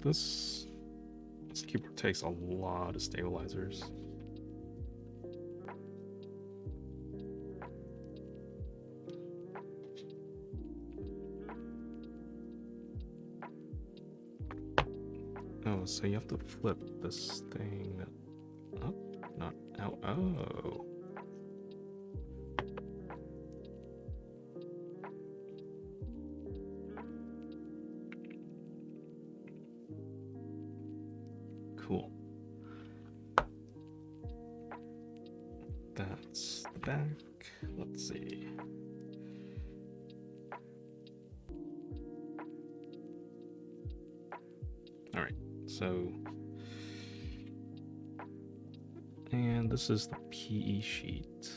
this keyboard takes a lot of stabilizers. Oh, so you have to flip this thing up, not out. Oh. Cool. That's the back. Let's see. All right, so, and this is the PE sheet.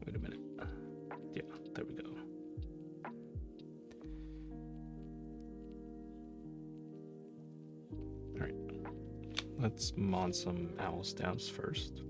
Wait a minute. Yeah, there we go. All right, let's mod some Owlstabs first.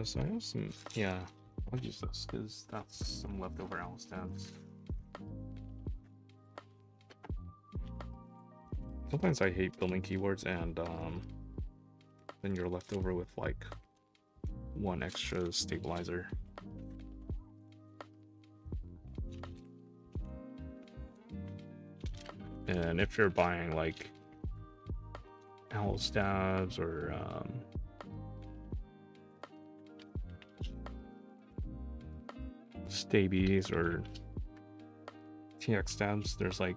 So I have some, yeah, I'll use this because that's some leftover Owlstabs. Sometimes I hate building keyboards and then you're left over with like one extra stabilizer. And if you're buying like Owlstabs or Stabies or TX stabs, there's like,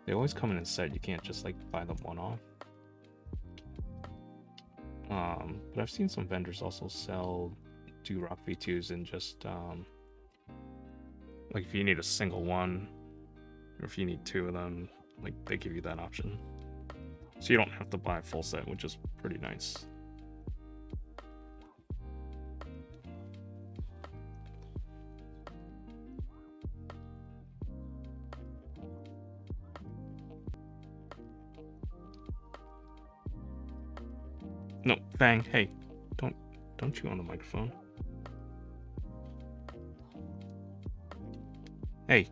they always come in a set. You can't just like buy them one off. But I've seen some vendors also sell Rock V2s and just like if you need a single one or if you need two of them, like they give you that option. So you don't have to buy a full set, which is pretty nice. No, Fang, hey, don't chew on the microphone. Hey.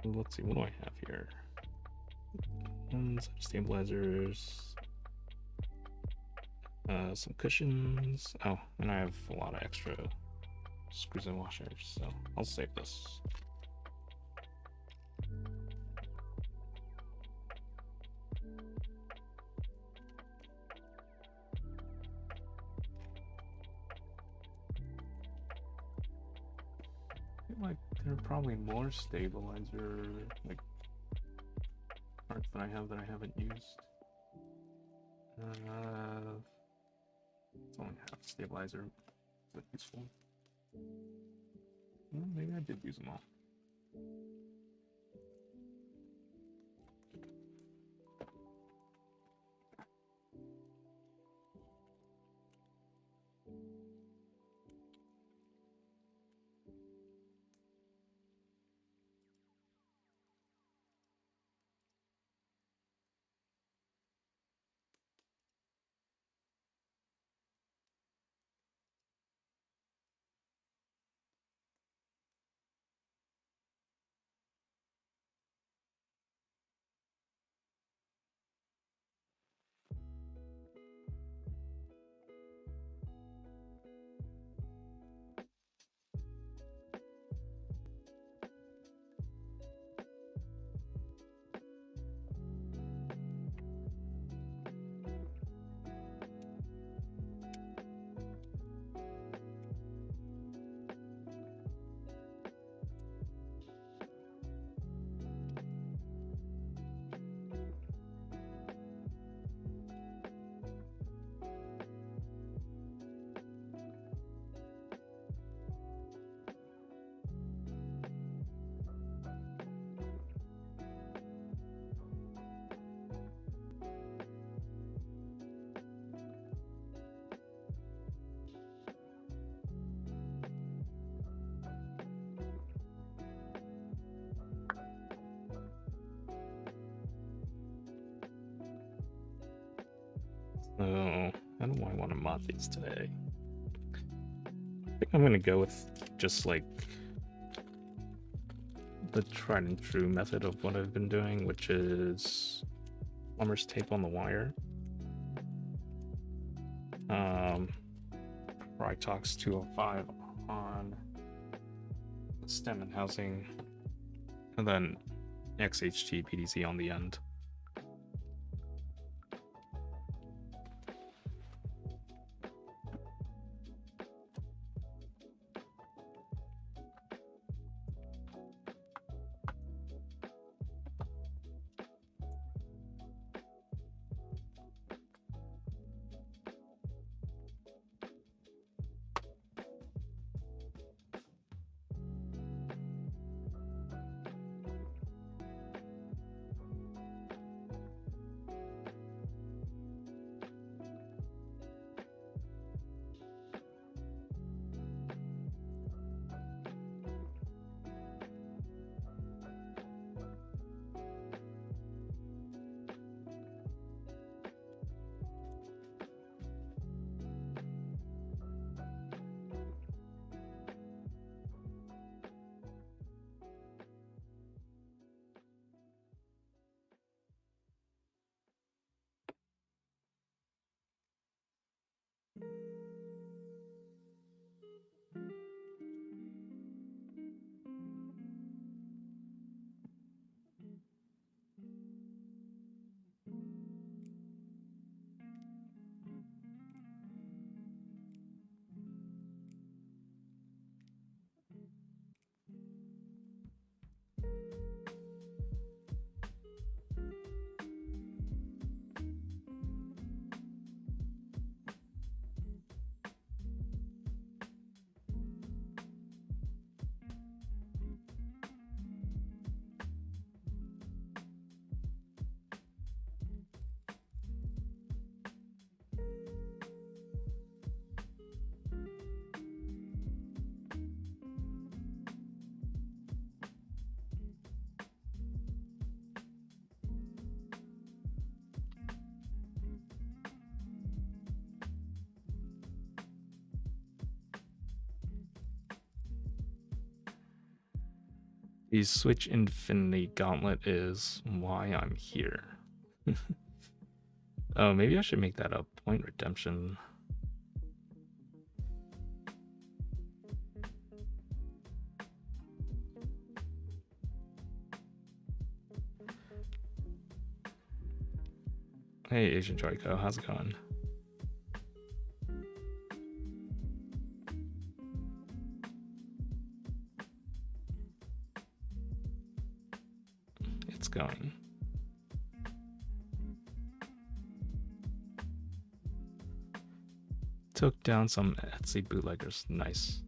Let's see, what do I have here? Stabilizers, some cushions. Oh, and I have a lot of extra screws and washers, so I'll save this. I feel like there are probably more stabilizer like parts that I haven't used. It's only half stabilizer. Is that useful? Well, maybe I did use them all. Oh, how do I want to mod these today? I think I'm gonna go with just like the tried and true method of what I've been doing, which is plumber's tape on the wire. Rytox 205 on the stem and housing, and then XHT PDC on the end. The Switch Infinity Gauntlet is why I'm here. Oh, maybe I should make that a point redemption. Hey, Asian Joyco, how's it going? It's going. Took down some Etsy bootleggers. Nice.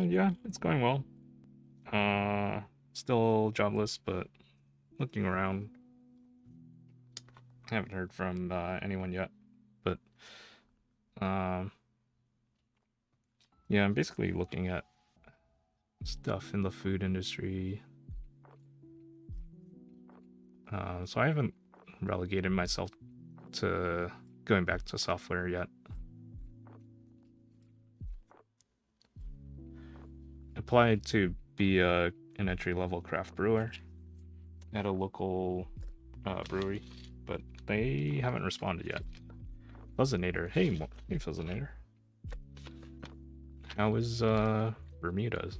Yeah, it's going well. Still jobless, but looking around. I haven't heard from anyone yet, but yeah, I'm basically looking at stuff in the food industry. So I haven't relegated myself to going back to software yet. Applied to be an entry-level craft brewer at a local brewery, but they haven't responded yet. Fuzzinator, hey Fuzzinator. How is Bermuda?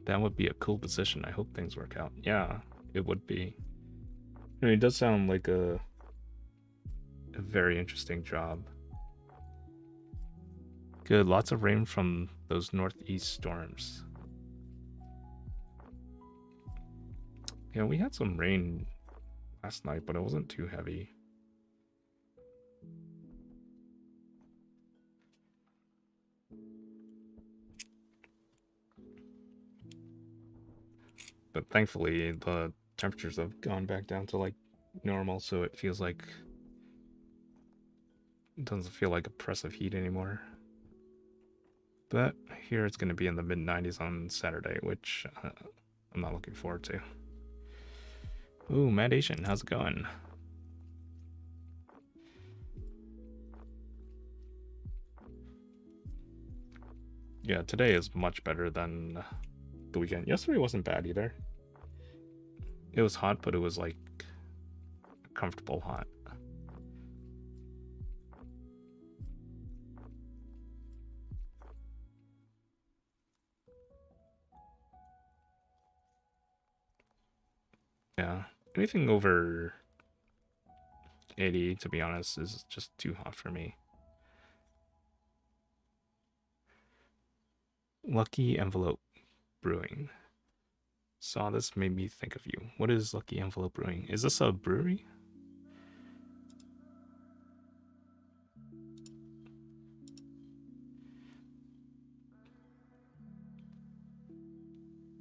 That would be a cool position. I hope things work out. Yeah, it would be. I mean, it does sound like a very interesting job. Good, lots of rain from those northeast storms. Yeah, we had some rain last night, but it wasn't too heavy. But thankfully, the temperatures have gone back down to like normal, so it feels like it doesn't feel like oppressive heat anymore. But here it's going to be in the mid 90s on Saturday, which I'm not looking forward to. Ooh, Mad Asian, how's it going? Yeah, today is much better than the weekend. Yesterday wasn't bad either. It was hot, but it was like comfortable hot. Yeah, anything over 80, to be honest, is just too hot for me. Lucky Envelope Brewing. Saw this, made me think of you. What is Lucky Envelope Brewing? Is this a brewery?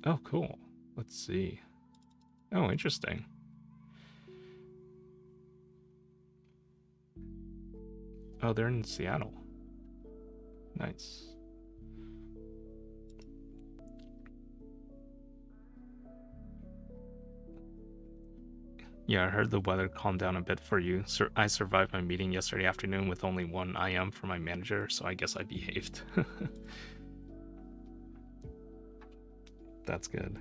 Oh, cool. Let's see. Oh, interesting. Oh, they're in Seattle. Nice. Yeah, I heard the weather calmed down a bit for you. I survived my meeting yesterday afternoon with only one IM from my manager, so I guess I behaved. That's good.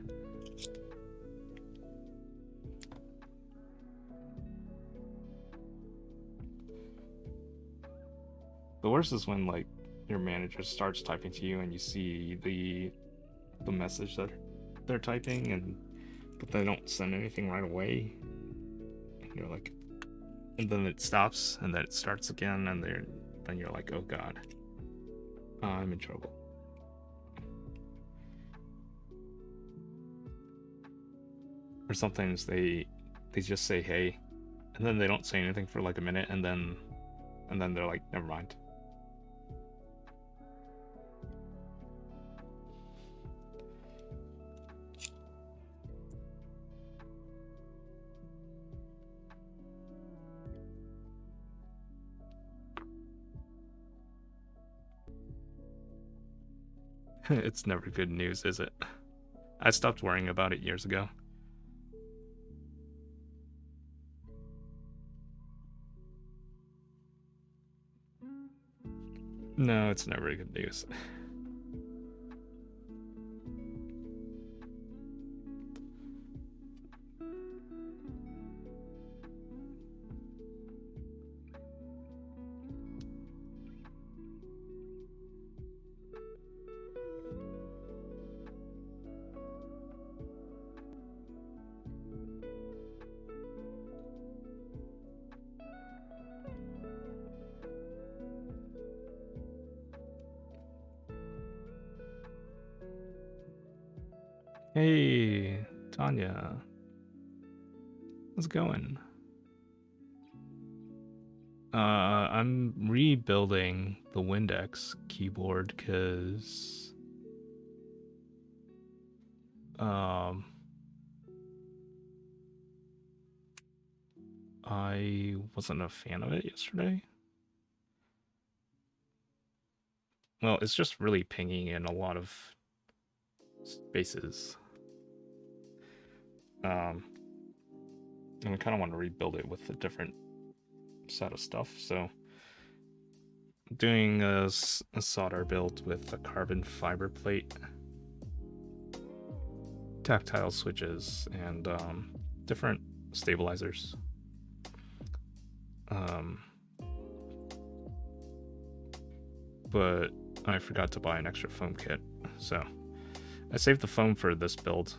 The worst is when like your manager starts typing to you and you see the message that they're typing but they don't send anything right away. And you're like, and then it stops and then it starts again and then you're like, oh god, I'm in trouble. Or sometimes they just say hey, and then they don't say anything for like a minute, and then they're like, never mind. It's never good news, is it? I stopped worrying about it years ago. No, it's never good news. Hey, Tanya. How's it going? I'm rebuilding the Windex keyboard because I wasn't a fan of it yesterday. Well, it's just really pinging in a lot of spaces. And I kind of want to rebuild it with a different set of stuff, so I'm doing a solder build with a carbon fiber plate, tactile switches, and different stabilizers. But I forgot to buy an extra foam kit, so I saved the foam for this build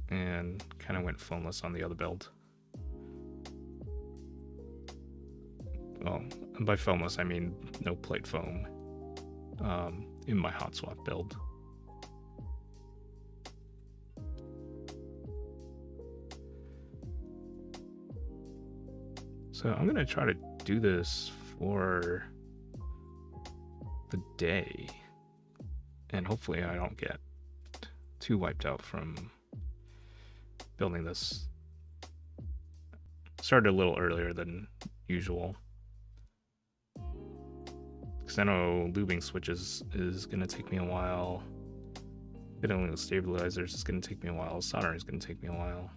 and kind of went foamless on the other build. Well, by foamless I mean no plate foam in my hot swap build. So I'm gonna try to do this for the day, and hopefully I don't get too wiped out from building this. Started a little earlier than usual because I know lubing switches is gonna take me a while. Fiddling with stabilizers is gonna take me a while. Soldering is gonna take me a while.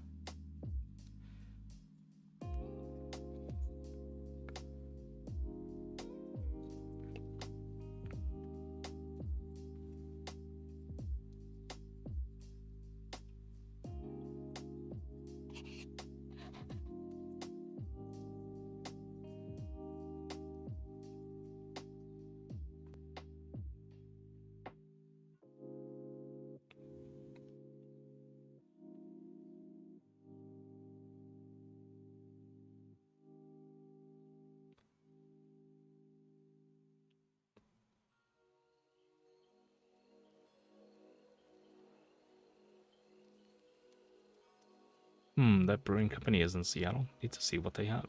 That brewing company is in Seattle. Need to see what they have.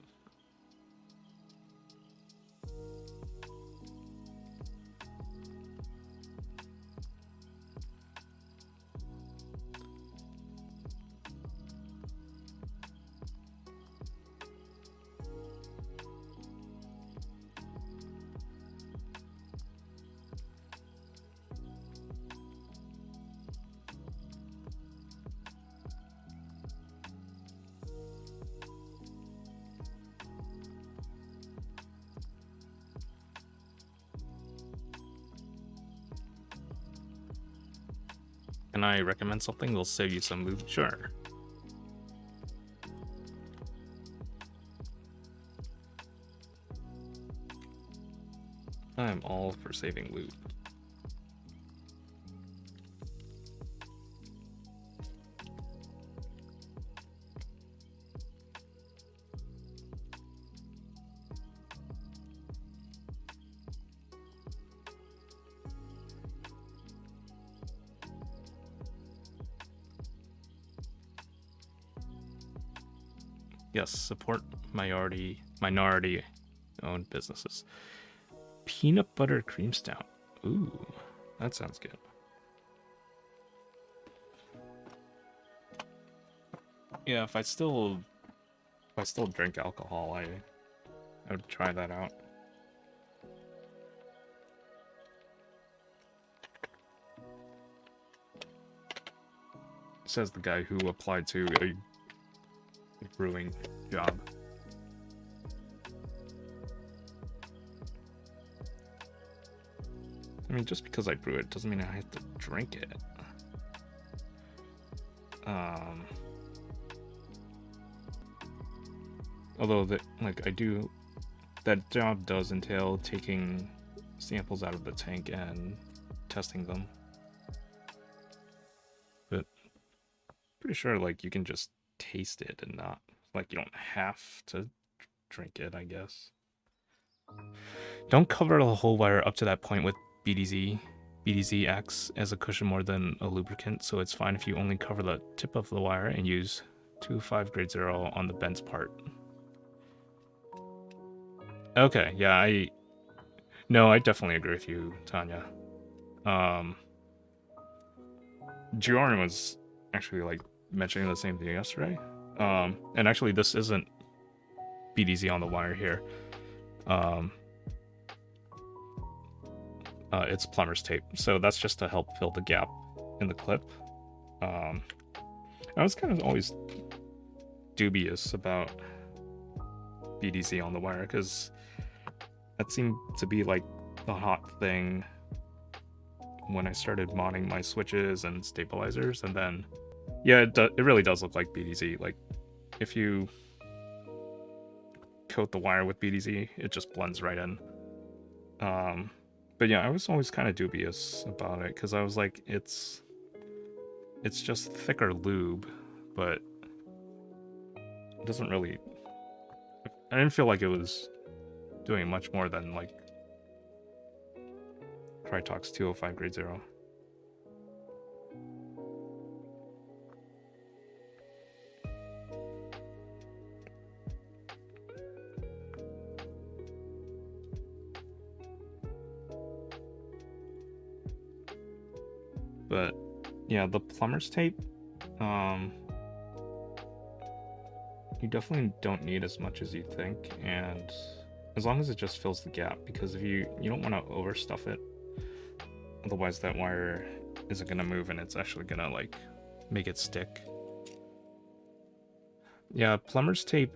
Can I recommend something? We'll save you some loot. Sure. I'm all for saving loot. Yes, support minority-owned businesses. Peanut butter cream stout. Ooh, that sounds good. Yeah, if I still drink alcohol, I would try that out. Says the guy who applied to a brewing job. I mean, just because I brew it doesn't mean I have to drink it. Although that job does entail taking samples out of the tank and testing them. But pretty sure like you can just taste it and not like you don't have to drink it, I guess. Don't cover the whole wire up to that point with BDZ. BDZ acts as a cushion more than a lubricant, so it's fine if you only cover the tip of the wire and use 2.5 grade 0 on the bent part. Okay, yeah, I definitely agree with you, Tanya. Giorn was actually like mentioning the same thing yesterday. And actually this isn't BDZ on the wire here. It's plumber's tape, so that's just to help fill the gap in the clip. I was kind of always dubious about BDZ on the wire because that seemed to be like the hot thing when I started modding my switches and stabilizers, and then yeah, it really does look like BDZ. Like if you coat the wire with BDZ, it just blends right in. But yeah, I was always kind of dubious about it because I was like, it's just thicker lube, but it doesn't really. I didn't feel like it was doing much more than like Krytox 205 grade 0. But yeah, the plumber's tape, you definitely don't need as much as you think, and as long as it just fills the gap, because if you don't want to overstuff it, otherwise that wire isn't gonna move and it's actually gonna like make it stick. Yeah, plumber's tape,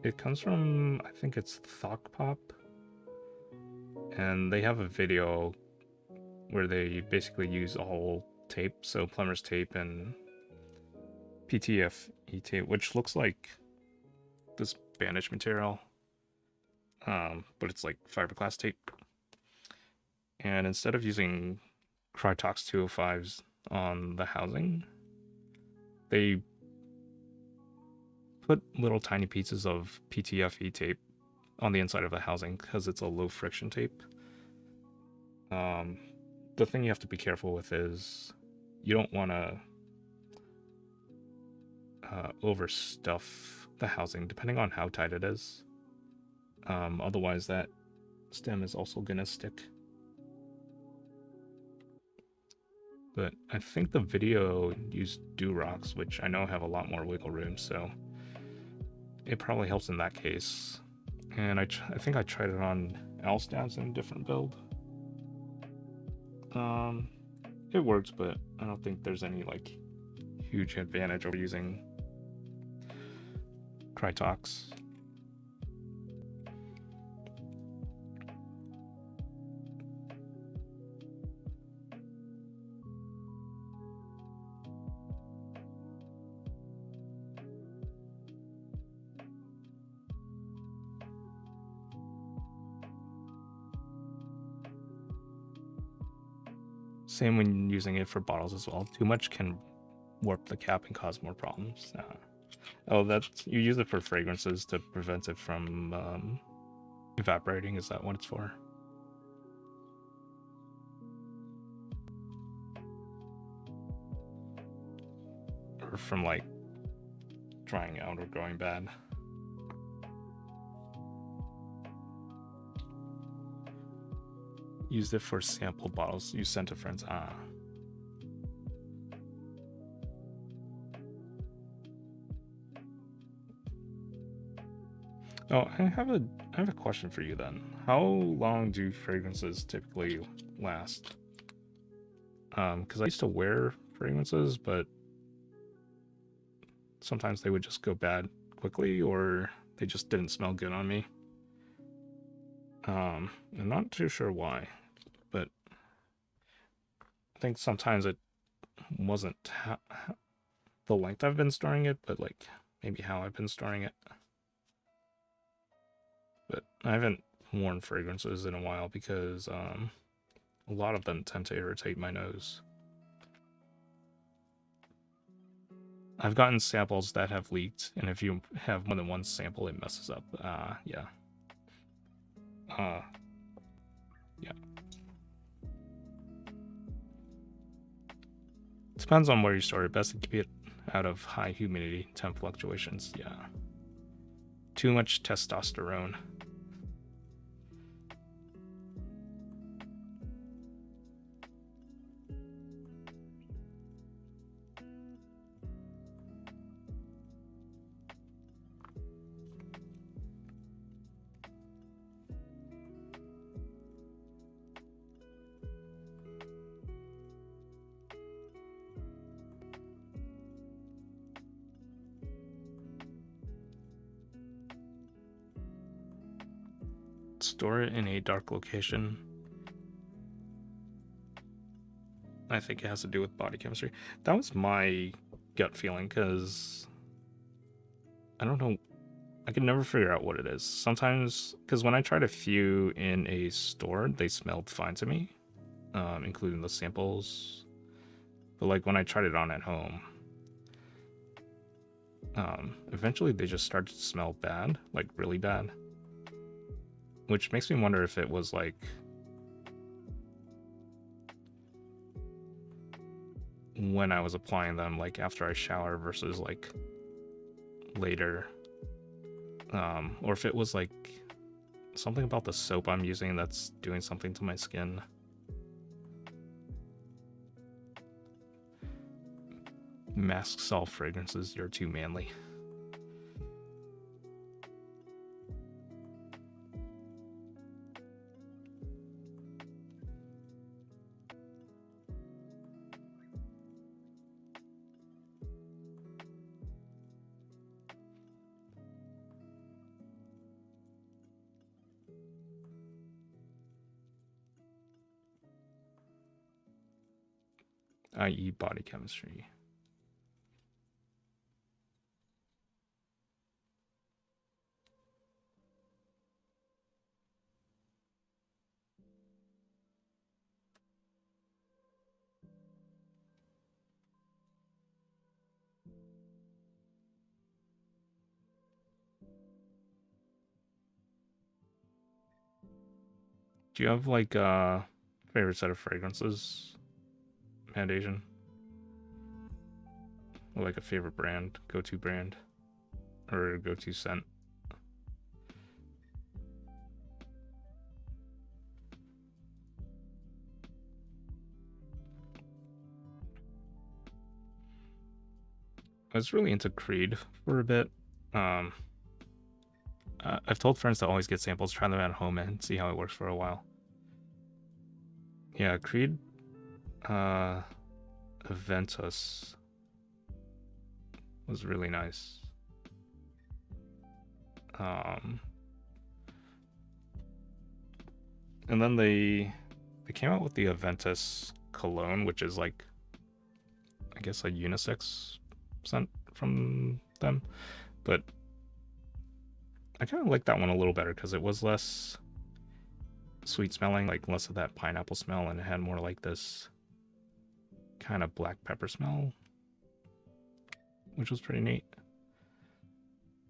it comes from, I think it's Thokpop, and they have a video where they basically use all tape, so plumber's tape and PTFE tape, which looks like this bandage material, but it's like fiberglass tape. And instead of using Krytox 205s on the housing, they put little tiny pieces of PTFE tape on the inside of the housing because it's a low friction tape. The thing you have to be careful with is you don't want to overstuff the housing depending on how tight it is. Otherwise that stem is also gonna stick. But I think the video used Durox, which I know have a lot more wiggle room, so it probably helps in that case. And I think I tried it on Owlstabs in a different build. It works, but I don't think there's any like huge advantage over using Krytox. Same when using it for bottles as well. Too much can warp the cap and cause more problems. Oh, you use it for fragrances to prevent it from evaporating. Is that what it's for? Or from like trying out or going bad. Used it for sample bottles you sent to friends. Ah. Oh, I have a question for you then. How long do fragrances typically last? Because I used to wear fragrances, but sometimes they would just go bad quickly, or they just didn't smell good on me. I'm not too sure why, but I think sometimes it wasn't the length I've been storing it, but like maybe how I've been storing it. But I haven't worn fragrances in a while because a lot of them tend to irritate my nose. I've gotten samples that have leaked, and if you have more than one sample, it messes up. Yeah. Yeah. Depends on where you store it. Best to keep it out of high humidity, temp fluctuations. Yeah. Too much testosterone. Store it in a dark location. I think it has to do with body chemistry. That was my gut feeling, because I don't know. I can never figure out what it is. Sometimes, because when I tried a few in a store, they smelled fine to me, including the samples. But like when I tried it on at home, eventually they just started to smell bad, like really bad. Which makes me wonder if it was like when I was applying them, like after I shower versus like later. Or if it was like something about the soap I'm using that's doing something to my skin. Mask salt fragrances, you're too manly. I.e. body chemistry. Do you have like a favorite set of fragrances, Foundation? Or like a favorite brand, go-to brand, or go-to scent? I was really into Creed for a bit. I've told friends to always get samples, try them at home, and see how it works for a while. Yeah, Creed Aventus was really nice. And then they came out with the Aventus cologne, which is like, I guess, a unisex scent from them. But I kind of like that one a little better because it was less sweet smelling, like less of that pineapple smell, and it had more like this kind of black pepper smell, which was pretty neat.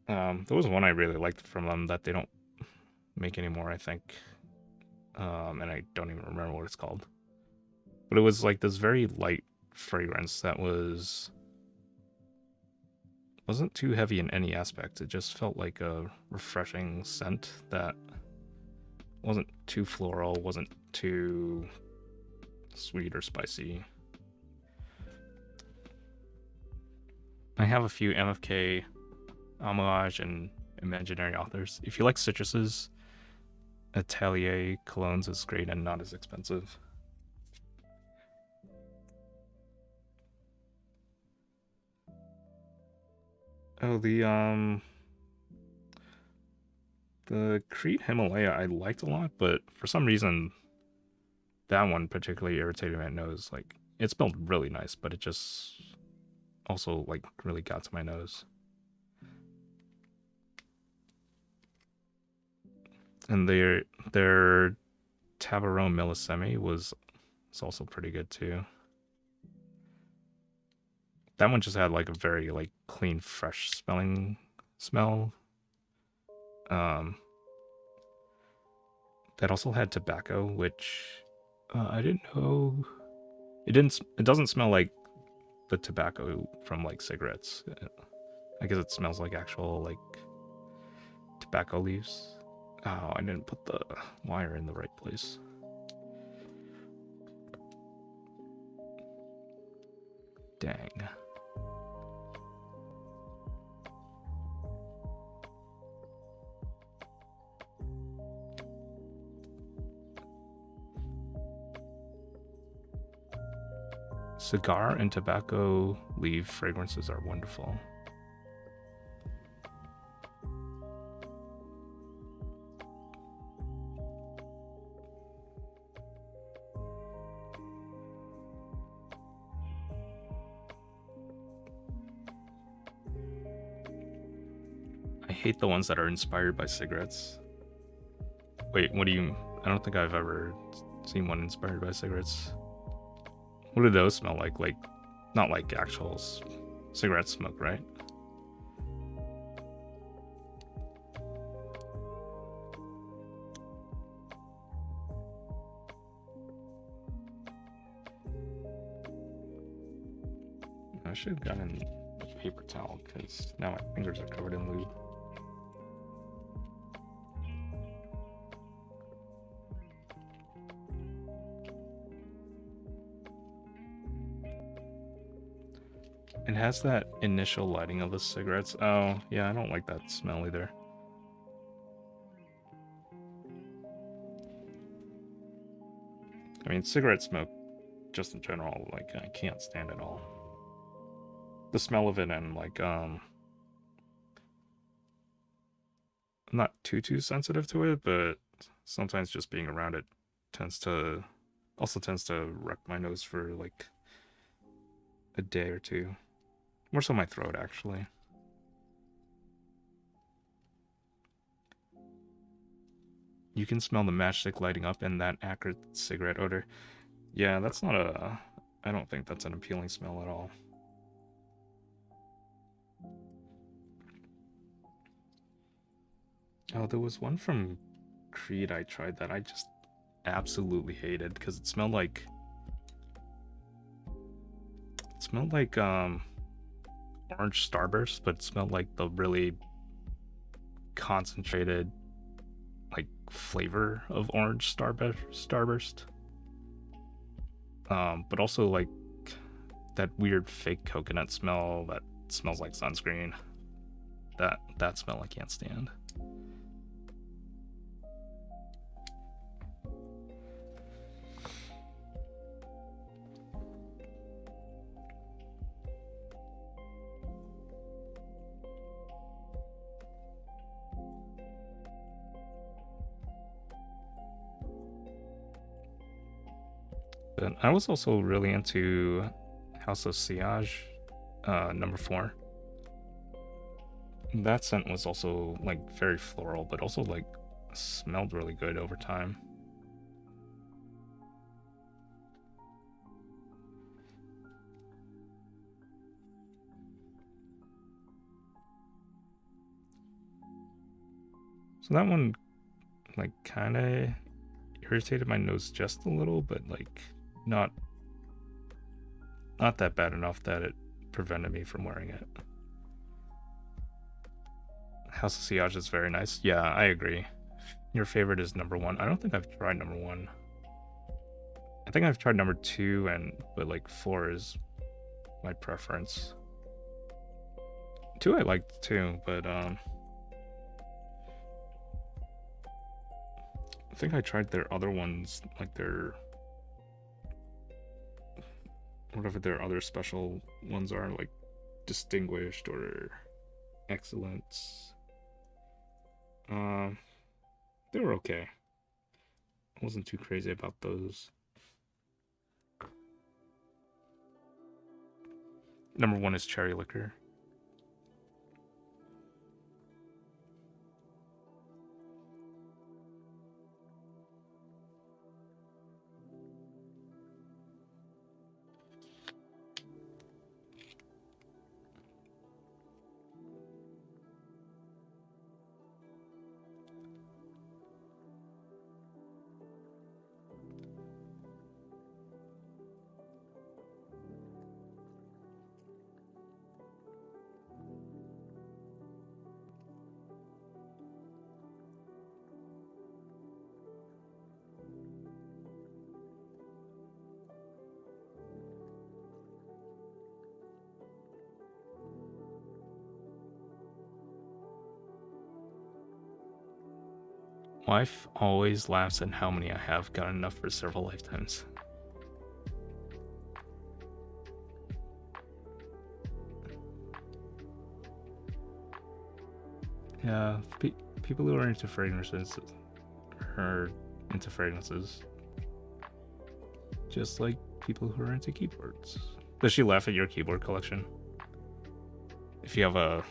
There was one I really liked from them that they don't make anymore, I think. And I don't even remember what it's called. But it was like this very light fragrance that was wasn't too heavy in any aspect. It just felt like a refreshing scent that wasn't too floral, wasn't too sweet or spicy. I have a few MFK, homage, and imaginary authors. If you like citruses, Atelier Colognes is great and not as expensive. Oh, the Crete Himalaya I liked a lot, but for some reason that one particularly irritated my nose. Like, it smelled really nice, but it just also like really got to my nose. And their Tabaron Millisemi was also pretty good too. That one just had like a very like clean, fresh smelling smell. That also had tobacco, which I didn't know. It doesn't smell like the tobacco from like cigarettes. I guess it smells like actual like tobacco leaves. Oh, I didn't put the wire in the right place. Dang. Cigar and tobacco leaf fragrances are wonderful. I hate the ones that are inspired by cigarettes. Wait, what do you... I don't think I've ever seen one inspired by cigarettes. What do those smell like? Like, not like actual cigarette smoke, right? I should have gotten a paper towel because now my fingers are covered in lube. It has that initial lighting of the cigarettes. Oh, yeah, I don't like that smell either. I mean, cigarette smoke, just in general, like, I can't stand it all. The smell of it and, like, I'm not too sensitive to it, but sometimes just being around it tends to wreck my nose for, like, a day or two. More so my throat, actually. You can smell the matchstick lighting up and that acrid cigarette odor. Yeah, that's not a... I don't think that's an appealing smell at all. Oh, there was one from Creed I tried that I just absolutely hated because it smelled like... It smelled like, orange starburst, but it smelled like the really concentrated like flavor of orange starburst. But also like that weird fake coconut smell that smells like sunscreen. That smell I can't stand. But I was also really into House of Sillage, number 4. That scent was also like very floral, but also like smelled really good over time. So that one like kind of irritated my nose just a little, but like not that bad enough that it prevented me from wearing it. House of Sillage is very nice. Yeah, I agree. Your favorite is number 1. I don't think I've tried number 1. I think I've tried number 2, but like 4 is my preference. 2 I liked too, but I think I tried their other ones, like their whatever their other special ones are, like distinguished or excellence. They were okay. I wasn't too crazy about those. Number 1 is cherry liquor. Wife always laughs at how many I have. Got enough for several lifetimes. Yeah, people who are into fragrances are into fragrances. Just like people who are into keyboards. Does she laugh at your keyboard collection? If you have a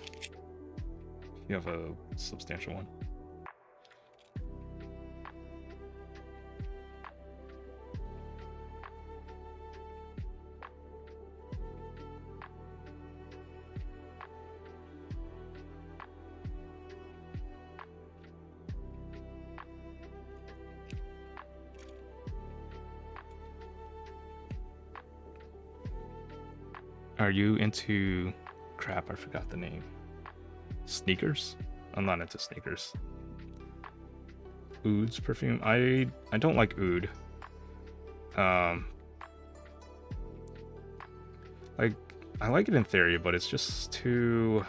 substantial one. Are you into crap? I forgot the name. Sneakers? I'm not into sneakers. Oud's perfume. I don't like oud. Like I like it in theory, but it's just too.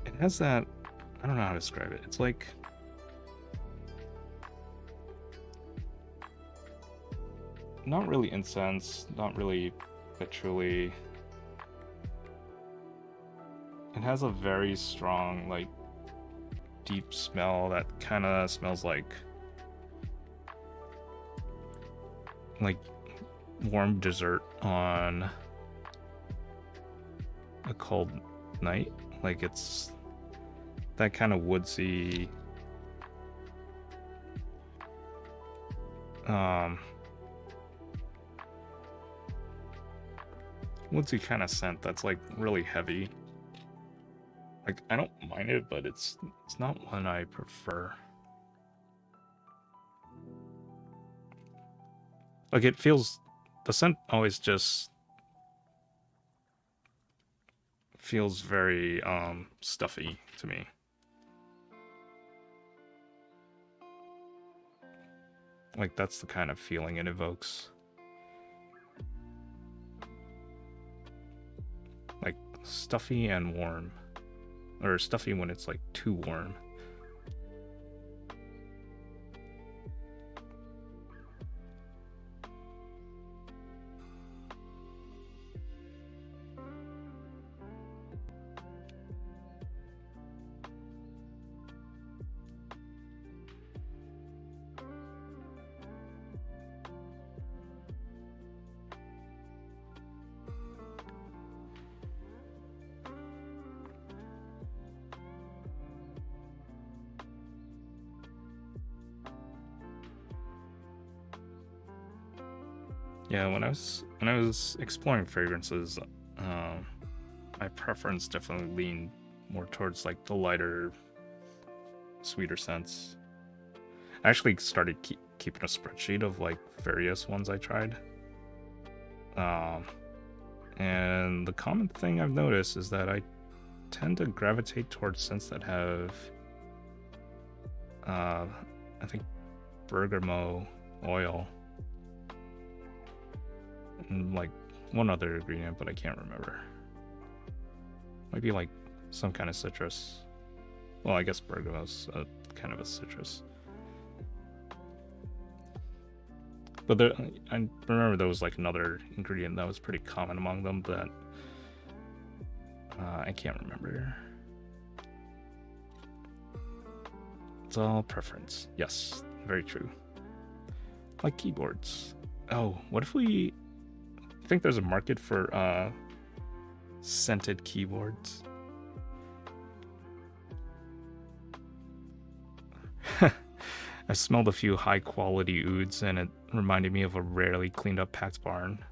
It has that. I don't know how to describe it. It's like. Not really incense, not really patchouli. It has a very strong, like, deep smell that kind of smells like warm dessert on a cold night. Like, it's that kind of woodsy, woodsy kind of scent that's like really heavy. Like I don't mind it, but it's not one I prefer. Like it feels, the scent always just feels very stuffy to me. Like that's the kind of feeling it evokes. Like stuffy and warm. Or stuffy when it's like too warm. Yeah, when I was exploring fragrances, my preference definitely leaned more towards like the lighter, sweeter scents. I actually started keeping a spreadsheet of like various ones I tried. And the common thing I've noticed is that I tend to gravitate towards scents that have, I think, bergamot oil and like one other ingredient, but I can't remember. Might be like some kind of citrus. Well, I guess bergamot's kind of a citrus. But there, I remember there was like another ingredient that was pretty common among them, but I can't remember. It's all preference. Yes, very true. Like keyboards. Oh, what if we... I think there's a market for scented keyboards. I smelled a few high quality ouds and it reminded me of a rarely cleaned up Pax barn.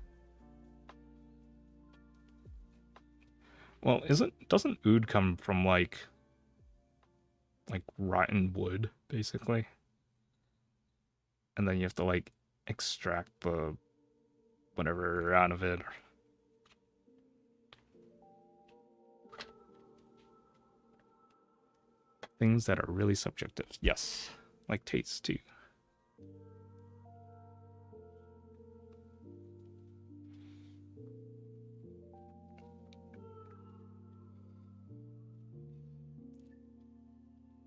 Well, doesn't oud come from like rotten wood, basically? And then you have to like extract the whatever out of it. Things that are really subjective. Yes. Like taste too.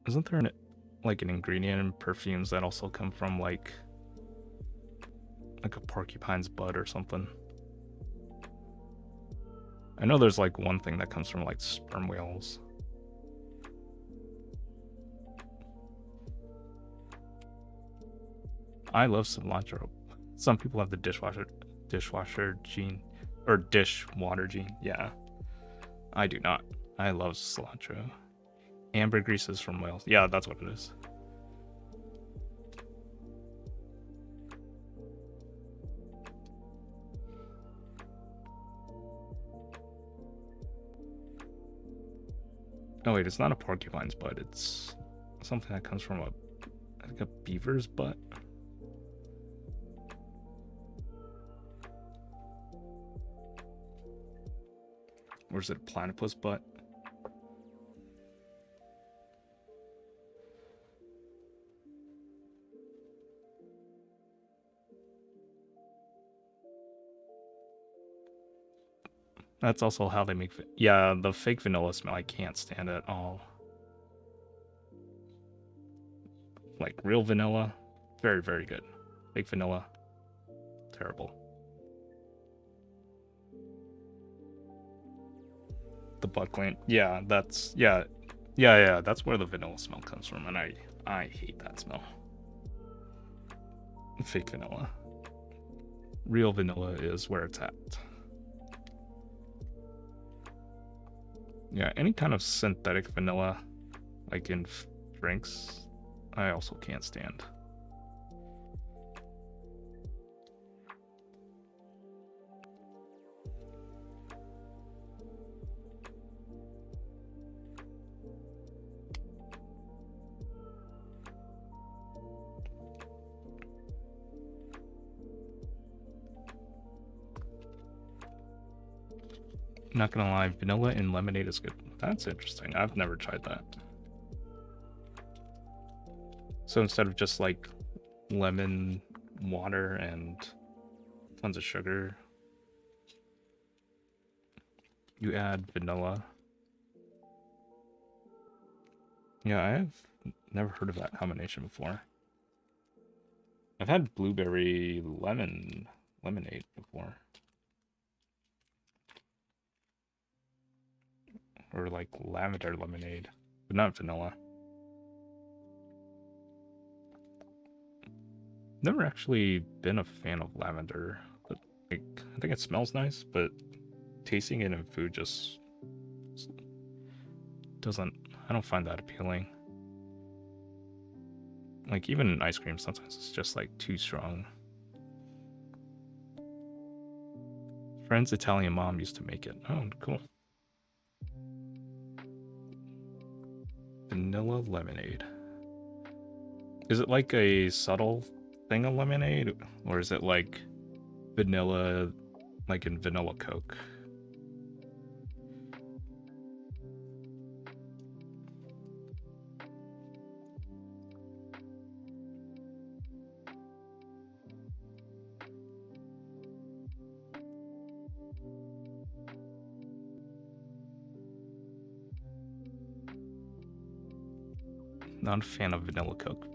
Isn't there an ingredient in perfumes that also come from like a porcupine's butt or something? I know there's like one thing that comes from like sperm whales. I love cilantro. Some people have the dishwasher gene, or dishwater gene. Yeah, I do not. I love cilantro. Ambergris is from Wales. Yeah, that's what it is. Oh wait, it's not a porcupine's butt. It's something that comes from I think a beaver's butt. Or is it a platypus butt? That's also how they make... Yeah, the fake vanilla smell I can't stand at all. Like real vanilla, very, very good. Fake vanilla, terrible. The butt clean. Yeah, that's... Yeah, that's where the vanilla smell comes from, and I hate that smell. Fake vanilla. Real vanilla is where it's at. Yeah, any kind of synthetic vanilla, like in drinks, I also can't stand. Not gonna lie, vanilla in lemonade is good. That's interesting. I've never tried that. So instead of just like lemon water and tons of sugar, you add vanilla. Yeah, I have never heard of that combination before. I've had blueberry lemonade before. Or like lavender lemonade, but not vanilla. Never actually been a fan of lavender, but like, I think it smells nice, but tasting it in food just doesn't, I don't find that appealing. Like even in ice cream, sometimes it's just like too strong. Friend's Italian mom used to make it. Oh, cool. Vanilla lemonade. Is it like a subtle thing of lemonade, or is it like vanilla, like in vanilla Coke? Not a fan of vanilla Coke.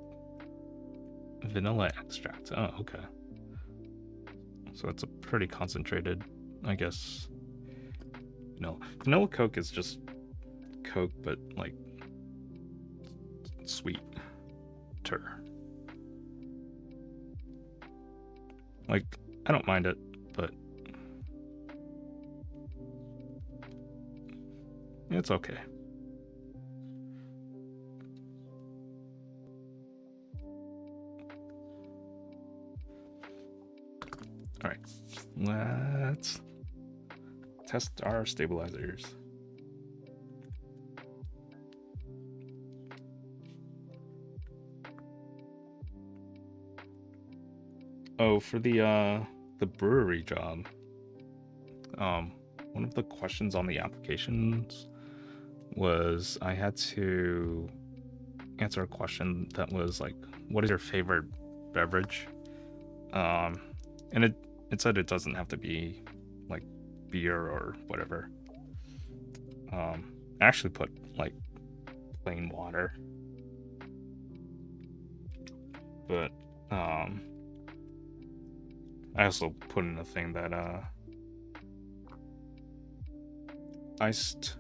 Vanilla extract. Oh, okay. So it's a pretty concentrated, I guess. No, vanilla Coke is just Coke, but like sweeter. Like, I don't mind it, but it's okay. All right, let's test our stabilizers. Oh, for the brewery job, one of the questions on the applications was I had to answer a question that was like, what is your favorite beverage? And it said it doesn't have to be like beer or whatever. I actually put like plain water, but I also put in a thing that iced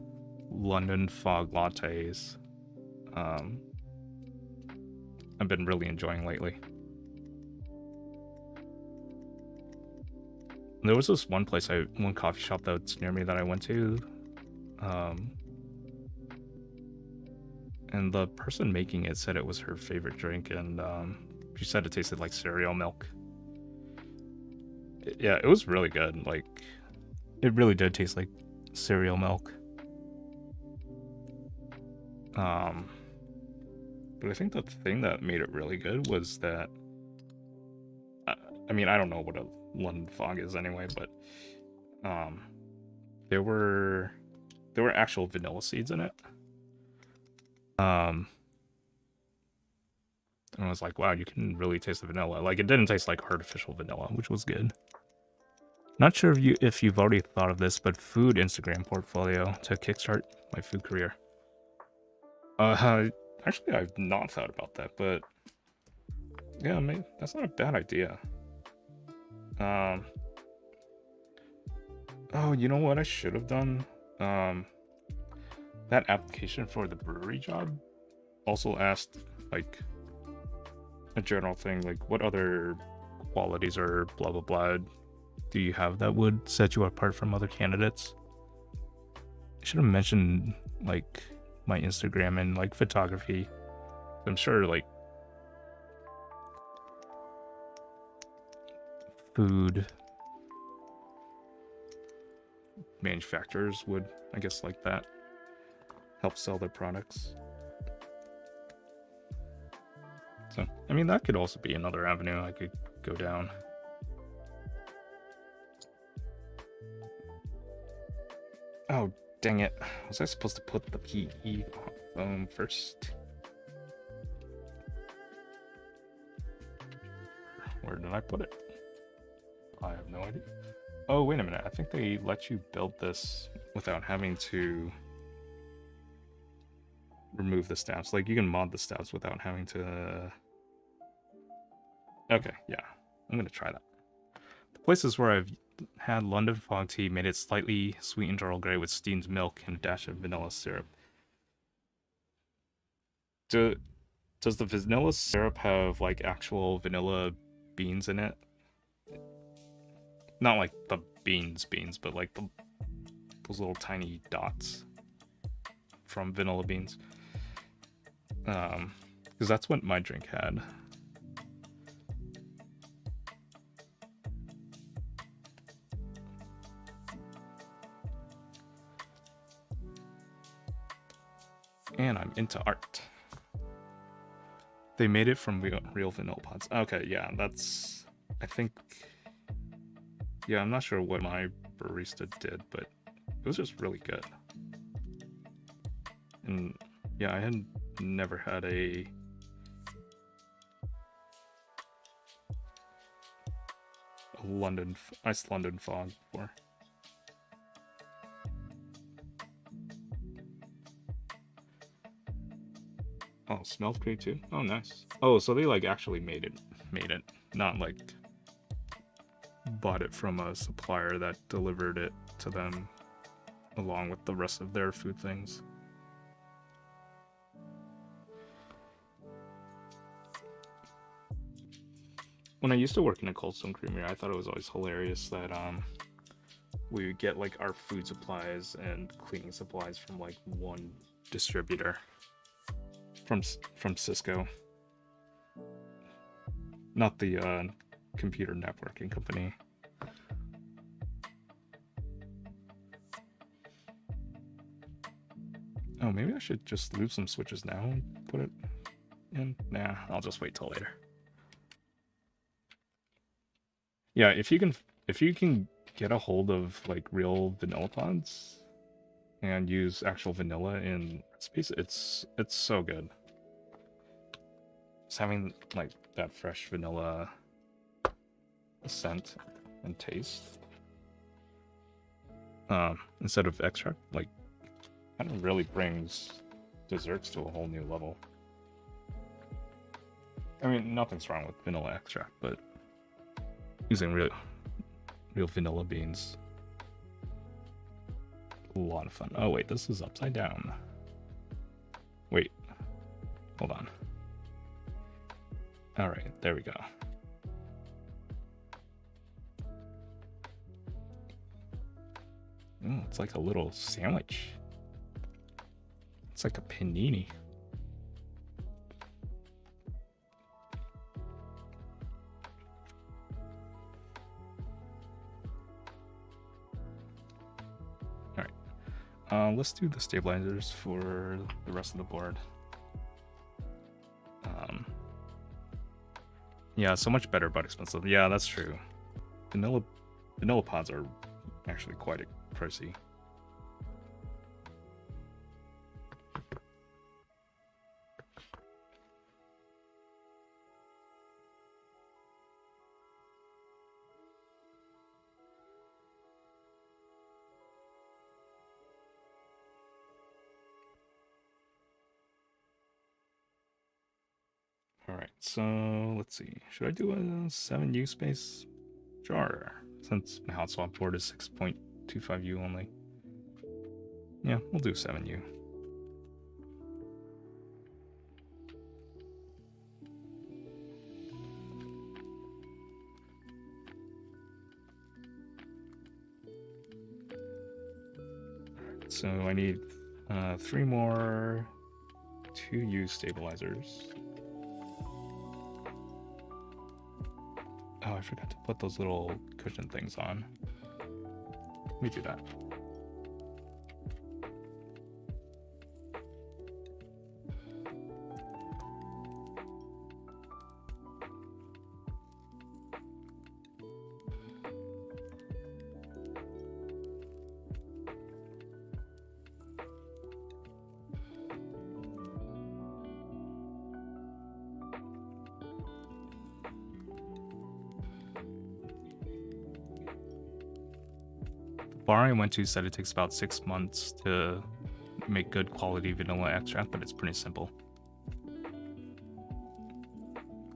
London fog lattes I've been really enjoying lately. There was this one coffee shop that's near me that I went to, and the person making it said it was her favorite drink, and she said it tasted like cereal milk. Yeah, it was really good. Like, it really did taste like cereal milk. But I think the thing that made it really good was that, I mean, I don't know what a London fog is anyway, but there were actual vanilla seeds in it. And I was like, wow, you can really taste the vanilla. Like, it didn't taste like artificial vanilla, which was good. Not sure if you've already thought of this, but food Instagram portfolio to kickstart my food career. Actually, I've not thought about that, but yeah, I mean, that's not a bad idea. Oh, you know what I should have done? That application for the brewery job also asked, like, a general thing, like, what other qualities or blah blah blah do you have that would set you apart from other candidates? I should have mentioned, like, my Instagram and, like, photography. I'm sure, like, food manufacturers would, I guess, like that, help sell their products. So, I mean, that could also be another avenue I could go down. Oh, dang it. Was I supposed to put the key foam first? Where did I put it? I have no idea. Oh, wait a minute. I think they let you build this without having to remove the stabs. Like, you can mod the stabs without having to... Okay, yeah. I'm gonna try that. The places where I've had London fog tea made it slightly sweetened Earl Grey with steamed milk and a dash of vanilla syrup. Does the vanilla syrup have, like, actual vanilla beans in it? Not like the beans, but like those little tiny dots from vanilla beans. Because that's what my drink had. And I'm into art. They made it from real vanilla pods. Okay, yeah, that's... I think... Yeah, I'm not sure what my barista did, but it was just really good. And yeah, I had never had a iced London fog before. Oh, smells great too. Oh, nice. Oh, so they like actually made it, not like bought it from a supplier that delivered it to them along with the rest of their food things. When I used to work in a Cold Stone Creamery, I thought it was always hilarious that we would get like our food supplies and cleaning supplies from like one distributor from Cisco, not the computer networking company. Oh, maybe I should just lube some switches now and put it in. Nah, I'll just wait till later. Yeah, if you can get a hold of like real vanilla pods and use actual vanilla in recipes, it's so good. Just having like that fresh vanilla scent and taste instead of extract, like, kind of really brings desserts to a whole new level. I mean, nothing's wrong with vanilla extract, but using real vanilla beans, a lot of fun. Oh wait, this is upside down. Wait, hold on. All right, there we go. Oh, it's like a little sandwich. It's like a panini. All right, let's do the stabilizers for the rest of the board. Yeah, so much better but expensive. Yeah, that's true. Vanilla pods are actually quite pricey. Alright, so let's see. Should I do a 7U space? Sure. Since my hot swap board is 6.25U only. Yeah, we'll do 7U. Alright, so I need 3 more 2U stabilizers. Oh, I forgot to put those little cushion things on. Let me do that. Bar I went to said it takes about 6 months to make good quality vanilla extract, but it's pretty simple.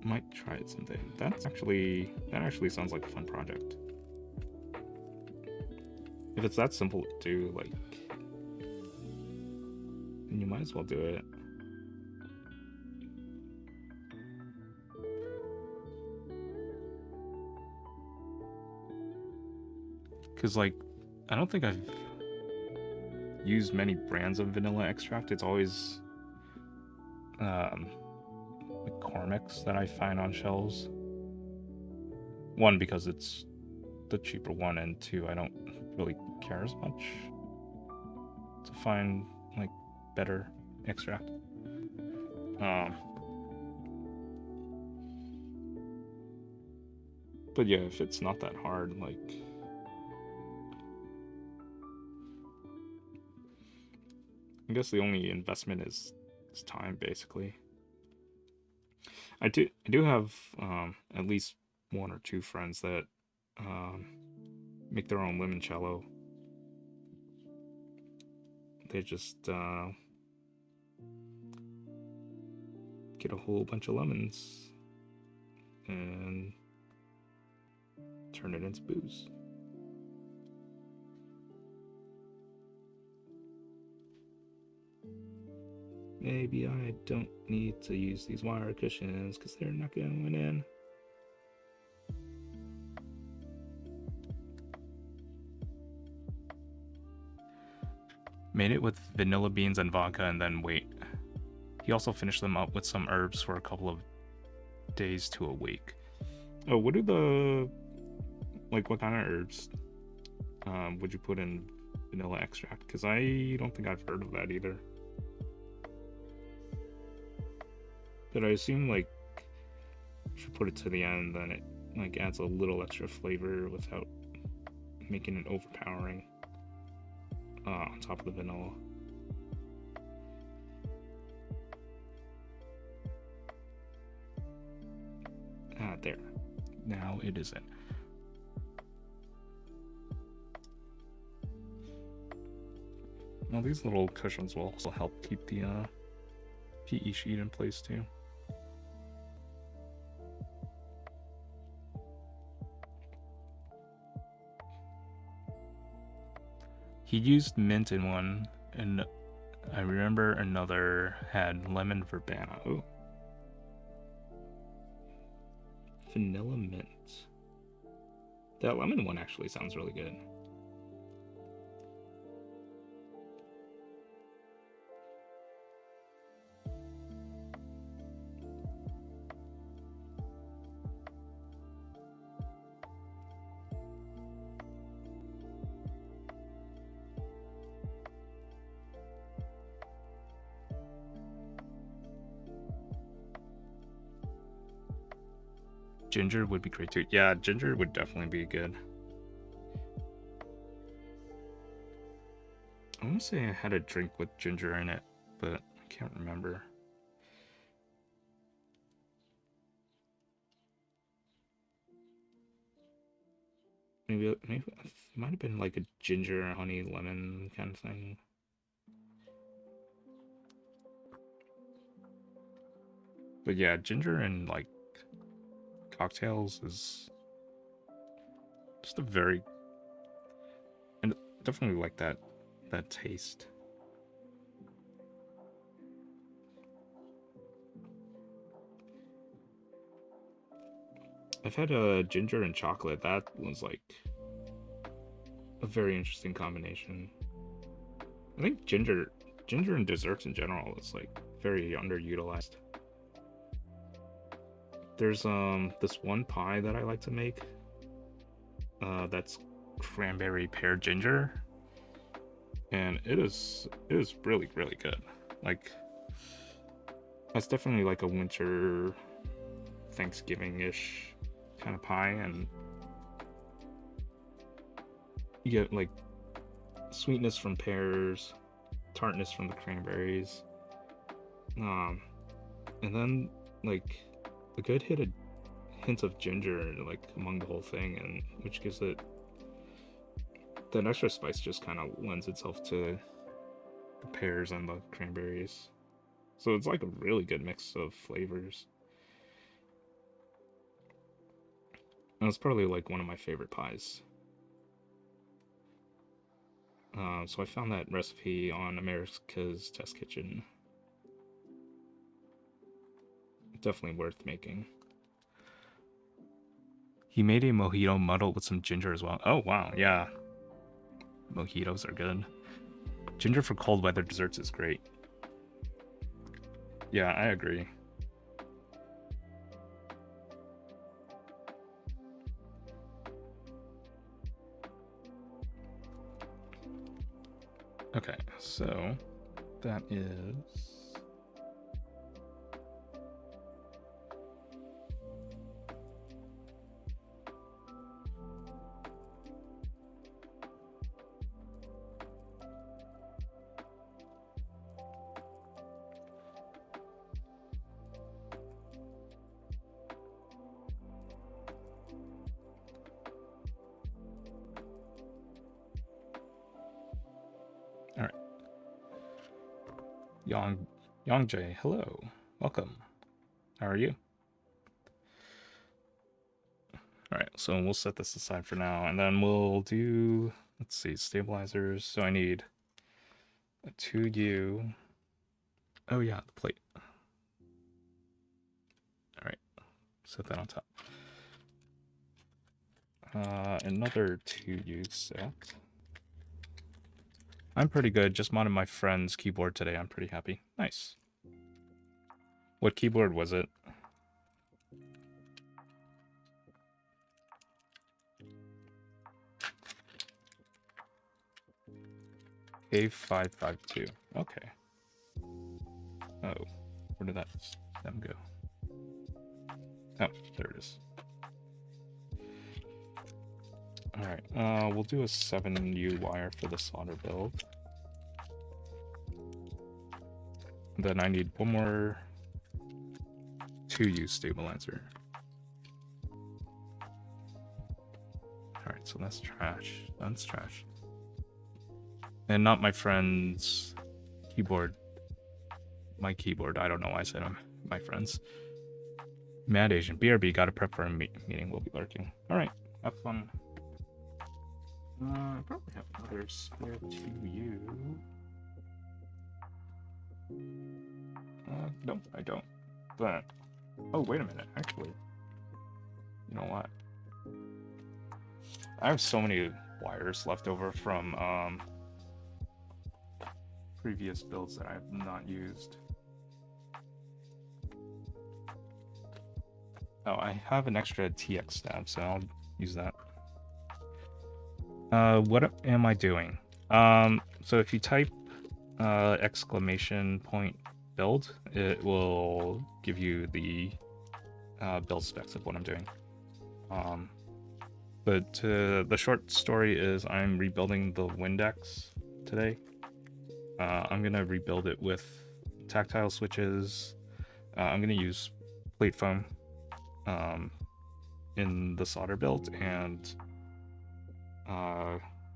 Might try it someday. That actually sounds like a fun project. If it's that simple to do, like, then you might as well do it. Cause like, I don't think I've used many brands of vanilla extract. It's always McCormick's that I find on shelves. One, because it's the cheaper one, and two, I don't really care as much to find like better extract. But yeah, if it's not that hard, like, I guess the only investment is time, basically. I do have at least 1 or 2 friends that make their own limoncello. They just get a whole bunch of lemons and turn it into booze. Maybe I don't need to use these wire cushions because they're not going in. Made it with vanilla beans and vodka and then wait. He also finished them up with some herbs for a couple of days to a week. Oh, what do the... Like, what kind of herbs would you put in vanilla extract? Because I don't think I've heard of that either. But I assume, like, if you put it to the end, then it, like, adds a little extra flavor without making it overpowering on top of the vanilla. Ah, there. Now it isn't. Now these little cushions will also help keep the PE sheet in place too. He used mint in one, and I remember another had lemon verbena. Oh. Vanilla mint. That lemon one actually sounds really good. Ginger would be great too. Yeah, ginger would definitely be good. I want to say I had a drink with ginger in it, but I can't remember. Maybe it might have been like a ginger, honey, lemon kind of thing. But yeah, ginger and like cocktails is just a very, and definitely like that taste. I've had a ginger and chocolate. That was like a very interesting combination. I think ginger and desserts in general is like very underutilized. There's this one pie that I like to make. That's cranberry pear ginger, and it is really good. Like, that's definitely like a winter Thanksgiving-ish kind of pie, and you get like sweetness from pears, tartness from the cranberries, and then like a good hint of ginger like among the whole thing, and which gives it that extra spice. Just kind of lends itself to the pears and the cranberries, so it's like a really good mix of flavors. And it's probably like one of my favorite pies. So I found that recipe on America's Test Kitchen. Definitely worth making. He made a mojito muddled with some ginger as well. Oh wow, yeah. Mojitos are good. Ginger for cold weather desserts is great. Yeah, I agree. Okay, so that is... Yongjae, hello, welcome. How are you? Alright, so we'll set this aside for now, and then we'll do, let's see, stabilizers. So I need a 2U. Oh yeah, the plate. Alright, set that on top. Another 2U set. I'm pretty good, just modded my friend's keyboard today, I'm pretty happy. Nice. What keyboard was it? A552. Okay. Oh, where did that stem go? Oh, there it is. Alright, we'll do a 7U wire for the solder build. Then I need one more 2U stabilizer. Alright, so that's trash. That's trash. And not my friend's keyboard. My keyboard. I don't know why I said my friend's. Mad Asian. BRB, gotta prep for a meeting. We'll be lurking. Alright, have fun. I probably have another spare 2U. No, I don't. But, oh, wait a minute, actually. You know what? I have so many wires left over from, previous builds that I have not used. Oh, I have an extra TX stab, so I'll use that. What am I doing? So if you type exclamation point build, it will give you the build specs of what I'm doing. But the short story is I'm rebuilding the Windex today. I'm gonna rebuild it with tactile switches. I'm gonna use plate foam in the solder build and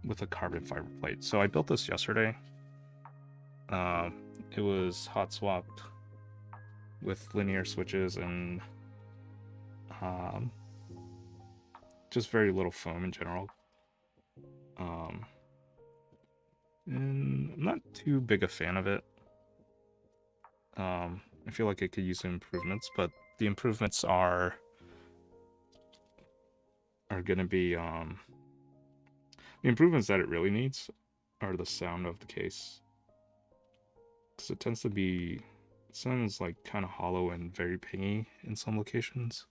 with a carbon fiber plate. So I built this yesterday. It was hot swapped with linear switches and just very little foam in general. And I'm not too big a fan of it. I feel like it could use some improvements, but the improvements are gonna be the improvements that it really needs are the sound of the case, because it tends to be, it sounds like kind of hollow and very pingy in some locations.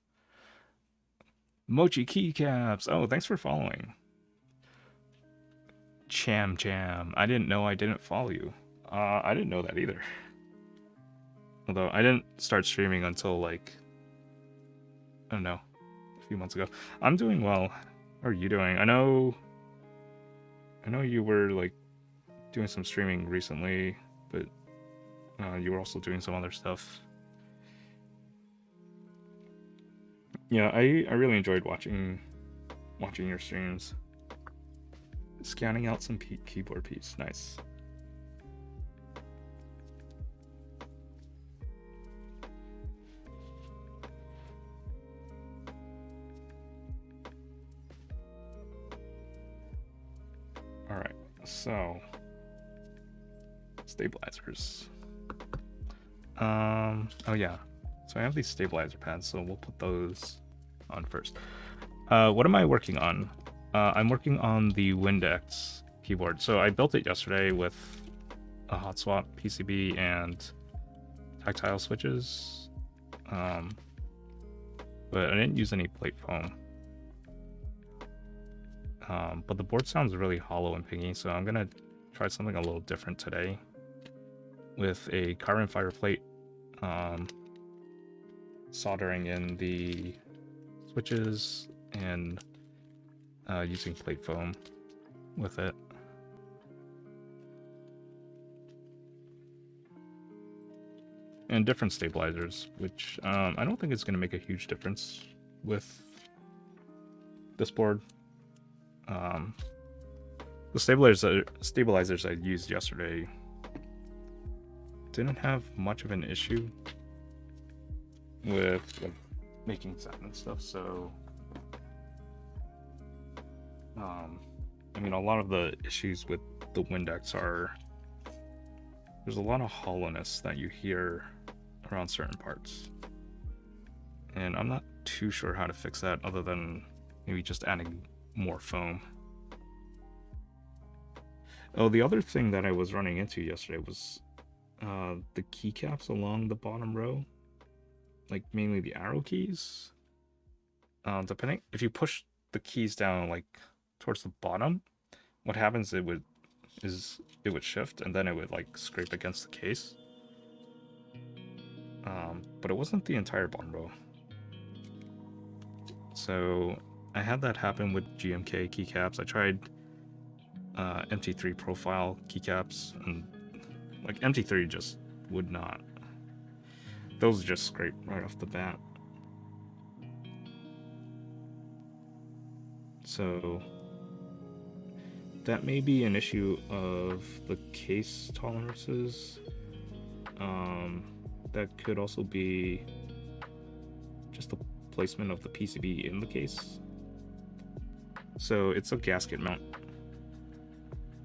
Mochi keycaps. Oh, thanks for following. Cham Jam. I didn't know I didn't follow you. I didn't know that either. Although I didn't start streaming until like, I don't know, a few months ago. I'm doing well. How are you doing? I know you were like doing some streaming recently, but you were also doing some other stuff. Yeah, I really enjoyed watching your streams. Scanning out some keyboard piece. Nice. Alright, so stabilizers. Oh yeah. So I have these stabilizer pads, so we'll put those on first. What am I working on? I'm working on the Windex keyboard. So I built it yesterday with a hot swap PCB and tactile switches. But I didn't use any plate foam. But the board sounds really hollow and pingy, so I'm gonna try something a little different today with a carbon fiber plate, soldering in the switches and using plate foam with it. And different stabilizers, which I don't think is going to make a huge difference with this board. The stabilizers I used yesterday didn't have much of an issue. with like making sound and stuff. So, I mean, a lot of the issues with the Windex are there's a lot of hollowness that you hear around certain parts, and I'm not too sure how to fix that other than maybe just adding more foam. Oh, the other thing that I was running into yesterday was the keycaps along the bottom row, like mainly the arrow keys. Depending if you push the keys down like towards the bottom, what happens it would shift and then it would like scrape against the case. But it wasn't the entire bottom row. So I had that happen with GMK keycaps. I tried MT3 profile keycaps, and like MT3 just would not. Those just scrape right off the bat. So that may be an issue of the case tolerances. That could also be just the placement of the PCB in the case. So it's a gasket mount.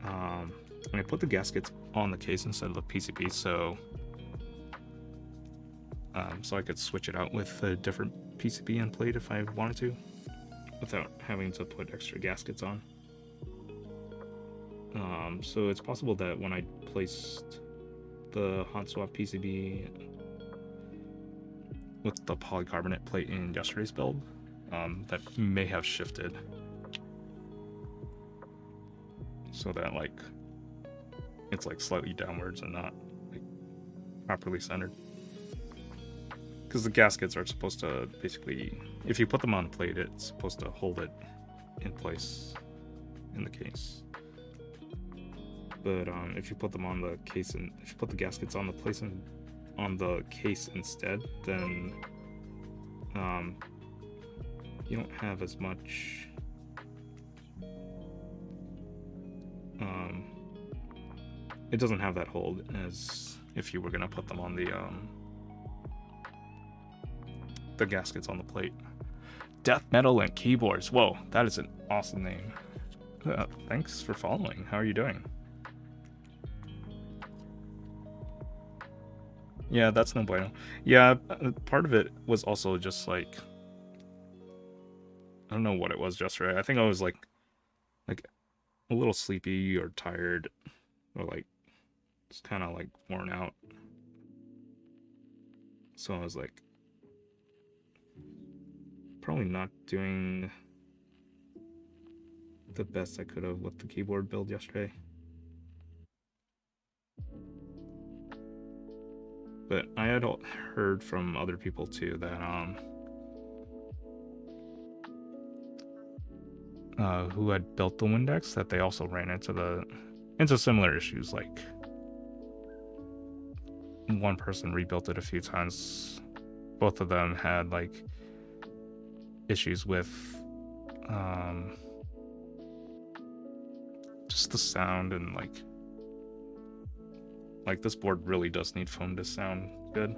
And I put the gaskets on the case instead of the PCB, so I could switch it out with a different PCB and plate if I wanted to, without having to put extra gaskets on. So it's possible that when I placed the hot swap PCB with the polycarbonate plate in yesterday's build, that may have shifted, so that like it's like slightly downwards and not like properly centered. Because the gaskets are supposed to basically, if you put them on the plate, it's supposed to hold it in place in the case. But if you put them on the case and if you put the gaskets on the place and on the case instead, then you don't have as much it doesn't have that hold as if you were gonna put them on the gaskets on the plate. Death Metal and Keyboards. Whoa, that is an awesome name. Thanks for following. How are you doing? Yeah, that's no bueno. Yeah, part of it was also just like, I don't know what it was yesterday. I think I was like a little sleepy or tired, or like just kind of like worn out. So I was like probably not doing the best I could have with the keyboard build yesterday. But I had heard from other people too that who had built the Windex, that they also ran into similar issues. Like one person rebuilt it a few times. Both of them had like issues with just the sound, and like this board really does need foam to sound good.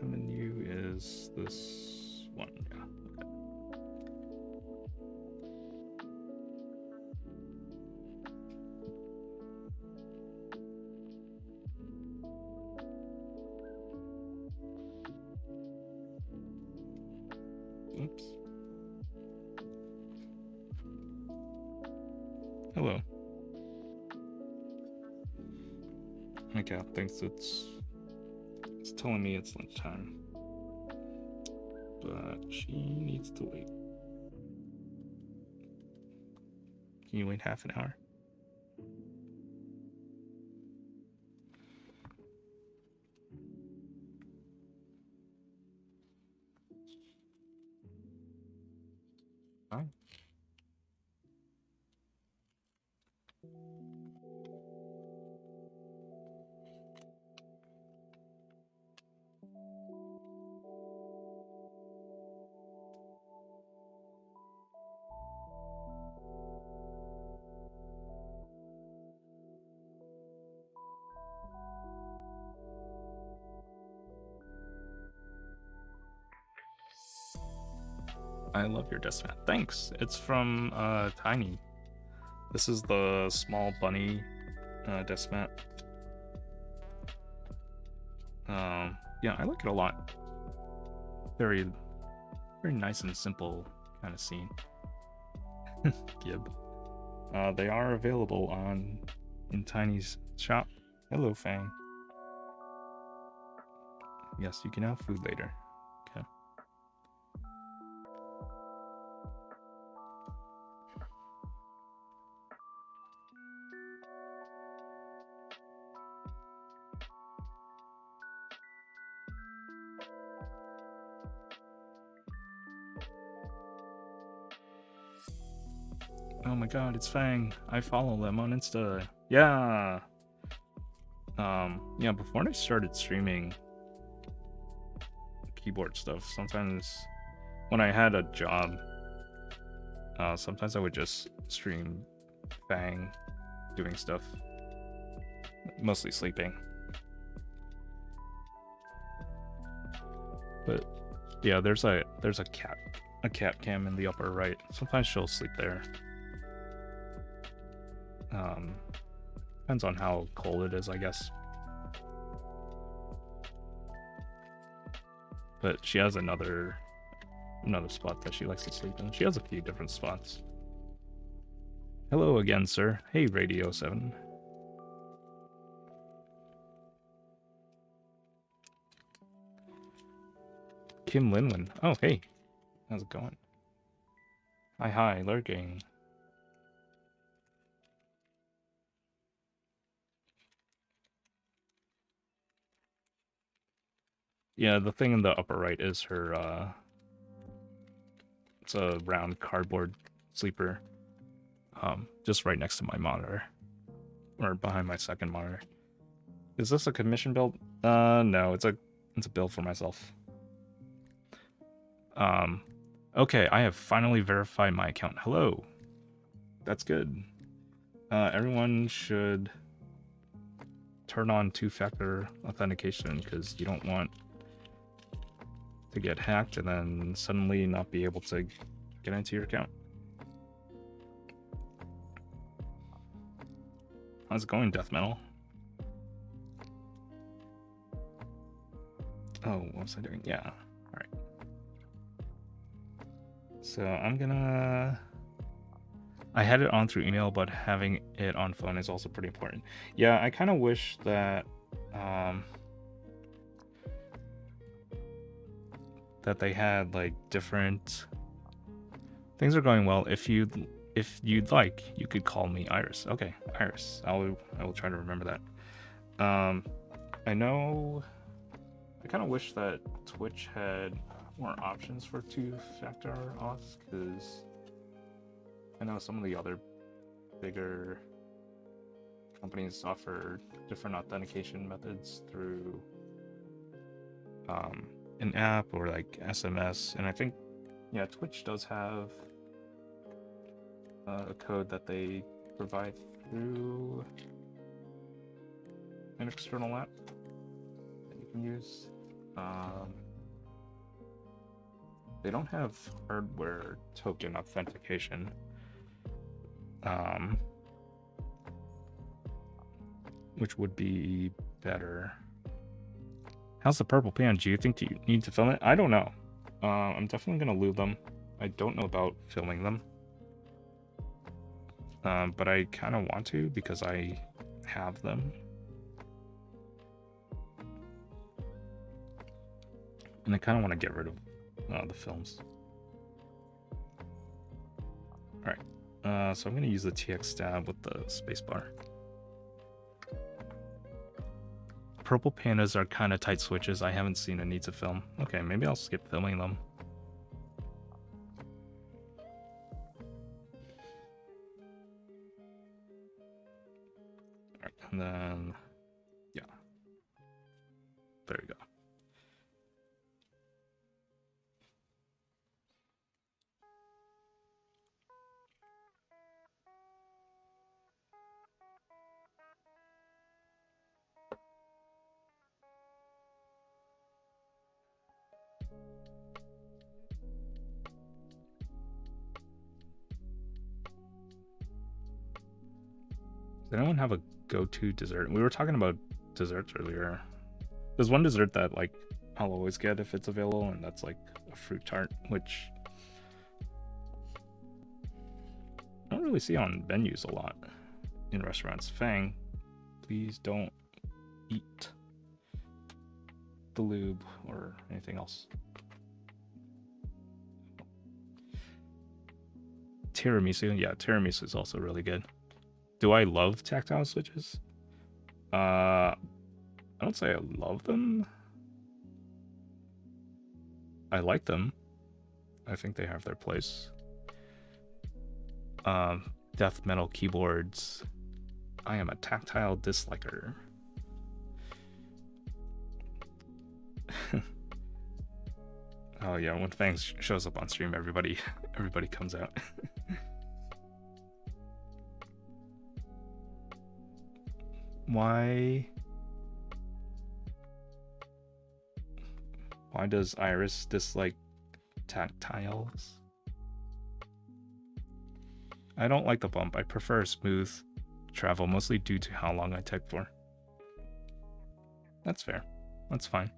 Menu is this one, yeah. Oops. Hello. My cat thinks it's telling me it's lunchtime, but she needs to wait. Can you wait half an hour? Fine. I love your desk mat. Thanks. It's from Tiny. This is the small bunny desk mat. Yeah, I like it a lot. Very, very nice and simple kind of scene. Gib. They are available in Tiny's shop. Hello, Fang. Yes, you can have food later. Okay. Oh my god, it's Fang. I follow them on Insta. Yeah. Yeah, before I started streaming keyboard stuff, sometimes when I had a job, sometimes I would just stream Fang doing stuff. Mostly sleeping. But yeah, there's a cat cam in the upper right. Sometimes she'll sleep there. Depends on how cold it is, I guess. But she has another spot that she likes to sleep in. She has a few different spots. Hello again, sir. Hey, Radio 7. Kim Linwin. Oh, hey. How's it going? Hi, lurking. Yeah, the thing in the upper right is her, it's a round cardboard sleeper, just right next to my monitor, or behind my second monitor. Is this a commission build? No, it's a build for myself. Okay, I have finally verified my account. Hello. That's good. Everyone should turn on two-factor authentication because you don't want to get hacked and then suddenly not be able to get into your account. How's it going, Death Metal? Oh, what was I doing? Yeah, alright. So I'm gonna... I had it on through email, but having it on phone is also pretty important. Yeah, I kind of wish that that they had like different things are going well. If you'd like, you could call me Iris. Okay, Iris. I will try to remember that. I know I kind of wish that Twitch had more options for two-factor auth, because I know some of the other bigger companies offer different authentication methods through an app or like SMS, and I think, yeah, Twitch does have a code that they provide through an external app that you can use. They don't have hardware token authentication. Which would be better. How's the Purple Panda? Do you think you need to film it? I don't know. I'm definitely gonna lube them. I don't know about filming them. But I kind of want to because I have them. And I kind of want to get rid of the films. Alright. So I'm going to use the TX stab with the spacebar. Purple pandas are kind of tight switches. I haven't seen a need to film. Okay, maybe I'll skip filming them. Alright, and then, yeah. There we go. Does anyone have a go-to dessert? We were talking about desserts earlier. There's one dessert that like I'll always get if it's available, and that's like a fruit tart, which I don't really see on menus a lot in restaurants. Fang, please don't eat the lube or anything else. Tiramisu, yeah, tiramisu is also really good. Do I love tactile switches? I don't say I love them. I like them. I think they have their place. Death metal keyboards. I am a tactile disliker. Oh yeah, when Fang shows up on stream, everybody comes out. Why does Iris dislike tactiles? I don't like the bump. I prefer smooth travel, mostly due to how long I type for. That's fair. That's fine.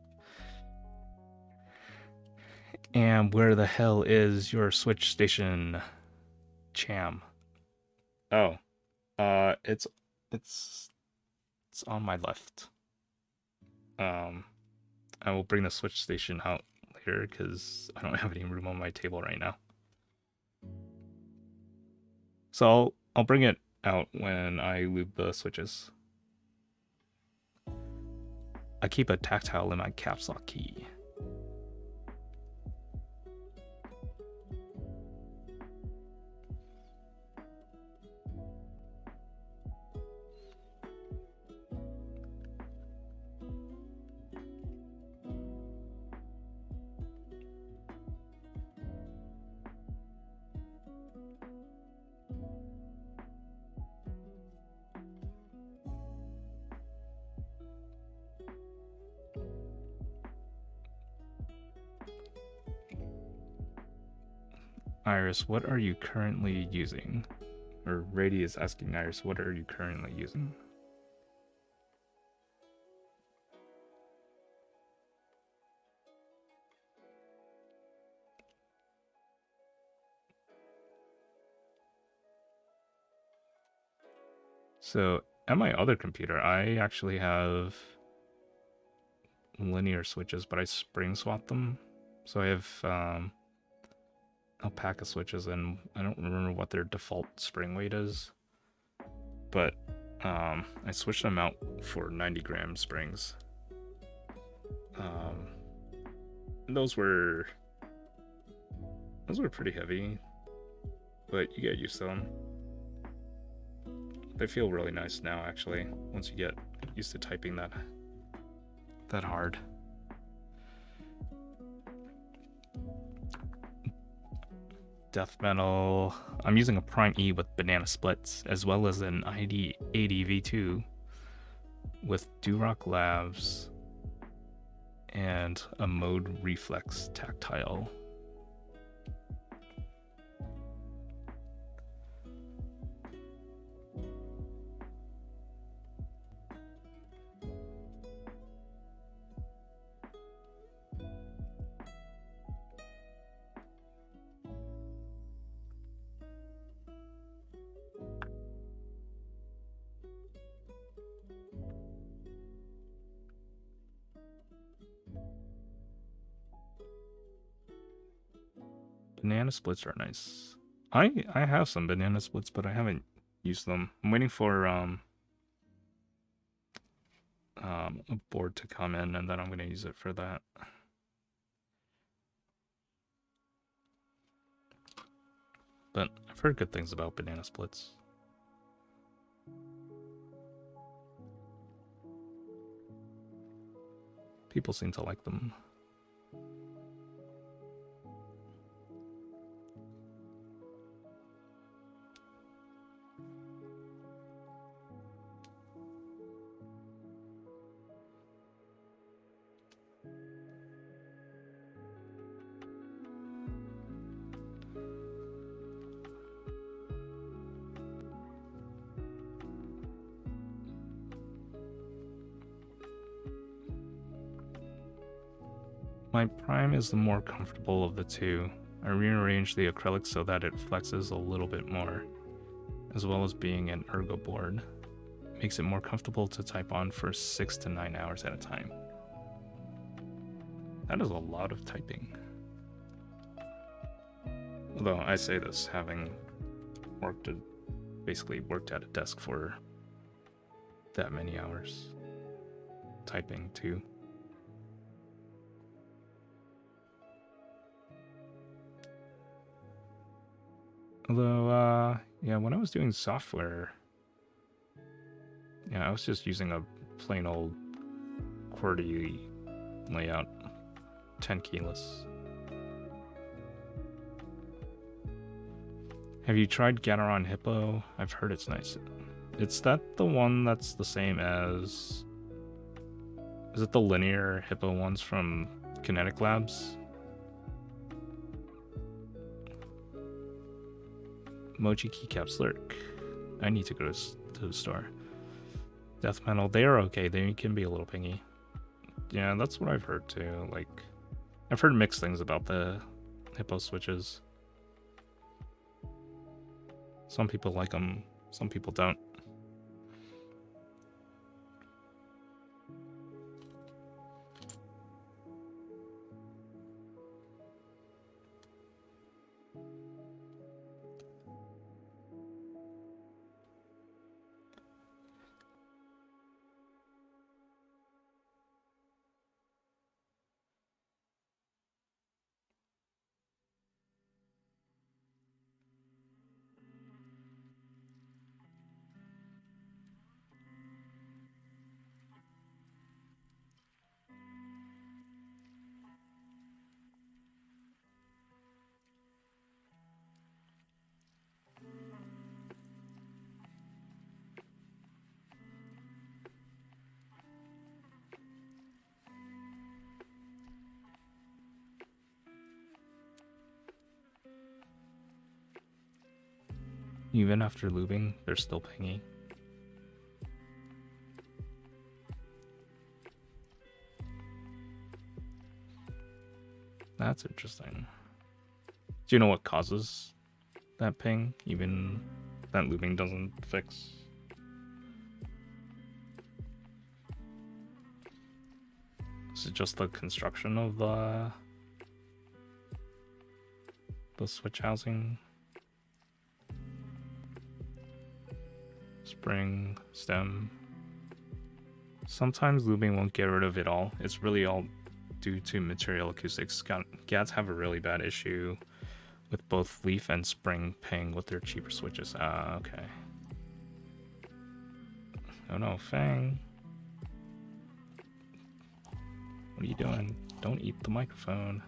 And where the hell is your Switch station, Cham? Oh, it's on my left. I will bring the Switch station out later because I don't have any room on my table right now. So I'll bring it out when I lube the switches. I keep a tactile in my caps lock key. Iris, what are you currently using? Or Rady is asking Iris, what are you currently using? So at my other computer, I actually have linear switches, but I spring swap them. So I have alpaca switches, and I don't remember what their default spring weight is, but I switched them out for 90-gram springs. Those were pretty heavy, but you get used to them. They feel really nice now, actually, once you get used to typing that hard. Death metal. I'm using a Prime E with banana splits, as well as an ID80 V2 with Durock Labs and a Mode Reflex tactile. Banana splits are nice. I have some banana splits, but I haven't used them. I'm waiting for a board to come in, and then I'm gonna use it for that. But I've heard good things about banana splits. People seem to like them. My prime is the more comfortable of the two. I rearranged the acrylic so that it flexes a little bit more, as well as being an ergo board. Makes it more comfortable to type on for 6 to 9 hours at a time. That is a lot of typing. Although I say this having basically worked at a desk for that many hours. Typing too. Although, yeah, when I was doing software, yeah, I was just using a plain old QWERTY layout, 10 keyless. Have you tried Gateron Hippo? I've heard it's nice. Is that the one that's the same as... Is it the linear Hippo ones from Kinetic Labs? Mochi keycaps lurk. I need to go to the store. Death metal, they are okay. They can be a little pingy. Yeah, that's what I've heard too. Like, I've heard mixed things about the Hippo switches. Some people like them, some people don't. Even after lubing, they're still pingy. That's interesting. Do you know what causes that ping? Even that lubing doesn't fix. Is it just the construction of the switch housing? Spring, stem. Sometimes lubing won't get rid of it all. It's really all due to material acoustics. GATs have a really bad issue with both leaf and spring ping with their cheaper switches. Okay. Oh no, Fang. What are you doing? Don't eat the microphone.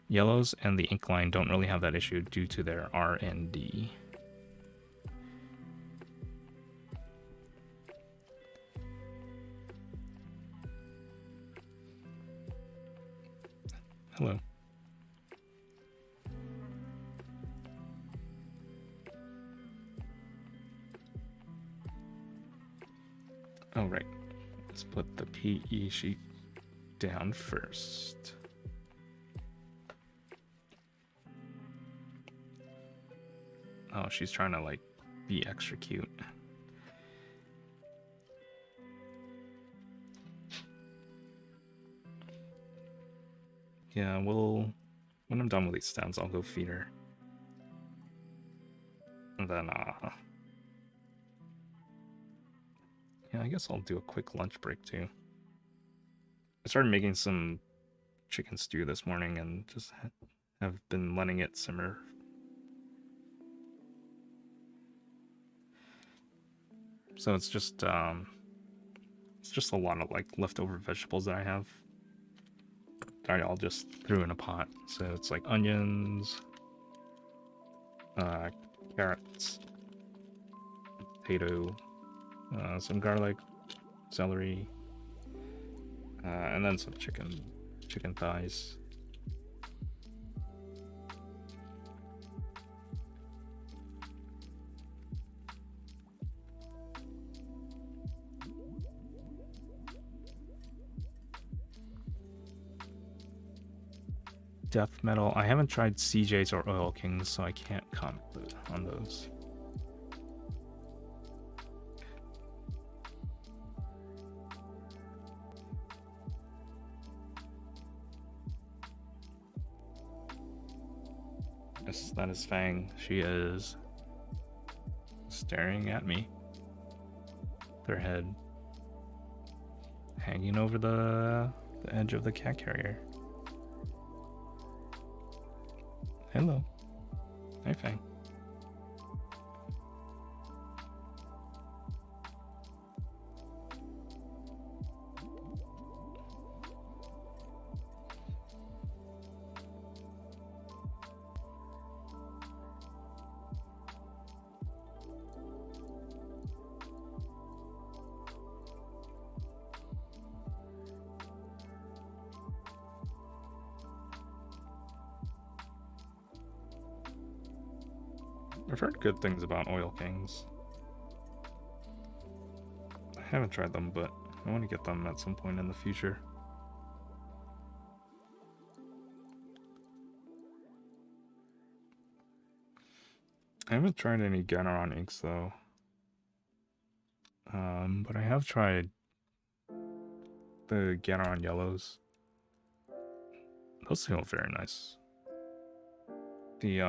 Yellows and the ink line don't really have that issue due to their R&D. Hello. Oh, right. Let's put the PE sheet down first. Oh, she's trying to, like, be extra cute. Yeah, we'll when I'm done with these stems, I'll go feed her. And then, yeah, I guess I'll do a quick lunch break too. I started making some chicken stew this morning and just have been letting it simmer. So it's just a lot of like leftover vegetables that I have. That I all just threw in a pot. So it's like onions, carrots, potato, some garlic, celery, and then some chicken thighs. Death metal. I haven't tried CJs or Oil Kings, so I can't comment on those. Yes, that is Fang. She is staring at me. Their head hanging over the edge of the cat carrier. Hello. Hi, Fang. I've heard good things about Oil Kings. I haven't tried them, but I want to get them at some point in the future. I haven't tried any Ganeron inks though. But I have tried the Ganeron yellows. Those feel very nice. The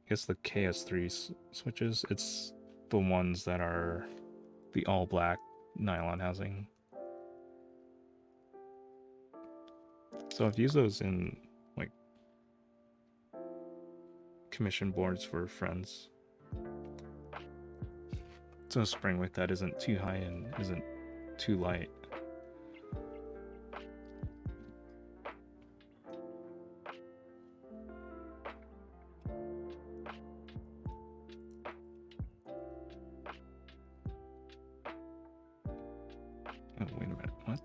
I guess the KS3 switches, it's the ones that are the all black nylon housing. So I've used those in like commission boards for friends. So a spring width that isn't too high and isn't too light. Oh, wait a minute, what?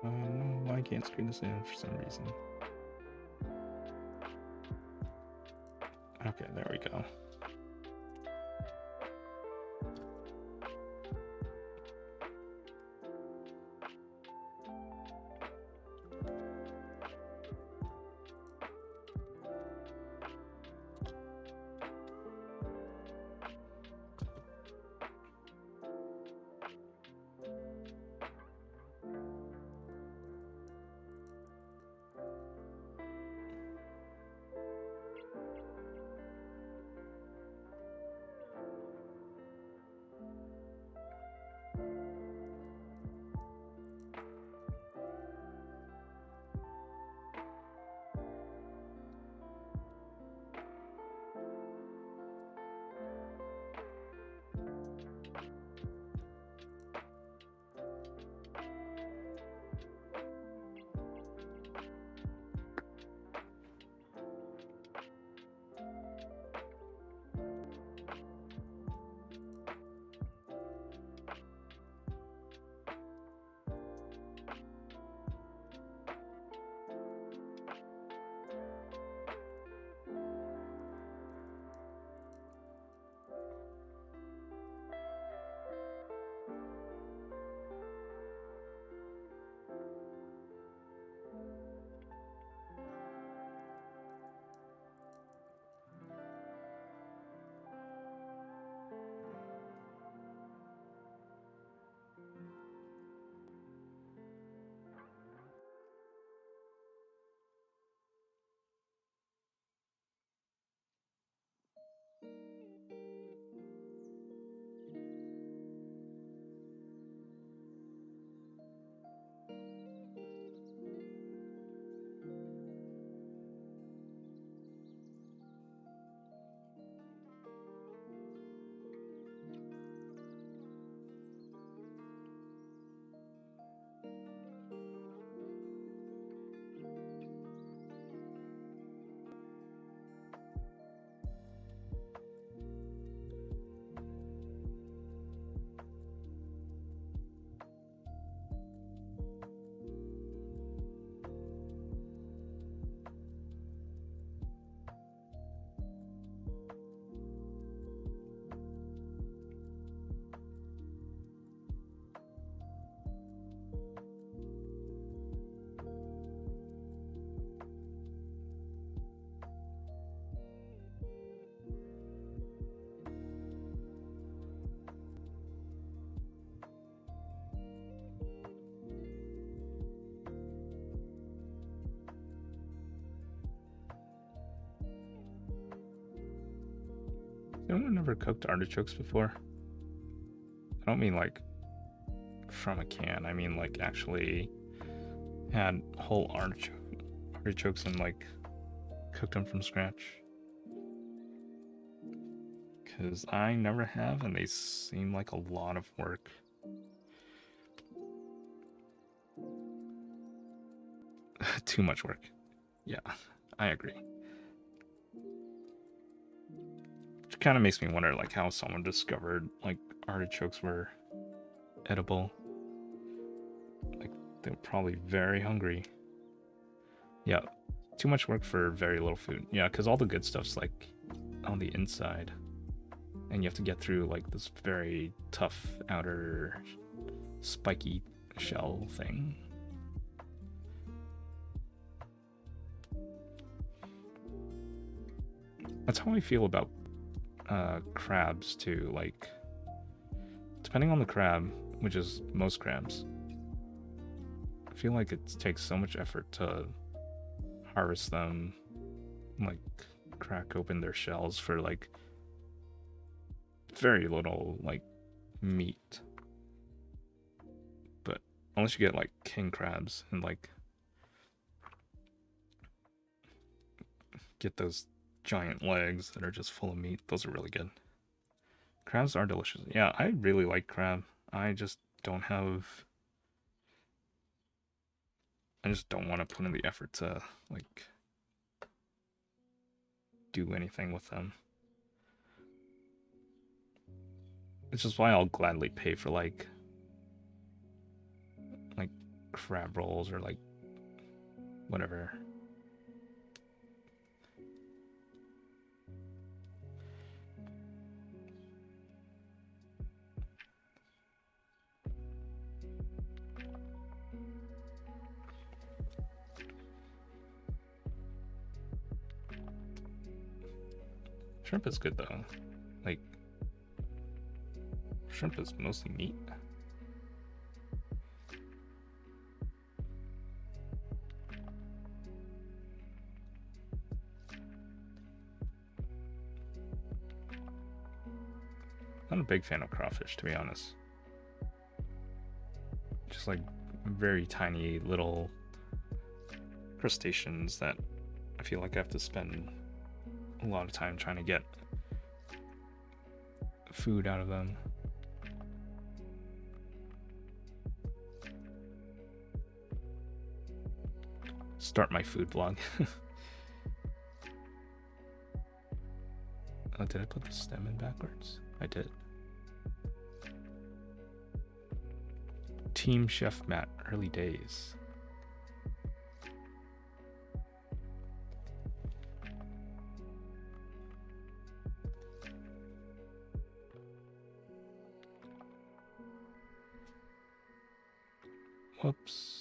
No, I can't screen this in for some reason. Okay, there we go. Anyone ever cooked artichokes before? I don't mean like from a can. I mean like actually had whole artichokes and like cooked them from scratch. Because I never have, and they seem like a lot of work. Too much work. Yeah, I agree. Which kind of makes me wonder, like, how someone discovered, like, artichokes were edible. Like, they were probably very hungry. Yeah, too much work for very little food. Yeah, because all the good stuff's, like, on the inside. And you have to get through, like, this very tough outer spiky shell thing. That's how I feel about crabs too. Like, depending on the crab, which is most crabs, I feel like it takes so much effort to harvest them, like crack open their shells for like very little like meat. But unless you get like king crabs and like get those giant legs that are just full of meat, those are really good. Crabs are delicious. Yeah, I really like crab. I just don't have. I just don't want to put in the effort to like do anything with them. Which is why I'll gladly pay for like crab rolls or like whatever. Shrimp is good though. Like, shrimp is mostly meat. Not a big fan of crawfish, to be honest. Just like very tiny little crustaceans that I feel like I have to spend a lot of time trying to get food out of them. Start my food vlog. Oh, did I put the stem in backwards? I did. Team Chef Matt, early days. Whoops.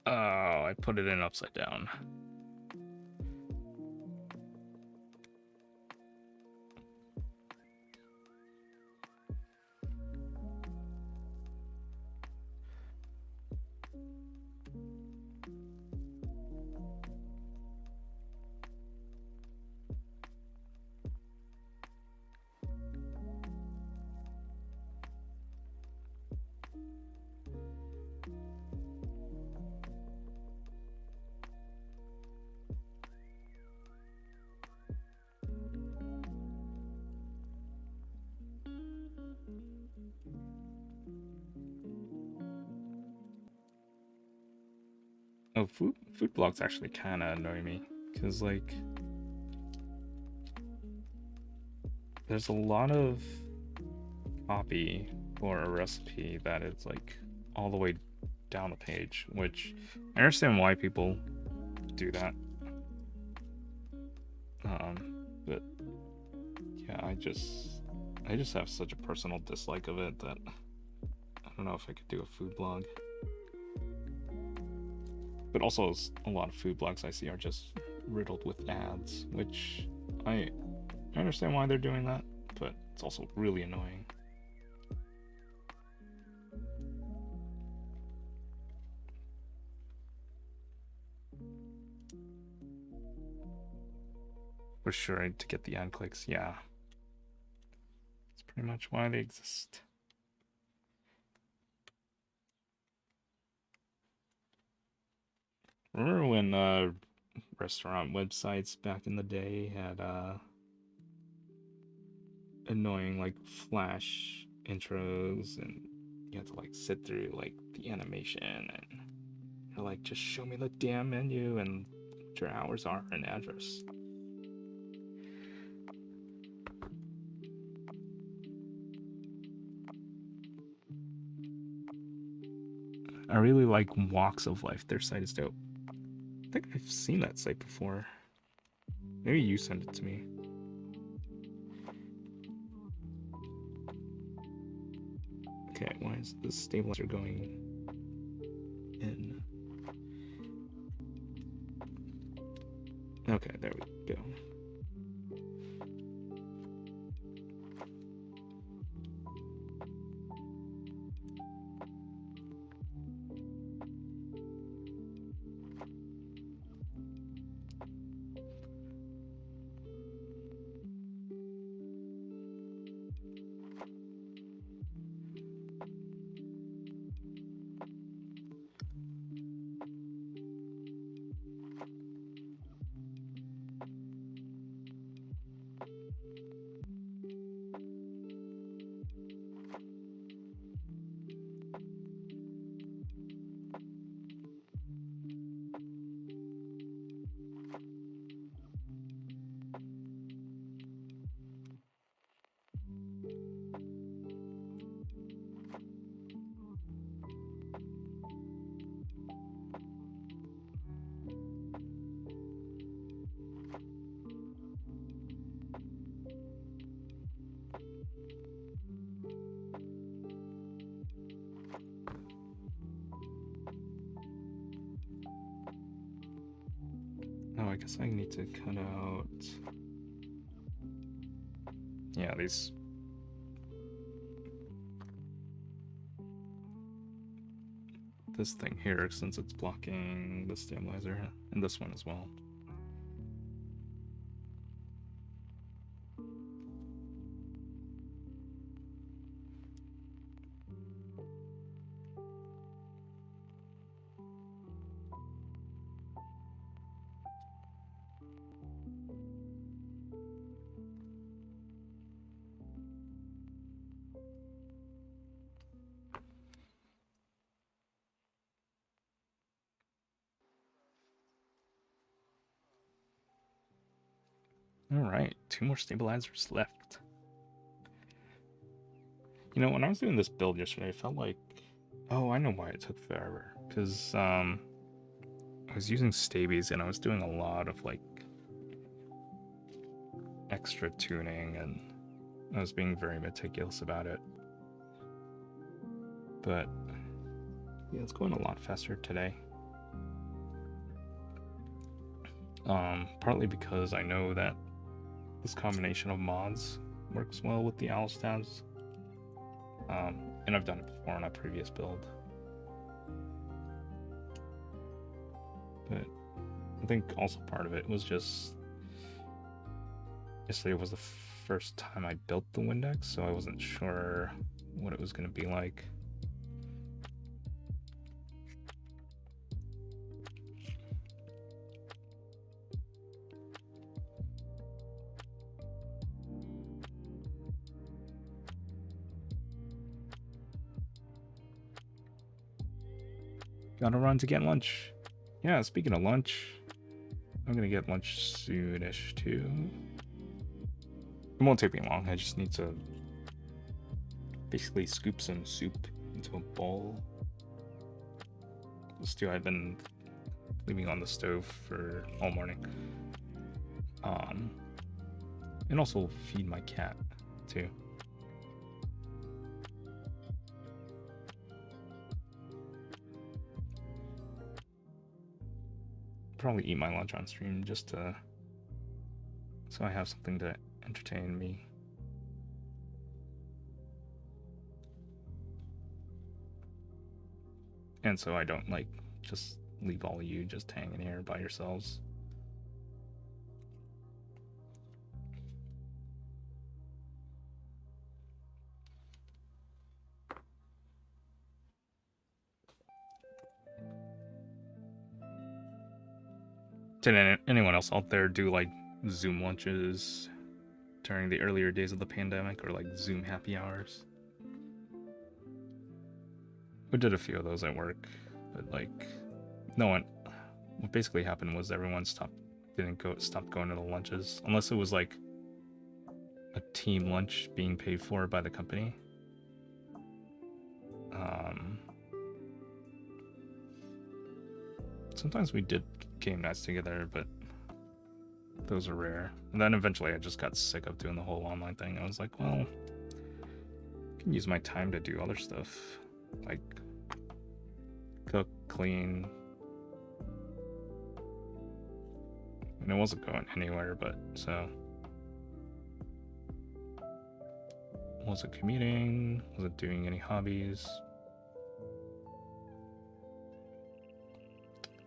Oh, I put it in upside down. Oh, food blocks actually kind of annoy me, because like there's a lot of copy for a recipe that is like all the way down the page, which I understand why people do that. But yeah, I just have such a personal dislike of it that I don't know if I could do a food blog. But also, a lot of food blogs I see are just riddled with ads, which I understand why they're doing that, but it's also really annoying. For sure, to get the ad clicks, yeah. That's pretty much why they exist. Remember when restaurant websites back in the day had annoying like flash intros, and you had to like sit through like the animation, and you're like, just show me the damn menu and what your hours are and address. I really like Walks of Life. Their site is dope. I think I've seen that site before. Maybe you sent it to me. Okay, why is the stabilizer going in? Okay, there we go. Oh, I guess I need to cut out. Yeah, these. This thing here, since it's blocking the stabilizer, and this one as well. Alright, 2 more stabilizers left. You know, when I was doing this build yesterday, I felt like... Oh, I know why it took forever. Because, I was using stabies and I was doing a lot of, like, extra tuning, and I was being very meticulous about it. But, yeah, it's going a lot faster today. Partly because I know that this combination of mods works well with the Owlstabs. And I've done it before on a previous build. But I think also part of it was just yesterday was the first time I built the Windex, so I wasn't sure what it was going to be like. Gotta run to get lunch. Yeah, speaking of lunch, I'm gonna get lunch soonish too. It won't take me long. I just need to basically scoop some soup into a bowl. The stew I've been leaving on the stove for all morning. And also feed my cat too. Probably eat my lunch on stream just to so I have something to entertain me. And so I don't like just leave all of you just hanging here by yourselves. Did anyone else out there do like Zoom lunches during the earlier days of the pandemic, or like Zoom happy hours? We did a few of those at work, but like no one. What basically happened was everyone stopped going to the lunches unless it was like a team lunch being paid for by the company. Sometimes we did game nights together, but those are rare. And then eventually I just got sick of doing the whole online thing. I was like, well, I can use my time to do other stuff, like cook, clean. And it wasn't going anywhere, but so. Wasn't commuting, wasn't doing any hobbies.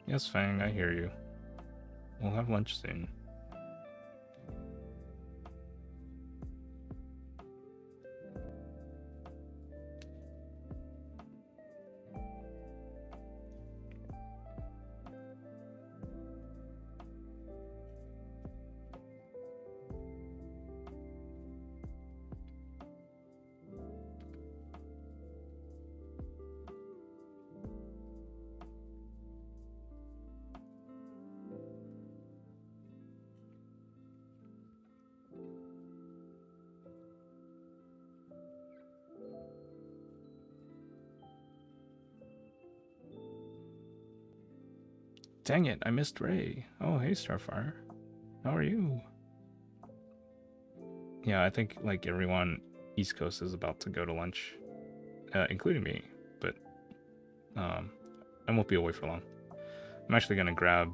Yes, Fang, I hear you. We'll have lunch soon. Dang it, I missed Ray. Oh, hey, Starfire. How are you? Yeah, I think like everyone East Coast is about to go to lunch, including me, but I won't be away for long. I'm actually gonna grab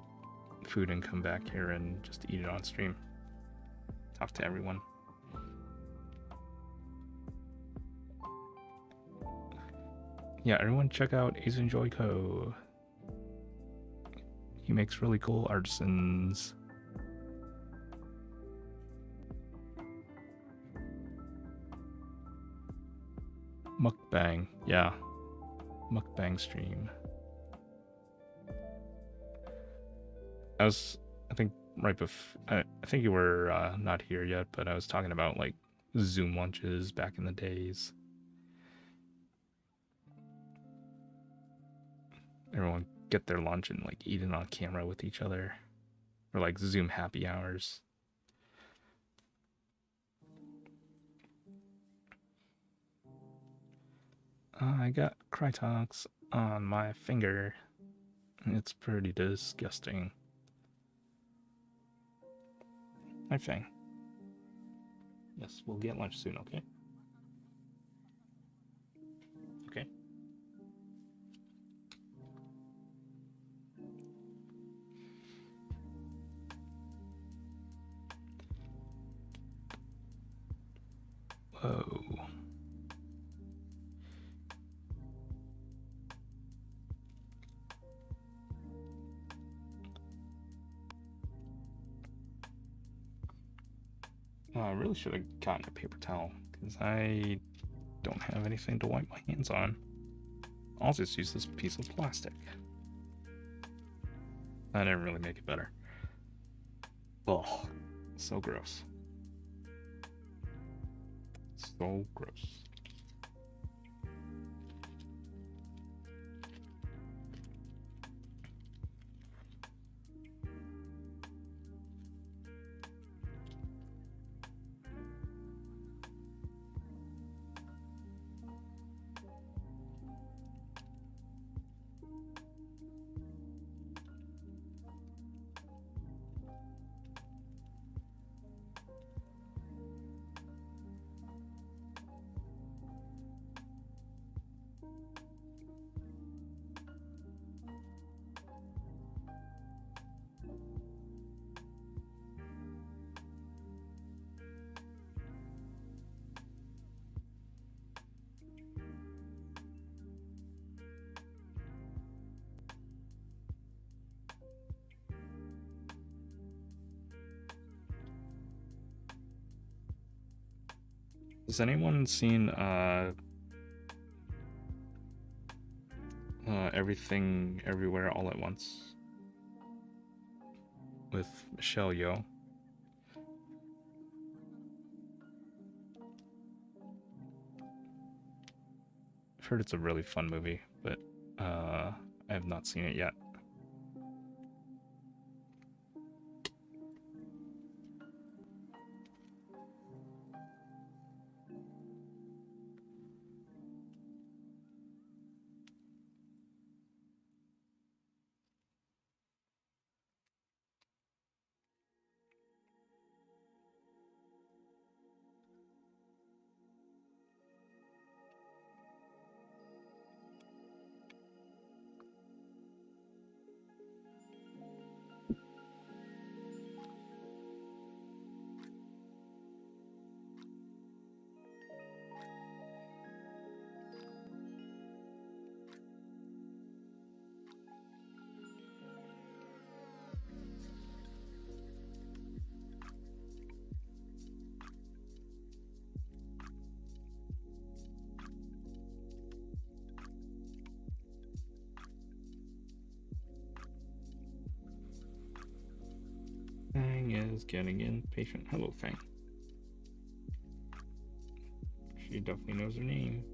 food and come back here and just eat it on stream. Talk to everyone. Yeah, everyone check out Ace and Joy Co. He makes really cool artisans. Mukbang, yeah. Mukbang stream. I think right before, I think you were not here yet, but I was talking about like Zoom lunches back in the days. Everyone get their lunch and like eat it on camera with each other, or like Zoom happy hours. I got Crytox on my finger. It's pretty disgusting. My thing. Yes, we'll get lunch soon, okay? Okay. Whoa. I really should have gotten a paper towel, because I don't have anything to wipe my hands on. I'll just use this piece of plastic. That didn't really make it better. Oh, so gross. So gross. Has anyone seen Everything Everywhere All at Once with Michelle Yeoh? I've heard it's a really fun movie, but I have not seen it yet. Fang is getting impatient. Hello, Fang. She definitely knows her name.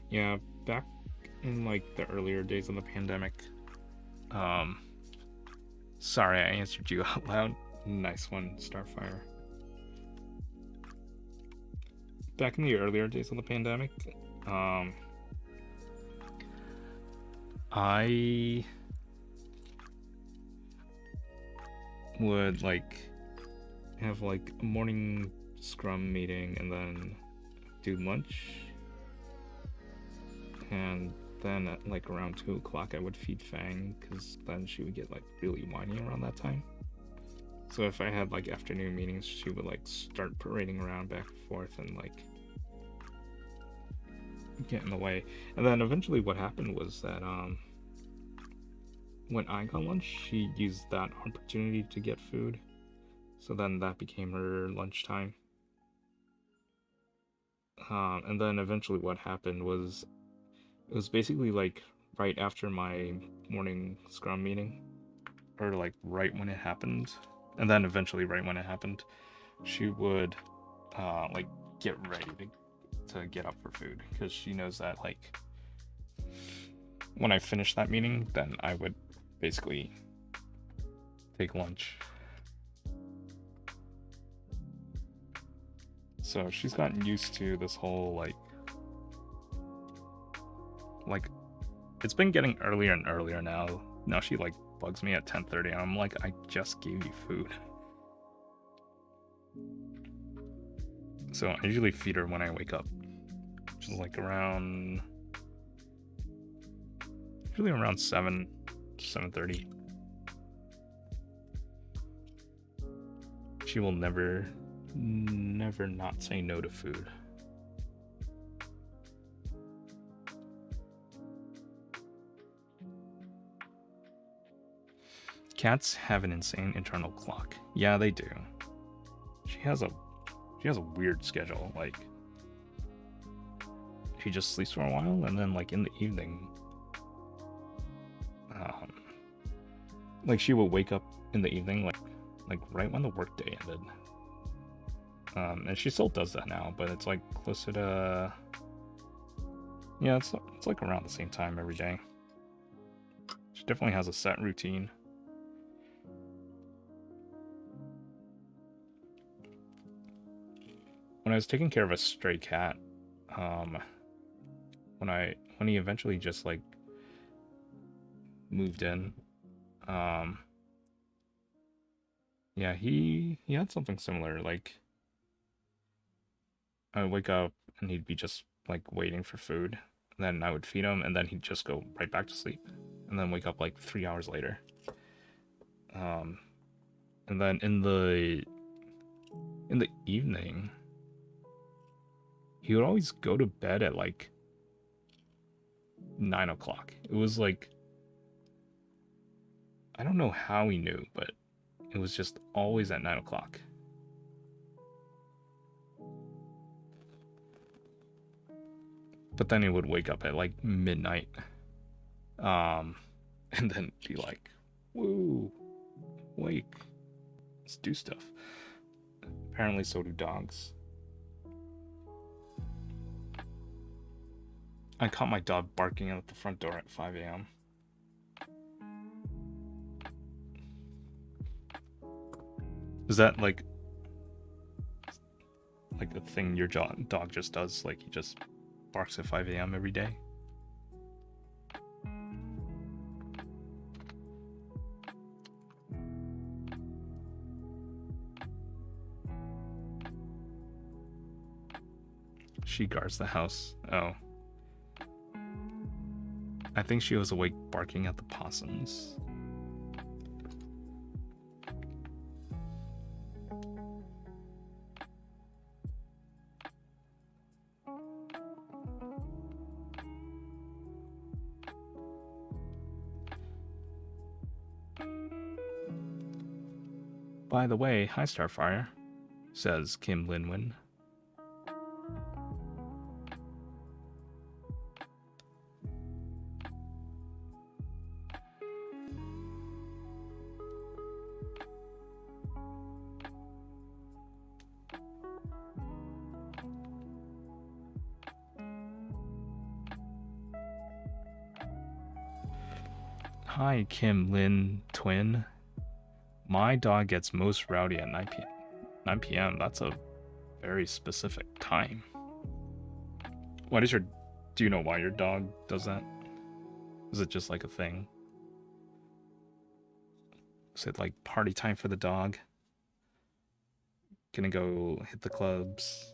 Yeah, back in like the earlier days of the pandemic. Sorry, I answered you out loud. Nice one, Starfire. Back in the earlier days of the pandemic, I would like have like a morning scrum meeting and then do lunch, and then at like around 2 o'clock I would feed Fang, because then she would get like really whiny around that time. So if I had like afternoon meetings, she would like start parading around back and forth and like get in the way. And then eventually what happened was that when I got lunch, she used that opportunity to get food. So then that became her lunchtime. And then eventually what happened was, it was basically like right after my morning scrum meeting, or like right when it happened, and then eventually right when it happened, she would like get ready to get up for food, because she knows that like when I finished that meeting, then I would basically take lunch. So she's gotten used to this whole like it's been getting earlier and earlier now. Now she like bugs me at 10:30 and I'm like, I just gave you food. So I usually feed her when I wake up, which is like usually around 7:30. She will never not say no to food. Cats have an insane internal clock. Yeah, they do. She has a weird schedule. Like, she just sleeps for a while, and then like in the evening, like she will wake up in the evening, like right when the workday ended. And she still does that now, but it's like closer to, yeah, it's like around the same time every day. She definitely has a set routine. When I was taking care of a stray cat, when he eventually just like moved in, yeah, he had something similar. Like, I would wake up and he'd be just like waiting for food. And then I would feed him, and then he'd just go right back to sleep, and then wake up like 3 hours later. And then in the evening, he would always go to bed at like 9 o'clock. It was like, I don't know how he knew, but it was just always at 9 o'clock. But then he would wake up at like midnight. And then be like, woo, wake. Let's do stuff. Apparently so do dogs. I caught my dog barking at the front door at 5 a.m. Is that like the thing your dog just does? Like he just barks at 5 a.m. every day? She guards the house. Oh. I think she was awake barking at the possums. By the way, hi Starfire, says Kim Linwin. Hi Kim Lin Twin. My dog gets most rowdy at 9 p.m. 9 p.m. That's a very specific time. What is your... Do you know why your dog does that? Is it just like a thing? Is it like party time for the dog? Gonna go hit the clubs?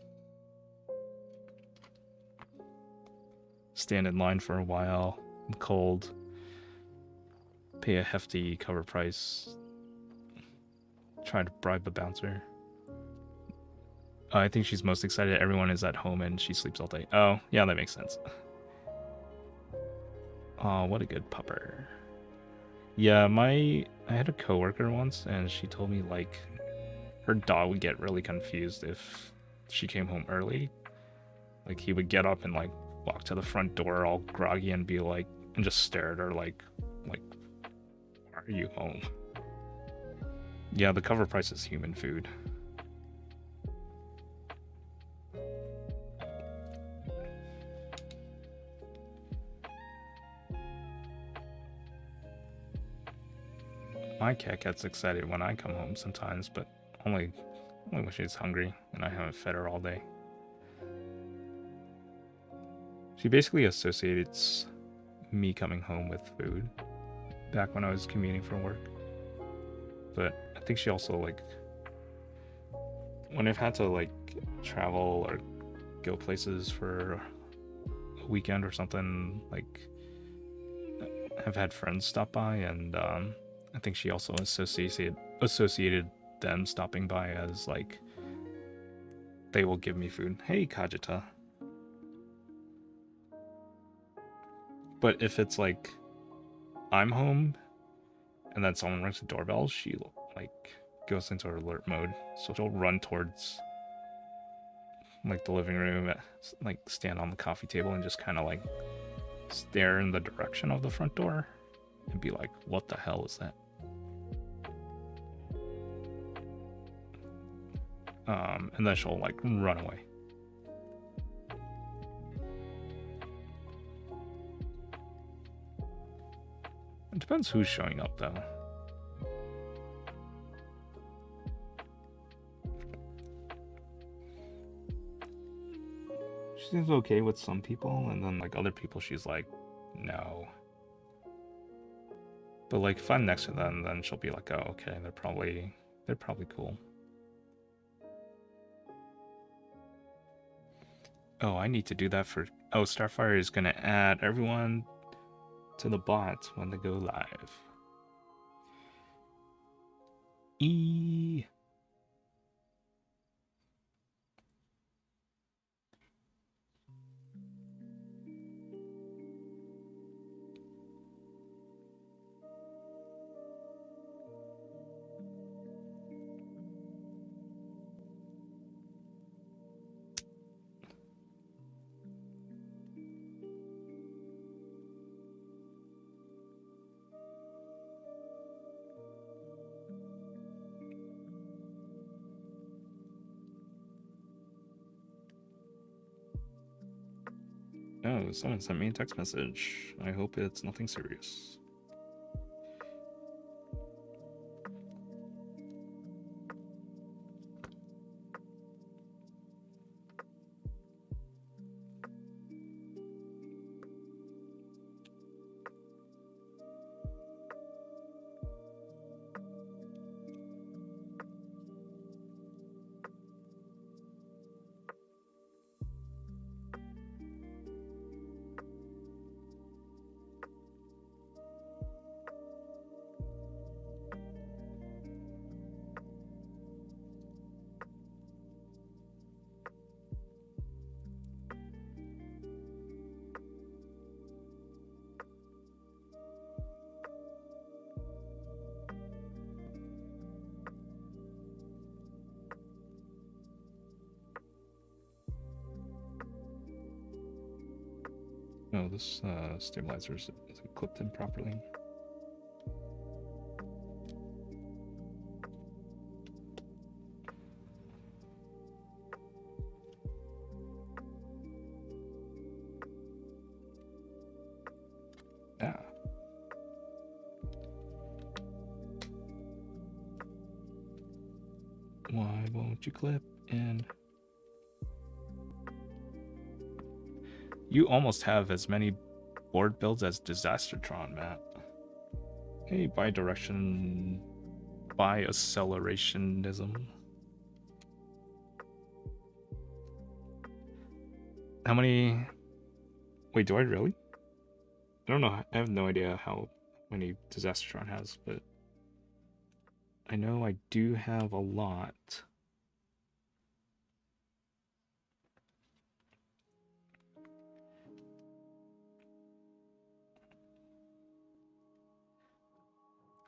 Stand in line for a while? I'm cold. Pay a hefty cover price. Try to bribe the bouncer. I think she's most excited everyone is at home and she sleeps all day. Oh, yeah, that makes sense. Oh, what a good pupper. Yeah, I had a coworker once and she told me like her dog would get really confused if she came home early. Like he would get up and like walk to the front door all groggy and be like, and just stare at her like, why are you home? Yeah, the cover price is human food. My cat gets excited when I come home sometimes, but only when she's hungry and I haven't fed her all day. She basically associates me coming home with food back when I was commuting for work. But I think she also like, when I've had to like travel or go places for a weekend or something, like I've had friends stop by, and I think she also associated them stopping by as like they will give me food. Hey Kajita. But if it's like I'm home and then someone rings the doorbell, she like goes into alert mode. So she'll run towards like the living room, like stand on the coffee table and just kind of like stare in the direction of the front door and be like, what the hell is that? And then she'll like run away. It depends who's showing up though. She seems okay with some people, and then like other people she's like, no. But like if I'm next to them, then she'll be like, oh okay, they're probably cool. Oh, I need to do that for... Oh, Starfire is gonna add everyone to the bot when they go live. Oh, someone sent me a text message. I hope it's nothing serious. Oh, this stabilizer isn't clipped in properly. Yeah. Why won't you clip in? You almost have as many board builds as Disastertron, Matt. Hey, bi-accelerationism. How many... Wait, do I really? I don't know. I have no idea how many Disastertron has, but I know I do have a lot.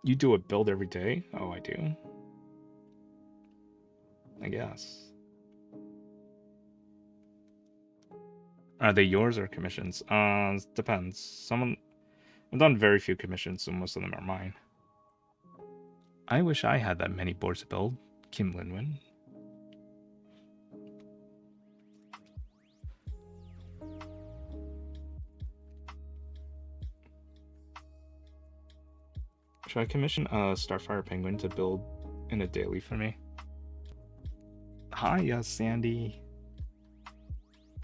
You do a build every day? Oh, I do. I guess. Are they yours or commissions? Depends. I've done very few commissions, so most of them are mine. I wish I had that many boards to build. Kim Linwin. Should I commission Starfire Penguin to build in a daily for me? Hi, Sandy,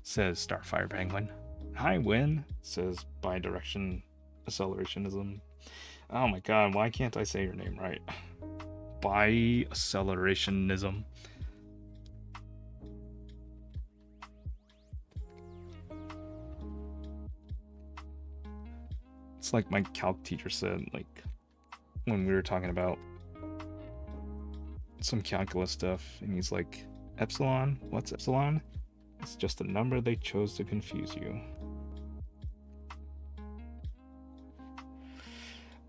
says Starfire Penguin. Hi, Win, says Bidirection Accelerationism. Oh my god, why can't I say your name right? Bi-accelerationism. It's like my calc teacher said, like, when we were talking about some calculus stuff, and he's like, epsilon? What's epsilon? It's just a number they chose to confuse you.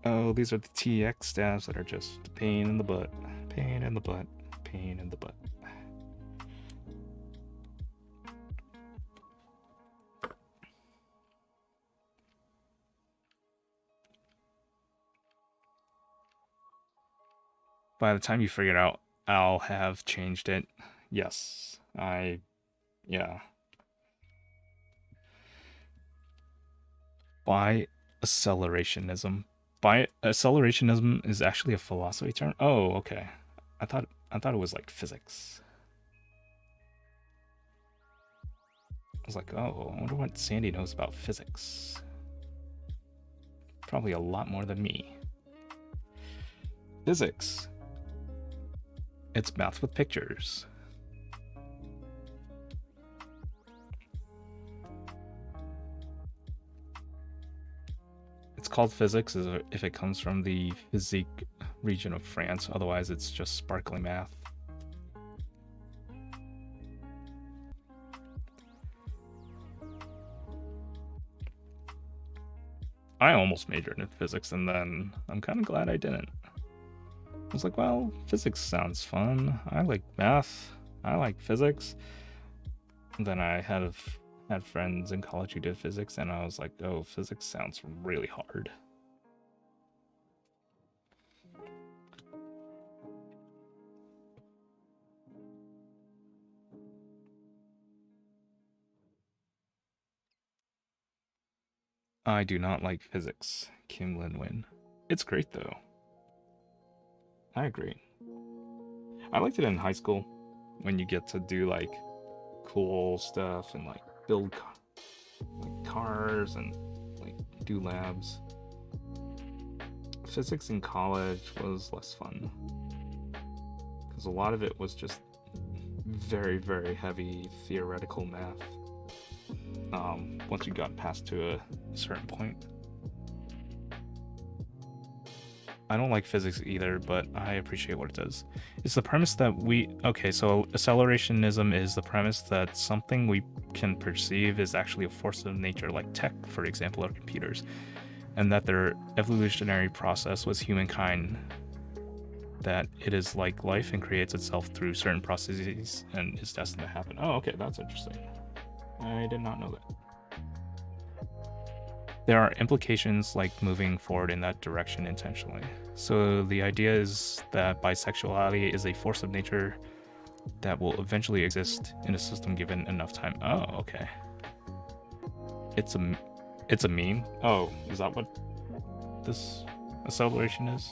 Oh, these are the TX stabs that are just a pain in the butt. Pain in the butt. Pain in the butt. By the time you figure it out, I'll have changed it. Yes, yeah. Bi-accelerationism. Bi-accelerationism is actually a philosophy term? Oh, okay. I thought it was like physics. I was like, oh, I wonder what Sandy knows about physics. Probably a lot more than me. Physics. It's math with pictures. It's called physics if it comes from the physique region of France. Otherwise, it's just sparkling math. I almost majored in physics, and then I'm kind of glad I didn't. I was like, well, physics sounds fun. I like math. I like physics. And then I had friends in college who did physics, and I was like, oh, physics sounds really hard. I do not like physics. Kim Lin Win. It's great though. I agree. I liked it in high school when you get to do like cool stuff and like build like cars and like do labs. Physics in college was less fun because a lot of it was just very, very heavy theoretical math. Once you got past to a certain point. I don't like physics either, but I appreciate what it does. It's the premise that so accelerationism is the premise that something we can perceive is actually a force of nature, like tech, for example, or computers, and that their evolutionary process was humankind, that it is like life and creates itself through certain processes and is destined to happen. Oh, okay, that's interesting. I did not know that. There are implications like moving forward in that direction intentionally. So the idea is that bisexuality is a force of nature that will eventually exist in a system given enough time. Oh, okay. It's a meme. Oh, is that what this acceleration is?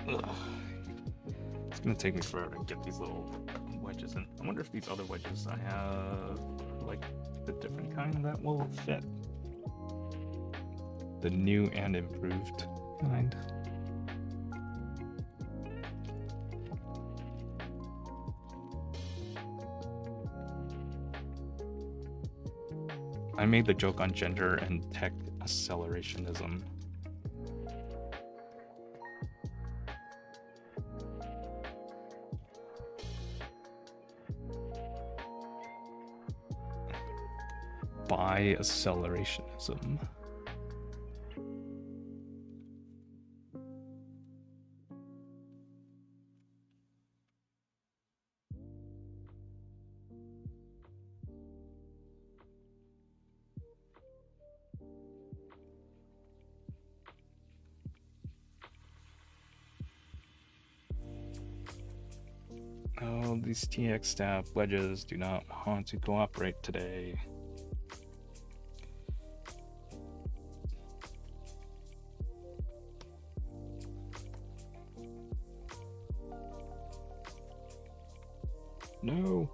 Ugh. It's gonna take me forever to get these little wedges in. I wonder if these other wedges I have, like the different kind that will fit. The new and improved kind. I made the joke on gender and tech accelerationism. By accelerationism. Oh, these TX stab wedges do not want to cooperate today. No.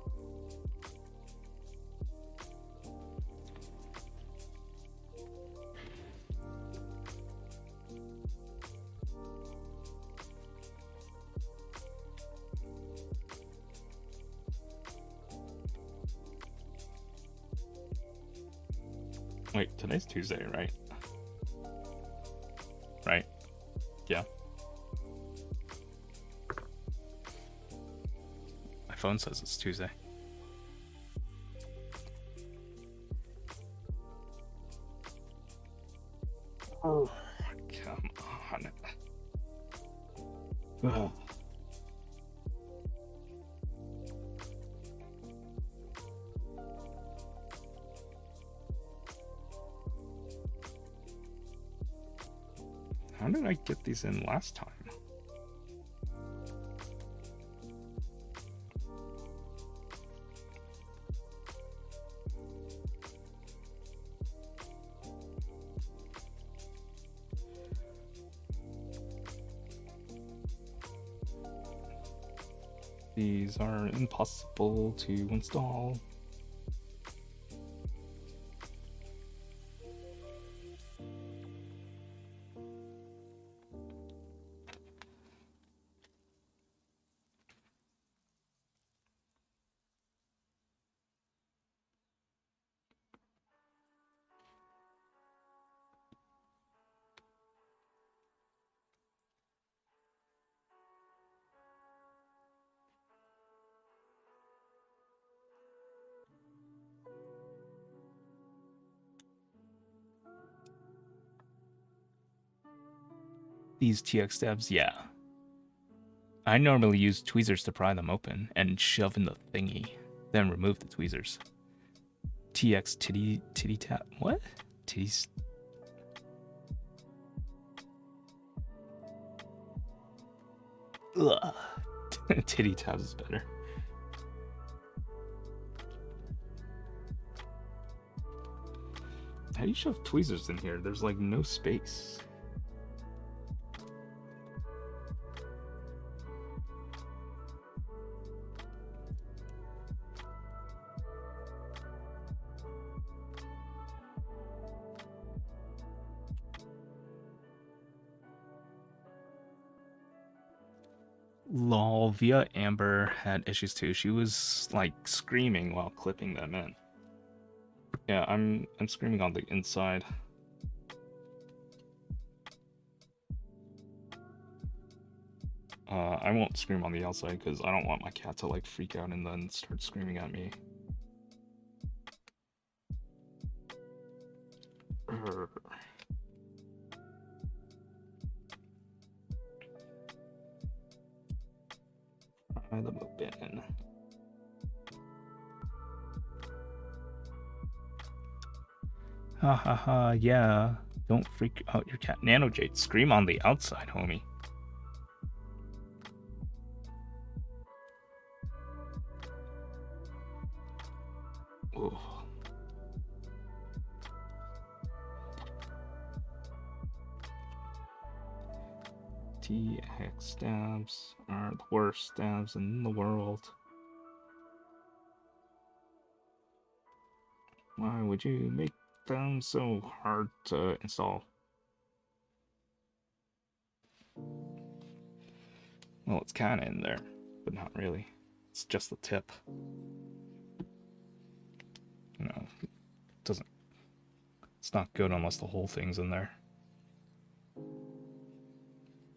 Wait, today's Tuesday, right? Right? Yeah. My phone says it's Tuesday. Oh, come on. Ugh. How did I get these in last time? These are impossible to install. These TX stabs, yeah. I normally use tweezers to pry them open and shove in the thingy, then remove the tweezers. TX titty tap. What? Titties. Ugh. Titty tabs is better. How do you shove tweezers in here? There's like no space. Lol, Via Amber had issues too. She was like screaming while clipping them in. Yeah, I'm screaming on the inside. I won't scream on the outside because I don't want my cat to like freak out and then start screaming at me. The bin. Ha ha ha, yeah. Don't freak out your cat. Nano Jade, scream on the outside, homie. Ooh. TX stabs are the worst stabs in the world. Why would you make them so hard to install? Well, it's kind of in there, but not really. It's just the tip. You know, it doesn't. It's not good unless the whole thing's in there.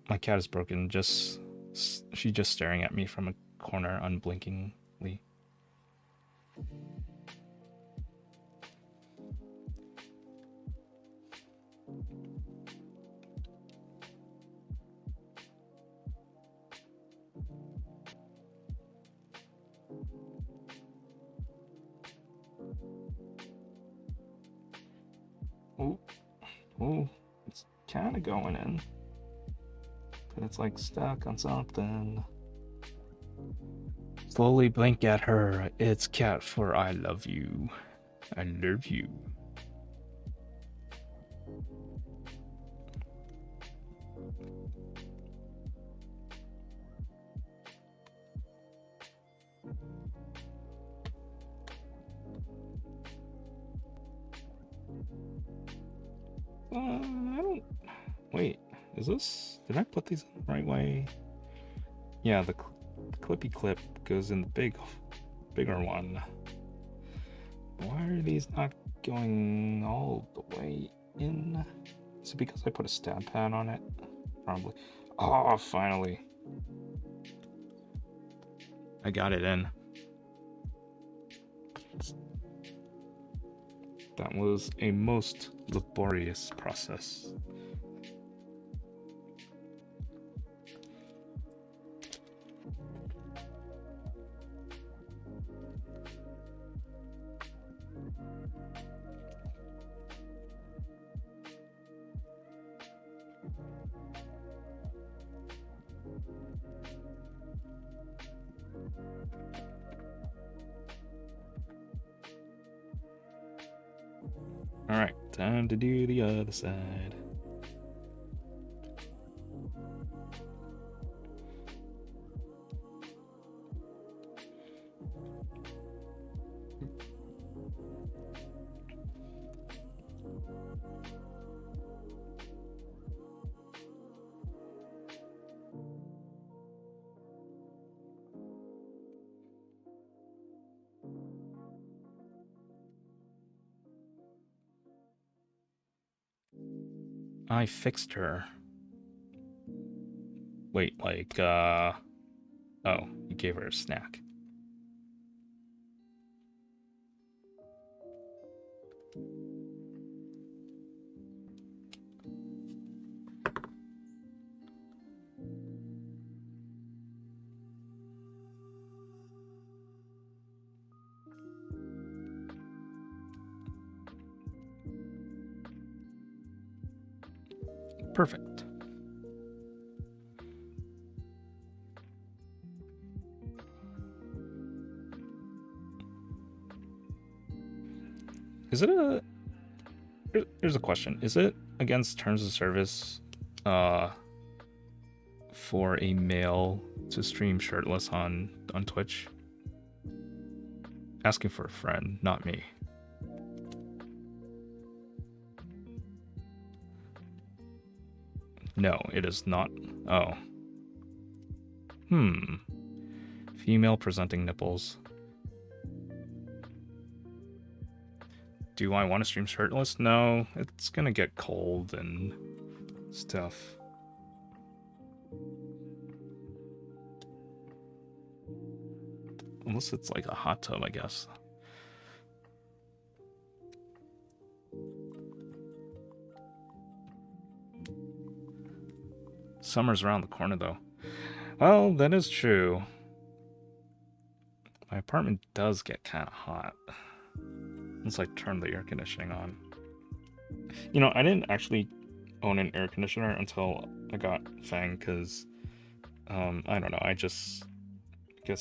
My cat is broken. She's just staring at me from a corner unblinkingly. Oh, it's kind of going in. But it's like stuck on something. Slowly blink at her. It's cat for I love you. I love you. I don't... Wait, is this... Did I put these in the right way? Yeah, the clippy clip goes in the bigger one. Why are these not going all the way in? Is it because I put a stab pad on it? Probably. Oh, finally. I got it in. That was a most laborious process. Alright, time to do the other side. I fixed her. Wait, like, oh, you gave her a snack. Perfect. Is it a... Here's a question. Is it against terms of service for a male to stream shirtless on Twitch? Asking for a friend, not me. No, it is not. Oh. Female presenting nipples. Do I want to stream shirtless? No, it's gonna get cold and stuff. Unless it's like a hot tub, I guess. Summer's around the corner, though. Well, that is true. My apartment does get kind of hot. Let's like turn the air conditioning on. You know, I didn't actually own an air conditioner until I got Fang, because I don't know, I guess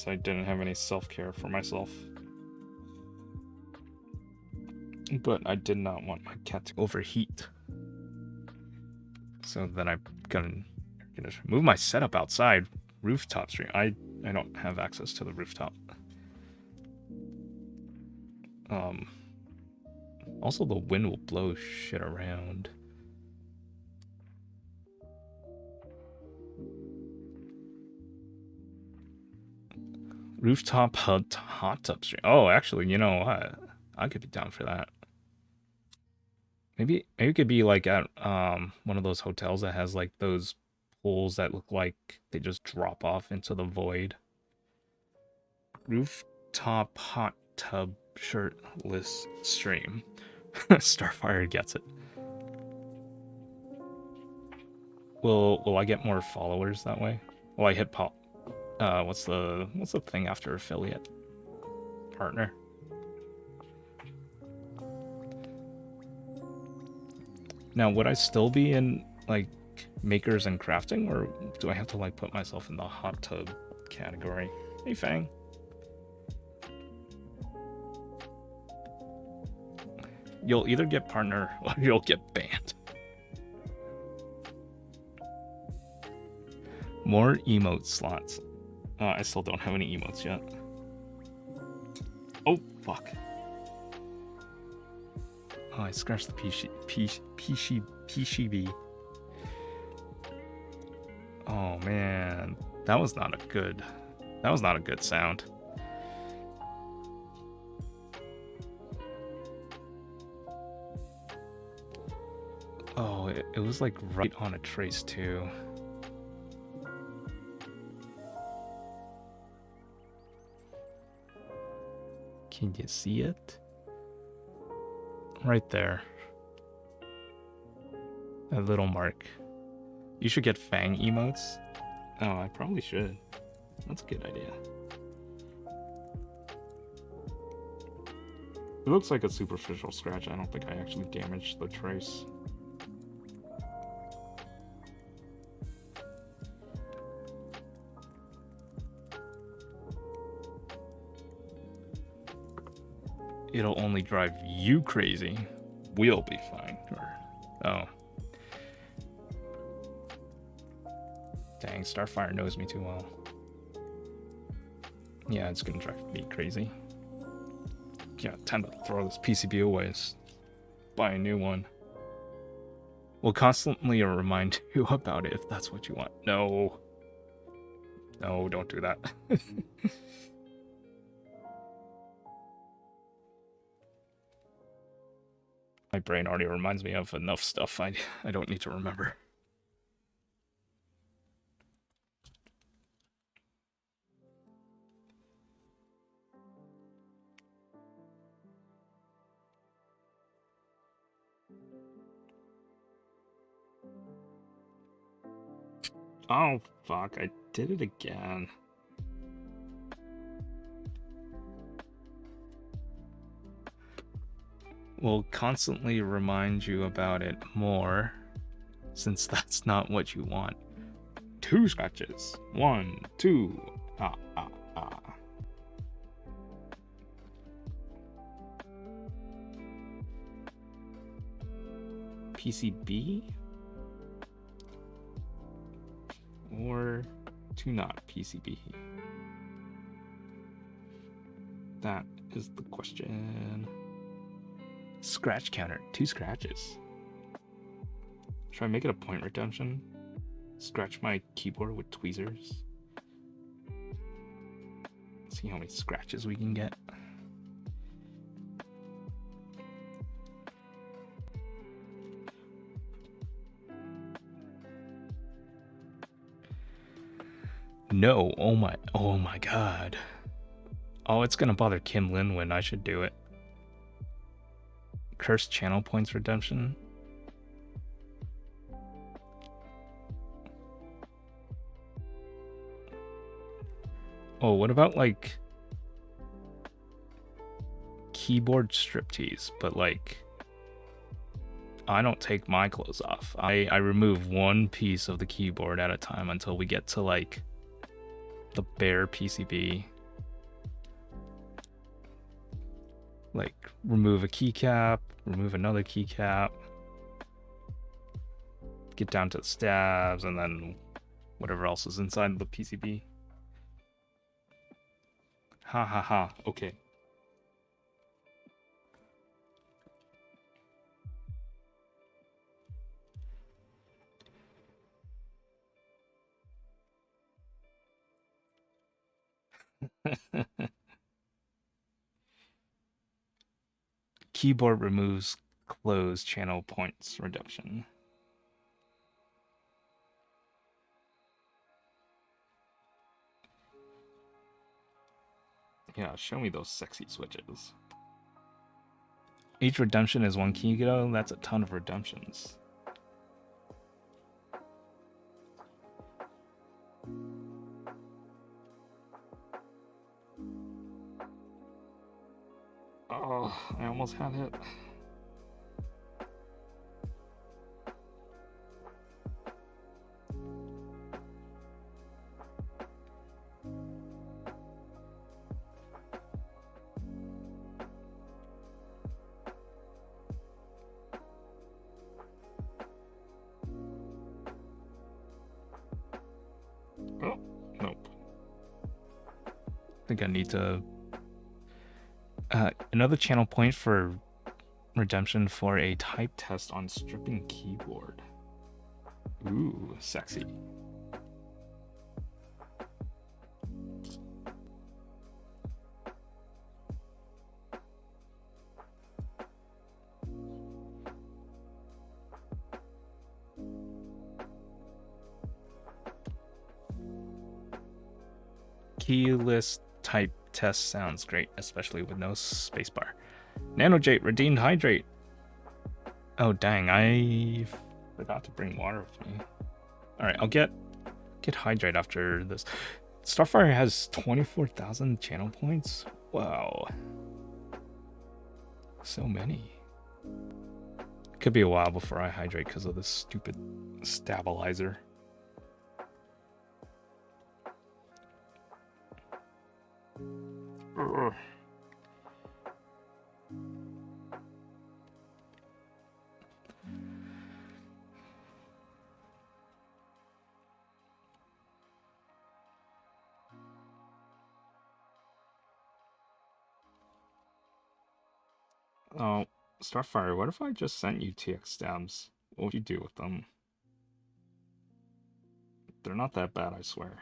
I didn't have any self-care for myself. But I did not want my cat to overheat. So then I got an air conditioner. Move my setup outside. Rooftop stream. I don't have access to the rooftop. Also, the wind will blow shit around. Rooftop hot tub stream. Oh, actually, you know what? I could be down for that. Maybe it could be like at one of those hotels that has like those pools that look like they just drop off into the void. Rooftop hot tub shirtless stream. Starfire gets it. Will I get more followers that way? Will I hit pop? What's the thing after affiliate? Partner. Now, would I still be in like makers and crafting, or do I have to like put myself in the hot tub category? Hey, Fang. You'll either get partner or you'll get banned. More emote slots. I still don't have any emotes yet. Oh, fuck. Oh, I scratched the PCB. Oh, man. That was not a good sound. Oh, it was like right on a trace too. Can you see it? Right there. That little mark. You should get Fang emotes. Oh, I probably should. That's a good idea. It looks like a superficial scratch. I don't think I actually damaged the trace. It'll only drive you crazy. We'll be fine. Oh. Dang, Starfire knows me too well. Yeah, it's gonna drive me crazy. Yeah, time to throw this PCB away. Buy a new one. We'll constantly remind you about it if that's what you want. No. No, don't do that. My brain already reminds me of enough stuff I don't need to remember. Oh, fuck, I did it again. We'll constantly remind you about it more, since that's not what you want. 2 scratches. 1, 2. Ah, ah, ah. PCB or to not PCB? That is the question. Scratch counter, 2 scratches. Should I make it a point redemption? Scratch my keyboard with tweezers. See how many scratches we can get. No, oh my god. Oh, it's gonna bother Kim Lin when I should do it. Cursed channel points redemption. Oh, what about like keyboard striptease, but like I don't take my clothes off. I remove one piece of the keyboard at a time until we get to like the bare PCB. Like remove a keycap, remove another keycap, get down to the stabs, and then whatever else is inside the PCB. Ha ha ha, okay. Keyboard removes closed channel points redemption. Yeah, show me those sexy switches. Each redemption is 1 kilo. That's a ton of redemptions. Oh, I almost had it. Oh, nope. I think I need to... another channel point for redemption for a type test on stripping keyboard. Ooh, sexy. Keyless type test sounds great, especially with no spacebar. Nanojate redeemed hydrate. Oh dang, I forgot to bring water with me. Alright, I'll get hydrate after this. Starfire has 24,000 channel points? Wow. So many. Could be a while before I hydrate because of this stupid stabilizer. Ugh. Oh, Starfire, what if I just sent you TX stabs? What would you do with them? They're not that bad, I swear.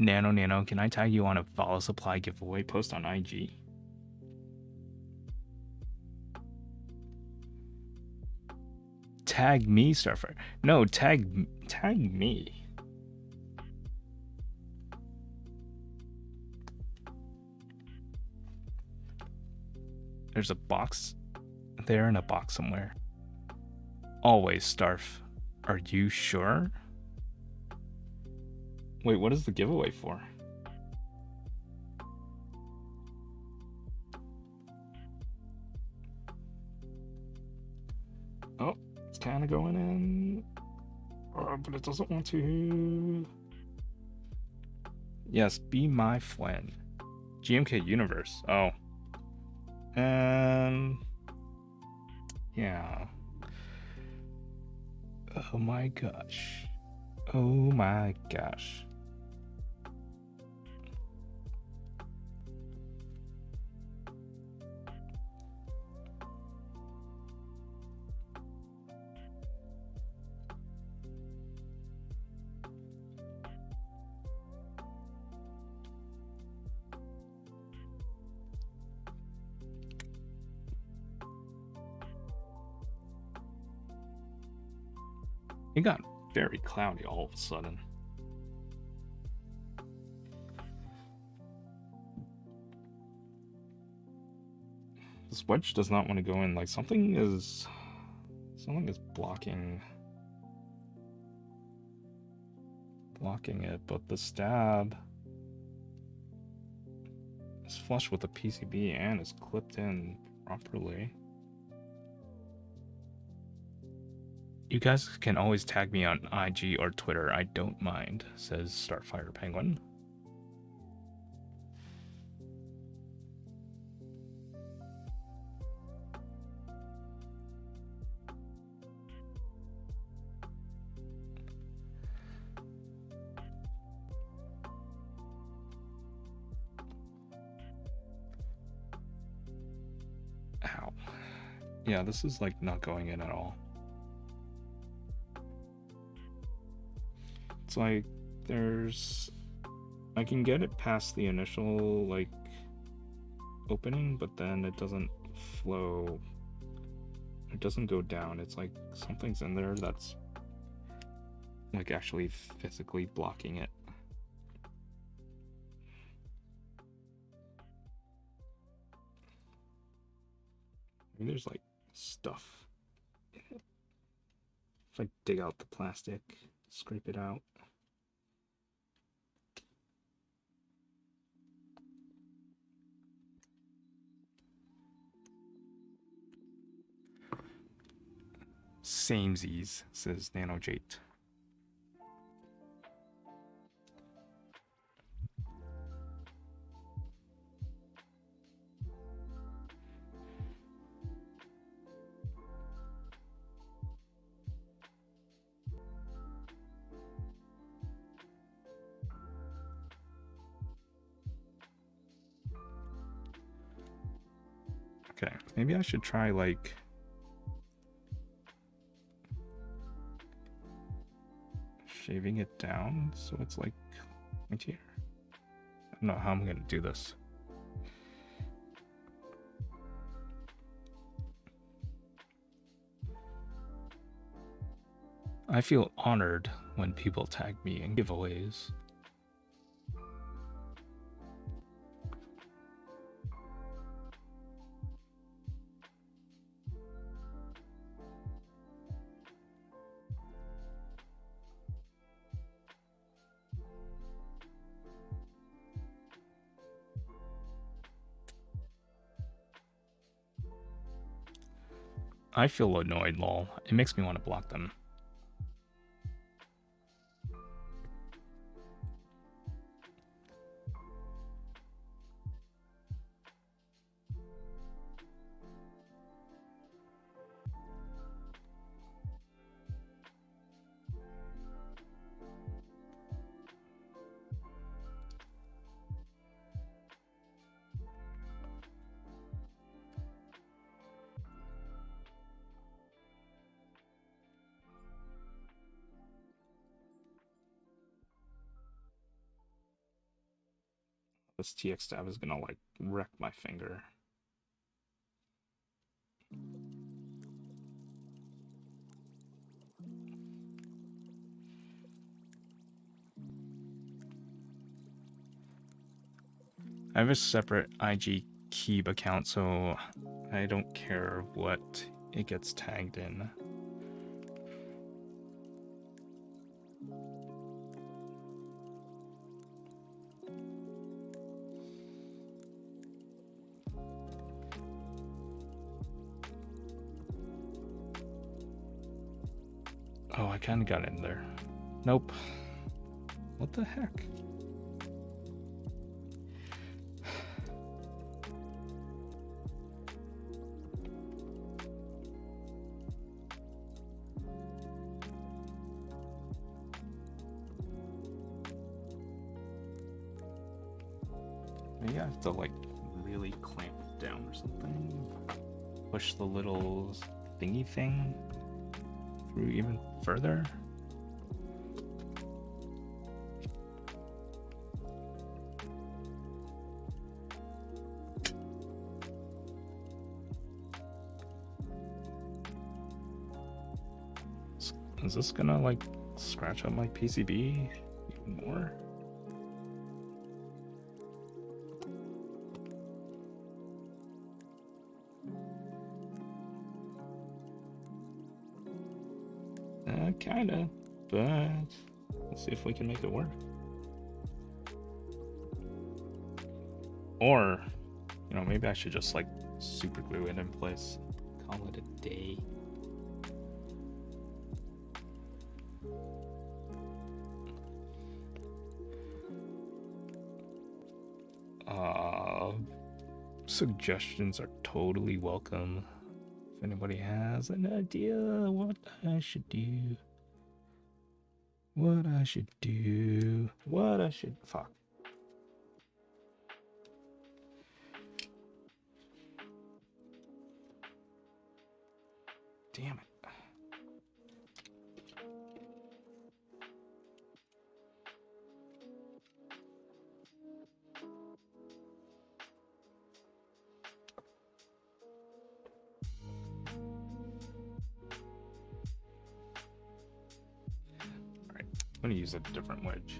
Nano, can I tag you on a Follow Supply giveaway post on IG? Tag me, Starfire. No, tag me. There's a box there and a box somewhere. Always, Starf. Are you sure? Wait, what is the giveaway for? Oh, it's kind of going in. But it doesn't want to. Yes, be my friend. GMK Universe. Oh. And yeah. Oh my gosh. Oh my gosh. It got very cloudy all of a sudden. This wedge does not want to go in. Like something is blocking it, but the stab is flush with the PCB and is clipped in properly. You guys can always tag me on IG or Twitter. I don't mind, says Starfire Penguin. Ow. Yeah, this is like not going in at all. It's like I can get it past the initial like opening, but then it doesn't flow. It doesn't go down. It's like something's in there that's like actually physically blocking it. Maybe there's like stuff in it. If I dig out the plastic, scrape it out. Samesies, says NanoJate. Okay, maybe I should try like shaving it down so it's like pointier. I don't know how I'm gonna do this. I feel honored when people tag me in giveaways. I feel annoyed, lol. It makes me want to block them. This TX stab is gonna like wreck my finger. I have a separate IG Keep account, so I don't care what it gets tagged in. Oh, I kind of got in there. Nope. What the heck? Maybe I have to like really clamp it down or something. Push the little thingy thing through even further. Is this gonna like scratch up my PCB even more? Kinda, but let's see if we can make it work. Or, you know, maybe I should just like super glue it in place. Call it a day. Suggestions are totally welcome. If anybody has an idea what I should do. Fuck. Damn it. Alright, I'm gonna use a different wedge.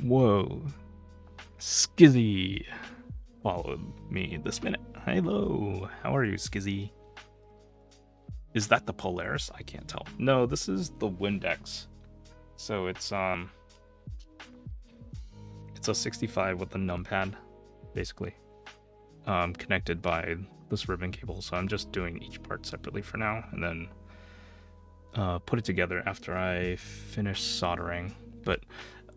Whoa. Skizzy followed me this minute. Hello. How are you, Skizzy? Is that the Polaris? I can't tell. No, this is the Windex. So it's a 65 with a numpad, basically. Connected by this ribbon cable. So I'm just doing each part separately for now, and then put it together after I finish soldering. But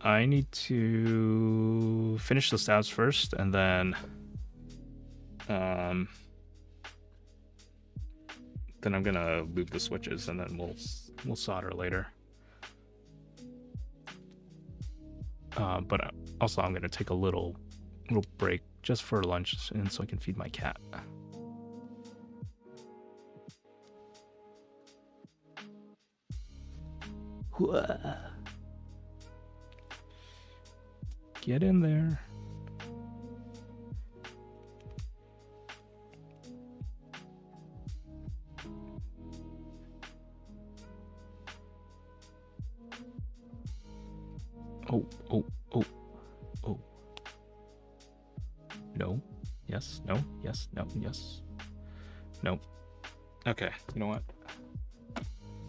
I need to finish the stabs first, and then I'm gonna lube the switches, and then we'll solder later. But also I'm gonna take a little break just for lunch, and so I can feed my cat. Get in there. Oh. No. Yes. No. Yes. No. Yes. No. Okay. You know what?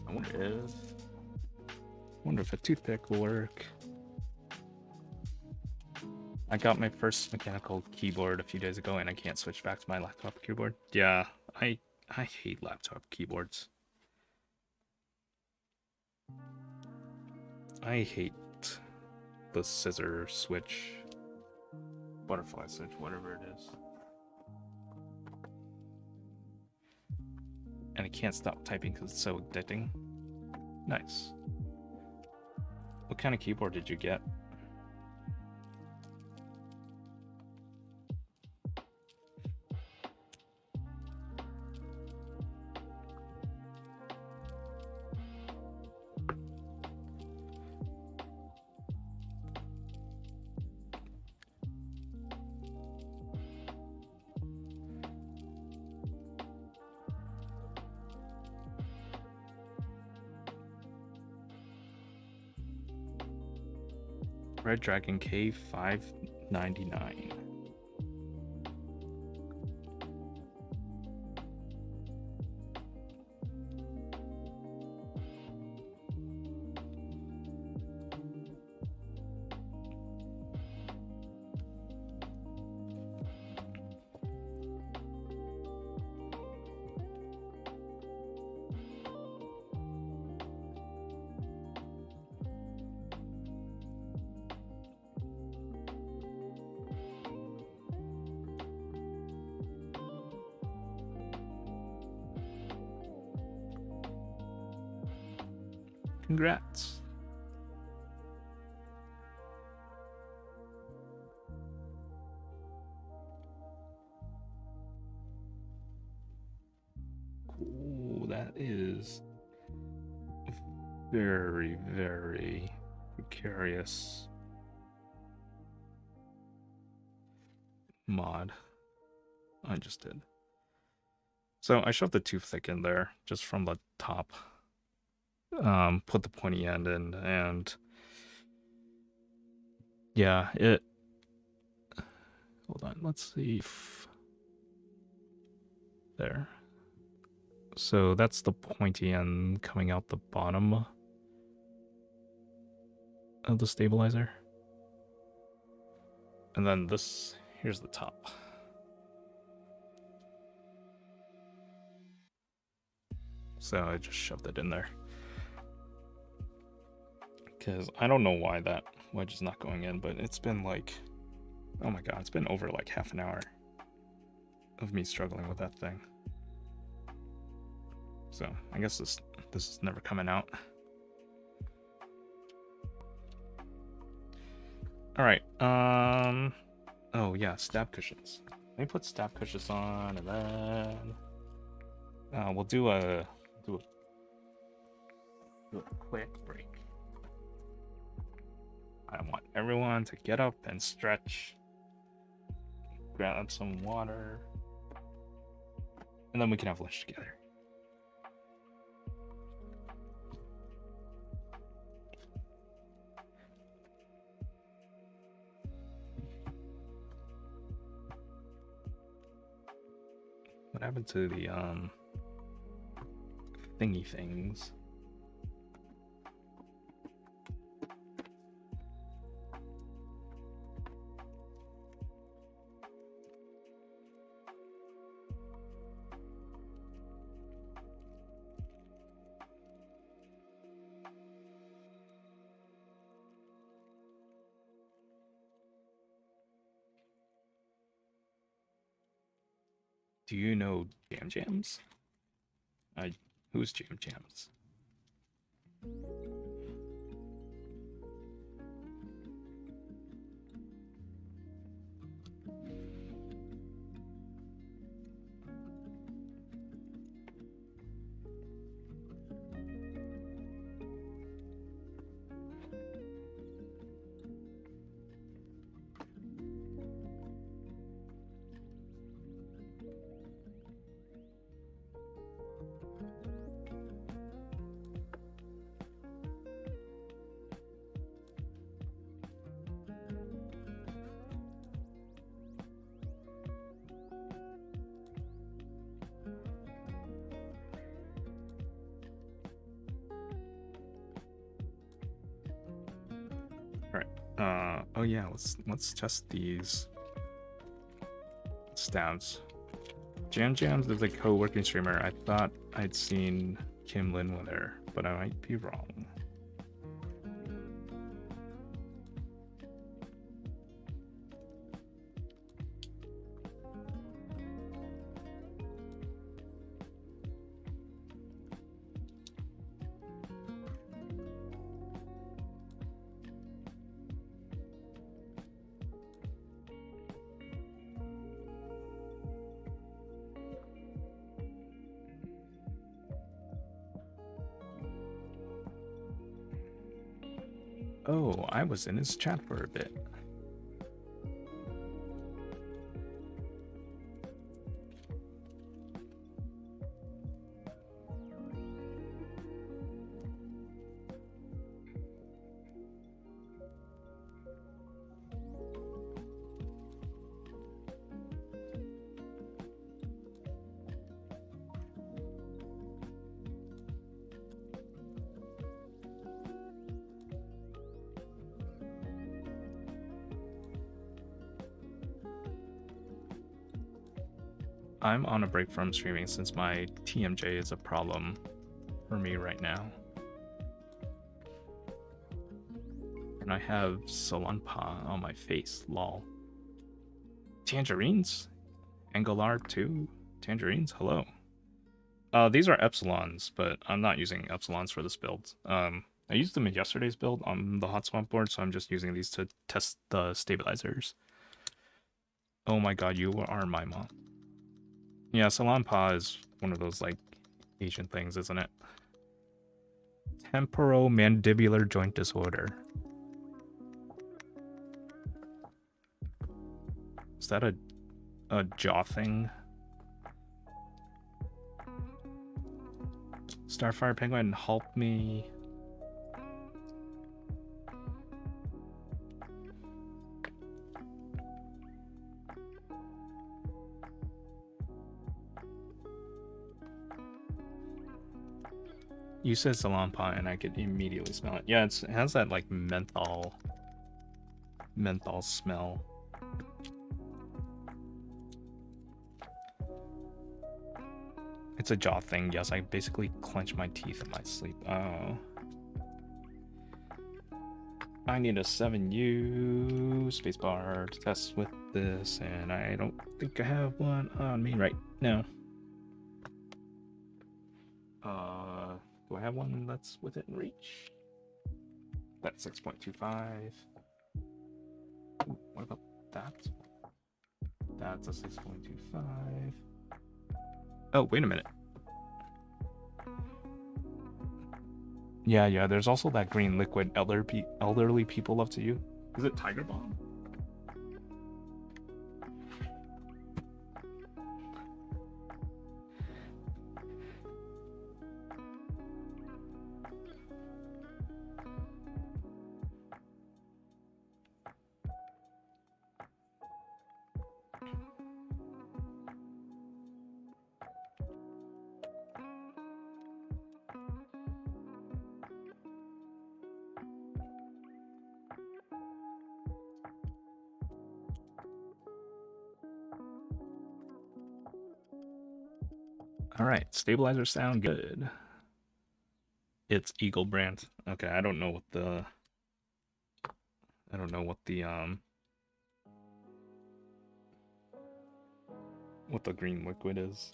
I wonder if a toothpick will work. I got my first mechanical keyboard a few days ago, and I can't switch back to my laptop keyboard. Yeah, I hate laptop keyboards. I hate the scissor switch, butterfly switch, whatever it is. And I can't stop typing because it's so addicting. Nice. What kind of keyboard did you get? Red Dragon K599. Congrats. Cool, that is very, very precarious mod I just did. So I shoved the tooth thick in there just from the top. Put the pointy end in, and yeah, it. Hold on, let's see. There. So that's the pointy end coming out the bottom of the stabilizer. And then this, here's the top. So I just shoved it in there. Because I don't know why that wedge is not going in, but it's been like, oh my god, it's been over like half an hour of me struggling with that thing. So I guess this is never coming out. All right. Oh yeah, stab cushions. Let me put stab cushions on, and then we'll do a quick break. I want everyone to get up and stretch, grab some water, and then we can have lunch together. What happened to the thingy things? Do you know Jam Jams? Who's Jam Jams? Oh yeah, let's test these stabs. Jam Jams is a co-working streamer. I thought I'd seen Kim Lin with her, but I might be wrong. Oh, I was in his chat for a bit. I'm on a break from streaming since my TMJ is a problem for me right now. And I have Salonpa on my face, lol. Tangerines? Angular 2? Tangerines? Hello. These are epsilons, but I'm not using epsilons for this build. I used them in yesterday's build on the hot swap board, so I'm just using these to test the stabilizers. Oh my god, you are my mom. Yeah, Salon Pa is one of those, like, Asian things, isn't it? Temporomandibular joint disorder. Is that a jaw thing? Starfire Penguin, help me. You said Salon Pa and I could immediately smell it. Yeah, it has that like menthol smell. It's a jaw thing. Yes, I basically clench my teeth in my sleep. Oh. I need a 7U spacebar to test with this, and I don't think I have one on me right now. Do I have one that's within reach? That's 6.25. What about that? That's a 6.25. Oh, wait a minute. Yeah, there's also that green liquid elderly people love to use. Is it Tiger Balm? All right, stabilizers sound good. It's Eagle brand. Okay, I don't know what the what the green liquid is.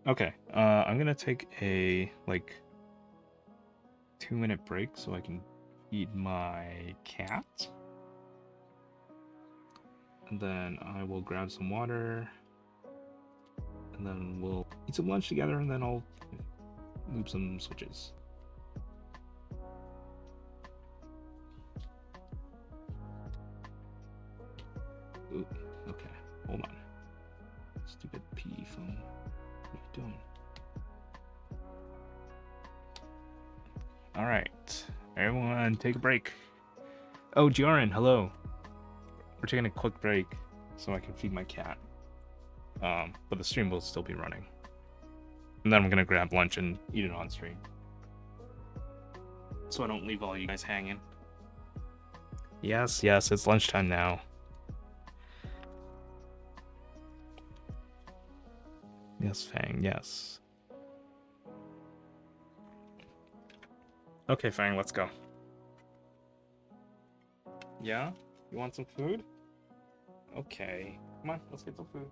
Okay, I'm gonna take a like 2-minute break so I can feed my cat. And then I will grab some water. And then we'll eat some lunch together, and then I'll loop some switches. Ooh, okay, hold on. Stupid P phone. What are you doing? Alright, everyone take a break. Oh, Gioran, hello. We're taking a quick break so I can feed my cat. But the stream will still be running. And then I'm gonna grab lunch and eat it on stream. So I don't leave all you guys hanging. Yes, it's lunchtime now. Yes, Fang, yes. Okay, Fang, let's go. Yeah? You want some food? Okay. Come on, let's get some food.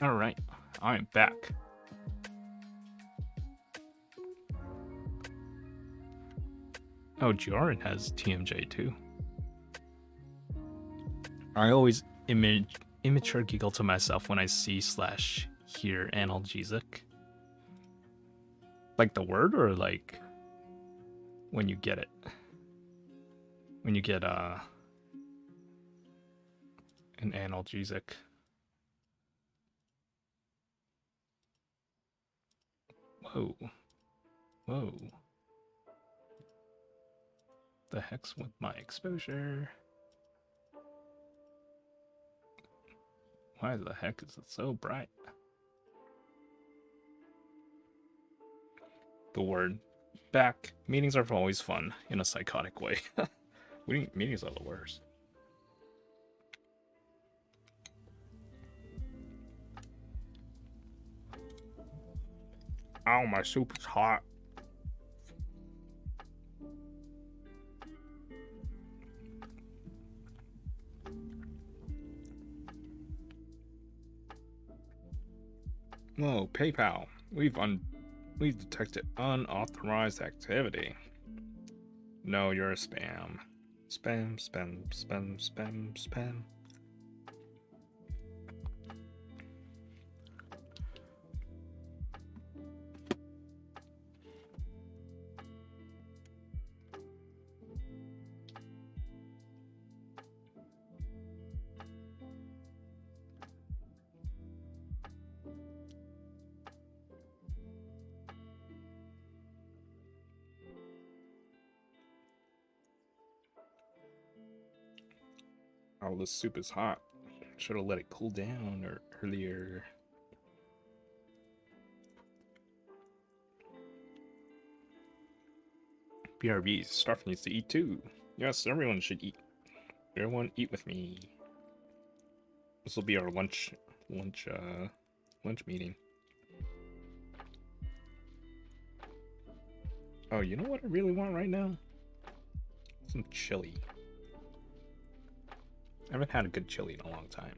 Alright, I'm back. Oh, Joran has TMJ too. I always immature giggle to myself when I see / hear analgesic. Like the word, or like when you get it? When you get an analgesic. Whoa. Whoa. The heck's with my exposure? Why the heck is it so bright? The word. Back. Meetings are always fun in a psychotic way. Meetings are the worst. Ow, my soup is hot. Whoa, PayPal. We've detected unauthorized activity. No, you're a spam. Spam, spam, spam, spam, spam. Oh, this soup is hot. Should have let it cool down earlier. BRBs. Starf needs to eat too. Yes, everyone should eat. Everyone eat with me. This will be our lunch meeting. Oh, you know what I really want right now? Some chili. I haven't had a good chili in a long time.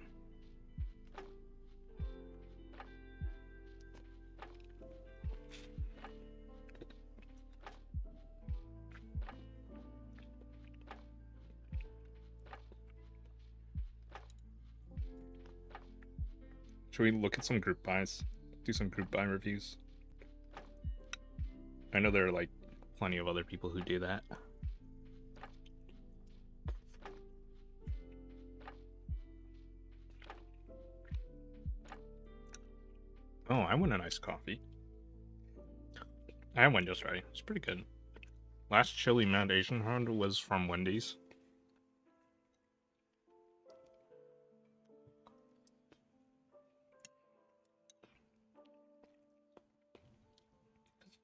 Should we look at some group buys? Do some group buy reviews? I know there are like plenty of other people who do that. Oh, I want an iced coffee. I had one just right. It's pretty good. Last chili Mount Asian Hound was from Wendy's.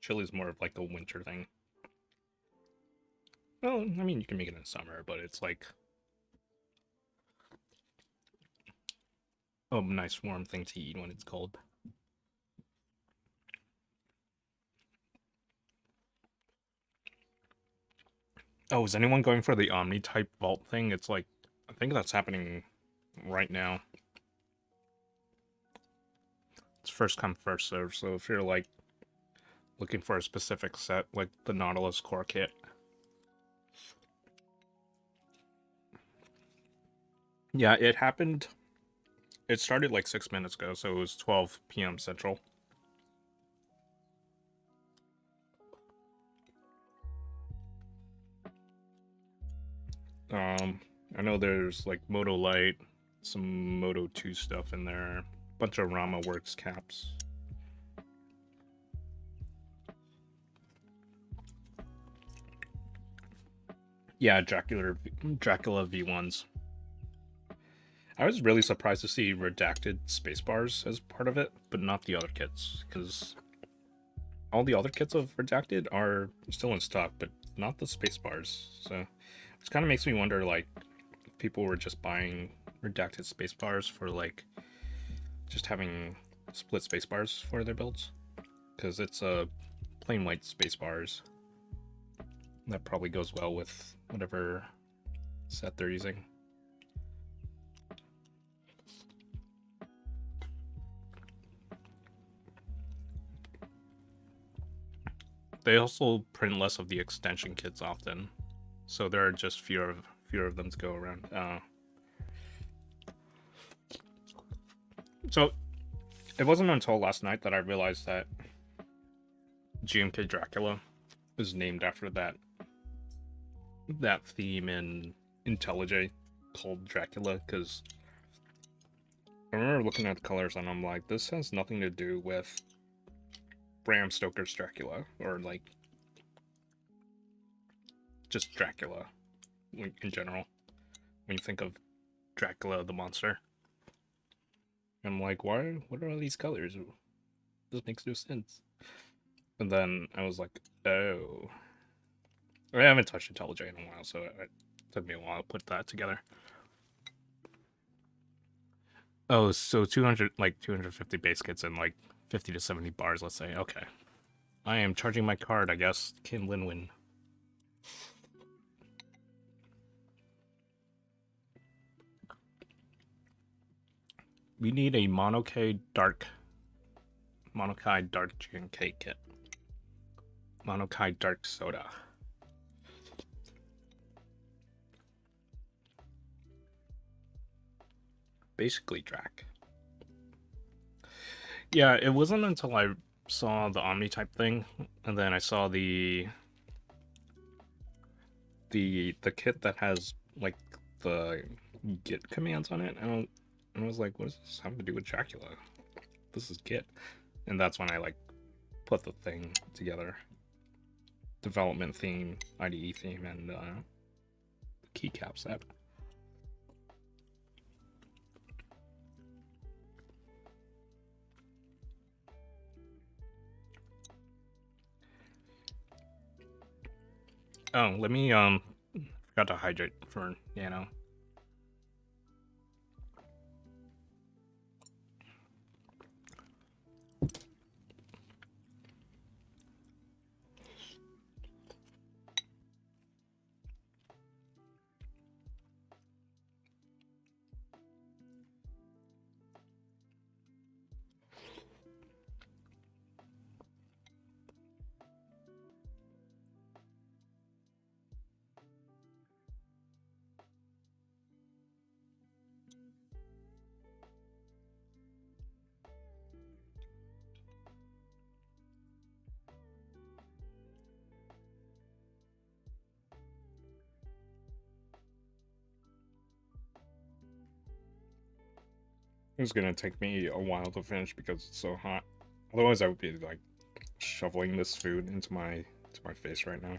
Chili's more of like a winter thing. Well, I mean, you can make it in summer, but it's like a nice warm thing to eat when it's cold. Oh, is anyone going for the Omni type vault thing? It's like, I think that's happening right now. It's first come, first serve, so if you're like looking for a specific set, like the Nautilus core kit. Yeah, it happened. It started like 6 minutes ago, so it was 12 p.m. Central. I know there's like Moto Light, some Moto 2 stuff in there, bunch of Rama Works caps. Yeah, Dracula V1s. I was really surprised to see redacted spacebars as part of it, but not the other kits, because all the other kits of redacted are still in stock, but not the spacebars. So it kind of makes me wonder, like, if people were just buying redacted spacebars for like just having split spacebars for their builds, because it's plain white spacebars. That probably goes well with whatever set they're using. They also print less of the extension kits often, so there are just fewer of them to go around. So it wasn't until last night that I realized that GMK Dracula is named after that theme in IntelliJ called Dracula, because I remember looking at the colors and I'm like, this has nothing to do with Bram Stoker's Dracula, or like just Dracula in general. When you think of Dracula the monster, I'm like, why? What are all these colors? This makes no sense. And then I was like, oh, I haven't touched IntelliJ in a while, so it took me a while to put that together. Oh, so 250 base kits and like 50 to 70 bars, let's say. Okay. I am charging my card, I guess. Kim Linwin. We need a Monokai Dark GMK kit. Monokai Dark Soda. Basically Drac. Yeah, it wasn't until I saw the Omni type thing, and then I saw the kit that has like the Git commands on it, and I was like, what does this have to do with Dracula? This is Git. And that's when I like put the thing together. Development theme, IDE theme, and keycap set. Oh, let me forgot to hydrate for Nano. It was gonna take me a while to finish because it's so hot. Otherwise, I would be like shoveling this food into my face right now.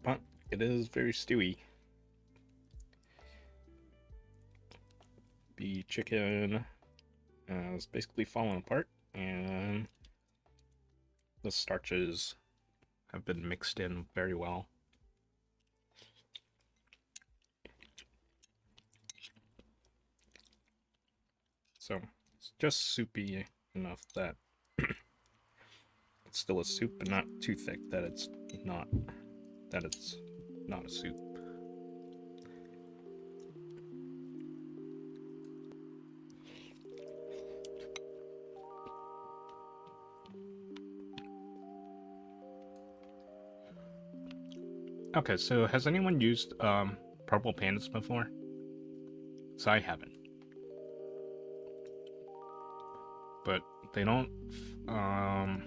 But it is very stewy. The chicken is basically falling apart, and the starches have been mixed in very well. So it's just soupy enough that it's still a soup, but not too thick that it's not a soup. Okay, so has anyone used purple pandas before? So I haven't. But they don't I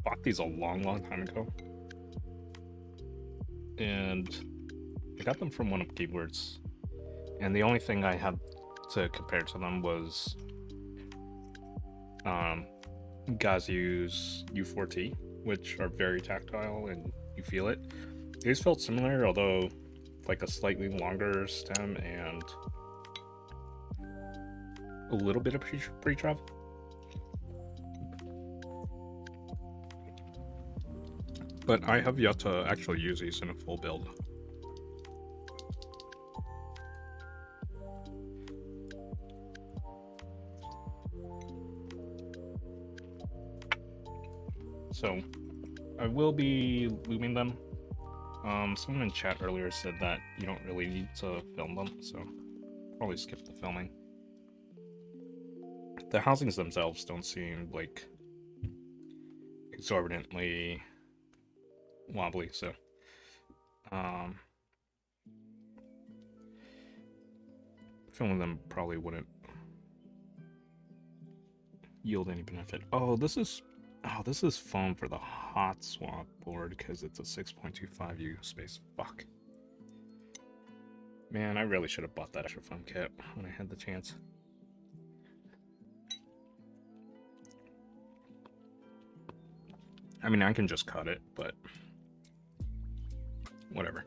bought these a long time ago. And I got them from one of Keywords. And the only thing I had to compare to them was Gazu's U4T, which are very tactile and you feel it. These felt similar, although like a slightly longer stem and a little bit of pre-travel. But I have yet to actually use these in a full build. So I will be looming them. Someone in chat earlier said that you don't really need to film them, so probably skip the filming. The housings themselves don't seem like exorbitantly wobbly, so filming them probably wouldn't yield any benefit. Oh, this is foam for the hot swap board because it's a 6.25U space. Fuck. Man, I really should have bought that extra foam kit when I had the chance. I mean, I can just cut it, but whatever.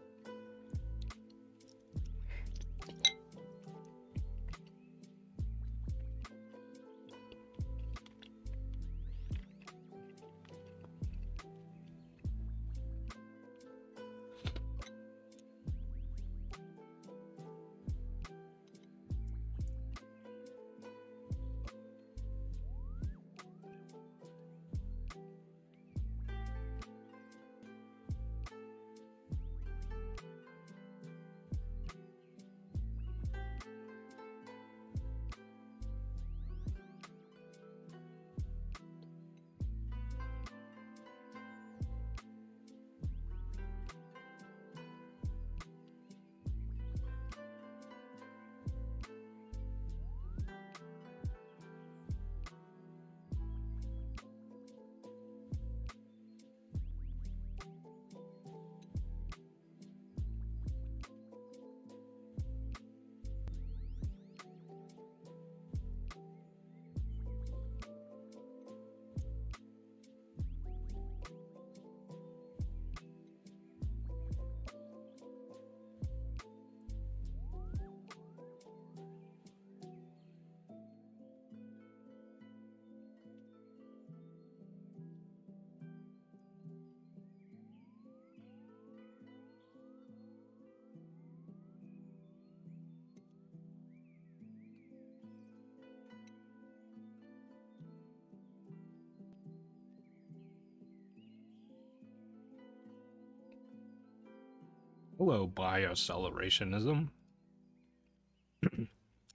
Hello, biocelerationism.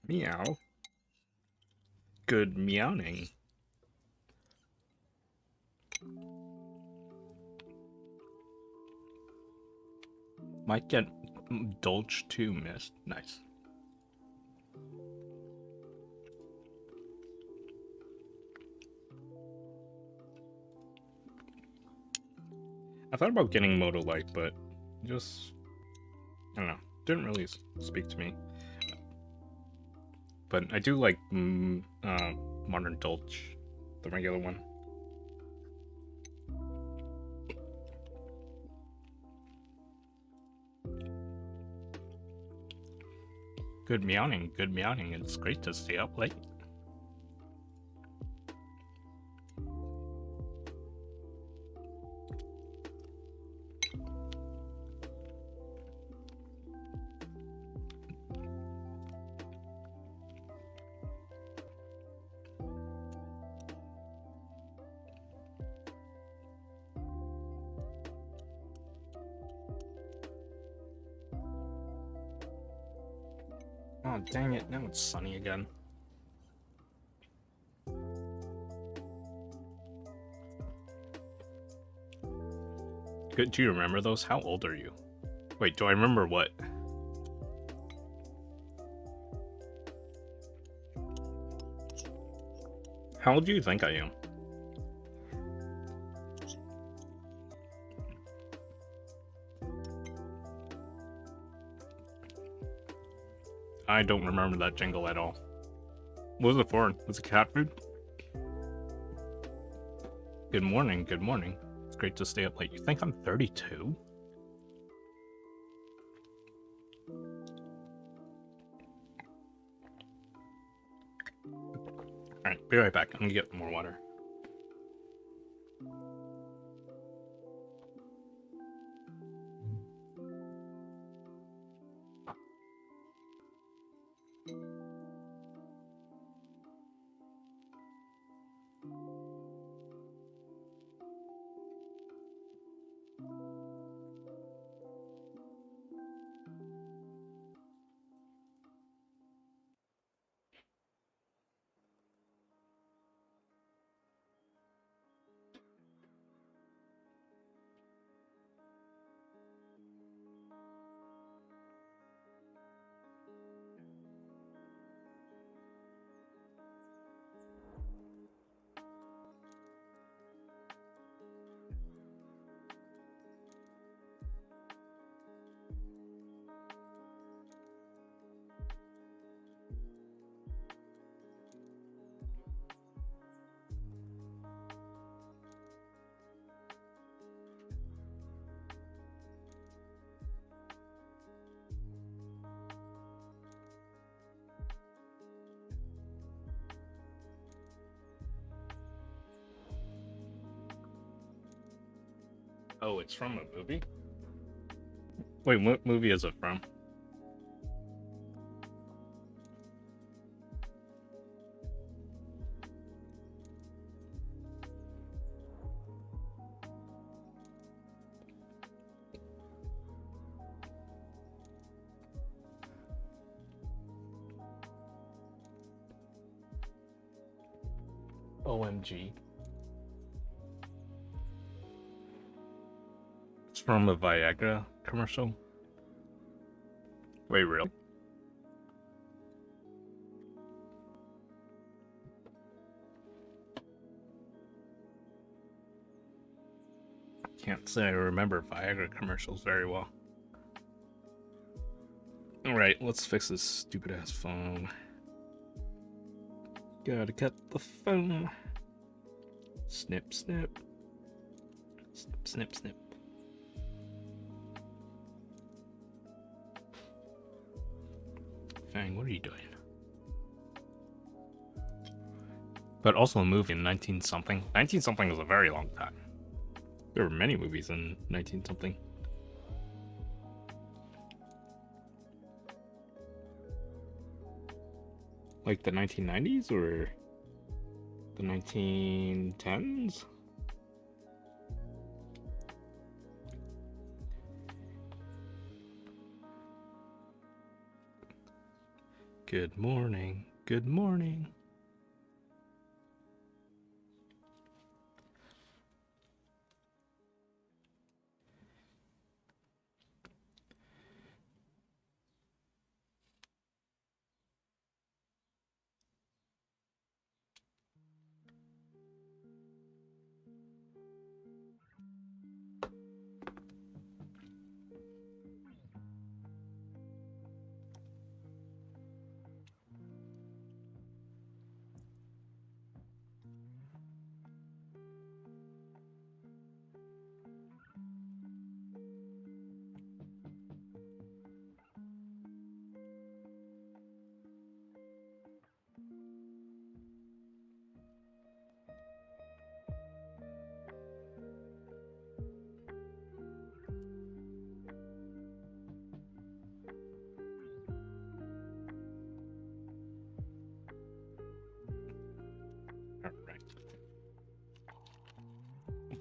Meow. Good meowing. Might get Dolch 2 missed. Nice. I thought about getting Moto Light, but just, I don't know, didn't really speak to me. But I do like Modern Dolch, the regular one. Good meowing, good meowing. It's great to stay up late. Oh, dang it, now it's sunny again. Good, do you remember those? How old are you? Wait, do I remember what? How old do you think I am? I don't remember that jingle at all. What was it for? Was it cat food? Good morning, good morning. It's great to stay up late. You think I'm 32? Alright, be right back. I'm gonna get more water. Oh, it's from a movie? Wait, what movie is it from? OMG. It's from a Viagra commercial. Wait, really? Can't say I remember Viagra commercials very well. Alright, let's fix this stupid ass phone. Gotta cut the phone. Snip, snip. Snip, snip, snip. Fang, what are you doing? But also a movie in 19-something. 19-something was a very long time. There were many movies in 19-something. Like the 1990s or the 1910s? Good morning. Good morning.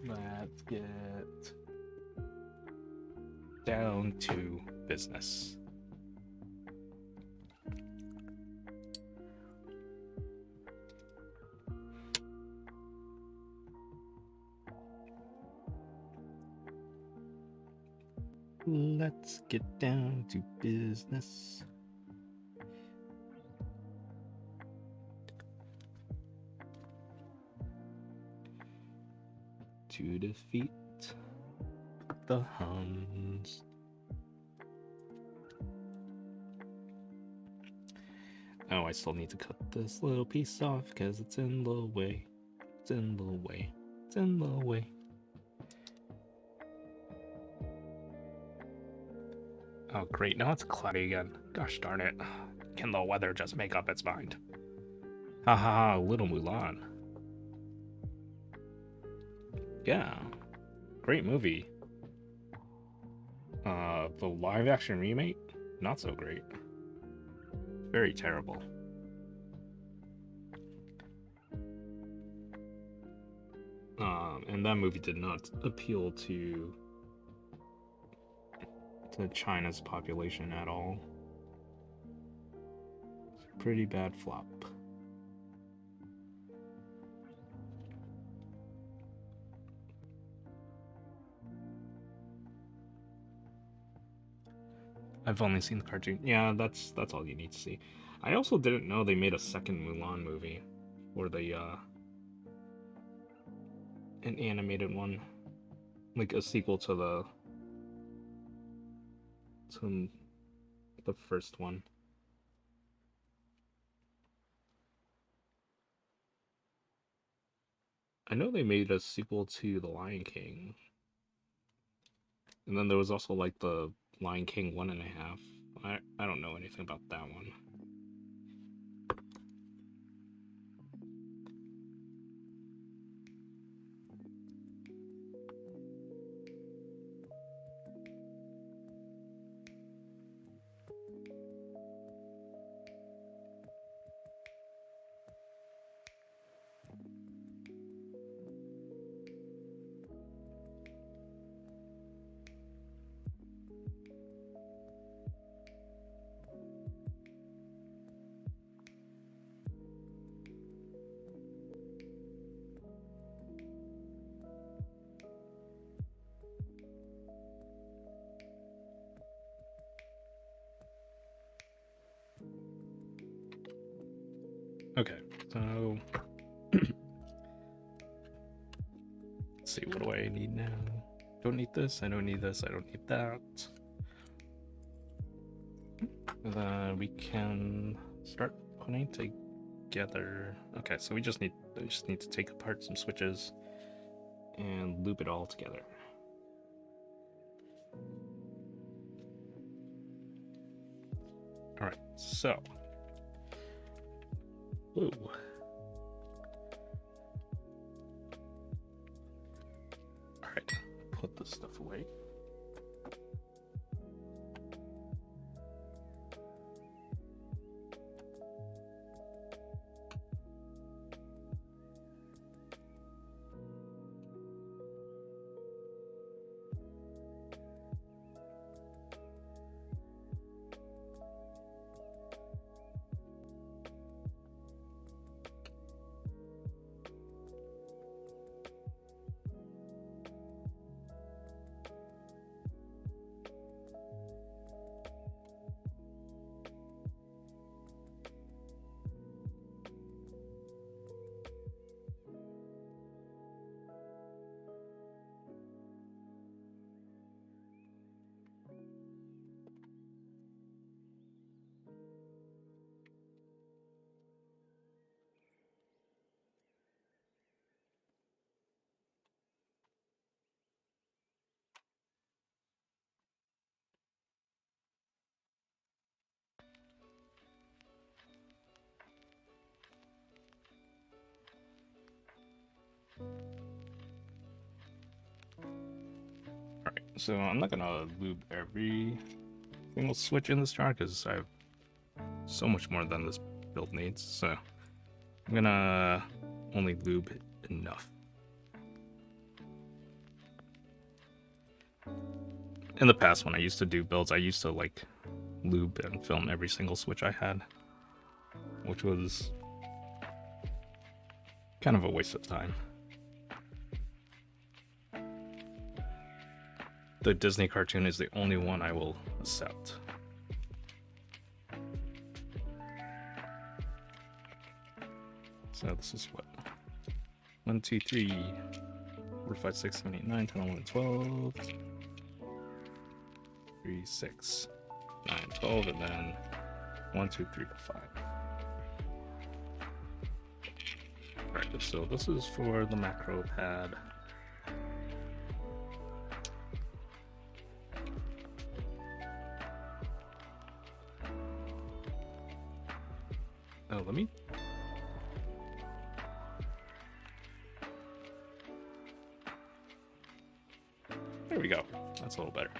Let's get down to business. Let's get down to business. To defeat the Huns. Oh, I still need to cut this little piece off because it's in the way. It's in the way. It's in the way. Oh, great. Now it's cloudy again. Gosh darn it. Can the weather just make up its mind? Ha ha ha, Little Mulan. Yeah. Great movie. The live action remake? Not so great. Very terrible. And that movie did not appeal to China's population at all. Pretty bad flop. I've only seen the cartoon. Yeah, that's all you need to see. I also didn't know they made a second Mulan movie, or an animated one, like a sequel to the first one. I know they made a sequel to The Lion King, and then there was also like the Lion King 1.5. I don't know anything about that one. Okay, so let's see, what do I need now? Don't need this, I don't need this, I don't need that. And then we can start putting together. Okay, so we just need to take apart some switches and loop it all together. All right, so. Whoa. All right, put this stuff away. Alright, so I'm not gonna lube every single switch in this jar because I have so much more than this build needs, so I'm gonna only lube enough. In the past, when I used to do builds, I used to like lube and film every single switch I had, which was kind of a waste of time. The Disney cartoon is the only one I will accept. So this is what? 1, 2, 3, 4, 5, 6, 7, 8, 9, 10, 11, 12. 3, 6, 9, 12, and then 1, 2, 3, 4, 5. Alright, so this is for the macro pad. Oh, let me. There we go. That's a little better.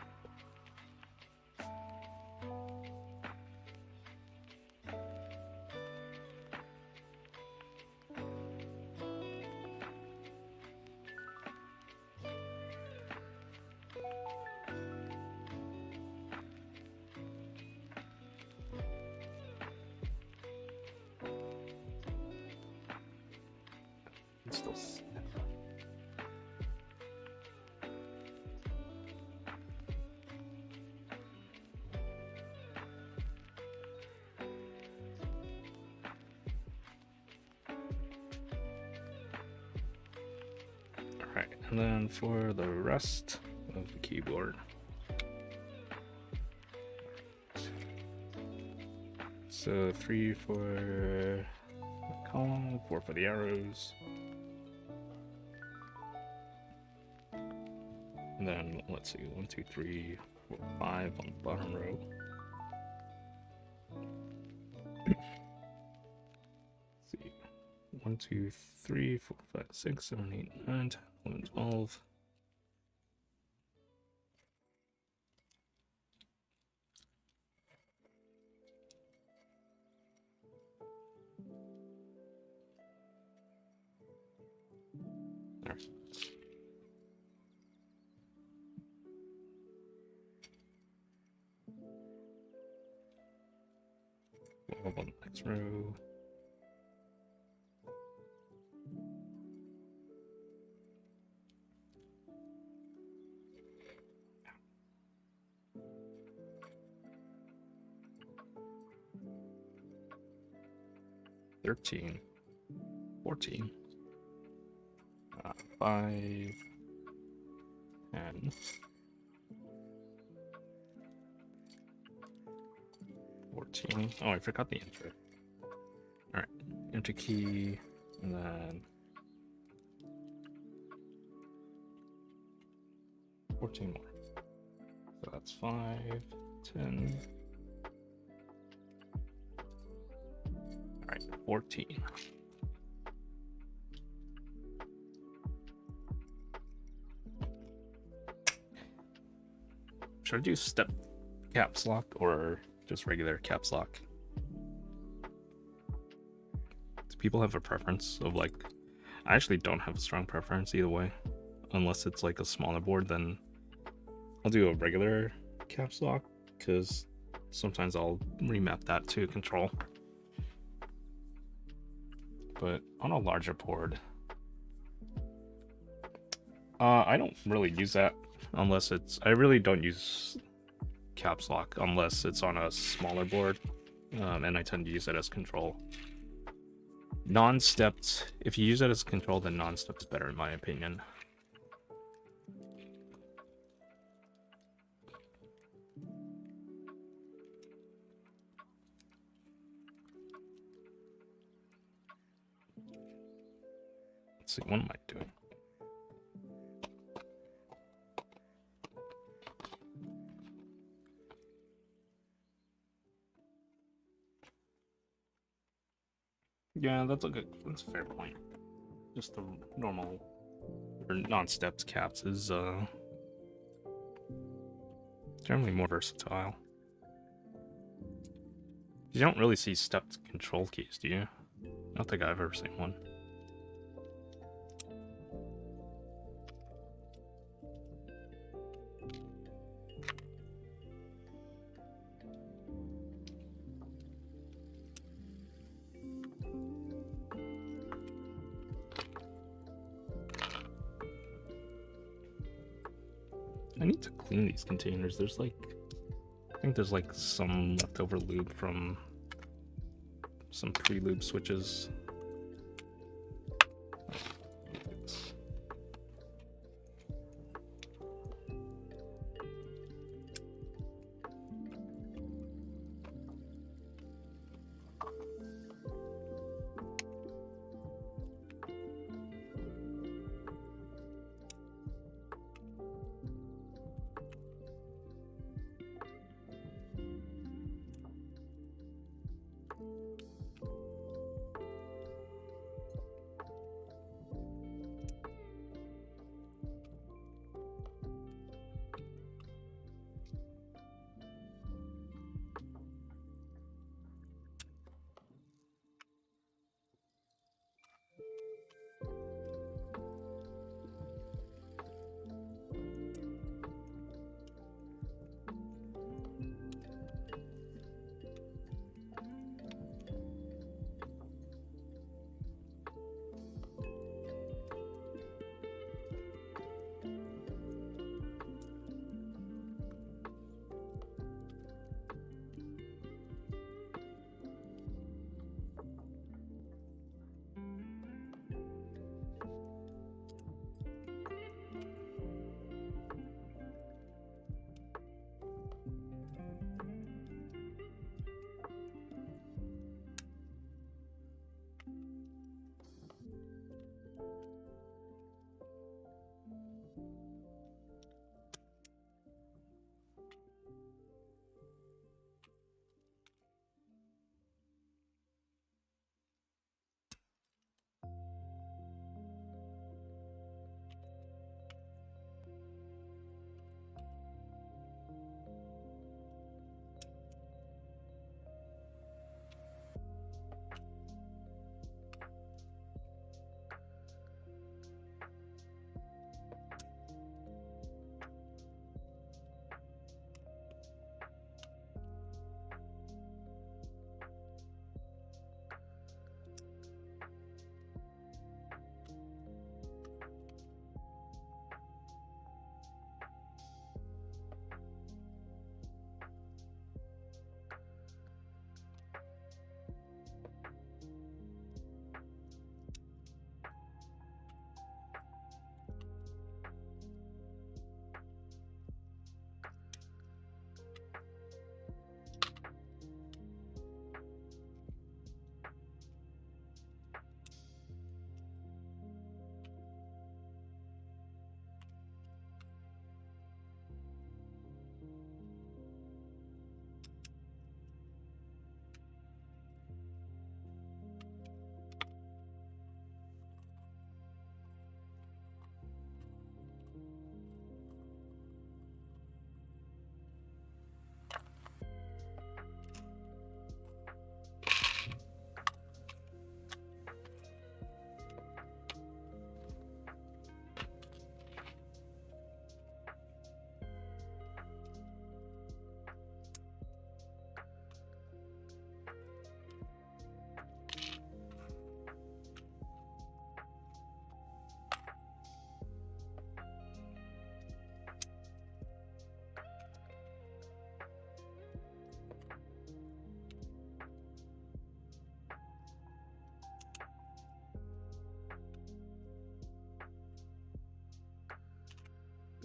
Still snap. Alright, and then for the rest of the keyboard, so 3 for the column, 4 for the arrows. And then let's see, 1, 2, 3, 4, 5 on the bottom row. Let's see, 1, 2, 3, 4, 5, 6, 7, 8, 9, 10, 11, 12. There. On the next row. 13, 14, 5, 10, 14. Oh, I forgot the enter. Alright, enter key, and then 14 more. So that's 5, 10. Alright, 14. Should I do step caps lock or just regular caps lock? Do people have a preference of like... I actually don't have a strong preference either way. Unless it's like a smaller board, then I'll do a regular caps lock, because sometimes I'll remap that to control. But on a larger board, I don't really use that unless it's... I really don't use caps lock unless it's on a smaller board, and I tend to use it as control. Non-stepped, if you use it as control, then non-stepped is better in my opinion. Let's see, what am I doing? Yeah, that's a fair point. Just the normal or non-stepped caps is generally more versatile. You don't really see stepped control keys, do you? I don't think I've ever seen one. I need to clean these containers. There's like... I think there's like some leftover lube from some pre-lube switches.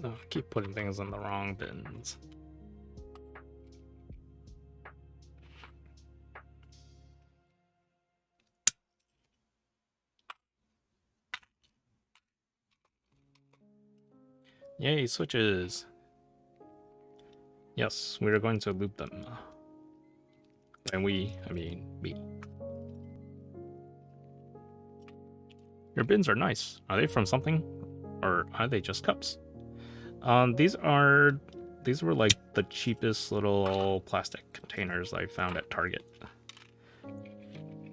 Oh, I keep putting things in the wrong bins. Yay, switches! Yes, we are going to loop them. And I mean me. Your bins are nice. Are they from something? Or are they just cups? These were like the cheapest little plastic containers I found at Target.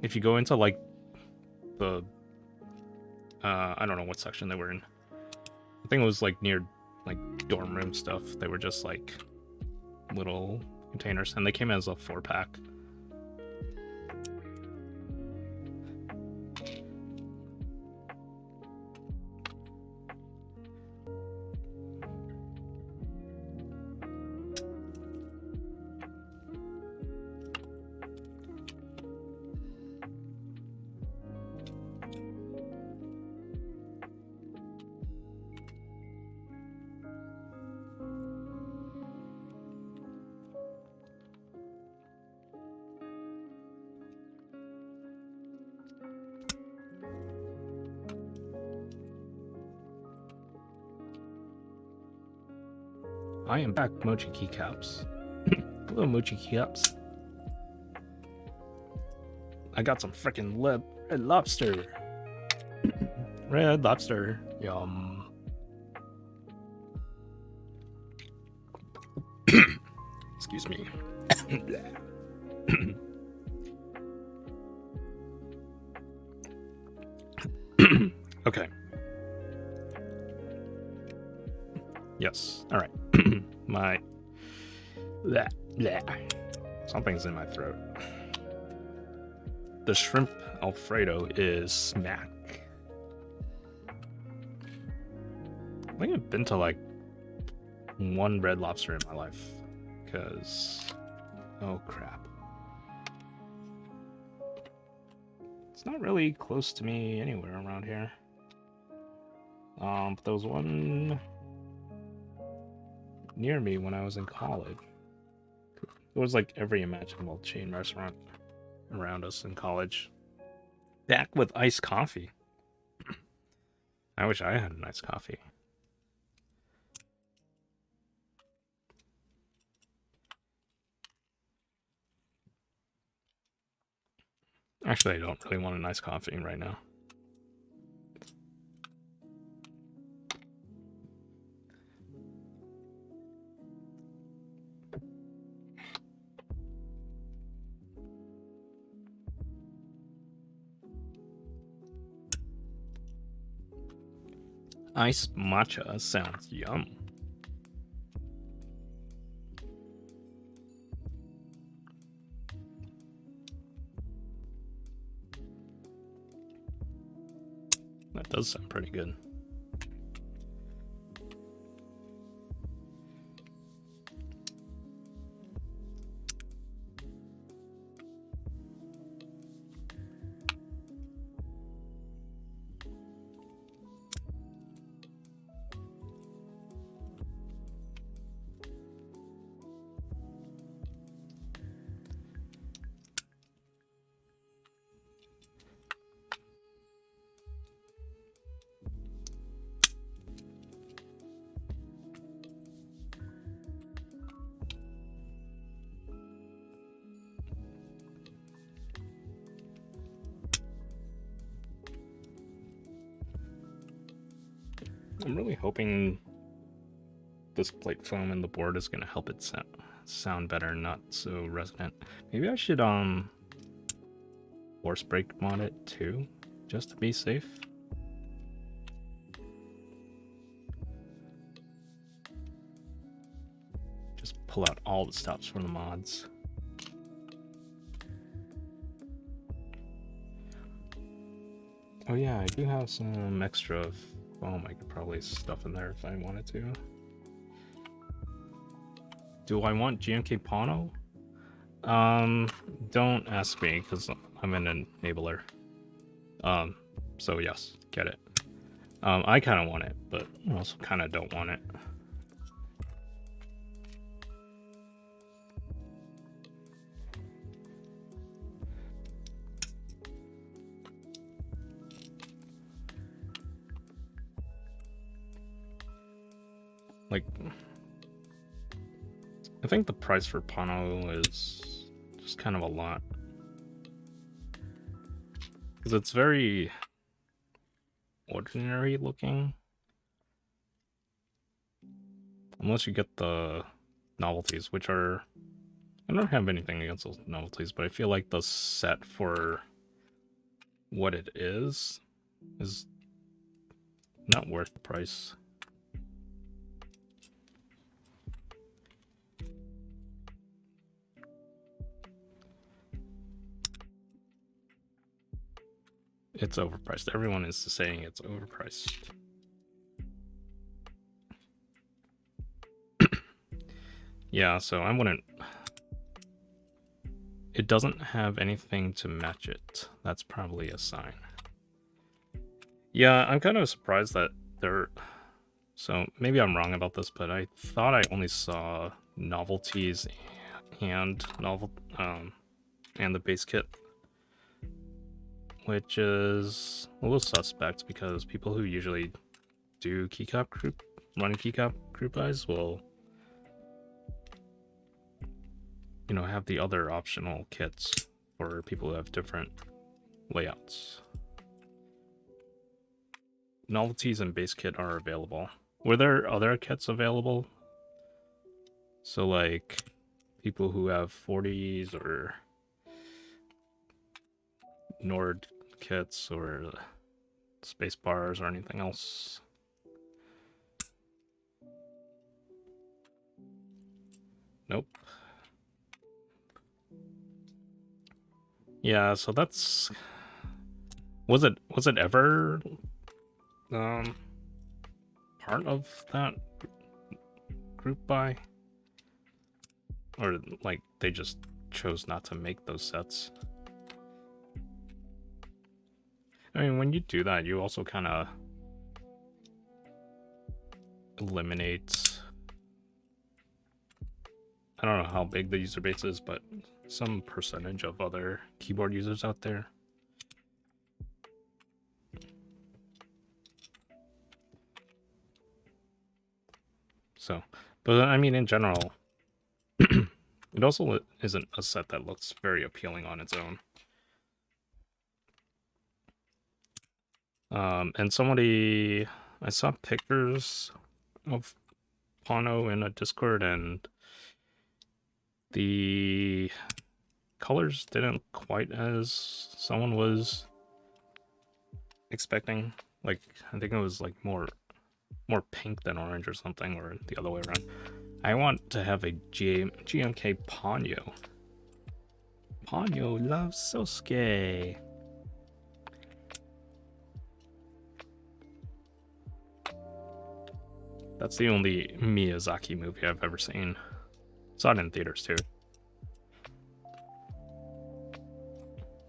If you go into like the I don't know what section they were in. I think it was like near like dorm room stuff. They were just like little containers, and they came as a 4-pack. I am back, Mochi Keycaps. Hello, Mochi Keycaps. I got some freaking red lobster. Red lobster. Yum. Excuse me. Okay. Yes. All right. My something's in my throat. The shrimp Alfredo is smack. I think I've been to like one Red Lobster in my life, because oh crap, it's not really close to me anywhere around here. But there was one near me when I was in college. It was like every imaginable chain restaurant around us in college. Back with iced coffee. I wish I had an iced coffee. Actually, I don't really want a nice coffee right now. Iced matcha sounds yum. That does sound pretty good. I'm really hoping this plate foam in the board is going to help it sound better, not so resonant. Maybe I should force break mod it too, just to be safe. Just pull out all the stops from the mods. Oh yeah, I do have some extra foam I could probably stuff in there if I wanted to. Do I want GMK Pano? Don't ask me, because I'm an enabler. So yes, get it. I kind of want it, but I also kind of don't want it. Like, I think the price for Pano is just kind of a lot. Because it's very ordinary looking. Unless you get the novelties, which are... I don't have anything against those novelties, but I feel like the set for what it is not worth the price. It's overpriced. Everyone is saying it's overpriced. Yeah, so I wouldn't... It doesn't have anything to match it. That's probably a sign. Yeah, I'm kind of surprised that there... So maybe I'm wrong about this, but I thought I only saw novelties and and the base kit, which is a little suspect because people who usually do keycap group, run keycap group buys will, you know, have the other optional kits for people who have different layouts. Novelties and base kit are available. Were there other kits available? So like people who have 40s or Nord kits or space bars or anything else? Nope. Yeah, so that's... Was it ever part of that group buy? Or like they just chose not to make those sets? I mean, when you do that, you also kind of eliminate... I don't know how big the user base is, but some percentage of other keyboard users out there. So, but I mean, in general, it also isn't a set that looks very appealing on its own. And somebody, I saw pictures of Pano in a Discord, and the colors didn't quite as someone was expecting. Like, I think it was like more pink than orange or something, or the other way around. I want to have a GMK Ponyo. Ponyo loves Sosuke. That's the only Miyazaki movie I've ever seen. Saw it in theaters too.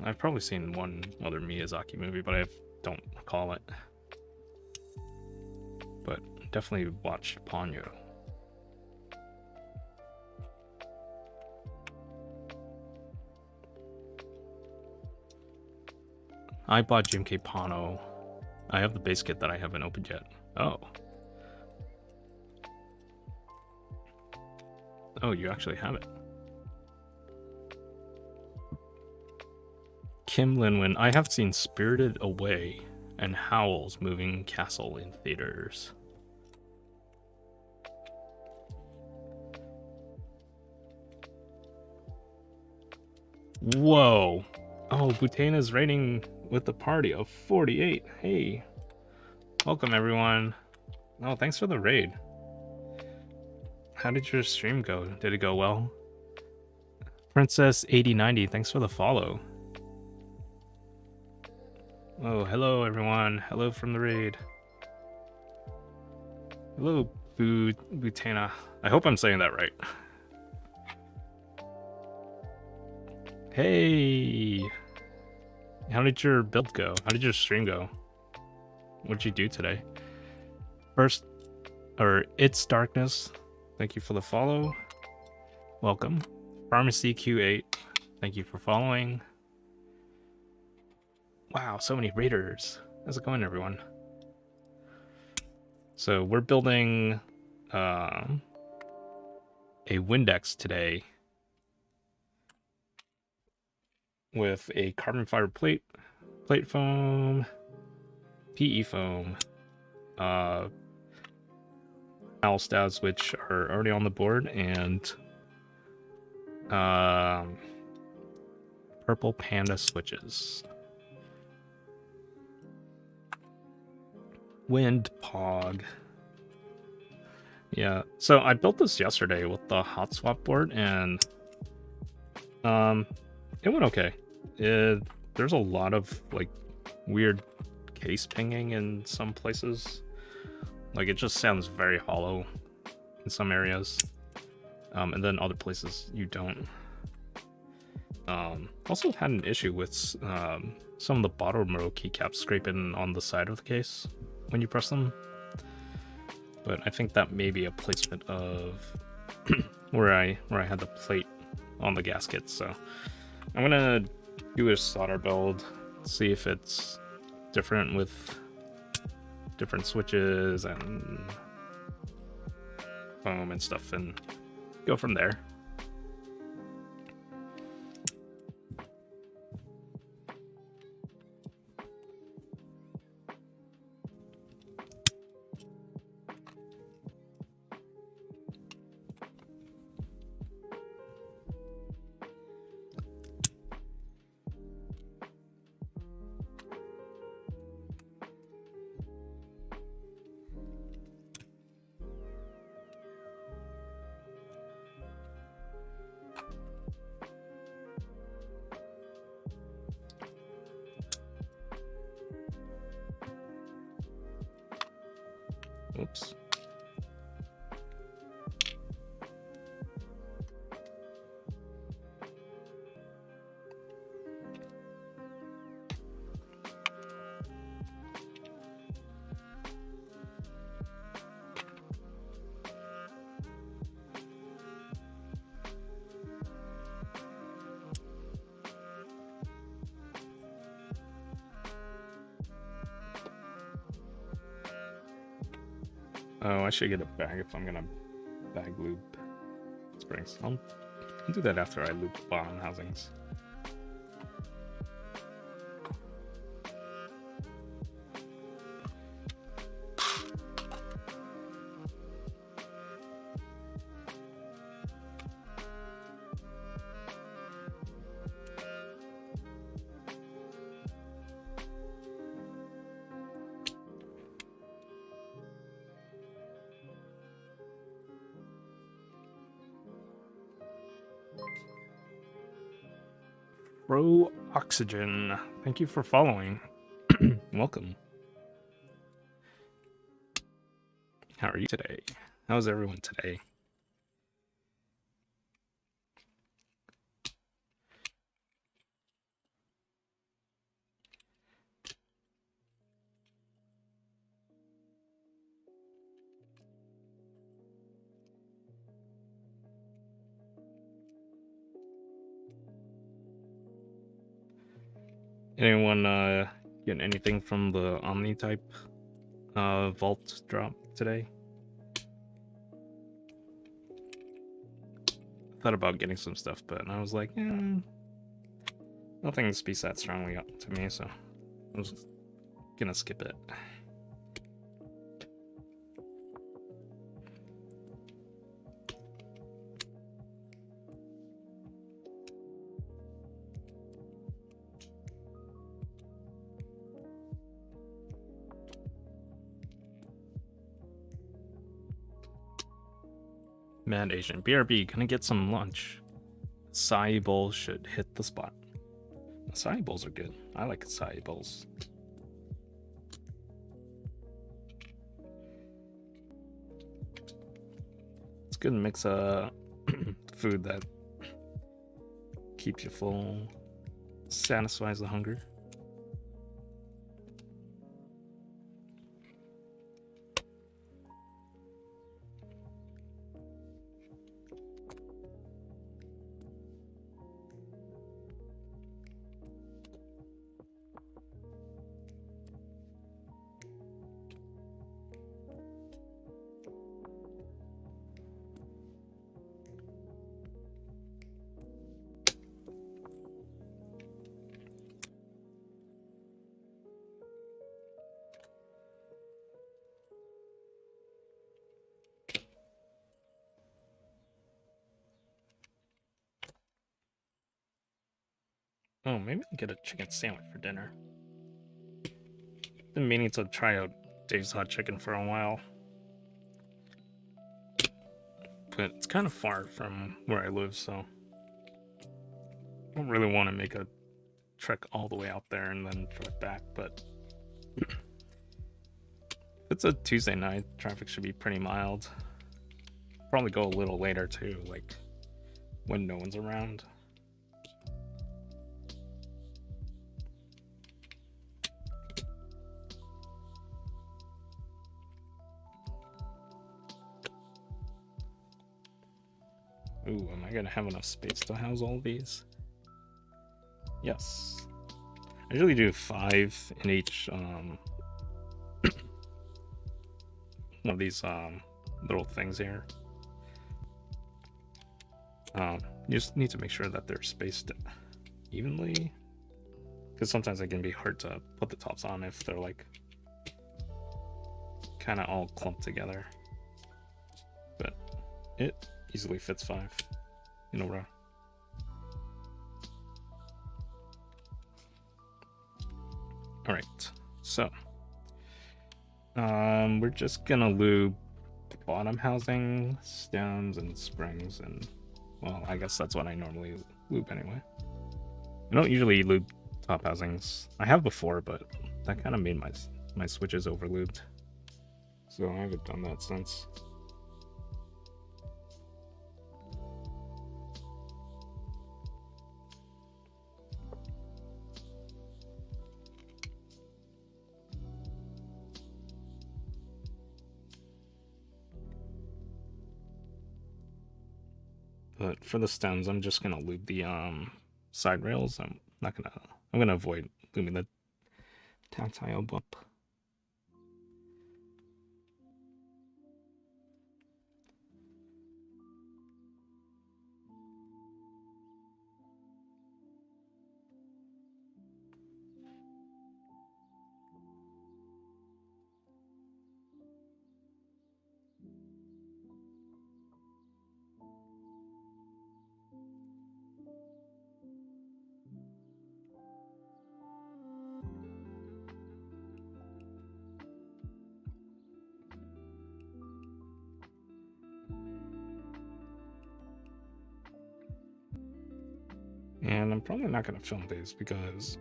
I've probably seen one other Miyazaki movie, but I don't recall it. But definitely watched Ponyo. I bought GMK Pano. I have the base kit that I haven't opened yet. Oh. Oh, you actually have it. Kim Linwin, I have seen Spirited Away and Howl's Moving Castle in theaters. Whoa. Oh, Butena's rating with the party of 48. Hey. Welcome, everyone. Oh, thanks for the raid. How did your stream go? Did it go well? Princess 8090, thanks for the follow. Oh, hello everyone. Hello from the raid. Hello, Butena. I hope I'm saying that right. Hey! How did your build go? How did your stream go? What did you do today? First, or It's Darkness, thank you for the follow. Welcome. Pharmacy Q8, thank you for following. Wow, so many raiders. How's it going, everyone? So we're building a Windex today with a carbon fiber plate foam, PE foam, Owlstabs, which are already on the board, and Purple Panda switches. Wind Pog. Yeah, so I built this yesterday with the hot swap board, and it went okay. There's a lot of like weird case pinging in some places. Like, it just sounds very hollow in some areas, and then other places you don't. Also had an issue with some of the bottom row keycaps scraping on the side of the case when you press them. But I think that may be a placement of where I had the plate on the gasket. So I'm gonna do a solder build, see if it's different with different switches and foam and stuff, and go from there. Oops. Oh, I should get a bag if I'm gonna bag lube springs. I'll do that after I lube bottom housings. Bro Oxygen, thank you for following. Welcome. How are you today? How's everyone today? Anyone getting anything from the Omni type vault drop today? Thought about getting some stuff, but I was like, nothing speaks that strongly up to me, so I was gonna skip it. Mad Asian. BRB, gonna get some lunch. Acai bowl should hit the spot. Acai bowls are good. I like acai bowls. It's good to mix food that keeps you full, satisfies the hunger. Oh, maybe I'll get a chicken sandwich for dinner. Been meaning to try out Dave's Hot Chicken for a while. But it's kind of far from where I live, so I don't really want to make a trek all the way out there and then drive back, but if it's a Tuesday night, traffic should be pretty mild. Probably go a little later too, like when no one's around. Ooh, am I gonna have enough space to house all these? Yes. I usually do 5 in each one of these little things here. You just need to make sure that they're spaced evenly, because sometimes it can be hard to put the tops on if they're like kind of all clumped together. But it easily fits 5 in a row. All right, so we're just gonna lube bottom housing, stems, and springs, and well, I guess that's what I normally lube anyway. I don't usually lube top housings. I have before, but that kind of made my switches over lubed, so I haven't done that since. But for the stems, I'm just gonna lube the side rails. I'm gonna avoid lubing the tactile bump. And I'm probably not going to film these because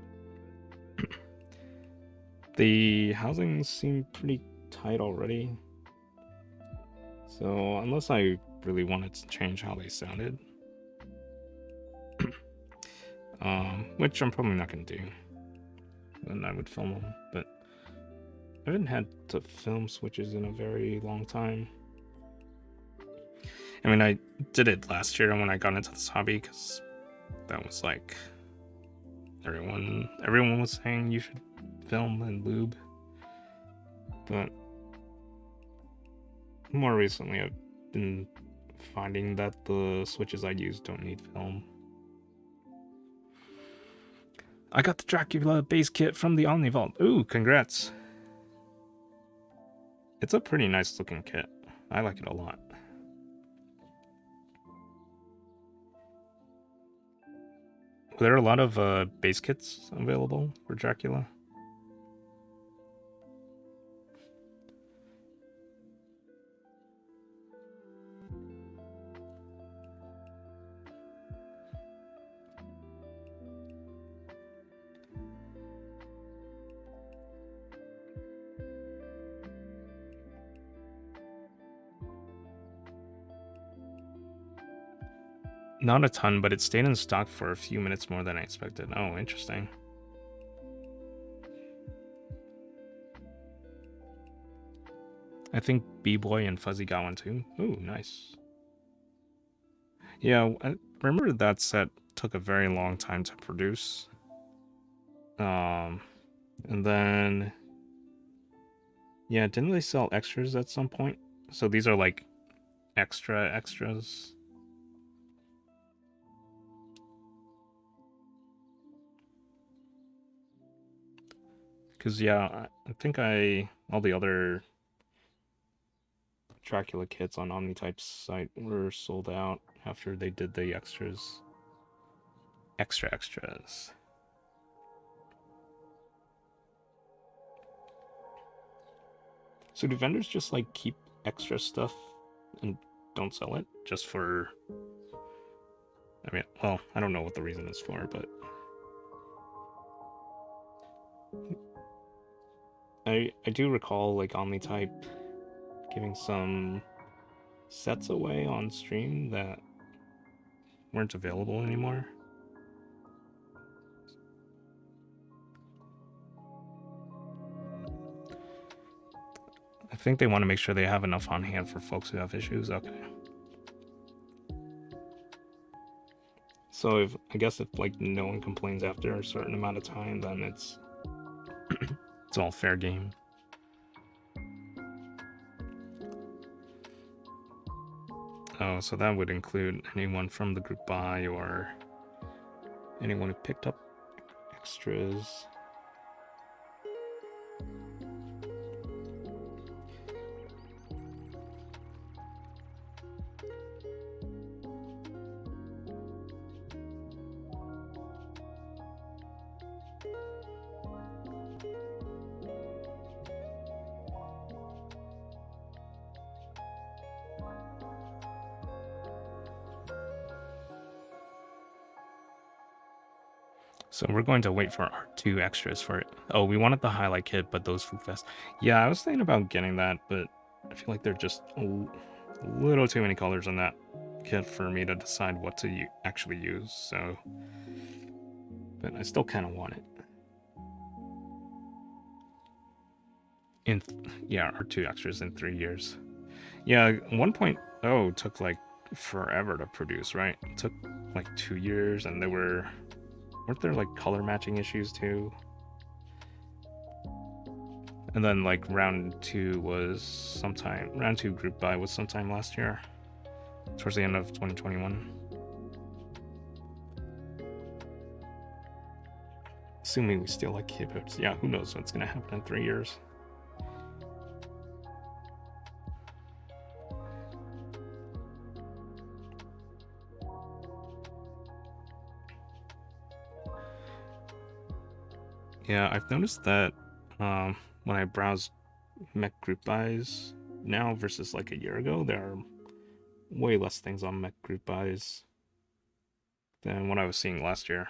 the housings seem pretty tight already. So unless I really wanted to change how they sounded, which I'm probably not going to do, then I would film them. But I haven't had to film switches in a very long time. I mean, I did it last year when I got into this hobby because that was like everyone was saying you should film and lube. But more recently I've been finding that the switches I use don't need film. I got the Dracula base kit from the Omni Vault. Ooh, congrats. It's a pretty nice looking kit. I like it a lot. Were there a lot of base kits available for Dracula? Not a ton, but it stayed in stock for a few minutes more than I expected. Oh, interesting. I think B-Boy and Fuzzy got one too. Ooh, nice. Yeah, I remember that set took a very long time to produce. And then... yeah, didn't they sell extras at some point? So these are like extras. Because, yeah, I think all the other Dracula kits on Omnitype's site were sold out after they did the extras. Extras. So do vendors just like keep extra stuff and don't sell it just for? I mean, well, I don't know what the reason is for, but I do recall like Omnitype giving some sets away on stream that weren't available anymore. I think they want to make sure they have enough on hand for folks who have issues. Okay. So I guess if like no one complains after a certain amount of time, then it's it's all fair game. Oh, so that would include anyone from the group buy or anyone who picked up extras. So we're going to wait for our 2 extras for it. Oh, we wanted the highlight kit, but those Food Fest. Yeah, I was thinking about getting that, but I feel like they're just a little too many colors in that kit for me to decide what to actually use. So, but I still kind of want it. Yeah, our 2 extras in 3 years. Yeah, 1.0 took like forever to produce, right? It took like 2 years, and weren't there like color matching issues too? And then like round 2 group buy was sometime last year, towards the end of 2021. Assuming we still like keycaps. Yeah, who knows what's gonna happen in 3 years. Yeah, I've noticed that when I browse mech group buys now versus like a year ago, there are way less things on mech group buys than what I was seeing last year.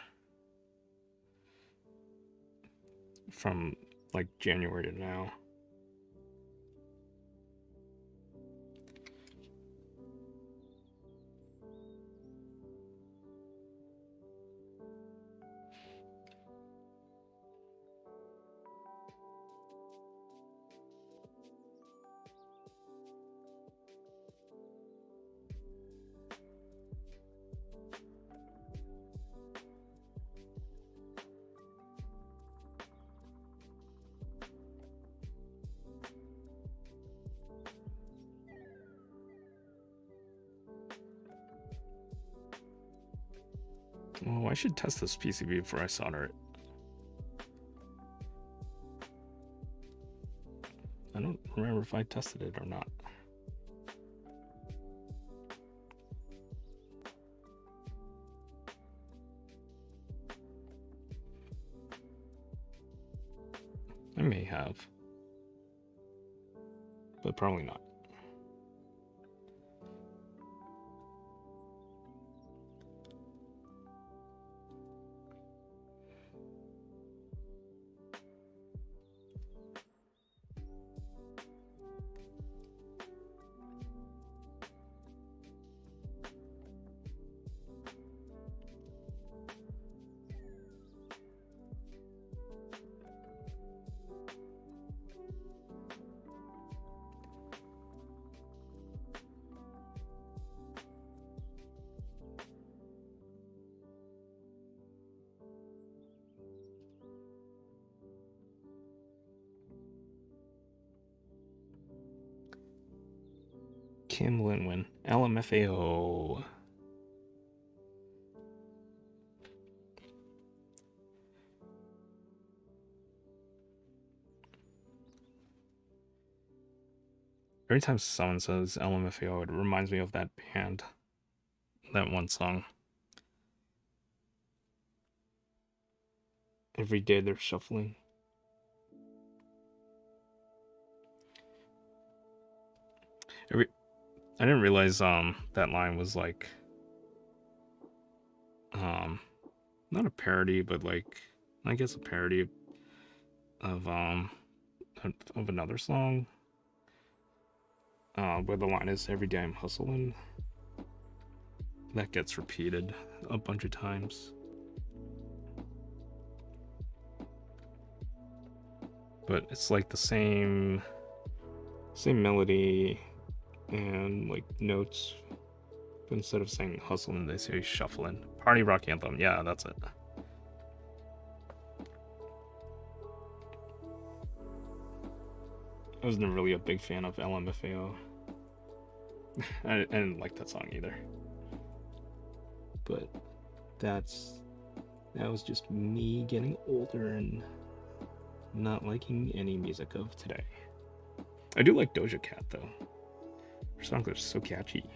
From like January to now. Oh, I should test this PCB before I solder it. I don't remember if I tested it or not. I may have, but probably not. Kim Linwin, LMFAO. Every time someone says LMFAO, it reminds me of that band. That one song. Every day they're shuffling. I didn't realize that line was like um not a parody, but like I guess a parody of another song. Where the line is "Every day I'm hustling." That gets repeated a bunch of times. But it's like the same melody and like notes. But instead of saying hustling, they say shuffling. Party rock anthem. Yeah, that's it. I wasn't really a big fan of LMFAO. I didn't like that song either. But that was just me getting older and not liking any music of today. I do like Doja Cat though. Her songs are so catchy.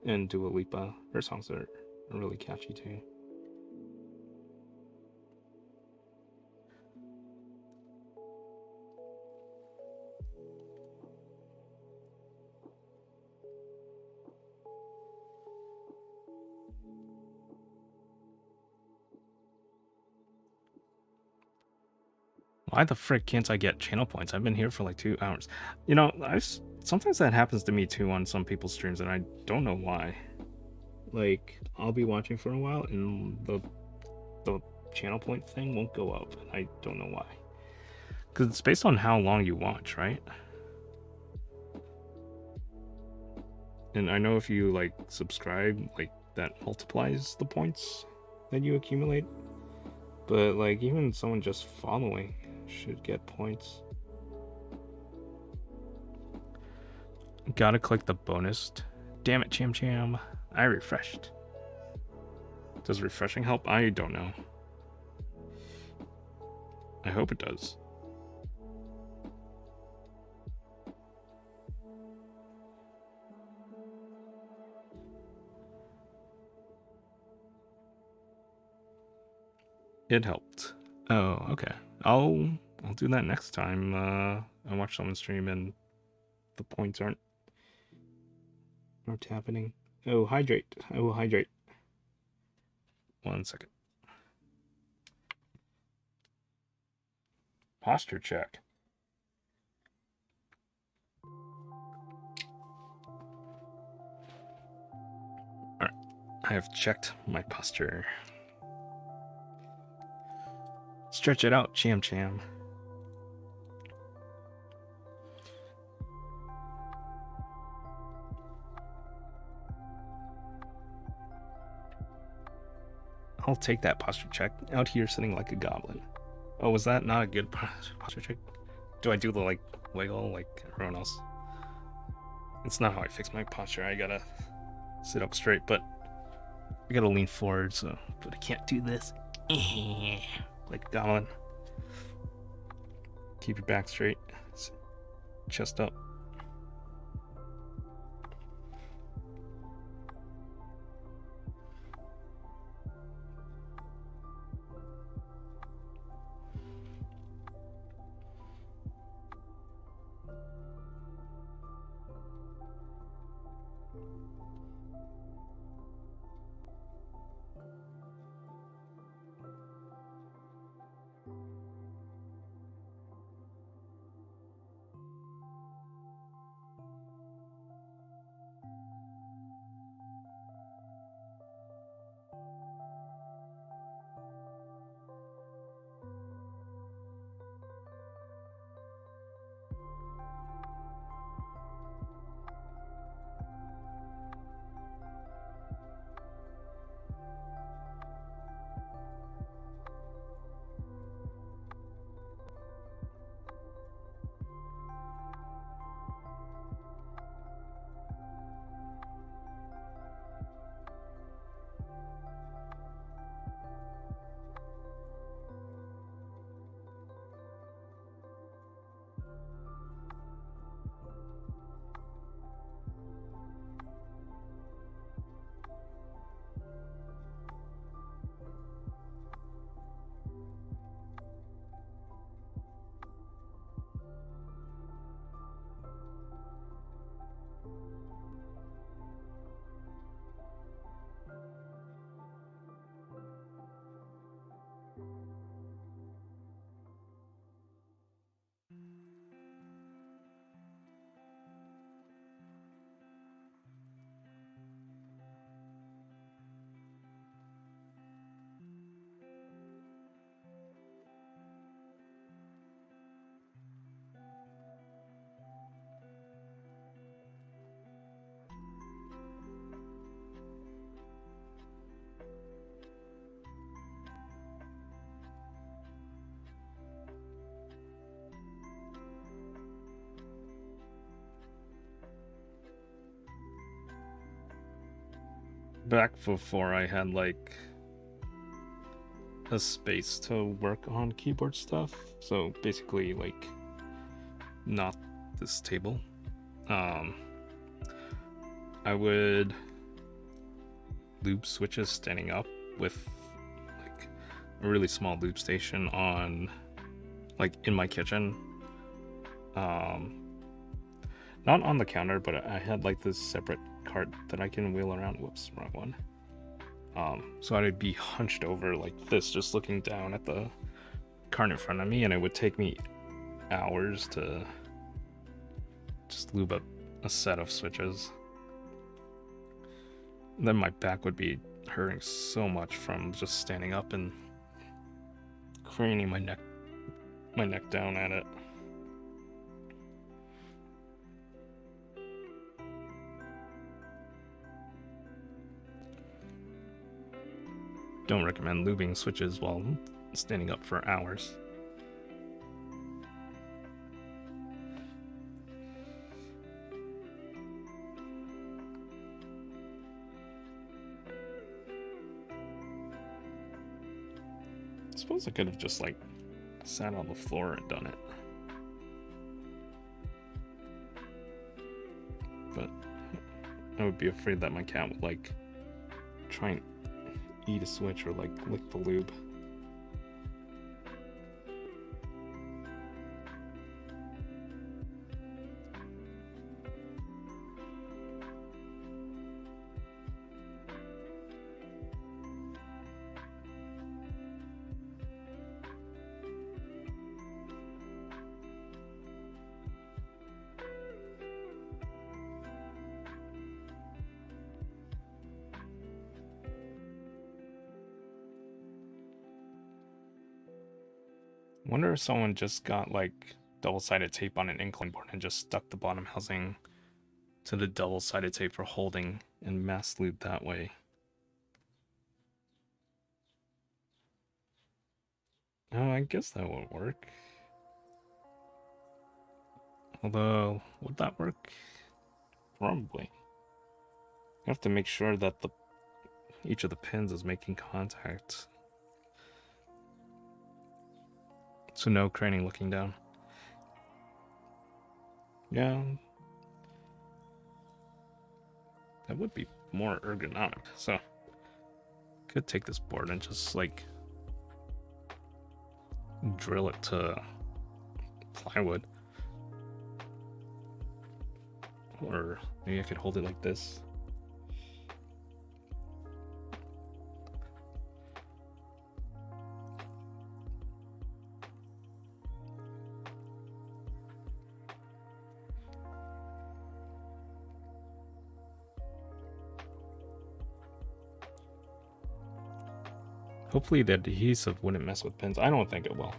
And Dua Lipa, her songs are really catchy too. Why the frick can't I get channel points? I've been here for like 2 hours. You know, sometimes that happens to me too on some people's streams, and I don't know why. Like, I'll be watching for a while, and the channel point thing won't go up. I don't know why. Because it's based on how long you watch, right? And I know if you like subscribe, like that multiplies the points that you accumulate. But like even someone just following should get points. Gotta click the bonus. Damn it, Cham Cham. I refreshed. Does refreshing help? I don't know. I hope it does. It helped. Oh, okay. I'll do that next time. I watch someone stream and the points aren't happening. Oh, hydrate. I will hydrate. 1 second. Posture check. Alright. I have checked my posture. Stretch it out, Cham Cham. I'll take that posture check. Out here sitting like a goblin. Oh, was that not a good posture check? Do I do the like wiggle like everyone else? It's not how I fix my posture. I gotta sit up straight, but I gotta lean forward, so but I can't do this. Like a goblin. Keep your back straight. Chest up. back before I had like a space to work on keyboard stuff, so basically like not this table, I would lube switches standing up with like a really small lube station on like in my kitchen, not on the counter, but I had like this separate cart that I can wheel around. Whoops, wrong one. So I'd be hunched over like this, just looking down at the cart in front of me, and it would take me hours to just lube up a set of switches. And then my back would be hurting so much from just standing up and craning my neck down at it. Don't recommend lubing switches while standing up for hours. I suppose I could have just like sat on the floor and done it. But I would be afraid that my cat would like try and eat a switch or like lick the lube. I wonder if someone just got like double-sided tape on an incline board and just stuck the bottom housing to the double-sided tape for holding and mass lube that way. Oh, I guess that would work. Although, would that work? Probably. You have to make sure that each of the pins is making contact. So no craning looking down. Yeah. That would be more ergonomic. So, could take this board and just like drill it to plywood. Or maybe I could hold it like this. Hopefully the adhesive wouldn't mess with pins. I don't think it will.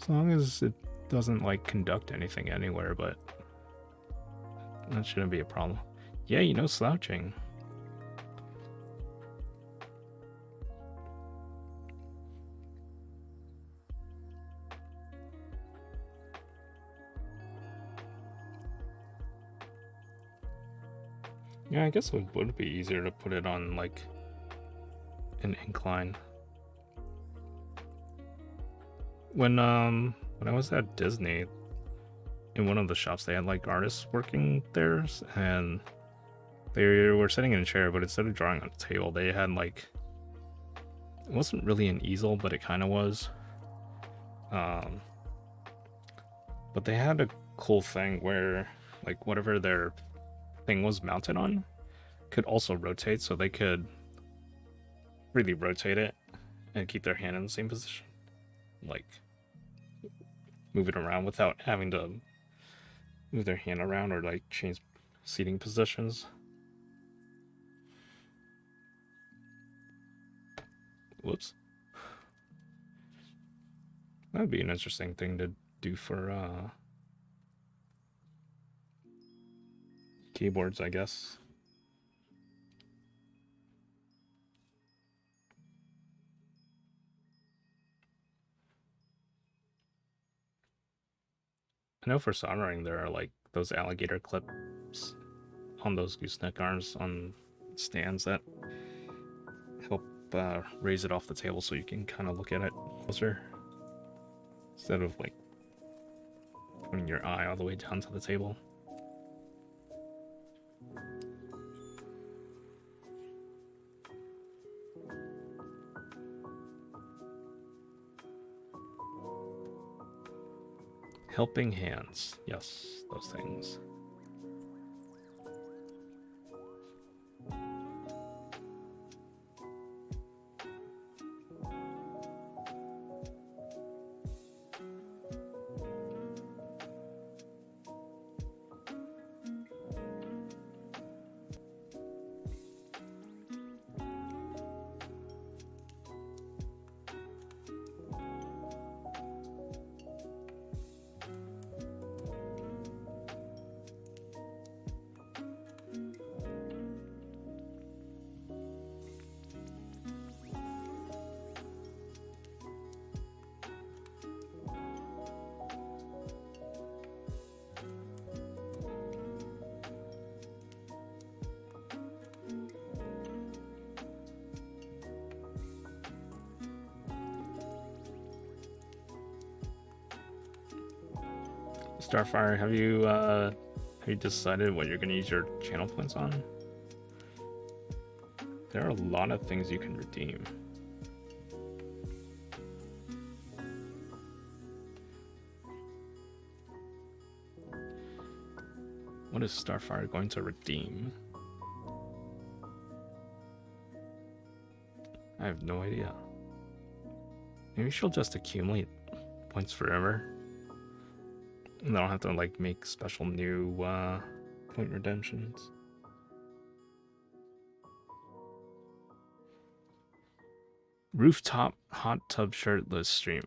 As long as it doesn't like conduct anything anywhere, but that shouldn't be a problem. Yeah, you know, slouching. Yeah, I guess it would be easier to put it on like an incline. When I was at Disney, in one of the shops, they had like artists working there, and they were sitting in a chair, but instead of drawing on a table, they had like, it wasn't really an easel, but it kind of was. But they had a cool thing where like whatever their thing was mounted on could also rotate, so they could really rotate it and keep their hand in the same position, like move it around without having to move their hand around or like change seating positions. Whoops. That'd be an interesting thing to do for keyboards, I guess. I know for soldering there are like those alligator clips on those gooseneck arms on stands that help raise it off the table so you can kind of look at it closer instead of like putting your eye all the way down to the table. Helping hands. Yes, those things. Starfire, have you decided what you're gonna use your channel points on? There are a lot of things you can redeem. What is Starfire going to redeem? I have no idea. Maybe she'll just accumulate points forever. And I don't have to like make special new point redemptions. Rooftop hot tub shirtless stream.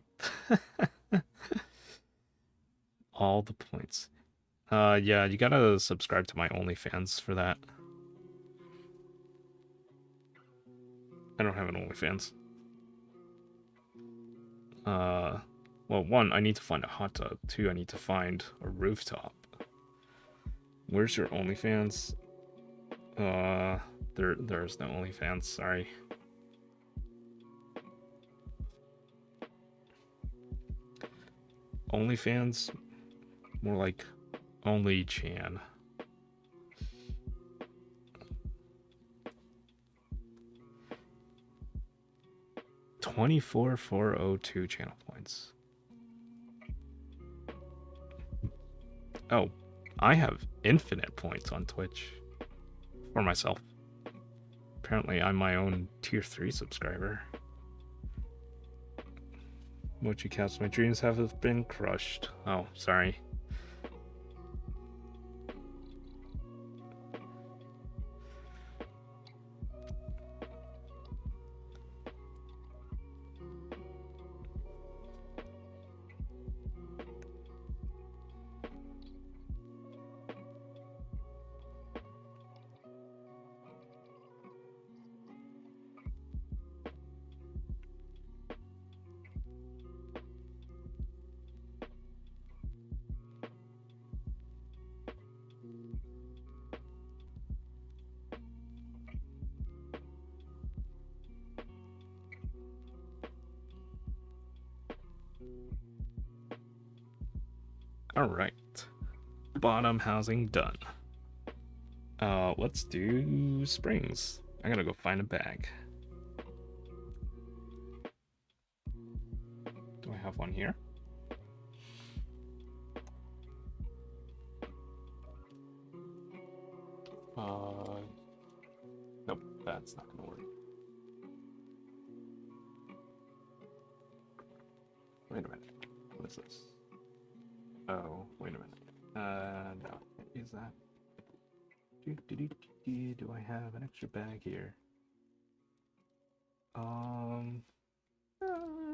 All the points. Yeah, you gotta subscribe to my OnlyFans for that. I don't have an OnlyFans. Well, one, I need to find a hot tub. Two, I need to find a rooftop. Where's your OnlyFans? There's no OnlyFans, sorry. OnlyFans? More like Only Chan. $24,402 channel points. Oh, I have infinite points on Twitch for myself. Apparently, I'm my own tier 3 subscriber. Mochi Caps, my dreams have been crushed. Oh, sorry. Alright. Bottom housing done. Let's do springs. I gotta go find a bag. Do I have one here? Nope, that's not gonna work. Wait a minute. What is this? Oh, wait a minute. No, is that? Do I have an extra bag here?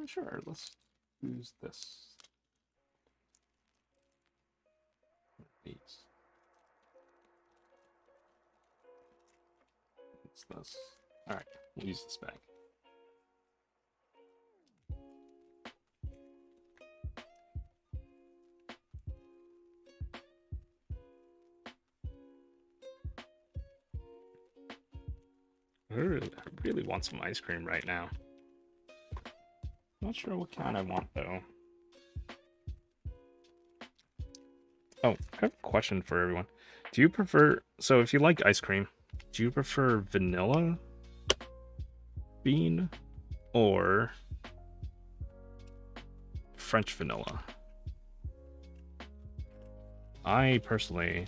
Sure, let's use this. These. What's this? Alright, we'll use this bag. I really want some ice cream right now. Not sure what kind I want though. Oh, I have a question for everyone. Do you prefer, so if you like ice cream, do you prefer vanilla bean or French vanilla? I personally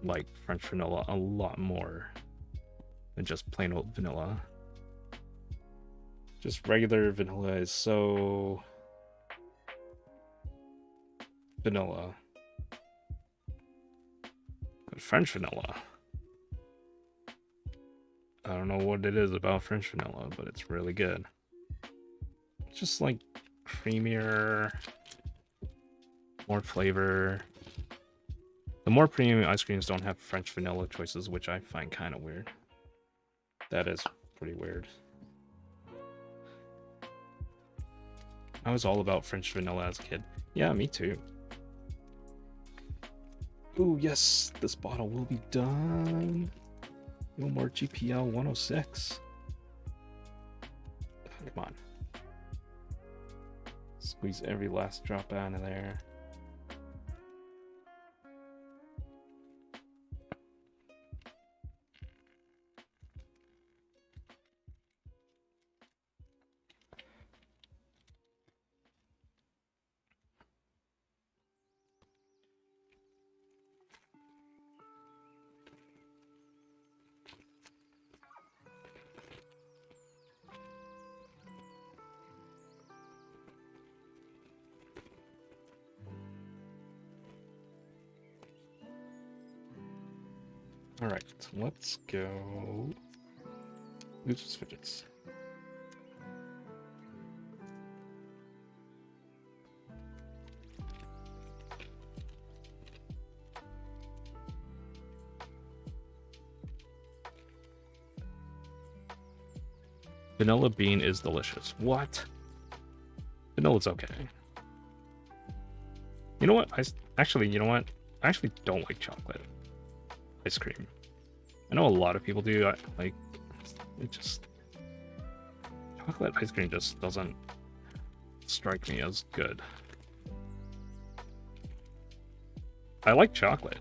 like French vanilla a lot more than just plain old vanilla. Just regular vanilla is so vanilla. But French vanilla, I don't know what it is about French vanilla, but it's really good. It's just like creamier, more flavor. The more premium ice creams don't have French vanilla choices, which I find kind of weird. That is pretty weird. I was all about French vanilla as a kid. Yeah, me too. Ooh, yes, this bottle will be done. No more GPL 106. Come on. Squeeze every last drop out of there. Alright, let's go. Lucius Fidgets. Vanilla bean is delicious. What? Vanilla's okay. You know what? You know what? I actually don't like chocolate ice cream. I know a lot of people do. Chocolate ice cream just doesn't strike me as good. I like chocolate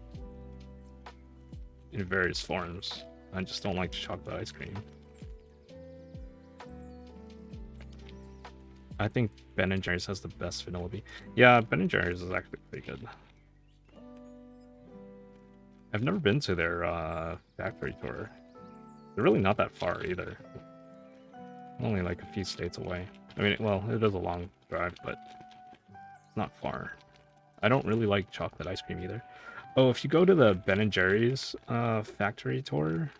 in various forms. I just don't like chocolate ice cream. I think Ben & Jerry's has the best vanilla bean. Yeah, Ben & Jerry's is actually pretty good. I've never been to their factory tour. They're really not that far either. Only like a few states away. I mean, well, it is a long drive, but it's not far. I don't really like chocolate ice cream either. Oh, if you go to the Ben & Jerry's factory tour,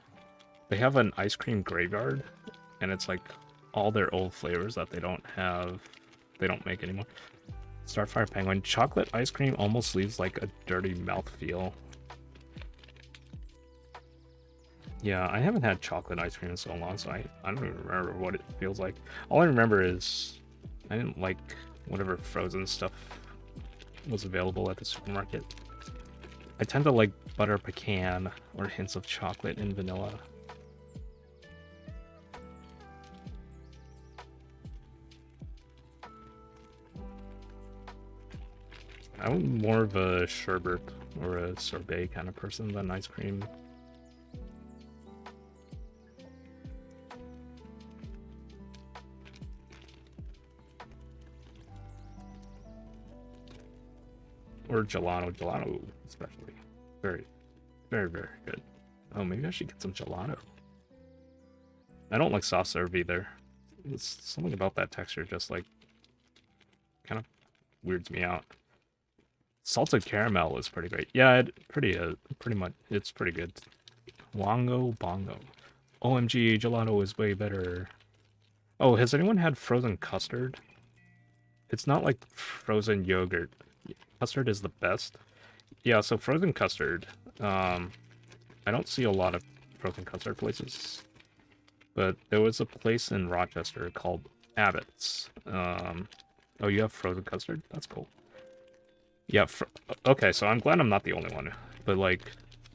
they have an ice cream graveyard, and it's like all their old flavors that they don't make anymore. Starfire Penguin. Chocolate ice cream almost leaves like a dirty mouthfeel. Yeah, I haven't had chocolate ice cream in so long, so I don't even remember what it feels like. All I remember is I didn't like whatever frozen stuff was available at the supermarket. I tend to like butter pecan or hints of chocolate and vanilla. I'm more of a sherbet or a sorbet kind of person than ice cream. Or gelato especially. Very, very, very good. Oh, maybe I should get some gelato. I don't like soft serve either. It's something about that texture just like kind of weirds me out. Salted caramel is pretty great. Yeah, pretty much it's pretty good. Wongo Bongo. OMG, gelato is way better. Oh, has anyone had frozen custard? It's not like frozen yogurt. Custard is the best. Yeah, so frozen custard. I don't see a lot of frozen custard places, but there was a place in Rochester called Abbott's. Oh, you have frozen custard? That's cool. Yeah, okay, so I'm glad I'm not the only one, but like,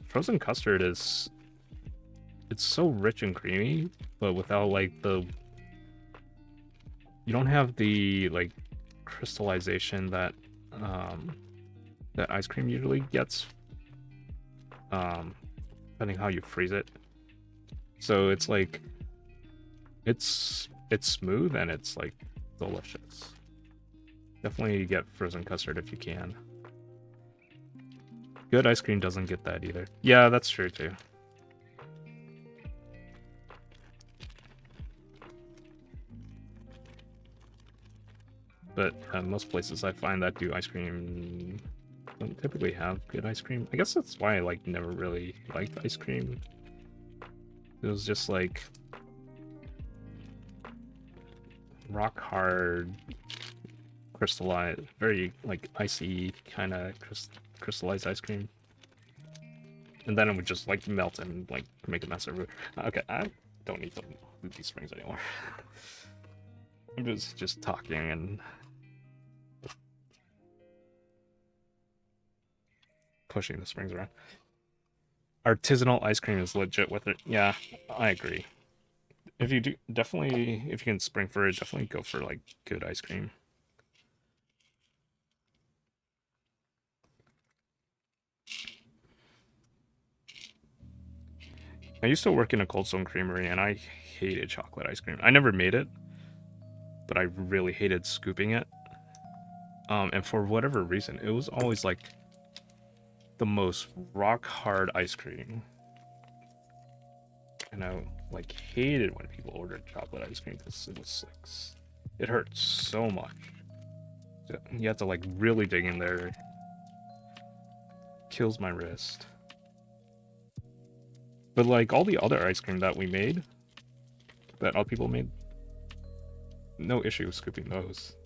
frozen custard is it's so rich and creamy, but without like the, you don't have the like crystallization that that ice cream usually gets, depending how you freeze it. So it's like it's smooth and it's like delicious. Definitely get frozen custard if you can. Good ice cream doesn't get that either. Yeah, that's true too. But most places I find that do ice cream don't typically have good ice cream. I guess that's why I like never really liked ice cream. It was just like rock hard, crystallized, very like icy kind of crystallized ice cream. And then it would just like melt and like make a mess of it. Okay, I don't need these springs anymore. I'm just talking and pushing the springs around. Artisanal ice cream is legit with it. Yeah, I agree. If you do, definitely, if you can spring for it, definitely go for like good ice cream. I used to work in a Cold Stone Creamery and I hated chocolate ice cream. I never made it, but I really hated scooping it. And for whatever reason, it was always like the most rock hard ice cream. And I like hated when people ordered chocolate ice cream because it was like, it hurt so much. You have to like really dig in there. Kills my wrist. But like all the other ice cream that we made, that other people made, no issue with scooping those.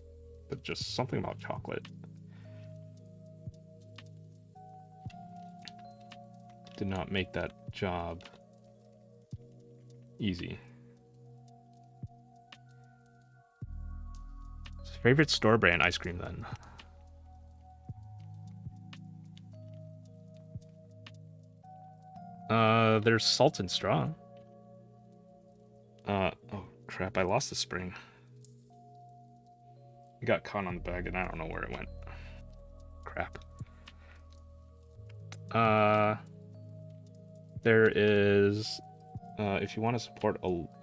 But just something about chocolate did not make that job easy. Favorite store brand ice cream then? There's Salt and Straw. Oh crap, I lost the spring. It got caught on the bag and I don't know where it went. Crap. There is, if you want to support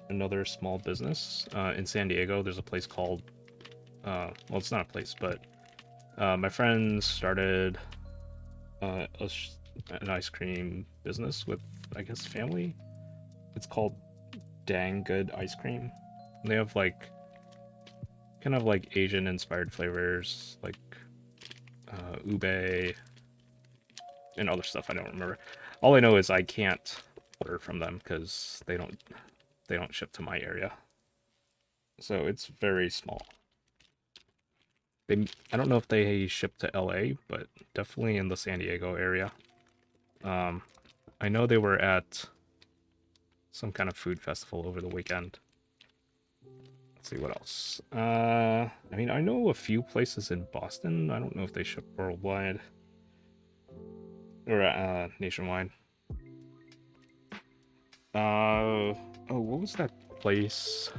another small business, in San Diego, there's a place called, well, it's not a place, but my friends started an ice cream business with, I guess, family. It's called Dang Good Ice Cream. They have like kind of like Asian inspired flavors, like ube and other stuff I don't remember. All I know is I can't order from them because they don't ship to my area. So it's very small. I don't know if they ship to LA, but definitely in the San Diego area. I know they were at some kind of food festival over the weekend. Let's see what else. I mean, I know a few places in Boston. I don't know if they ship worldwide or nationwide. Oh, what was that place?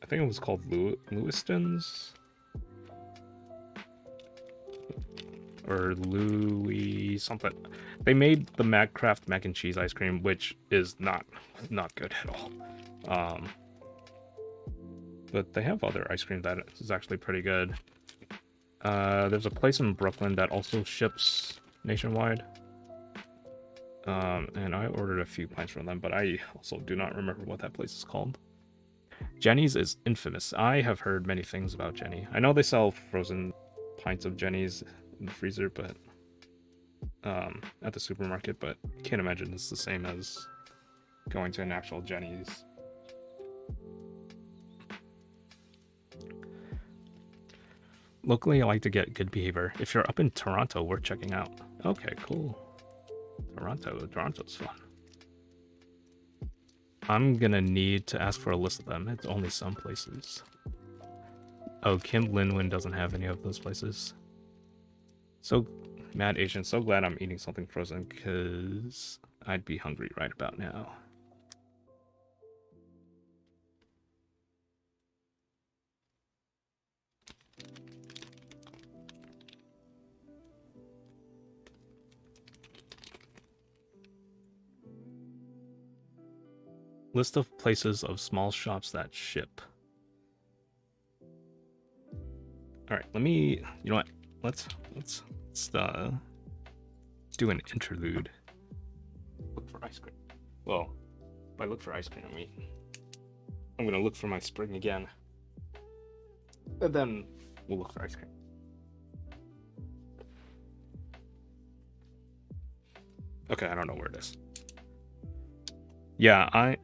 I think it was called Lewiston's or Louis something. They made the Macraft mac and cheese ice cream, which is not good at all. But they have other ice cream that is actually pretty good. There's a place in Brooklyn that also ships nationwide. And I ordered a few pints from them, but I also do not remember what that place is called. Jenny's is infamous. I have heard many things about Jenny. I know they sell frozen pints of Jenny's in the freezer, but at the supermarket, but I can't imagine it's the same as going to an actual Jenny's. Locally, I like to get Good Behavior. If you're up in Toronto, worth checking out. Okay, cool. Toronto's fun. I'm gonna need to ask for a list of them. It's only some places. Oh, Kim Linwin doesn't have any of those places. So, Mad Asian, so glad I'm eating something frozen because I'd be hungry right about now. List of places of small shops that ship. All right, let me. You know what? Let's do an interlude. Look for ice cream. Well, if I look for ice cream, I mean, I'm gonna look for my spring again, and then we'll look for ice cream. Okay, I don't know where it is. Yeah,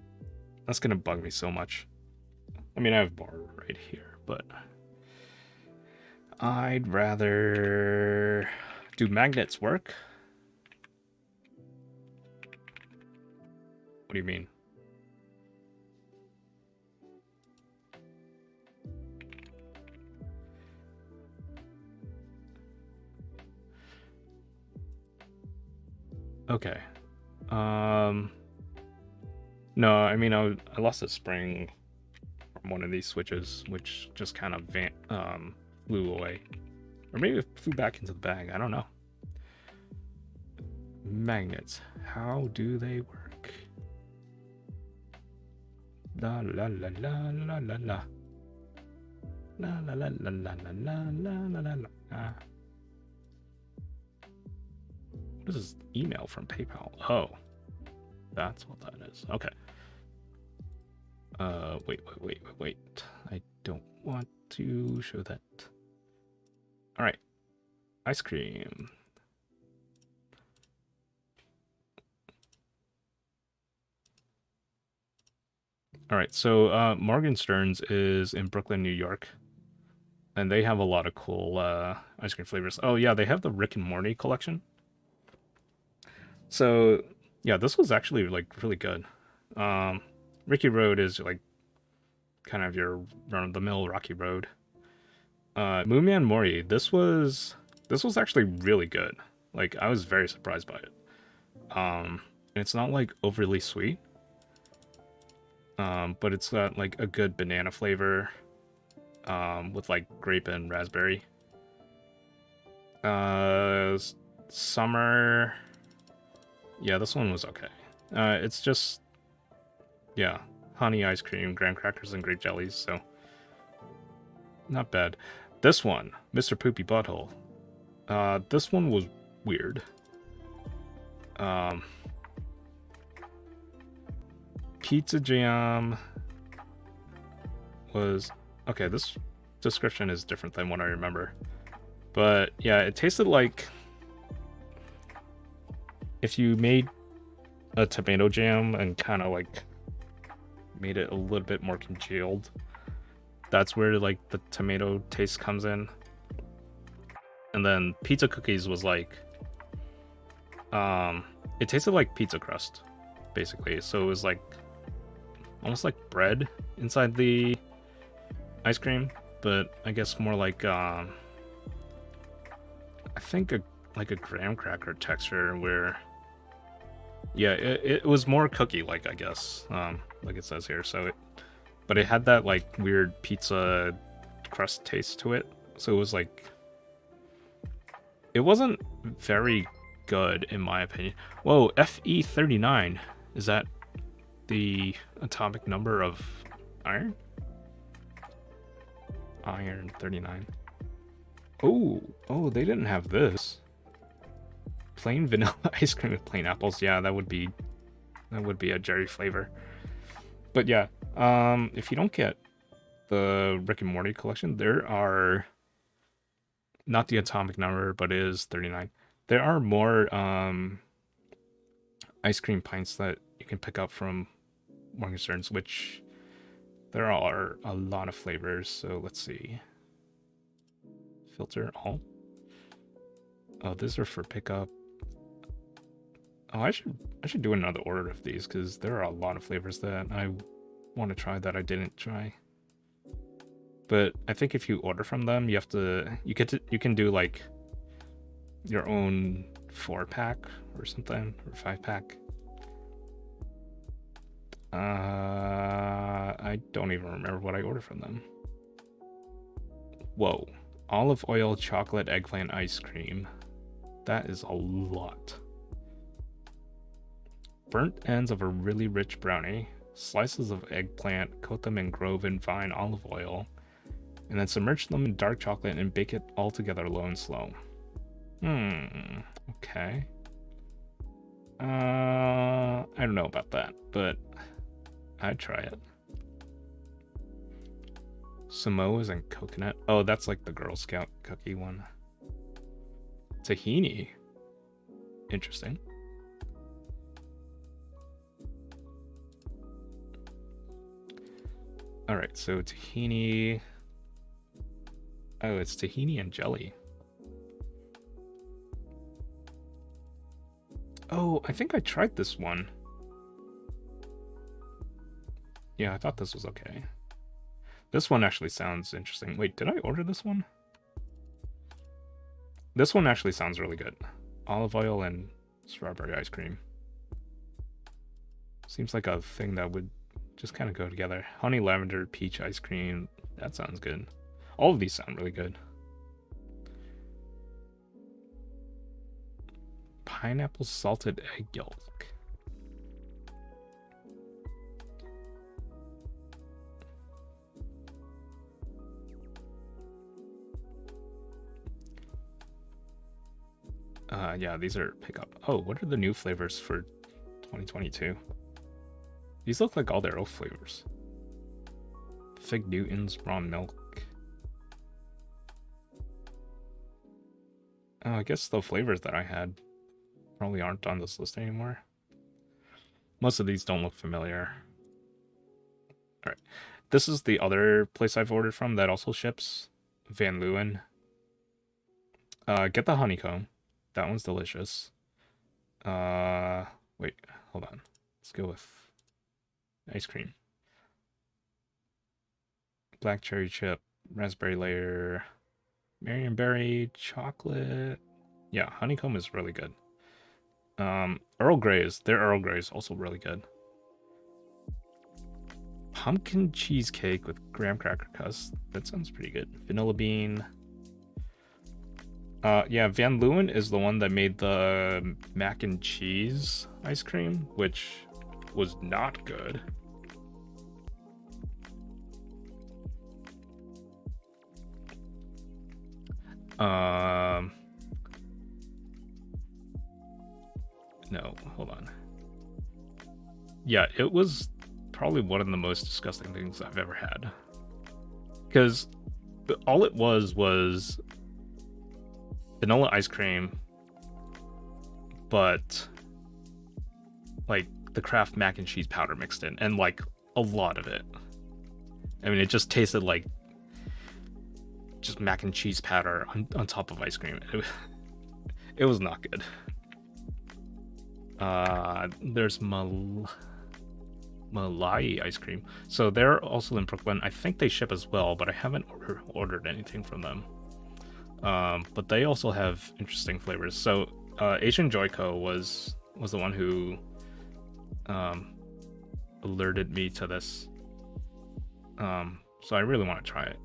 that's gonna bug me so much. I mean, I have bar right here, but I'd rather... Do magnets work? What do you mean? Okay. No, I mean, I lost a spring from one of these switches, which just kind of flew away. Or maybe it flew back into the bag, I don't know. Magnets, how do they work? La la la la la la la. La la la la la la la la la la. What is this email from PayPal? Oh, that's what that is. Okay. Wait. I don't want to show that. All right. Ice cream. All right. So Morgenstern's is in Brooklyn, New York. And they have a lot of cool ice cream flavors. Oh, yeah. They have the Rick and Morty collection. So, yeah, this was actually, like, really good. Ricky Road is, like, kind of your run-of-the-mill Rocky Road. Moomin Mori, this was actually really good. Like, I was very surprised by it. And it's not, like, overly sweet. But it's got, like, a good banana flavor. With, like, grape and raspberry. Summer... Yeah, this one was okay. It's just... Yeah, honey ice cream, graham crackers, and grape jellies, so... Not bad. This one, Mr. Poopy Butthole. This one was weird. Pizza jam was... Okay, this description is different than what I remember. But, yeah, it tasted like... If you made a tomato jam and kind of, like, made it a little bit more congealed, that's where, like, the tomato taste comes in. And then pizza cookies was like... it tasted like pizza crust, basically. So it was like... almost like bread inside the ice cream, but I guess more like... I think like a graham cracker texture where... Yeah, it was more cookie-like, I guess, like it says here. So but it had that like weird pizza crust taste to it. So it was like, it wasn't very good in my opinion. Whoa, Fe39, is that the atomic number of iron? Iron 39. Oh, they didn't have this. Plain vanilla ice cream with plain apples. Yeah, that would be a Jerry flavor. But yeah, if you don't get the Rick and Morty collection, there are not the atomic number, but it is 39. There are more ice cream pints that you can pick up from Morgenstern's, which there are a lot of flavors. So let's see. Filter all. Oh, these are for pickup. Oh, I should do another order of these because there are a lot of flavors that I want to try that I didn't try. But I think if you order from them, you can do like your own 4-pack or something, or 5-pack. I don't even remember what I ordered from them. Whoa. Olive oil chocolate eggplant ice cream. That is a lot. Burnt ends of a really rich brownie. Slices of eggplant, coat them in Grove and Vine olive oil, and then submerge them in dark chocolate and bake it all together low and slow. Okay. I don't know about that, but I'd try it. Samoas and coconut. Oh, that's like the Girl Scout cookie one. Tahini. Interesting. Alright, so tahini. Oh, it's tahini and jelly. Oh, I think I tried this one. Yeah, I thought this was okay. This one actually sounds interesting. Wait, did I order this one? This one actually sounds really good. Olive oil and strawberry ice cream. Seems like a thing that would just kind of go together. Honey lavender peach ice cream. That sounds good. All of these sound really good. Pineapple salted egg yolk. Yeah, these are pickup. Oh, what are the new flavors for 2022? These look like all their old flavors. Fig Newtons, raw milk. Oh, I guess the flavors that I had probably aren't on this list anymore. Most of these don't look familiar. Alright. This is the other place I've ordered from that also ships. Van Leeuwen. Get the honeycomb. That one's delicious. Wait, hold on. Let's go with ice cream. Black cherry chip, raspberry layer, Marionberry, chocolate. Yeah, honeycomb is really good. Earl Grey is also really good. Pumpkin cheesecake with graham cracker crust. That sounds pretty good. Vanilla bean. Yeah, Van Leeuwen is the one that made the mac and cheese ice cream, which was not good. No, hold on. Yeah, it was probably one of the most disgusting things I've ever had. Because all it was vanilla ice cream, but like the Kraft mac and cheese powder mixed in, and like a lot of it. I mean, it just tasted like just mac and cheese powder on top of ice cream. It was not good. There's Malai ice cream. So they're also in Brooklyn. I think they ship as well, but I haven't ordered anything from them. But they also have interesting flavors. So Asian Joyco was the one who alerted me to this. So I really want to try it.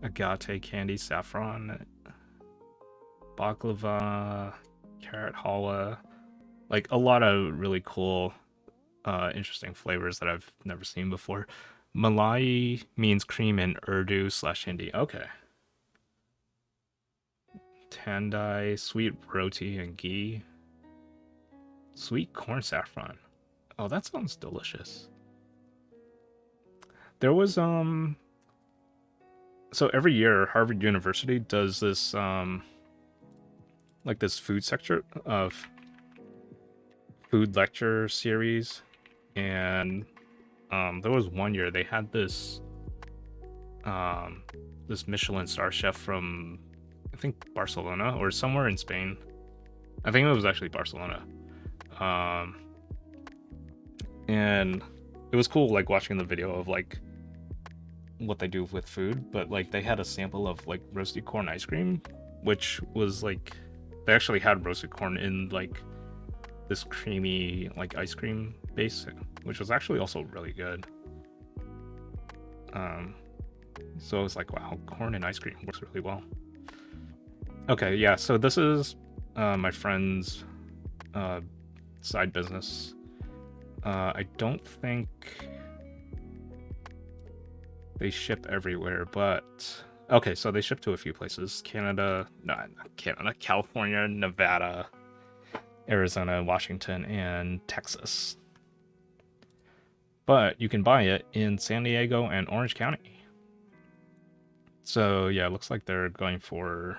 Agate candy, saffron, baklava, carrot halwa, like a lot of really cool, interesting flavors that I've never seen before. Malai means cream in Urdu/Hindi. Okay. Tandai, sweet roti and ghee. Sweet corn saffron. Oh, that sounds delicious. There was so every year Harvard University does this like this food sector of food lecture series, and there was one year they had this this Michelin star chef from I think Barcelona or somewhere in Spain. I think it was actually Barcelona. And it was cool like watching the video of like what they do with food, but like they had a sample of like roasted corn ice cream, which was like they actually had roasted corn in like this creamy like ice cream base, which was actually also really good. So it's like, wow, corn and ice cream works really well. Okay, yeah, so this is my friend's side business. I don't think they ship everywhere, but okay, so they ship to a few places. Canada, no, not Canada, California, Nevada, Arizona, Washington, and Texas. But you can buy it in San Diego and Orange County. So yeah, it looks like they're going for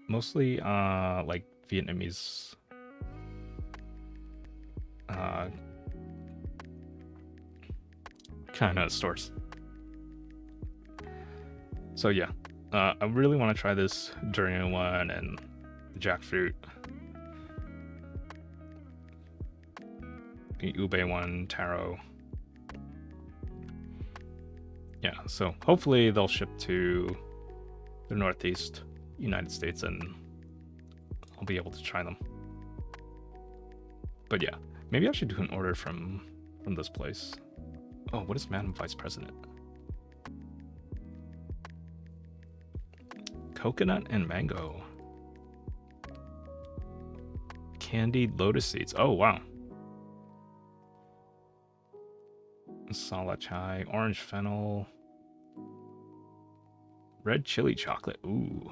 mostly like Vietnamese kind of stores. So yeah, I really want to try this durian one and jackfruit. The ube one, taro. Yeah, so hopefully they'll ship to the Northeast United States and I'll be able to try them. But yeah, maybe I should do an order from this place. Oh, what is Madam Vice President? Coconut and mango. Candied lotus seeds. Oh, wow. Masala chai, orange fennel, red chili chocolate. Ooh.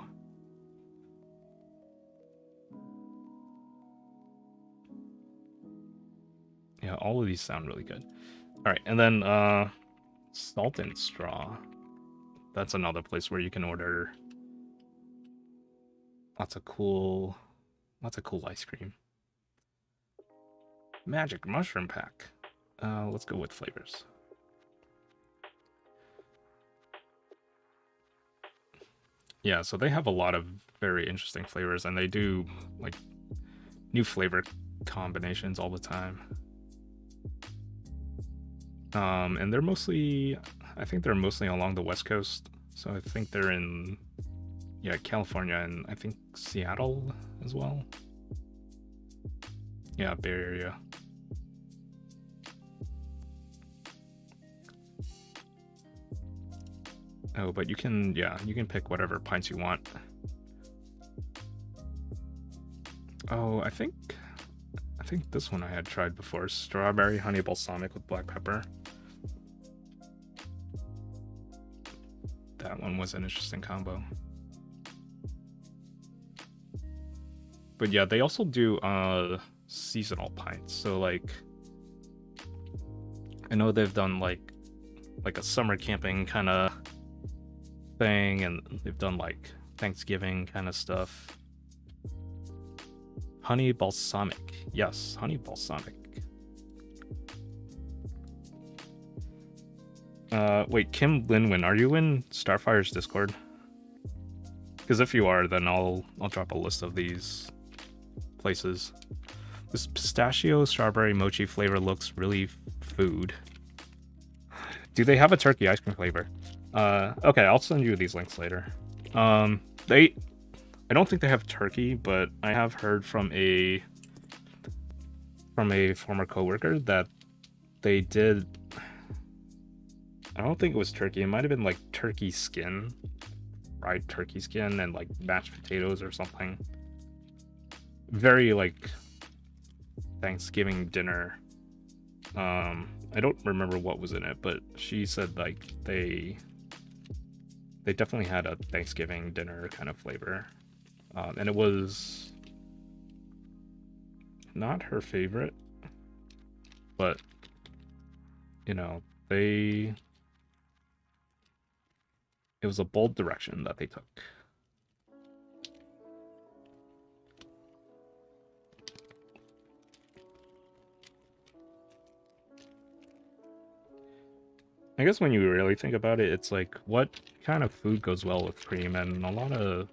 Yeah, all of these sound really good. All right, and then salt and straw. That's another place where you can order lots of cool ice cream. Magic mushroom pack. Let's go with flavors. Yeah, so they have a lot of very interesting flavors, and they do like new flavor combinations all the time. And they're mostly, I think they're mostly along the West Coast. So I think they're in, yeah, California and I think Seattle as well. Yeah, Bay Area. Oh, but you can, yeah, you can pick whatever pints you want. Oh, I think this one I had tried before. Strawberry honey balsamic with black pepper. That one was an interesting combo. But yeah, they also do seasonal pints. So like I know they've done like a summer camping kind of thing, and they've done like Thanksgiving kind of stuff. Honey balsamic. Yes, honey balsamic. Wait, Kim Linwin, are you in Starfire's Discord? Because if you are, then I'll drop a list of these places. This pistachio strawberry mochi flavor looks really food. Do they have a turkey ice cream flavor? Okay, I'll send you these links later. I don't think they have turkey, but I have heard from a former coworker that they did. I don't think it was turkey. It might have been like turkey skin, fried turkey skin, and like mashed potatoes or something. Very like Thanksgiving dinner. I don't remember what was in it, but she said like they definitely had a Thanksgiving dinner kind of flavor. And it was not her favorite, but you know, it was a bold direction that they took. I guess when you really think about it, it's like, what kind of food goes well with cream? And a lot of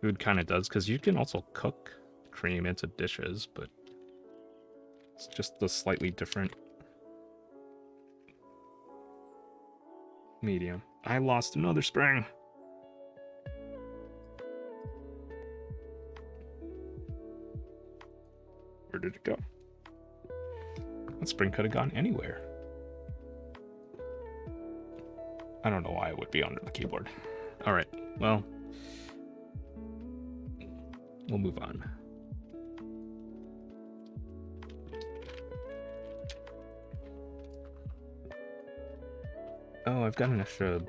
food kind of does, because you can also cook cream into dishes, but it's just a slightly different medium. I lost another spring. spring could have gone anywhere. I don't know why it would be under the keyboard. Alright, well, we'll move on. Oh, I've got an extra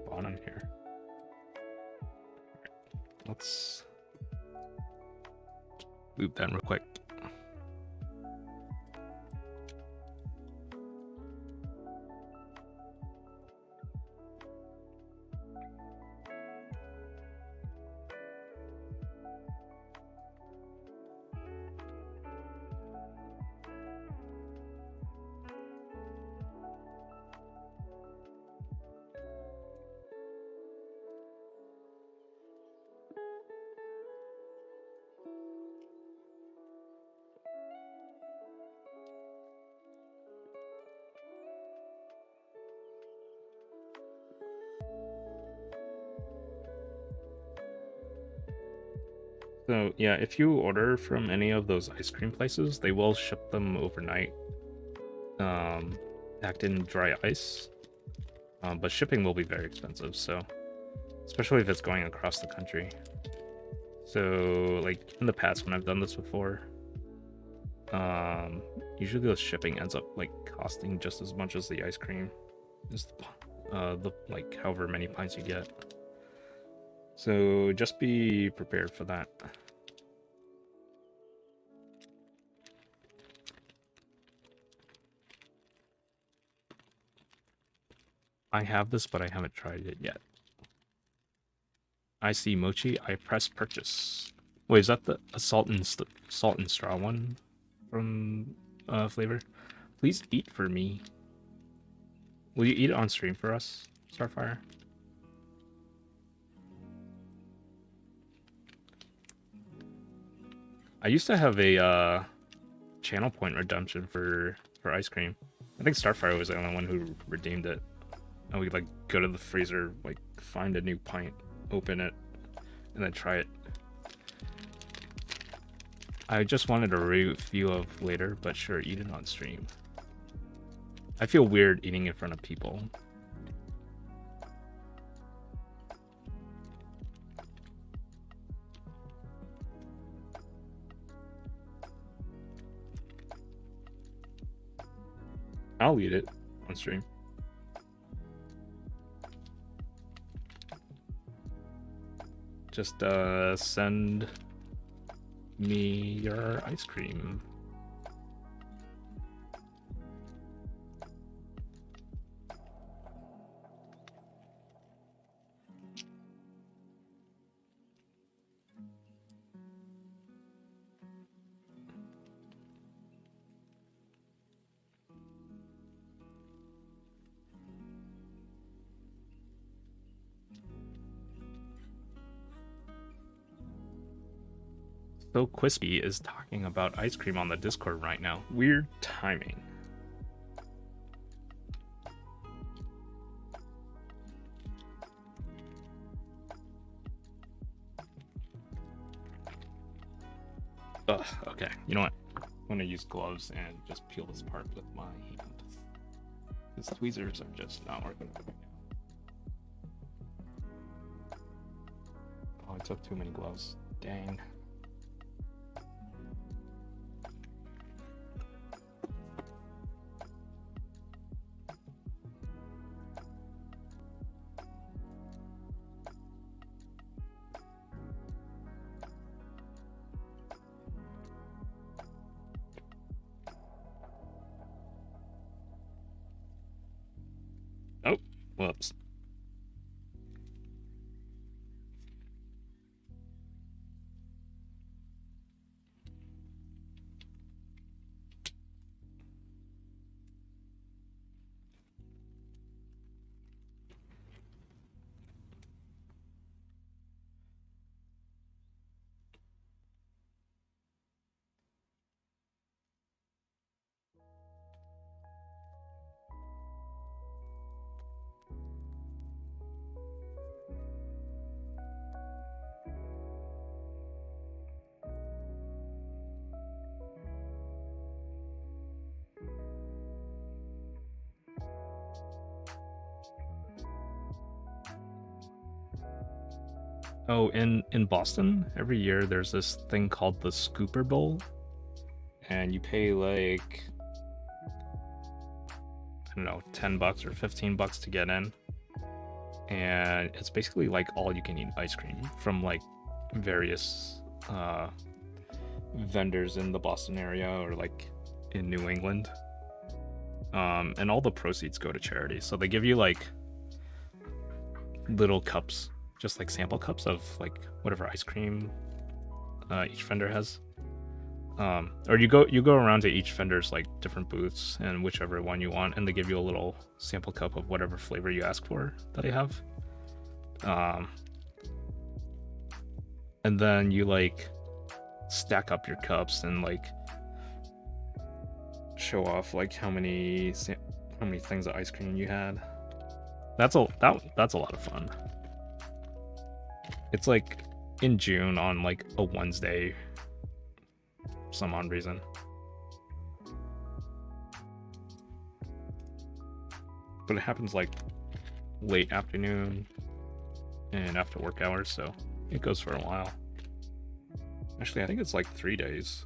bottom here. Let's loop that real quick. So yeah, if you order from any of those ice cream places, they will ship them overnight, packed in dry ice. But shipping will be very expensive, so especially if it's going across the country. So like in the past when I've done this before, usually the shipping ends up like costing just as much as the ice cream, is the like however many pints you get. So just be prepared for that. I have this, but I haven't tried it yet. I see mochi. I press purchase. Wait, is that the salt and straw one from flavor? Please eat for me. Will you eat it on stream for us, Starfire? I used to have a channel point redemption for ice cream. I think Starfire was the only one who redeemed it. And we like go to the freezer, like find a new pint, open it, and then try it. I just wanted a review of later, but sure, eat it on stream. I feel weird eating in front of people. I'll eat it on stream. Just send me your ice cream. So Quispy is talking about ice cream on the Discord right now. Weird timing. Ugh, okay. You know what? I'm gonna use gloves and just peel this part with my hand. These tweezers are just not working right now. Oh, I took too many gloves. Dang. Oh, whoops. Oh, in Boston, every year there's this thing called the Scooper Bowl, and you pay like, I don't know, $10 or $15 to get in, and it's basically like all you can eat ice cream from like various vendors in the Boston area or like in New England. And all the proceeds go to charity. So they give you like little cups, just like sample cups of like whatever ice cream each vendor has. Or you go around to each vendor's like different booths and whichever one you want, and they give you a little sample cup of whatever flavor you ask for that they have. And then you like stack up your cups and like show off like how many things of ice cream you had. That's a lot of fun. It's like in June on like a Wednesday, some odd reason. But it happens like late afternoon and after work hours, so it goes for a while. Actually, I think it's like 3 days,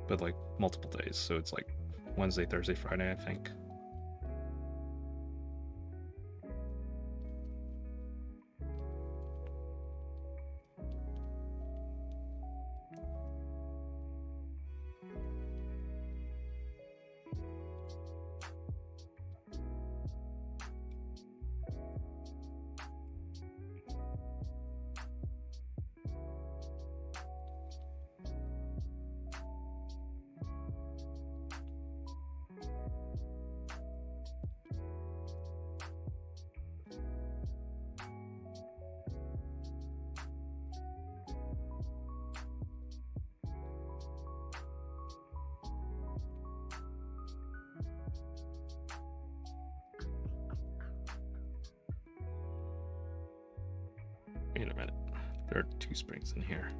but like multiple days, so it's like Wednesday, Thursday, Friday, I think. Wait a minute. There are 2 springs in here.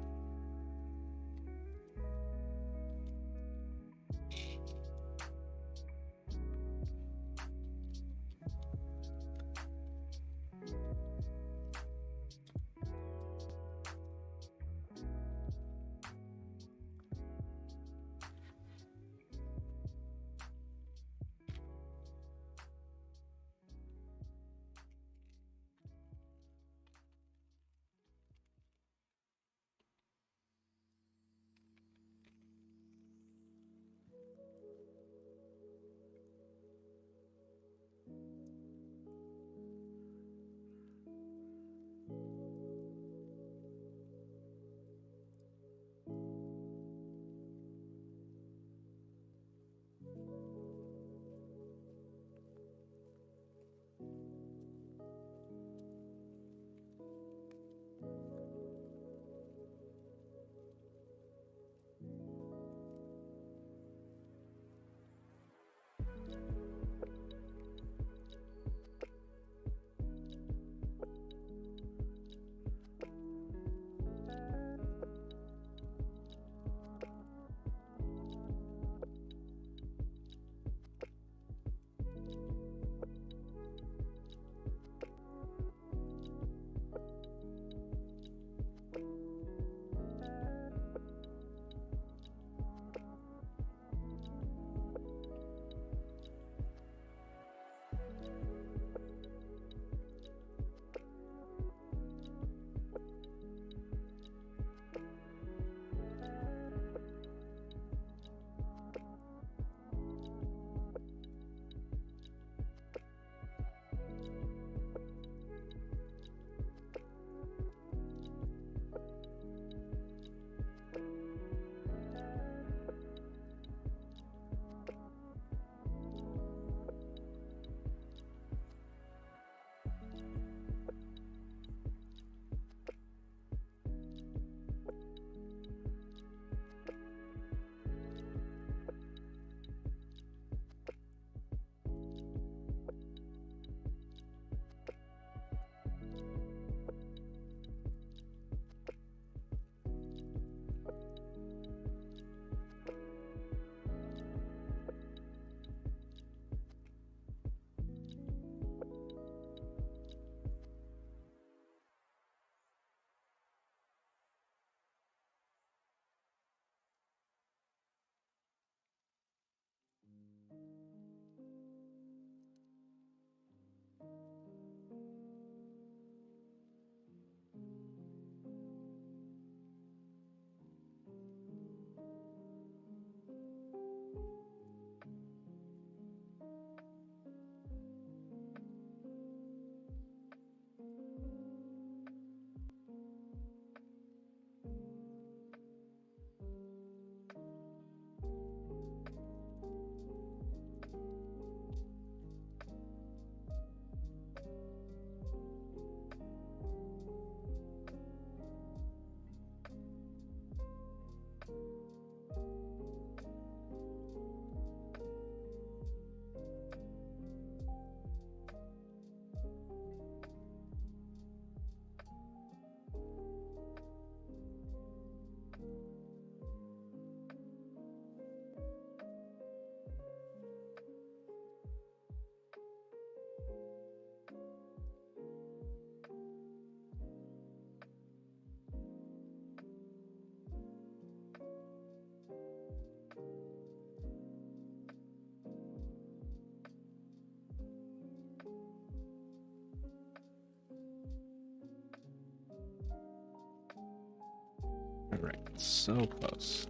Alright, so close.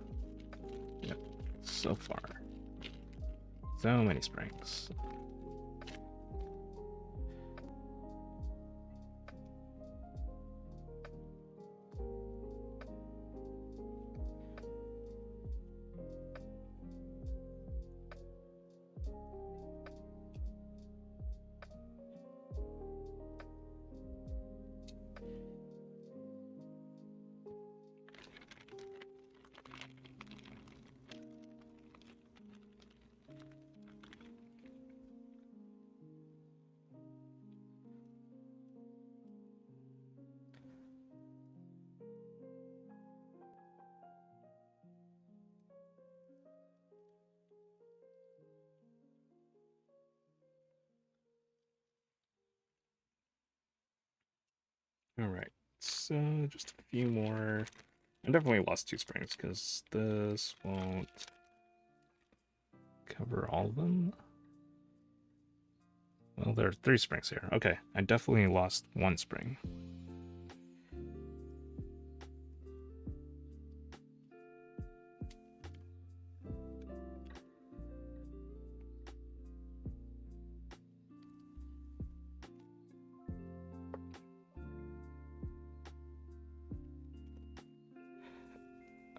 Yep, so far. So many springs. Alright, so just a few more. I definitely lost 2 springs because this won't cover all of them. Well, there are 3 springs here. Okay, I definitely lost 1 spring.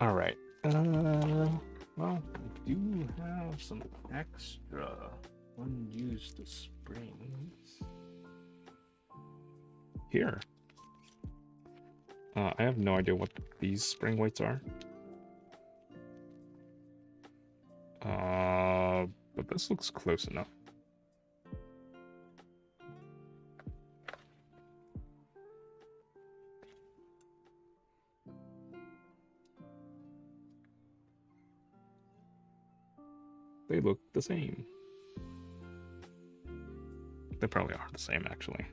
Alright, well, I do have some extra unused springs here. I have no idea what these spring weights are. But this looks close enough. They look the same. They probably are the same, actually.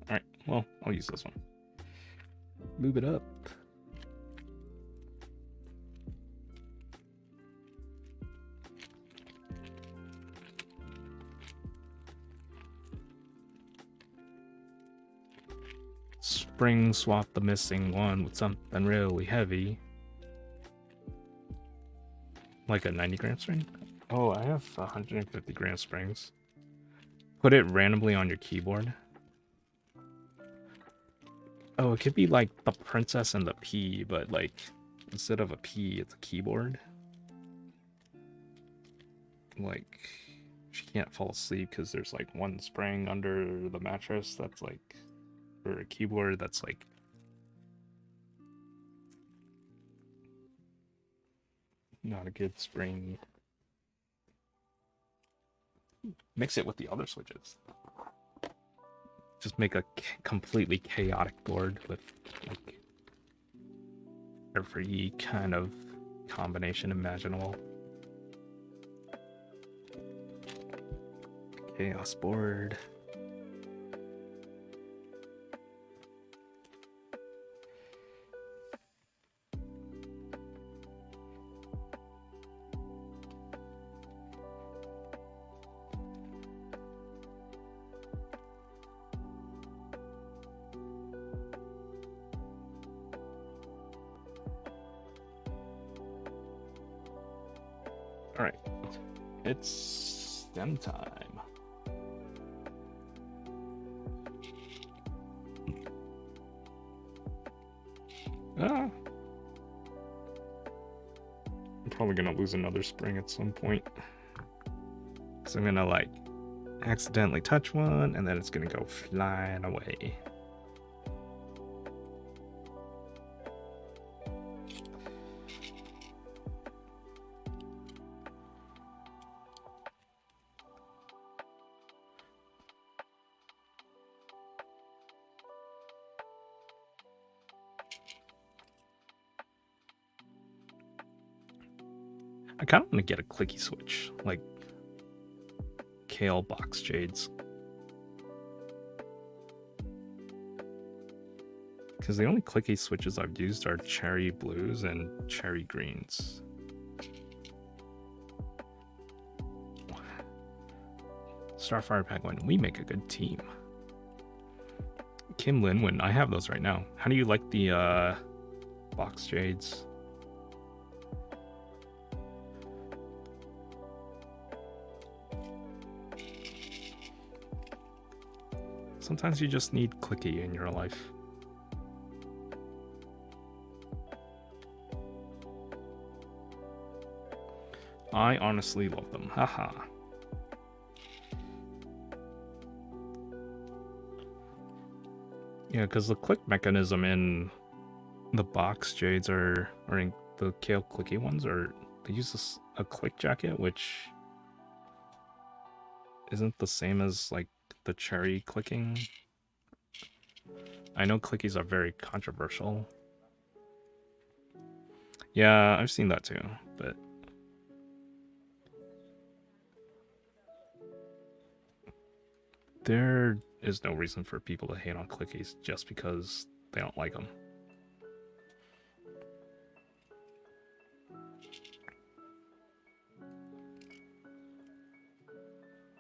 Alright, well, I'll use this one. Move it up. Spring swap the missing one with something really heavy. Like a 90-gram spring? Oh, I have 150-gram springs. Put it randomly on your keyboard. Oh, it could be like the princess and the P, but like instead of a P, it's a keyboard. Like she can't fall asleep because there's like 1 spring under the mattress that's like, or a keyboard that's like not a good spring. Mix it with the other switches. Just make a completely chaotic board with like every kind of combination imaginable. Chaos board. Alright, it's STEM time. I'm probably gonna lose another spring at some point. So I'm gonna like accidentally touch one and then it's gonna go flying away. I kind of want to get a clicky switch, like Kale box jades. Because the only clicky switches I've used are cherry blues and cherry greens. Starfire Penguin, we make a good team. Kim Linwin, I have those right now. How do you like the box jades. Sometimes you just need clicky in your life. I honestly love them. Haha. Yeah, because the click mechanism in the box jades or in the Kale clicky ones they use a click jacket, which isn't the same as like the cherry clicking. I know clickies are very controversial. Yeah, I've seen that too, but there is no reason for people to hate on clickies just because they don't like them.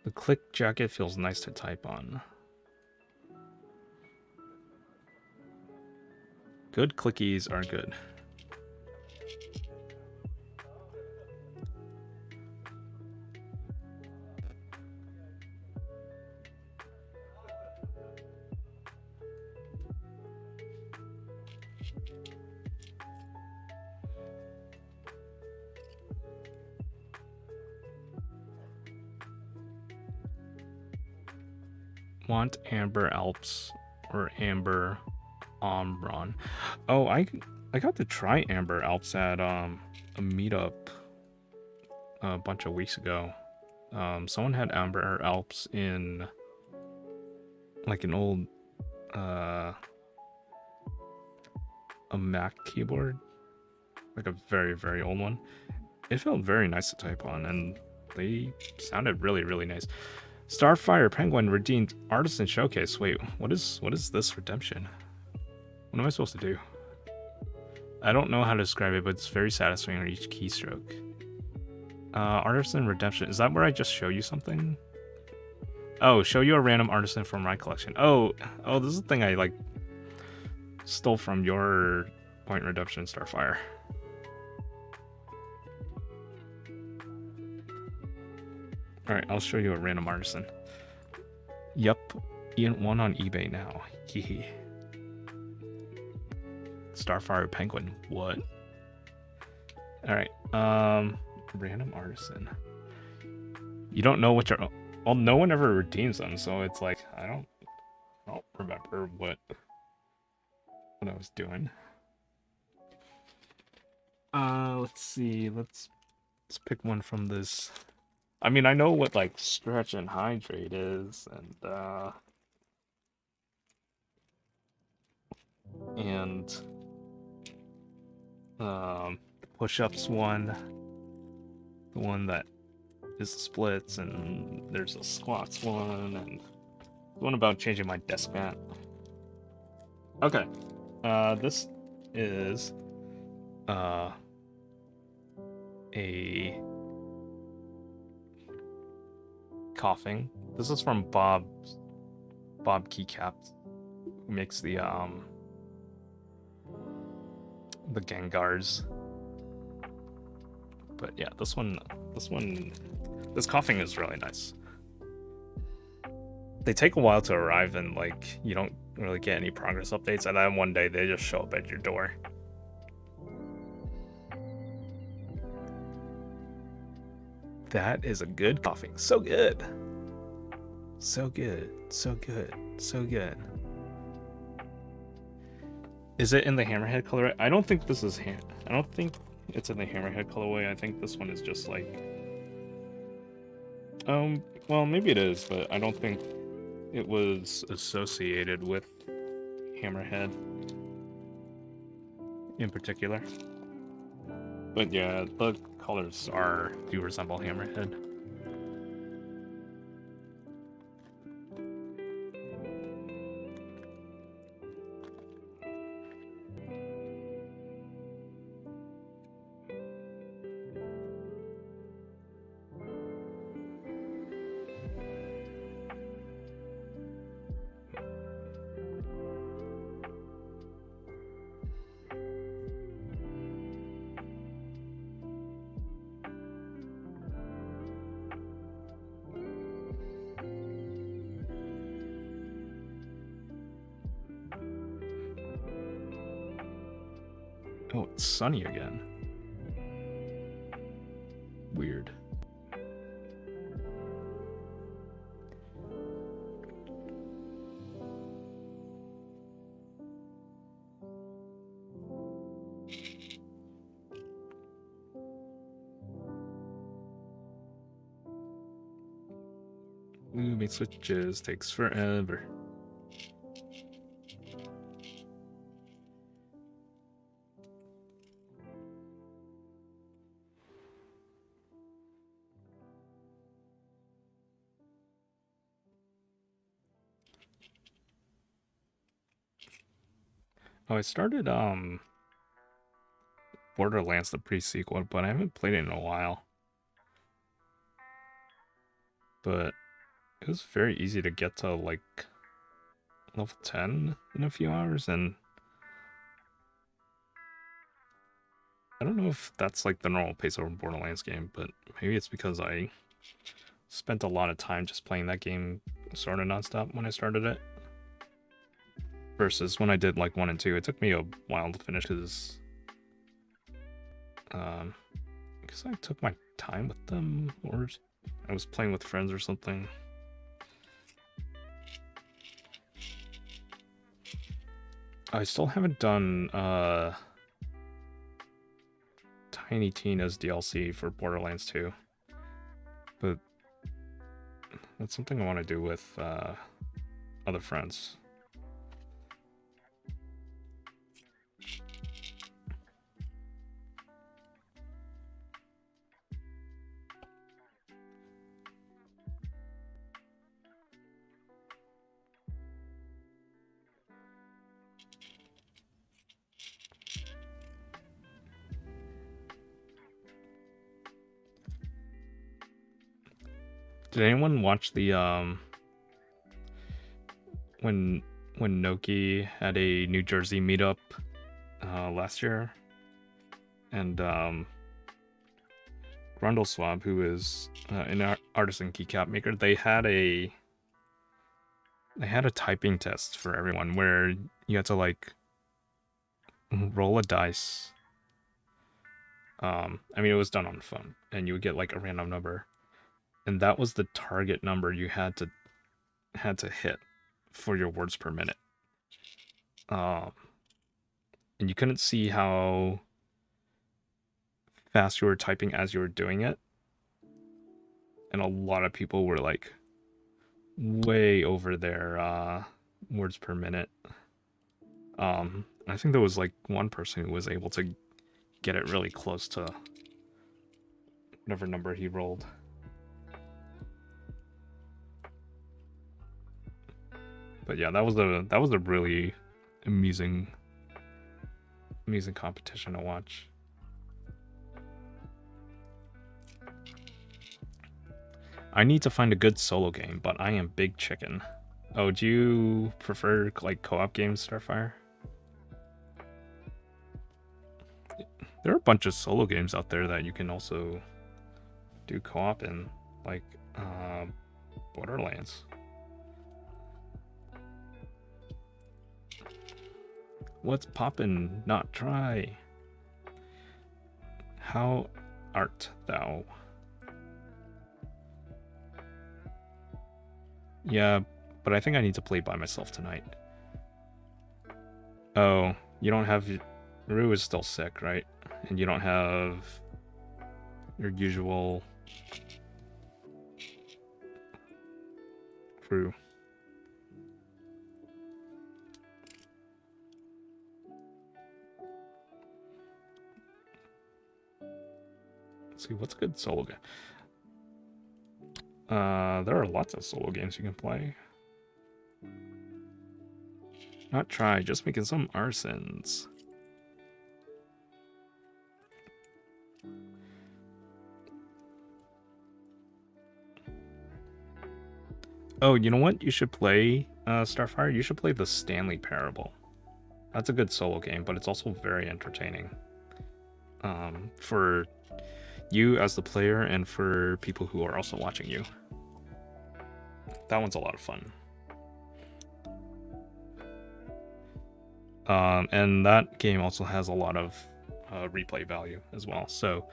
The click jacket feels nice to type on. Good clickies are good. Want Amber Alps or Amber Omron? Oh, I got to try Amber Alps at a meetup a bunch of weeks ago. Someone had Amber Alps in like an old a Mac keyboard, like a very old one. It felt very nice to type on, and they sounded really nice. Starfire Penguin redeemed Artisan Showcase. Wait, what is this redemption? What am I supposed to do? I don't know how to describe it, but it's very satisfying on each keystroke. Artisan Redemption. Is that where I just show you something? Oh, show you a random artisan from my collection. Oh, this is the thing I like stole from your Point Redemption Starfire. Alright, I'll show you a random artisan. Yup, one on eBay now. Hehe. Starfire Penguin. What? Alright, random artisan. You don't know what you're... Well, no one ever redeems them, so it's like, I don't remember what I was doing. Let's see, let's pick one from this. I mean, I know what, like, stretch and hydrate is, and push-ups one, the one that is splits, and there's a squats one, and the one about changing my desk mat. Okay, this is a coughing. This is from Bob Keycaps, who makes the Gengars. But yeah, this coughing is really nice. They take a while to arrive, and like you don't really get any progress updates, and then one day they just show up at your door. That is a good coughing. So good. So good. So good. So good. Is it in the Hammerhead color? I don't think this is I don't think it's in the Hammerhead colorway. I think this one is just like... well, maybe it is, but I don't think it was associated with Hammerhead in particular. But yeah, the colors do resemble Hammerhead. Oh, it's sunny again. Weird. Moving switches takes forever. Oh, I started Borderlands the pre-sequel, but I haven't played it in a while. But it was very easy to get to like level 10 in a few hours, and I don't know if that's like the normal pace of a Borderlands game, but maybe it's because I spent a lot of time just playing that game sort of nonstop when I started it. Versus when I did like 1 and 2, it took me a while to finish because I took my time with them, or I was playing with friends or something. I still haven't done Tiny Tina's DLC for Borderlands 2, but that's something I want to do with other friends. Did anyone watch the when Noki had a New Jersey meetup last year, and Grundleswab, who is an artisan keycap maker, they had a typing test for everyone where you had to like roll a dice. I mean, it was done on the phone, and you would get like a random number, and that was the target number you had to hit for your words per minute. And you couldn't see how fast you were typing as you were doing it, and a lot of people were like way over their words per minute. I think there was like one person who was able to get it really close to whatever number he rolled. But yeah, that was a really amusing competition to watch. I need to find a good solo game, but I am big chicken. Oh, do you prefer like co-op games, Starfire? There are a bunch of solo games out there that you can also do co-op in, like Borderlands. What's poppin'? Not try. How art thou? Yeah, but I think I need to play by myself tonight. Oh, you don't have... Rue is still sick, right? And you don't have your usual crew. Let's see, what's a good solo game? There are lots of solo games you can play. Not try, just making some arsons. Oh, you know what? You should play, Starfire? You should play the Stanley Parable. That's a good solo game, but it's also very entertaining. For you as the player and for people who are also watching you. That one's a lot of fun. And that game also has a lot of replay value as well. So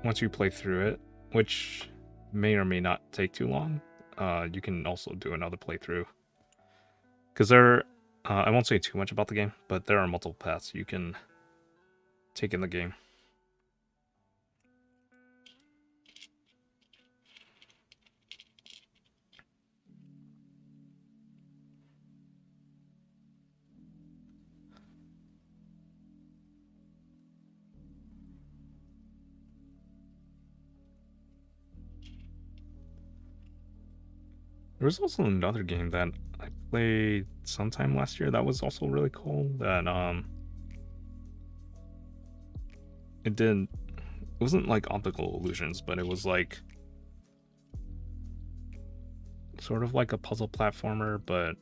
once you play through it, which may or may not take too long, you can also do another playthrough. Because I won't say too much about the game, but there are multiple paths you can take in the game. There was also another game that I played sometime last year that was also really cool. That it wasn't like optical illusions, but it was like sort of like a puzzle platformer, but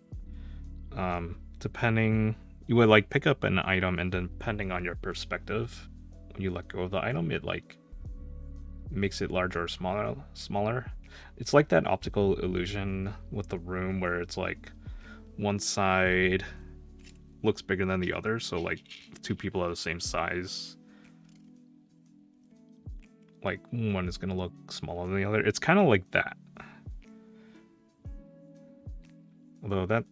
depending, you would like pick up an item, and then depending on your perspective, when you let go of the item, it like makes it larger or smaller. It's like that optical illusion with the room where it's like one side looks bigger than the other, so like two people are the same size, like one is gonna look smaller than the other. It's kind of like that. Although that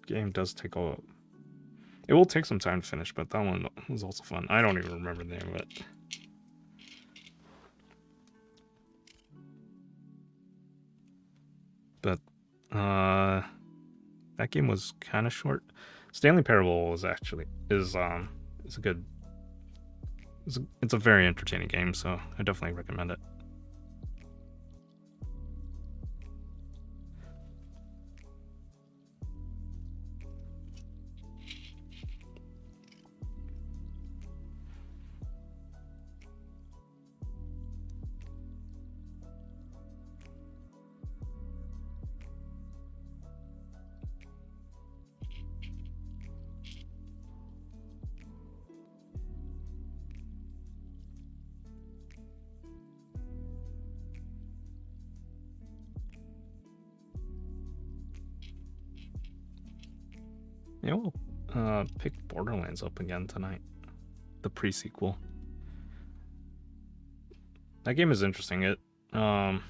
game does take it will take some time to finish, but that one was also fun. I don't even remember the name of it. But that game was kind of short. Stanley Parable is a good, it's a very entertaining game, so I definitely recommend it. Yeah, we'll pick Borderlands up again tonight. The pre-sequel. That game is interesting. I'm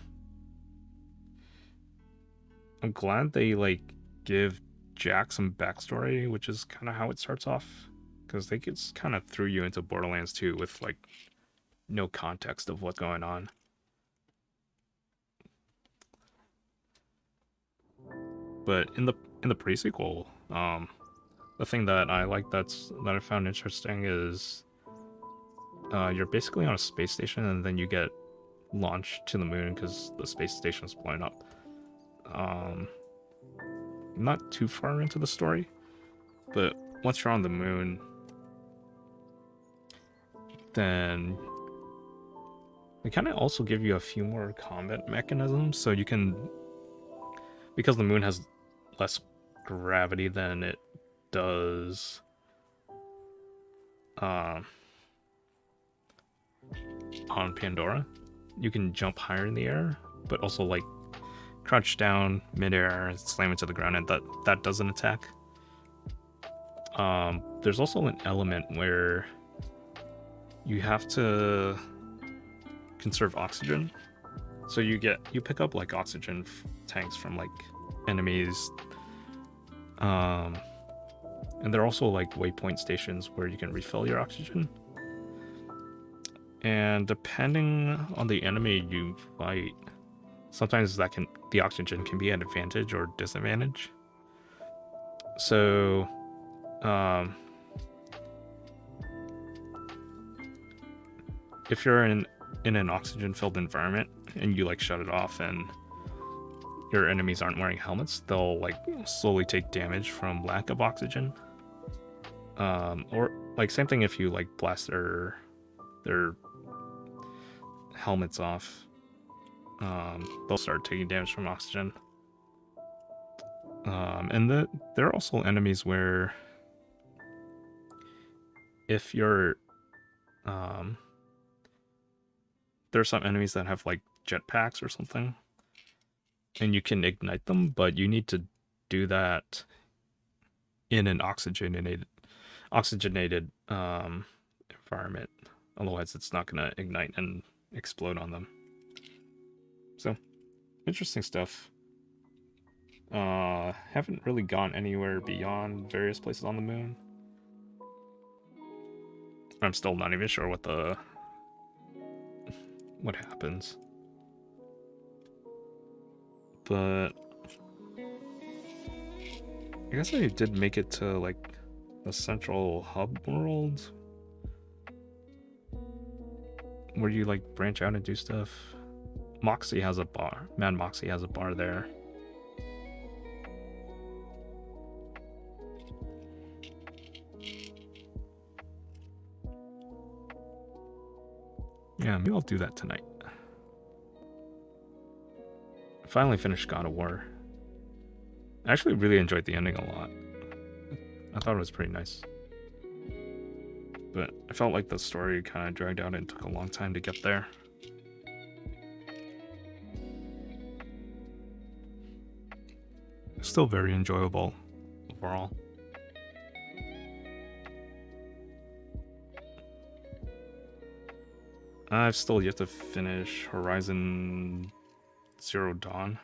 glad they like give Jack some backstory, which is kind of how it starts off, because they just kind of threw you into Borderlands 2 with like no context of what's going on. But in the pre-sequel, the thing that I like that I found interesting is you're basically on a space station, and then you get launched to the moon because the space station is blown up. Not too far into the story, but once you're on the moon, then they kind of also give you a few more combat mechanisms, so you can, because the moon has less gravity than it does on Pandora, you can jump higher in the air, but also like crouch down midair, slam into the ground, and that does an attack. There's also an element where you have to conserve oxygen, so you pick up like oxygen tanks from like enemies, and there are also like waypoint stations where you can refill your oxygen. And depending on the enemy you fight, sometimes the oxygen can be an advantage or disadvantage. So, if you're in an oxygen-filled environment and you like shut it off, and your enemies aren't wearing helmets, they'll like slowly take damage from lack of oxygen. Or like same thing if you like blast their helmets off, they'll start taking damage from oxygen. And there are also enemies where if you're there are some enemies that have like jetpacks or something, and you can ignite them, but you need to do that in an oxygenated requirement. Otherwise, it's not going to ignite and explode on them. So, interesting stuff. Haven't really gone anywhere beyond various places on the moon. I'm still not even sure what happens. But I guess I did make it to like the central hub world where you like branch out and do stuff. Moxie has a bar. Mad Moxie has a bar there. Yeah, maybe I'll do that tonight. I finally finished God of War. I actually really enjoyed the ending a lot. I thought it was pretty nice. But I felt like the story kind of dragged out and took a long time to get there. Still very enjoyable overall. I've still yet to finish Horizon Zero Dawn.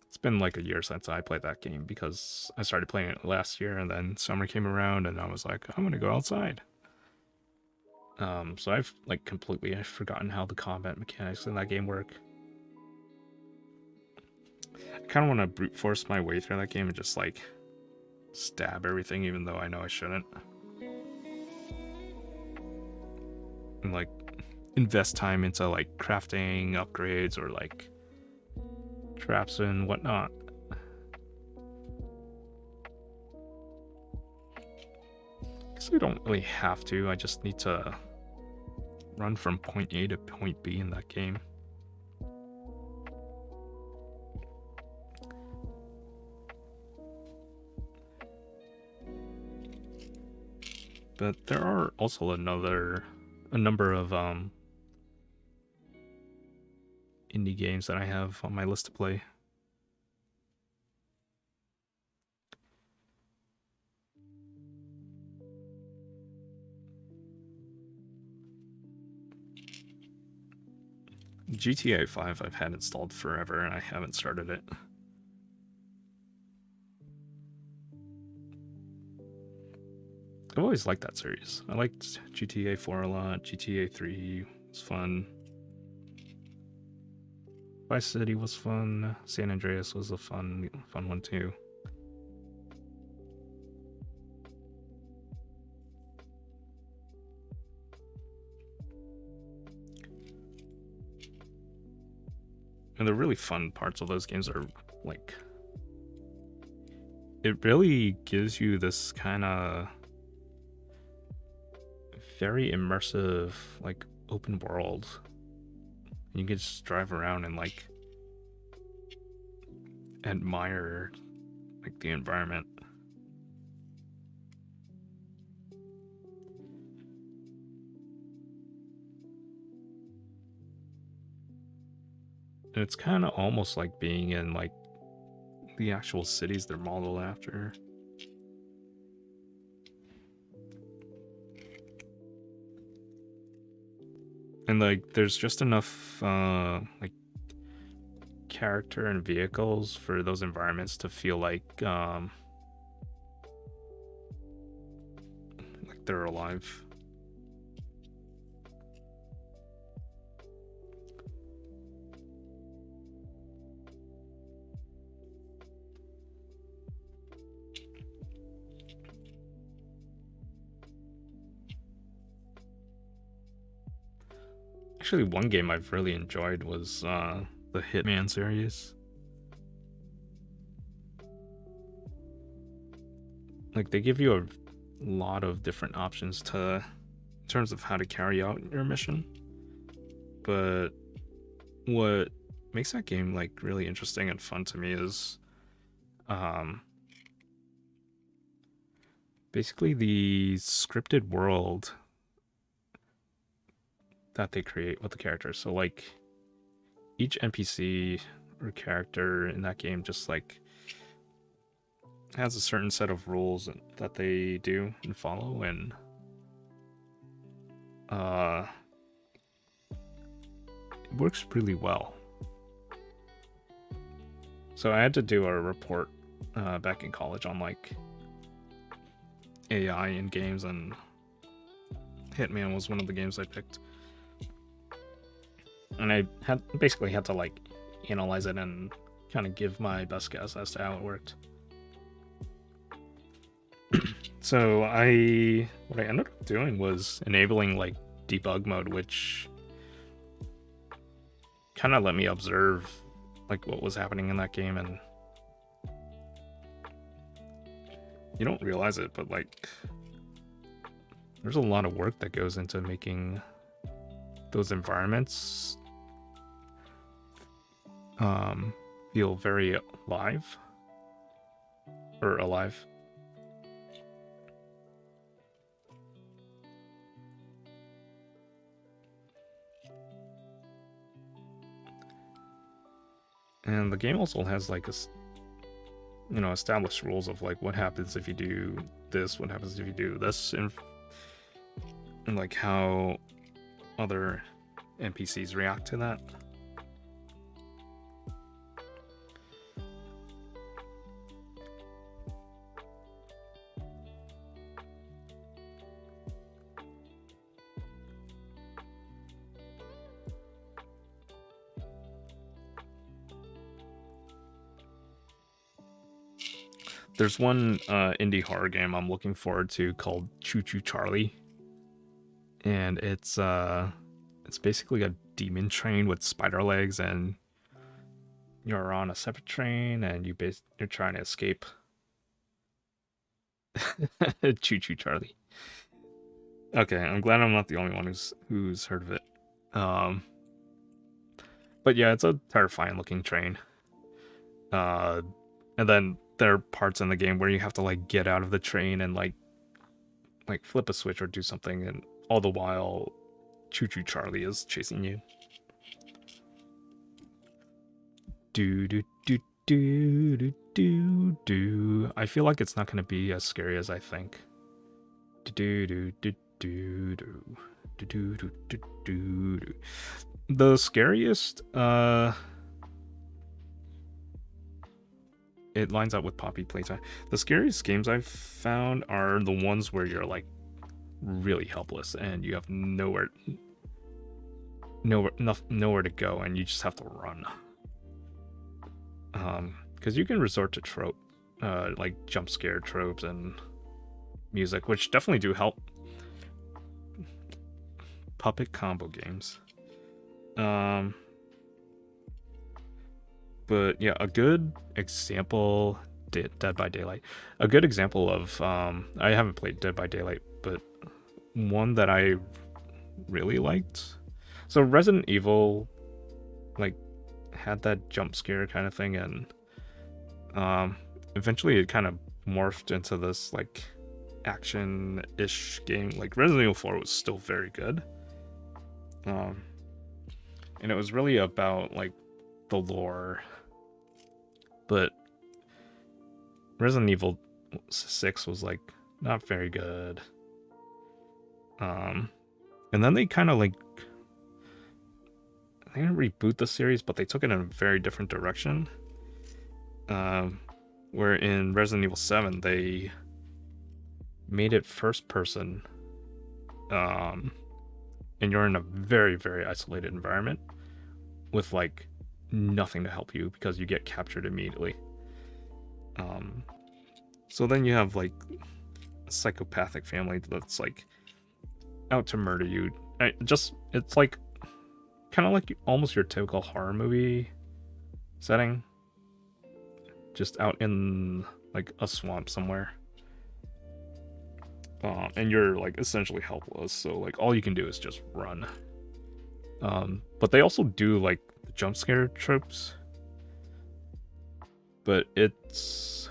It's been like a year since I played that game because I started playing it last year and then summer came around and I was like, I'm gonna go outside. So I've like completely forgotten how the combat mechanics in that game work. I kind of want to brute force my way through that game and just like stab everything even though I know I shouldn't. And like invest time into like crafting upgrades or like traps and whatnot. Guess I don't really have to, I just need to run from point A to point B in that game. But there are also a number of indie games that I have on my list to play. GTA 5 I've had installed forever and I haven't started it. I've always liked that series. I liked GTA 4 a lot. GTA 3 was fun. Vice City was fun. San Andreas was a fun one too. And the really fun parts of those games are like, it really gives you this kind of very immersive like open world. You can just drive around and like admire like the environment. And it's kind of almost like being in like the actual cities they're modeled after. And like there's just enough like character and vehicles for those environments to feel like they're alive. Actually, one game I've really enjoyed was the Hitman series. Like, they give you a lot of different options in terms of how to carry out your mission. But what makes that game like really interesting and fun to me is basically the scripted world that they create with the characters. So like each NPC or character in that game just like has a certain set of rules that they do and follow, and it works really well. So I had to do a report back in college on like AI in games, and Hitman was one of the games I picked. And I basically had to like analyze it and kind of give my best guess as to how it worked. So what I ended up doing was enabling like debug mode, which kind of let me observe like what was happening in that game. And you don't realize it, but like there's a lot of work that goes into making those environments feel very alive. And the game also has like established rules of like what happens if you do this, what happens if you do this, and like how other NPCs react to that. There's one indie horror game I'm looking forward to called Choo Choo Charlie, and it's basically a demon train with spider legs, and you're on a separate train, and you're trying to escape. Choo Choo Charlie. Okay, I'm glad I'm not the only one who's heard of it. But yeah, it's a terrifying looking train. And then there are parts in the game where you have to like get out of the train and like flip a switch or do something, and all the while Choo Choo Charlie is chasing you. Do do do do do do do. I feel like it's not gonna be as scary as I think. Do do do do do do do do do do. The scariest it lines up with Poppy Playtime. The scariest games I've found are the ones where you're like really helpless and you have nowhere to go, and you just have to run. Because you can resort to trope, like jump scare tropes and music, which definitely do help. Puppet combo games. But yeah, a good example, Dead by Daylight. A good example of, I haven't played Dead by Daylight, but one that I really liked. So Resident Evil, like, had that jump scare kind of thing, and eventually it kind of morphed into this like action-ish game. Like Resident Evil 4 was still very good, and it was really about like the lore, but Resident Evil 6 was like not very good. And then they kind of like, they didn't reboot the series, but they took it in a very different direction. Where in Resident Evil 7 they made it first person, and you're in a very, very isolated environment with like nothing to help you because you get captured immediately. So then you have like a psychopathic family that's like out to murder you. It's like kind of like almost your typical horror movie setting, just out in like a swamp somewhere. And you're like essentially helpless, so like all you can do is just run. But they also do like the jump scare tropes, but it's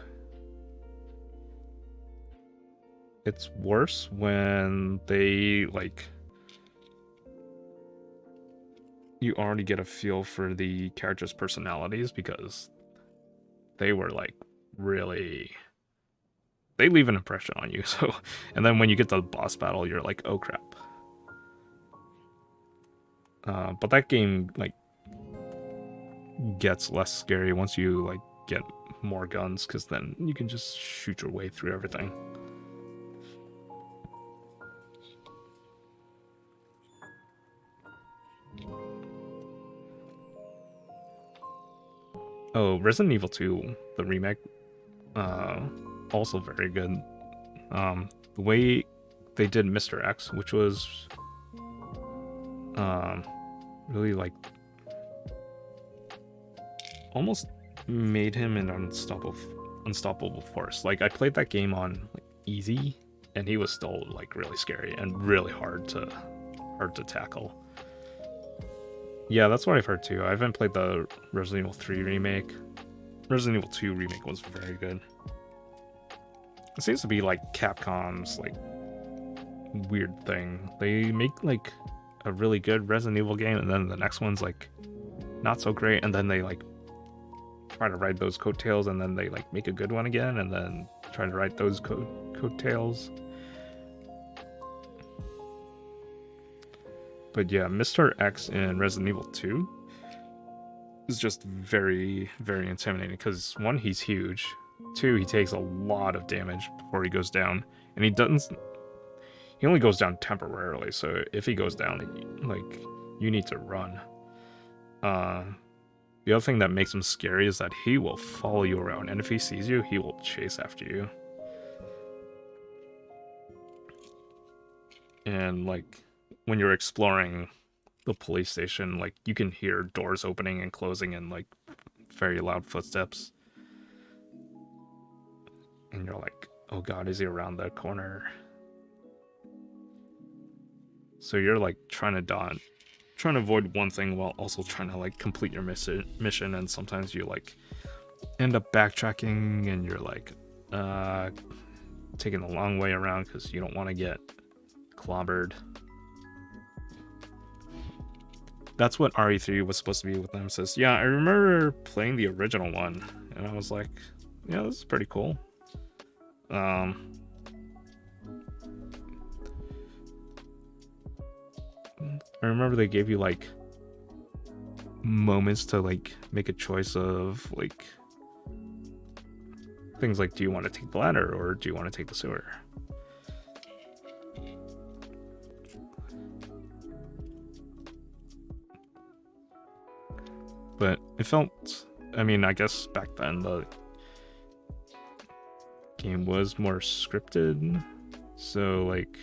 worse when they like, you already get a feel for the characters' personalities because they were like really they leave an impression on you. So, and then when you get to the boss battle, you're like, oh crap. But that game like gets less scary once you like get more guns, because then you can just shoot your way through everything. Oh, Resident Evil 2, the remake, also very good. The way they did Mr. X, which was really like almost made him an unstoppable force. Like I played that game on like easy, and he was still like really scary and really hard to tackle. Yeah, that's what I've heard too. I haven't played the Resident Evil 3 remake. Resident Evil 2 remake was very good. It seems to be like Capcom's like weird thing. They make like a really good Resident Evil game, and then the next one's like not so great, and then they like try to ride those coattails, and then they like make a good one again, and then try to ride those coattails. But yeah, Mr. X in Resident Evil 2 is just very, very intimidating, because one, he's huge. Two, he takes a lot of damage before he goes down, and he only goes down temporarily, so if he goes down, like, you need to run. The other thing that makes him scary is that he will follow you around, and if he sees you, he will chase after you. And like, when you're exploring the police station, like, you can hear doors opening and closing and like very loud footsteps. And you're like, oh god, is he around that corner? So you're like trying to avoid one thing while also trying to like complete your mission, and sometimes you like end up backtracking and you're like taking the long way around because you don't want to get clobbered. That's what RE3 was supposed to be with Nemesis. Yeah, I remember playing the original one, and I was like, yeah, this is pretty cool. I remember they gave you like moments to like make a choice of like things like, do you want to take the ladder or do you want to take the sewer? But it felt, I mean, I guess back then the game was more scripted, so like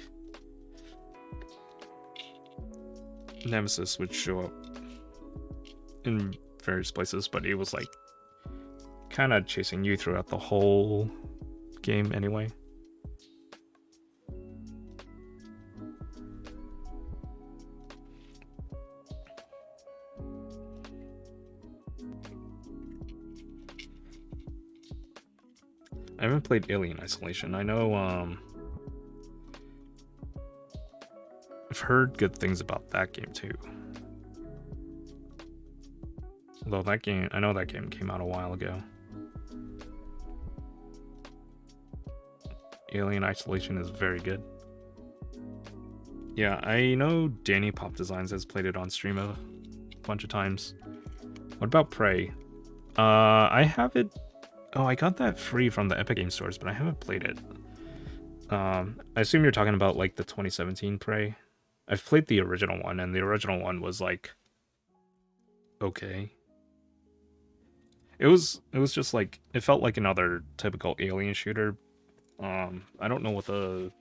Nemesis would show up in various places, but it was like kind of chasing you throughout the whole game anyway. I haven't played Alien Isolation. I know I've heard good things about that game too. Although that game, I know that game came out a while ago. Alien Isolation is very good. Yeah, I know Danny Pop Designs has played it on stream a bunch of times. What about Prey? I have it. Oh, I got that free from the Epic Game Stores, but I haven't played it. I assume you're talking about like the 2017 Prey. I've played the original one, and the original one was like okay. It was just like, it felt like another typical Alien shooter. I don't know what the...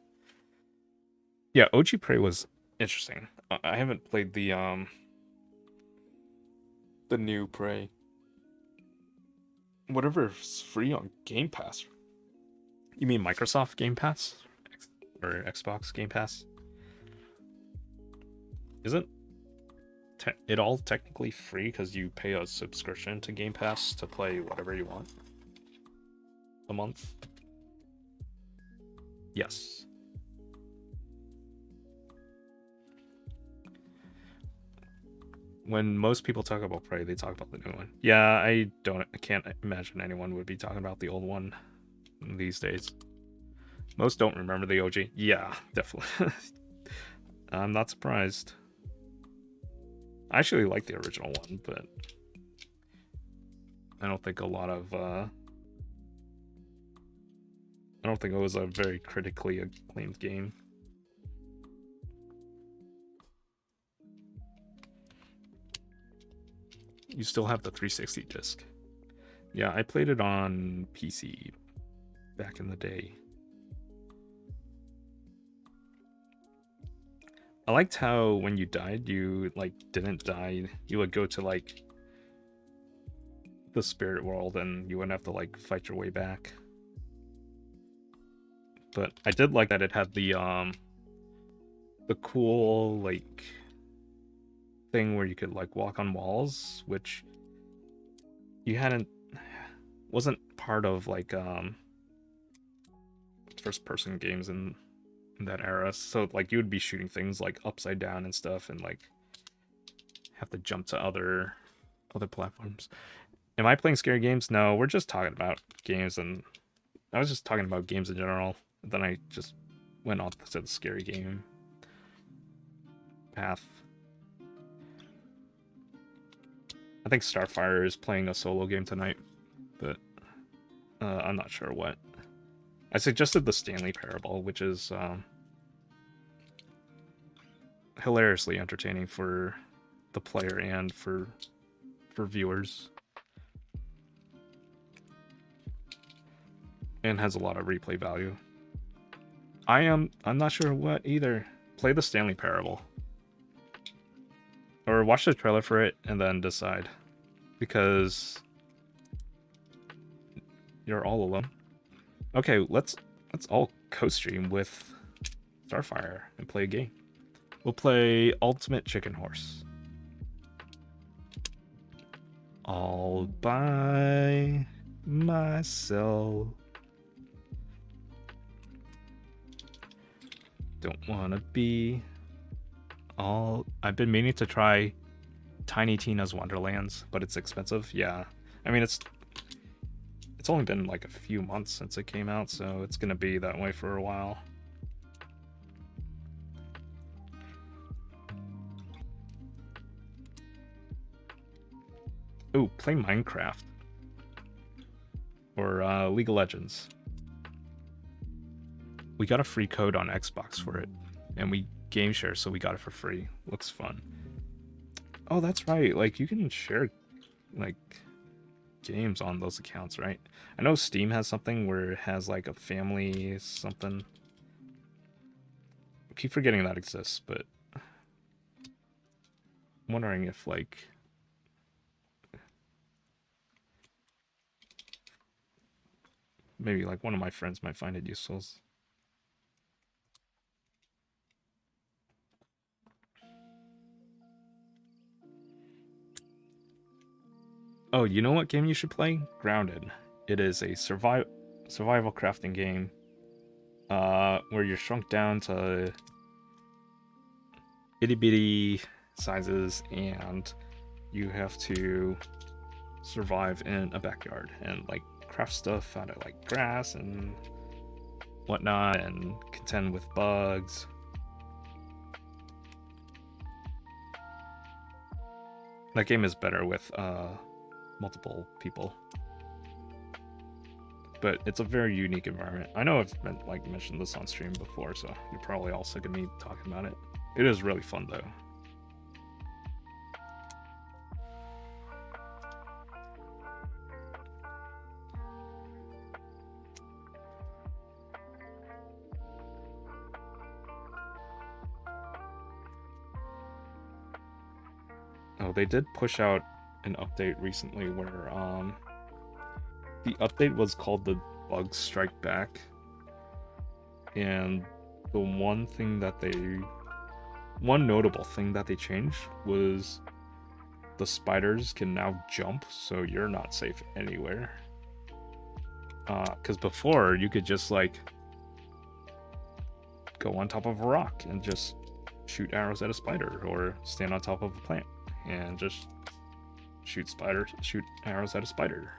Yeah, OG Prey was interesting. I haven't played the new Prey. Whatever's free on Game Pass. You mean Microsoft Game Pass? Or Xbox Game Pass? Isn't it all technically free because you pay a subscription to Game Pass to play whatever you want a month? Yes. When most people talk about Prey, they talk about the new one. Yeah, I can't imagine anyone would be talking about the old one these days. Most don't remember the OG. Yeah, definitely. I'm not surprised. I actually like the original one, but I don't think a lot of I don't think it was a very critically acclaimed game. You still have the 360 disc. Yeah, I played it on PC back in the day. I liked how when you died, you like didn't die. You would go to like the spirit world and you wouldn't have to like fight your way back. But I did like that it had the cool like thing where you could like walk on walls, which you wasn't part of like first person games in that era. So like you would be shooting things like upside down and stuff and like have to jump to other platforms. Am I playing scary games? No, we're just talking about games, and I was just talking about games in general. Then I just went off to the scary game path. I think Starfire is playing a solo game tonight, but I'm not sure what. I suggested the Stanley Parable, which is hilariously entertaining for the player and for viewers, and has a lot of replay value. I'm not sure what either. Play the Stanley Parable, or watch the trailer for it and then decide, because you're all alone. Okay, let's all co-stream with Starfire and play a game. We'll play Ultimate Chicken Horse. All by myself. Don't wanna be all... I've been meaning to try Tiny Tina's Wonderlands, but it's expensive. Yeah, I mean it's only been like a few months since it came out, so it's gonna be that way for a while. Ooh, play Minecraft or League of Legends. We got a free code on Xbox for it, and we game share, so we got it for free. Looks fun. Oh, that's right. Like you can share like games on those accounts, right? I know Steam has something where it has like a family something. I keep forgetting that exists, but I'm wondering if like maybe like one of my friends might find it useful. Oh, you know what game you should play? Grounded. It is a survival crafting game where you're shrunk down to itty bitty sizes and you have to survive in a backyard and like craft stuff out of like grass and whatnot and contend with bugs. That game is better with multiple people, but it's a very unique environment. I know I've been like mentioned this on stream before, so you're probably all sick of me talking about it. It is really fun though. Oh, they did push out an update recently where the update was called the Bug Strike Back, and the one notable thing that they changed was the spiders can now jump, so you're not safe anywhere. Because before you could just like go on top of a rock and just shoot arrows at a spider, or stand on top of a plant and just shoot arrows at a spider.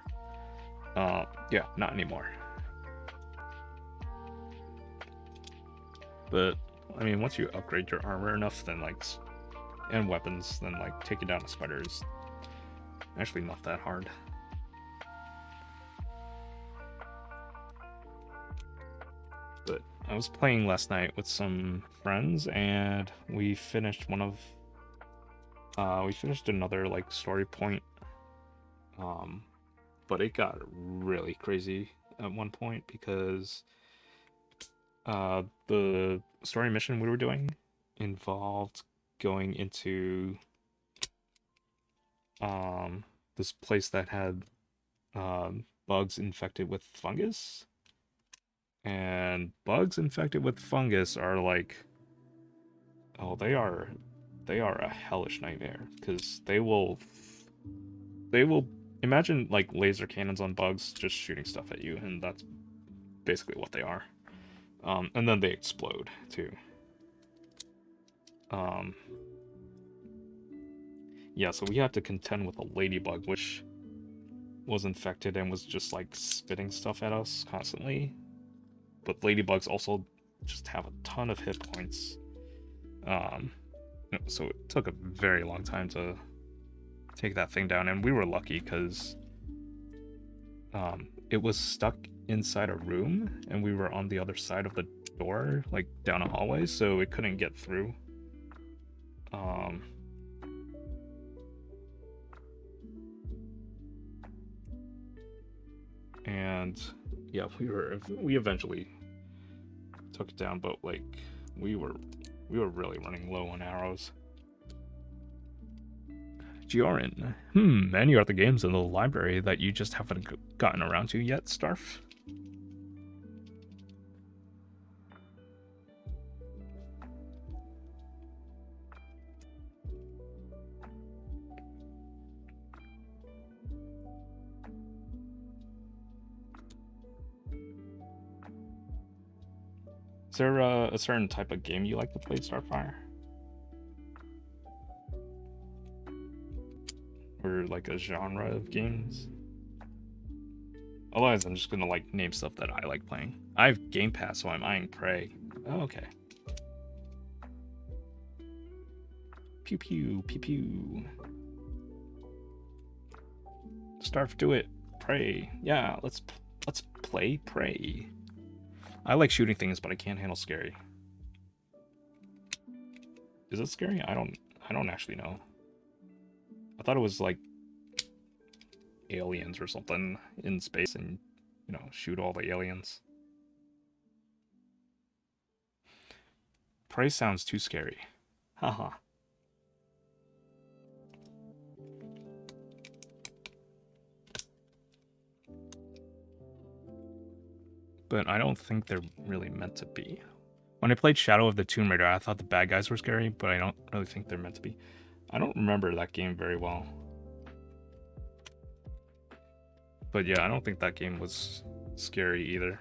Yeah, not anymore. But I mean, once you upgrade your armor enough, then like, and weapons, then like taking down a spider is actually not that hard. But I was playing last night with some friends, and we finished we finished another like story point. But it got really crazy at one point because the story mission we were doing involved going into this place that had bugs infected with fungus. And bugs infected with fungus are like, oh, they are a hellish nightmare, because they will imagine like laser cannons on bugs just shooting stuff at you, and that's basically what they are. And then they explode too. Yeah, so we had to contend with a ladybug, which was infected and was just like spitting stuff at us constantly. But ladybugs also just have a ton of hit points. So it took a very long time to take that thing down, and we were lucky because it was stuck inside a room, and we were on the other side of the door, like down a hallway, so it couldn't get through. And yeah, we eventually took it down, but like we were really running low on arrows. Giorin. Many are the games in the library that you just haven't gotten around to yet, Starf? Is there a certain type of game you like to play, Starfire? Or like a genre of games? Otherwise, I'm just gonna like name stuff that I like playing. I have Game Pass, so I'm eyeing Prey. Oh, okay. Pew pew pew pew. Starf, do it. Prey. Yeah, let's play Prey. I like shooting things, but I can't handle scary. Is it scary? I don't actually know. I thought it was like aliens or something in space and, you know, shoot all the aliens. Prey sounds too scary. Haha. But I don't think they're really meant to be. When I played Shadow of the Tomb Raider, I thought the bad guys were scary, but I don't really think they're meant to be. I don't remember that game very well. But yeah, I don't think that game was scary either.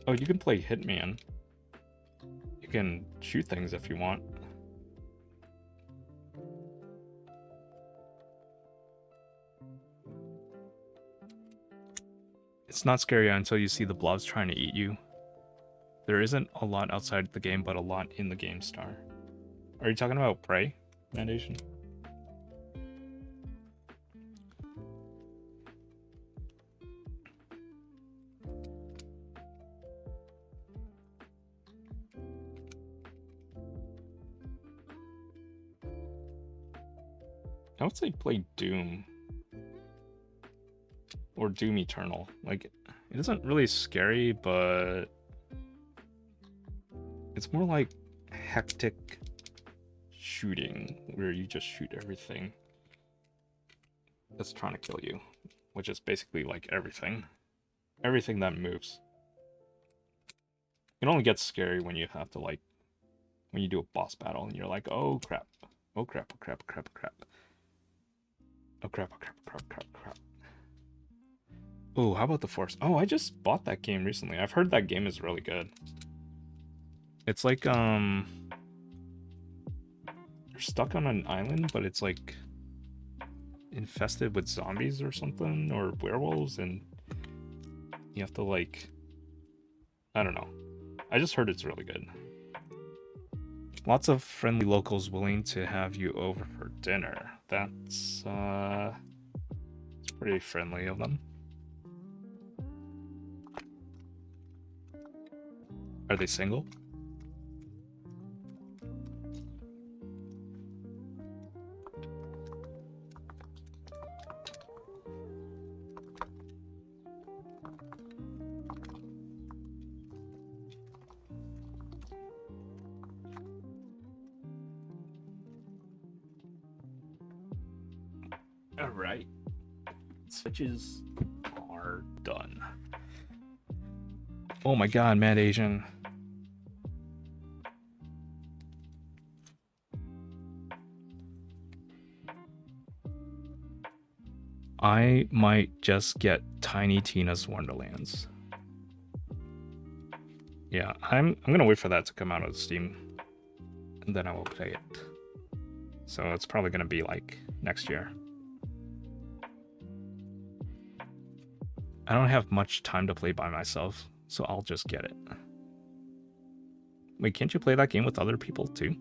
Oh, you can play Hitman. You can shoot things if you want. It's not scary until you see the blobs trying to eat you. There isn't a lot outside the game, but a lot in the game, Star. Are you talking about Prey, Mandation? I would say play Doom. Or Doom Eternal. Like, it isn't really scary, but it's more like hectic shooting, where you just shoot everything that's trying to kill you, which is basically like everything that moves. It only gets scary when you have to, like, when you do a boss battle and you're like, oh crap, oh crap, oh crap, oh crap, oh crap, oh crap, oh crap, oh crap, oh crap, oh crap. Oh, how about The Force? Oh, I just bought that game recently. I've heard that game is really good. It's like you're stuck on an island, but it's like infested with zombies or something, or werewolves, and you have to like, I don't know. I just heard it's really good. Lots of friendly locals willing to have you over for dinner. That's it's pretty friendly of them. Are they single? All right. Switches are done. Oh my god, Mad Asian. I might just get Tiny Tina's Wonderlands. Yeah, I'm gonna wait for that to come out of Steam, and then I will play it. So it's probably gonna be like next year. I don't have much time to play by myself, so I'll just get it. Wait, can't you play that game with other people too?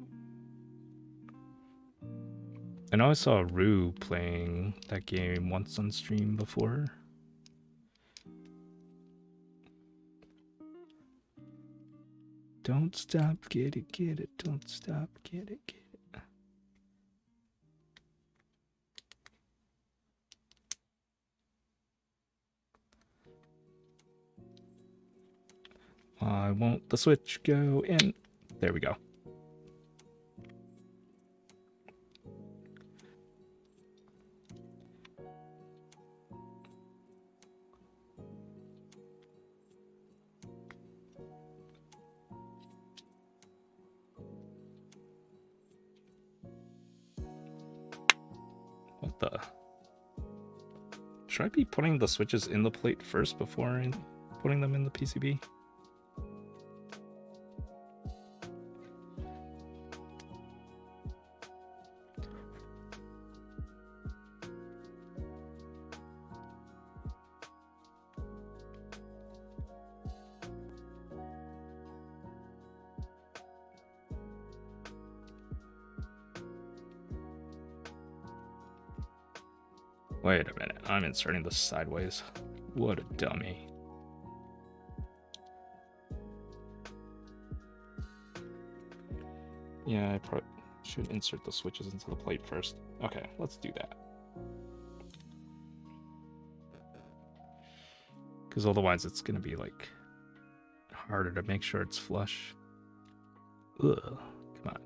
I know I saw Rue playing that game once on stream before. Don't stop, get it, don't stop, get it, get it. Why won't the switch go in? There we go. What the? Should I be putting the switches in the plate first before putting them in the PCB? Wait a minute, I'm inserting this sideways. What a dummy. Yeah, I probably should insert the switches into the plate first. Okay, let's do that. Because otherwise it's going to be like harder to make sure it's flush. Ugh, come on.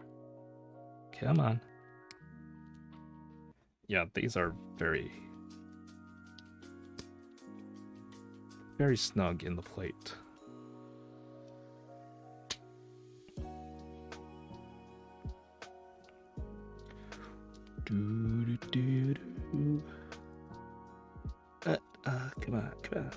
Come on. Yeah, these are very snug in the plate. Come on, come on.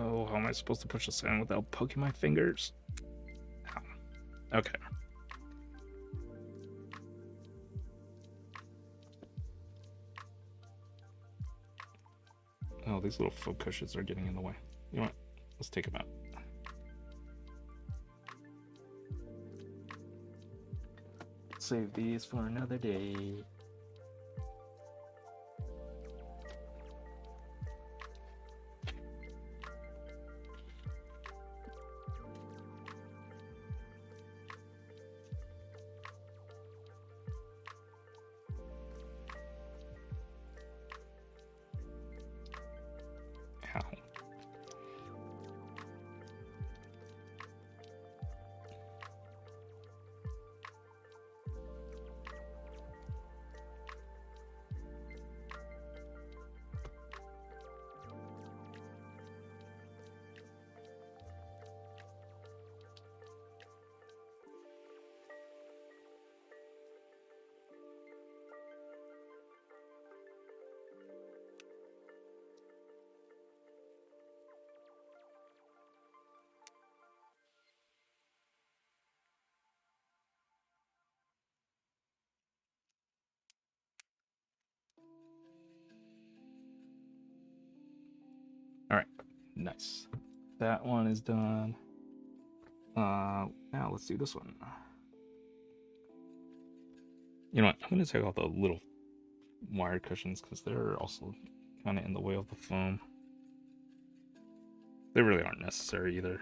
Oh, how am I supposed to push this in without poking my fingers? Ow. Okay. Oh, these little foot cushions are getting in the way. You know what? Let's take them out. Save these for another day. Ow. All right, nice. That one is done. Now let's do this one. You know what? I'm gonna take out the little wire cushions because they're also kind of in the way of the foam. They really aren't necessary either.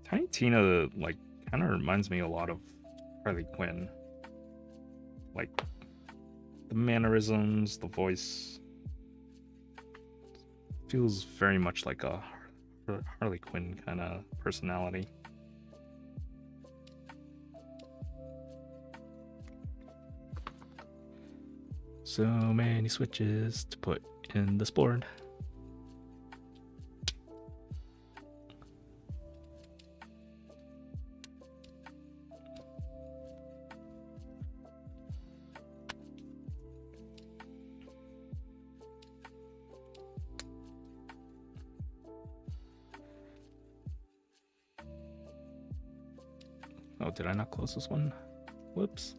Tiny Tina, like, kind of reminds me a lot of Harley Quinn. Like, the mannerisms, the voice. Feels very much like a Harley Quinn kind of personality. So many switches to put in this board. Oh, did I not close this one? Whoops.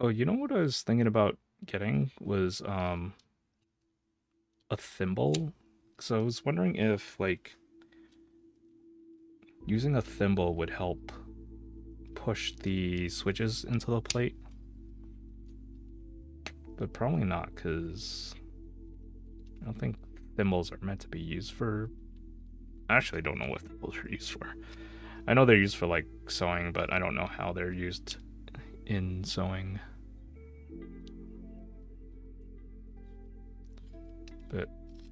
Oh, you know what I was thinking about getting was a thimble. So I was wondering if like using a thimble would help push the switches into the plate. But probably not, because I don't think thimbles are meant to be used for... I actually don't know what thimbles are used for. I know they're used for like sewing, but I don't know how they're used in sewing. But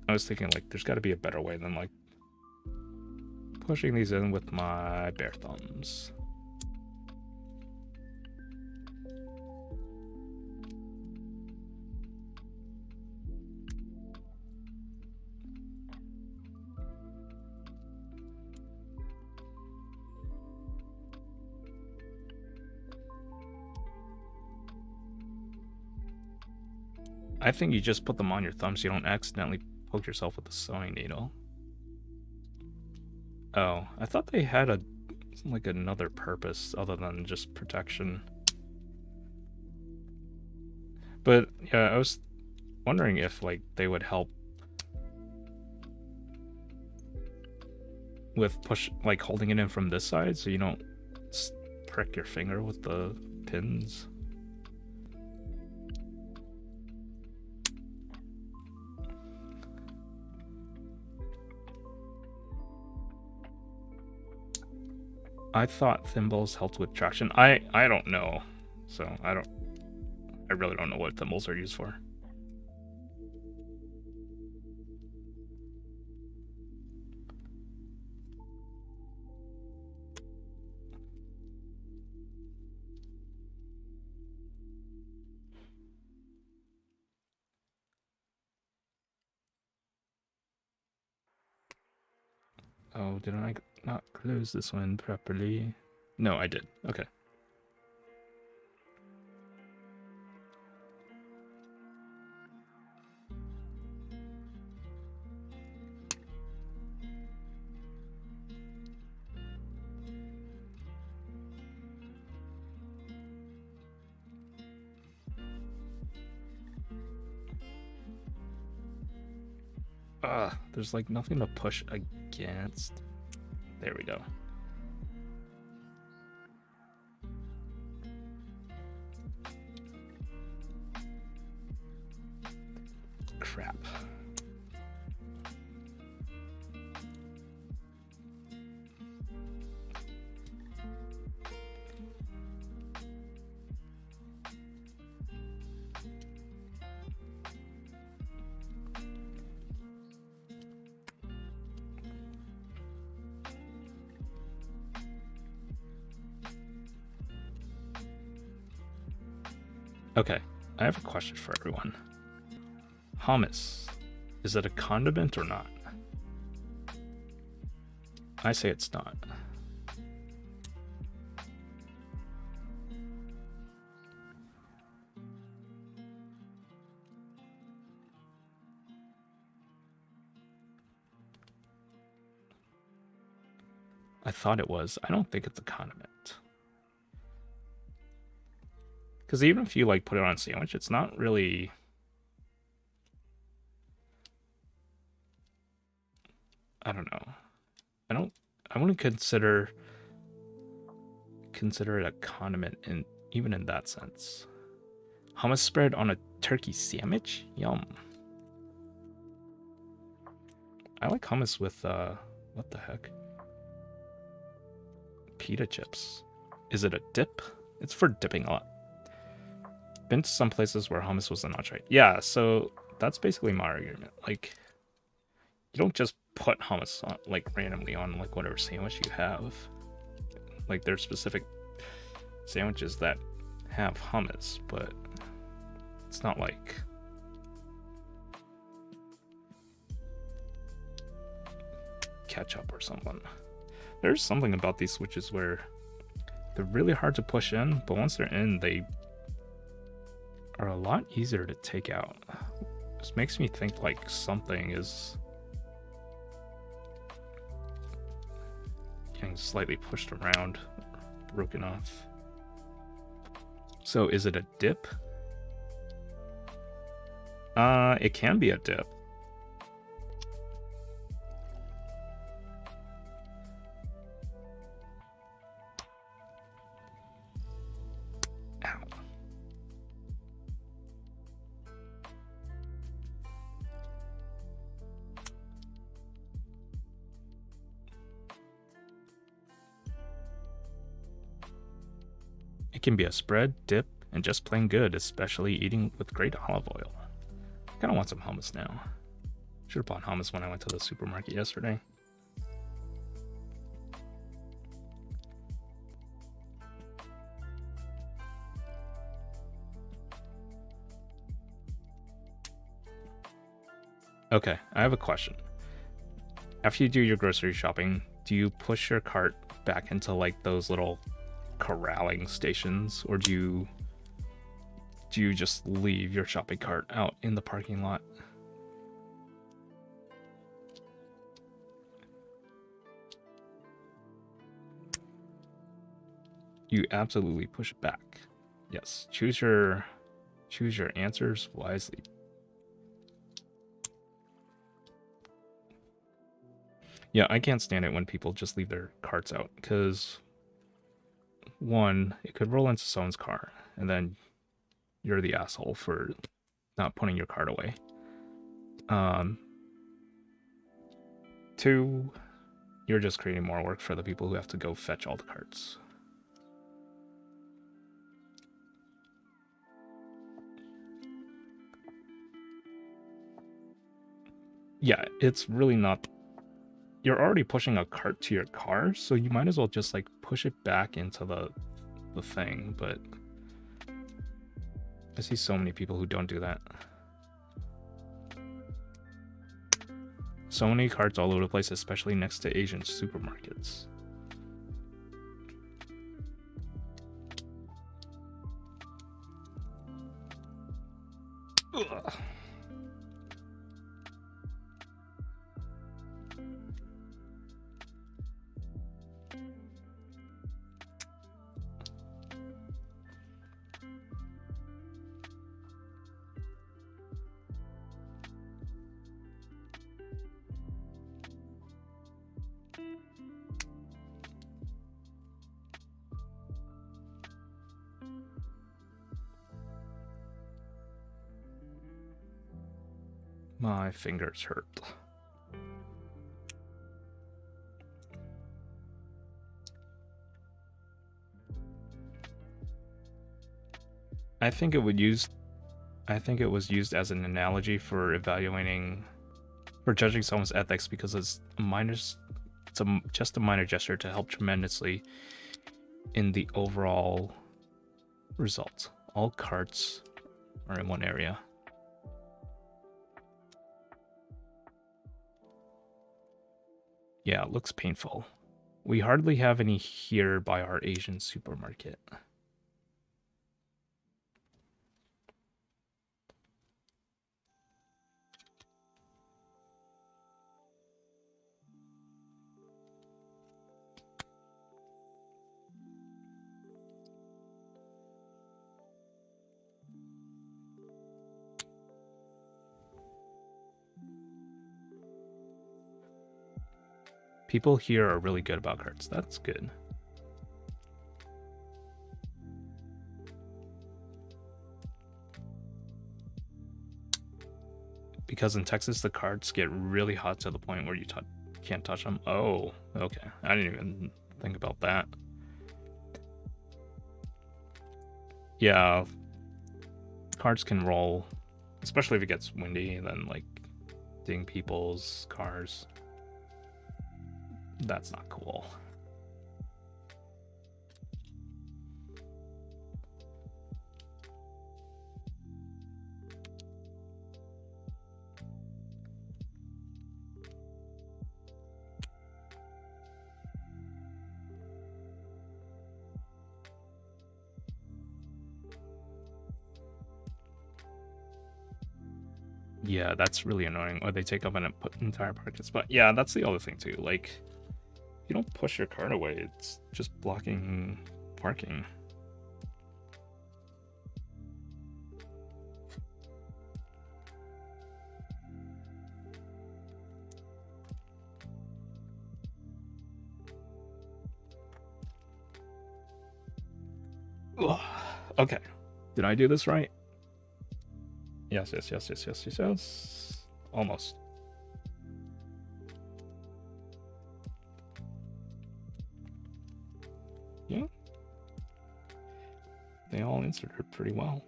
I was thinking like there's got to be a better way than like pushing these in with my bare thumbs. I think you just put them on your thumb so you don't accidentally poke yourself with the sewing needle. Oh, I thought they had a like another purpose other than just protection. But yeah, I was wondering if like they would help with like holding it in from this side so you don't prick your finger with the pins. I thought thimbles helped with traction. I don't know. So I really don't know what thimbles are used for. Oh, did I not close this one properly? No, I did. Okay. There's like nothing to push against. There we go. Crap. Okay, I have a question for everyone. Hummus, is it a condiment or not? I say it's not. I thought it was. I don't think it's a condiment. Because even if you like put it on a sandwich, it's not really... I don't know. I wouldn't consider it a condiment even in that sense. Hummus spread on a turkey sandwich? Yum. I like hummus with what the heck? Pita chips. Is it a dip? It's for dipping a lot. Been to some places where hummus was an entree. Yeah, so that's basically my argument. Like, you don't just put hummus on, like, randomly on like whatever sandwich you have. Like, there's specific sandwiches that have hummus, but it's not like ketchup or something. There's something about these switches where they're really hard to push in, but once they're in, they are a lot easier to take out. This makes me think like something is getting slightly pushed around, broken off. So is it a dip? It can be a dip. It can be a spread, dip, and just plain good, especially eating with great olive oil. I kinda want some hummus now. Should've bought hummus when I went to the supermarket yesterday. Okay, I have a question. After you do your grocery shopping, do you push your cart back into like those little corralling stations, or do you just leave your shopping cart out in the parking lot? You absolutely push it back. Yes, choose your answers wisely. Yeah, I can't stand it when people just leave their carts out, because one, it could roll into someone's car, and then you're the asshole for not putting your cart away. Two, you're just creating more work for the people who have to go fetch all the carts. Yeah, it's really not... You're already pushing a cart to your car, so you might as well just like push it back into the thing, but I see so many people who don't do that. So many carts all over the place, especially next to Asian supermarkets. Ugh. My fingers hurt. I think it was used as an analogy for evaluating, for judging someone's ethics, because it's just a minor gesture to help tremendously in the overall result. All carts are in one area. Yeah, it looks painful. We hardly have any here by our Asian supermarket. People here are really good about carts. That's good. Because in Texas, the carts get really hot to the point where you can't touch them. Oh, okay. I didn't even think about that. Yeah, carts can roll, especially if it gets windy, and then like ding people's cars. That's not cool. Yeah, that's really annoying. Or they take up an entire parking spot. Yeah, that's the other thing too. Like, you don't push your cart away. It's just blocking parking. Ugh. Okay. Did I do this right? Yes. Almost. Yeah. They all answered it pretty well.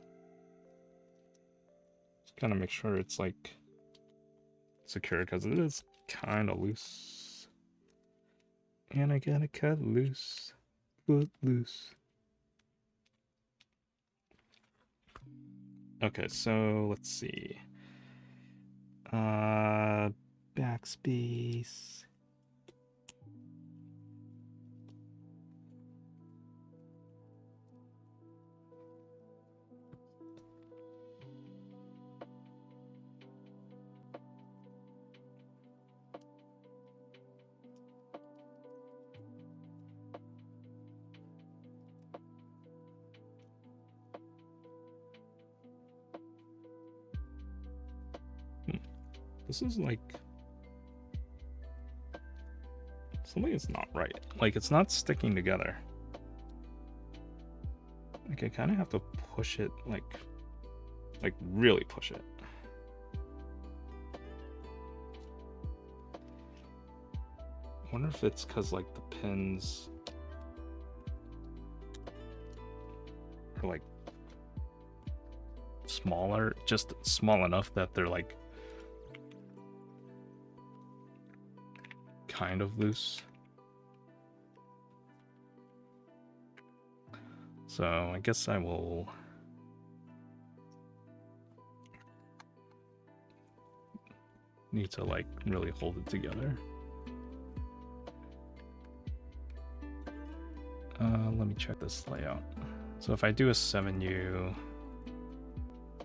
Just gotta make sure it's like secure, because it is kind of loose. And I gotta cut loose. Foot loose. Okay, so let's see. Backspace. This is like... something is not right. Like, it's not sticking together. Like, I kind of have to push it, like really push it. I wonder if it's because, like, the pins are, like, smaller, just small enough that they're, like, kind of loose. So I guess I will need to, like, really hold it together. Let me check this layout. So if I do a 7U,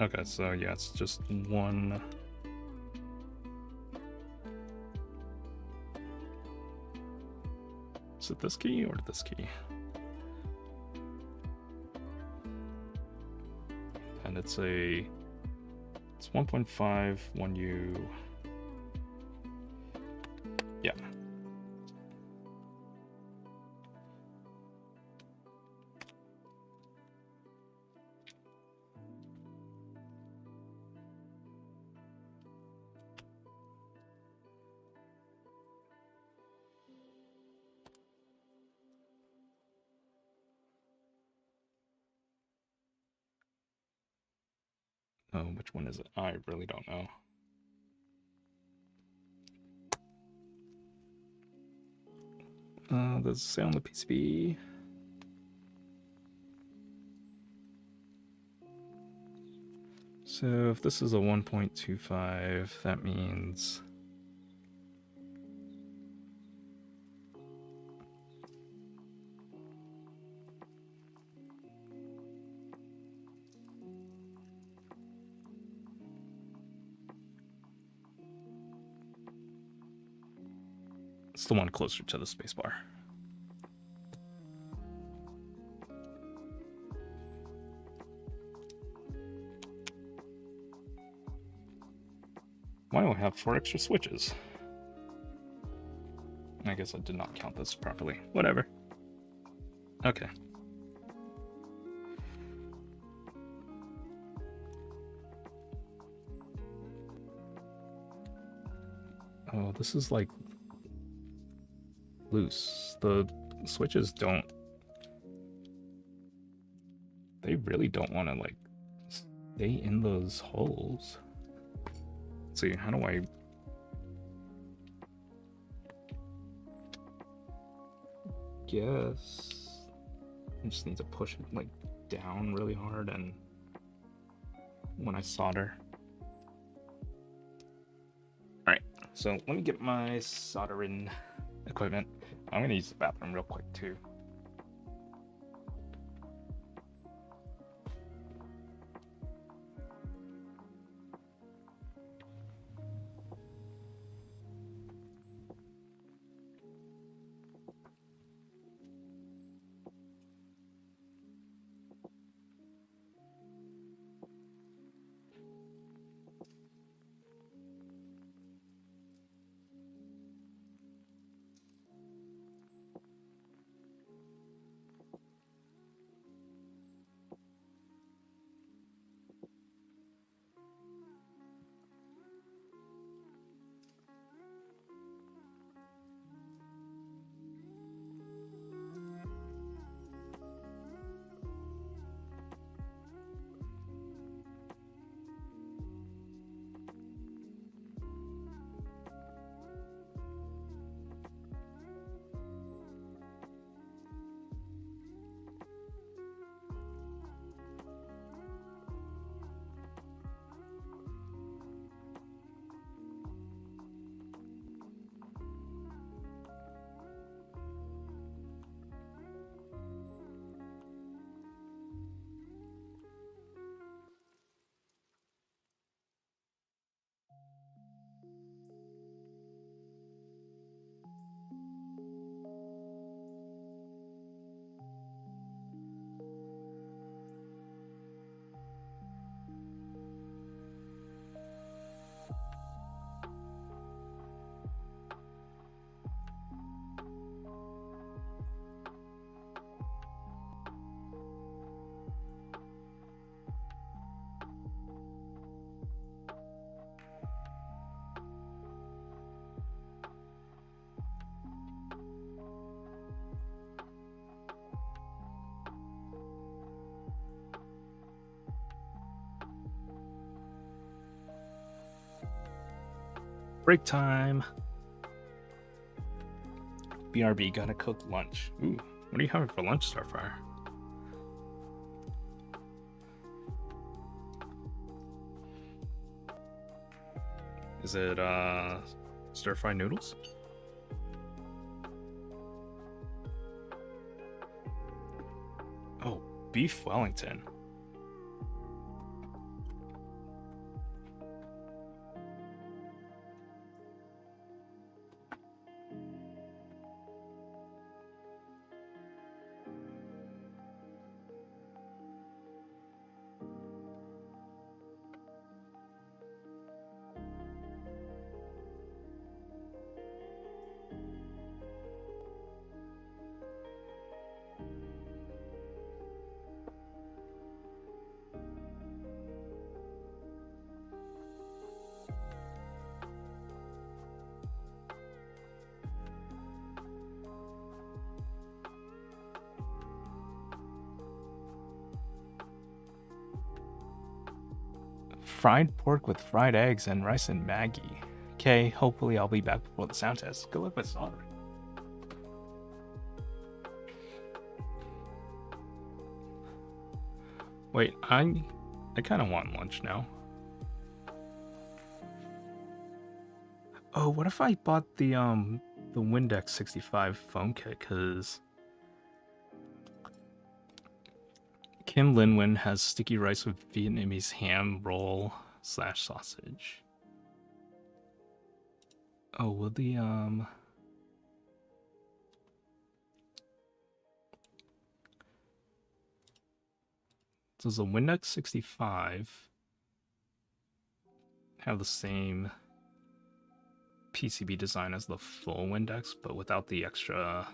okay, so yeah, it's just one. Is it this key or this key? And it's 1.5, 1U. Yeah. Oh, which one is it? I really don't know. Does it say on the PCB? So if this is a 1.25, that means it's the one closer to the spacebar. Why do I have 4 extra switches? I guess I did not count this properly. Whatever. Okay. Oh, this is like loose. The switches don't... they really don't want to, like, stay in those holes. Let's see, how do I... guess I just need to push it, like, down really hard and when I solder. Alright, so let me get my soldering equipment. I'm gonna use the bathroom real quick too. Break time. BRB, gotta cook lunch. Ooh, what are you having for lunch, Starfire? Is it stir-fry noodles? Oh, beef Wellington. Fried pork with fried eggs and rice and Maggie. Okay, hopefully I'll be back before the sound test. Good luck with soldering. Wait, I kind of want lunch now. Oh, what if I bought the Windex 65 foam kit? Cause Kim Linwin has sticky rice with Vietnamese ham roll / sausage. Oh, will the does the Windex 65 have the same PCB design as the full Windex, but without the extra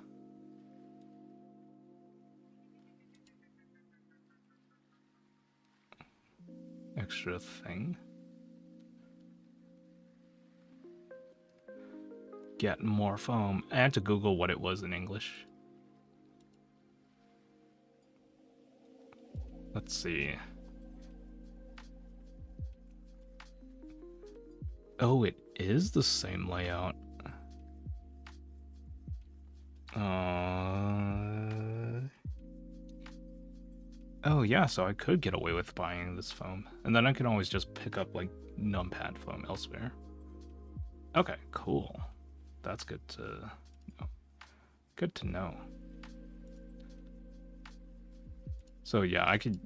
thing? Get more foam. I had to Google what it was in English. Let's see. Oh, it is the same layout. Oh yeah, so I could get away with buying this foam. And then I can always just pick up like numpad foam elsewhere. Okay, cool. That's good to know. Good to know. So yeah, I could,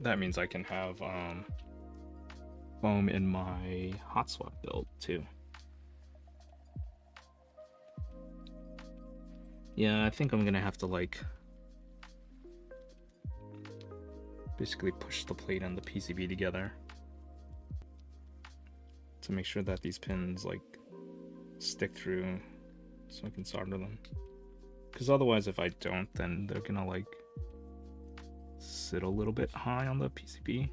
that means I can have foam in my hot swap build too. Yeah, I think I'm gonna have to like basically push the plate and the PCB together to make sure that these pins like stick through so I can solder them. Because otherwise if I don't, then they're gonna like sit a little bit high on the PCB.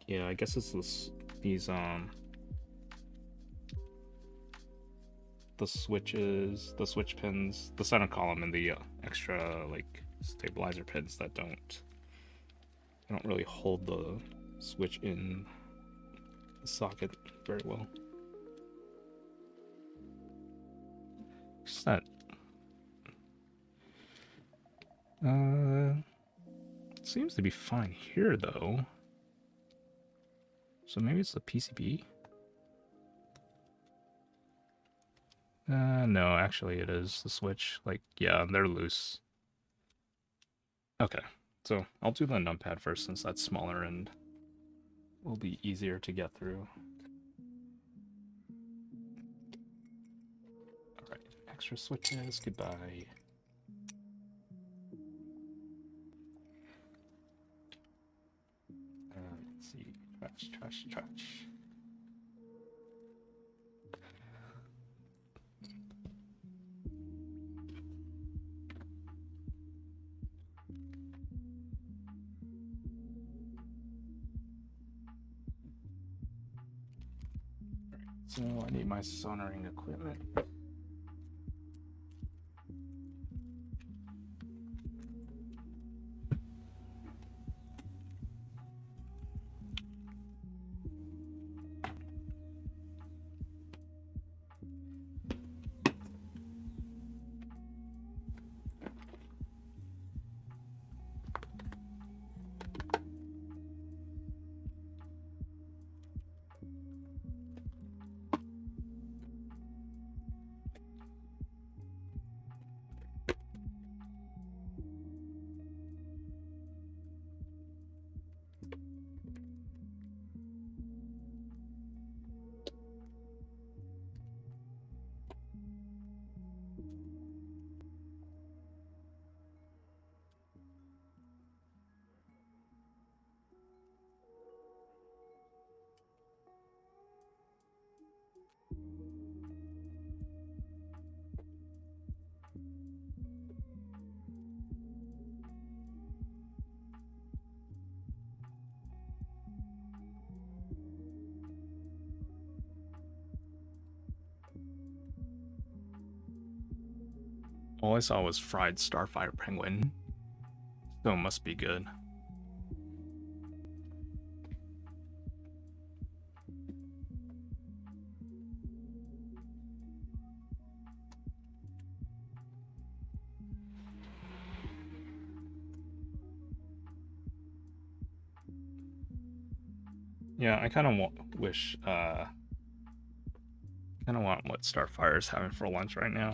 Yeah, I guess it's these the switches, the switch pins, the center column, and the extra like stabilizer pins that don't really hold the switch in the socket very well. Just that it seems to be fine here though. So maybe it's the PCB? No, actually it is the switch. Like, yeah, they're loose. Okay, so I'll do the numpad first since that's smaller and will be easier to get through. Alright, extra switches, goodbye. Let's see, trash. So I need my soldering equipment. All I saw was fried starfire penguin. So it must be good. Yeah, I kind of wish, kind of want what Starfire's having for lunch right now.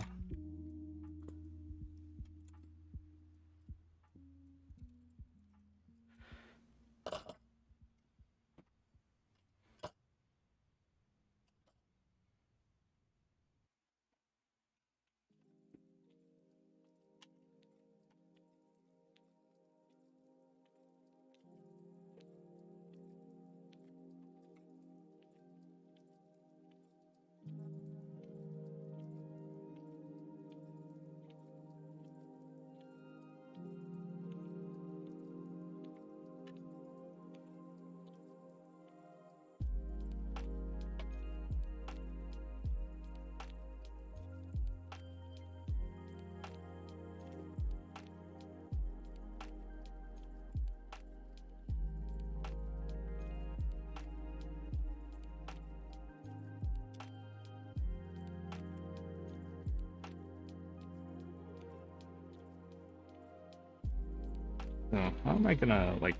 So how am I gonna, like,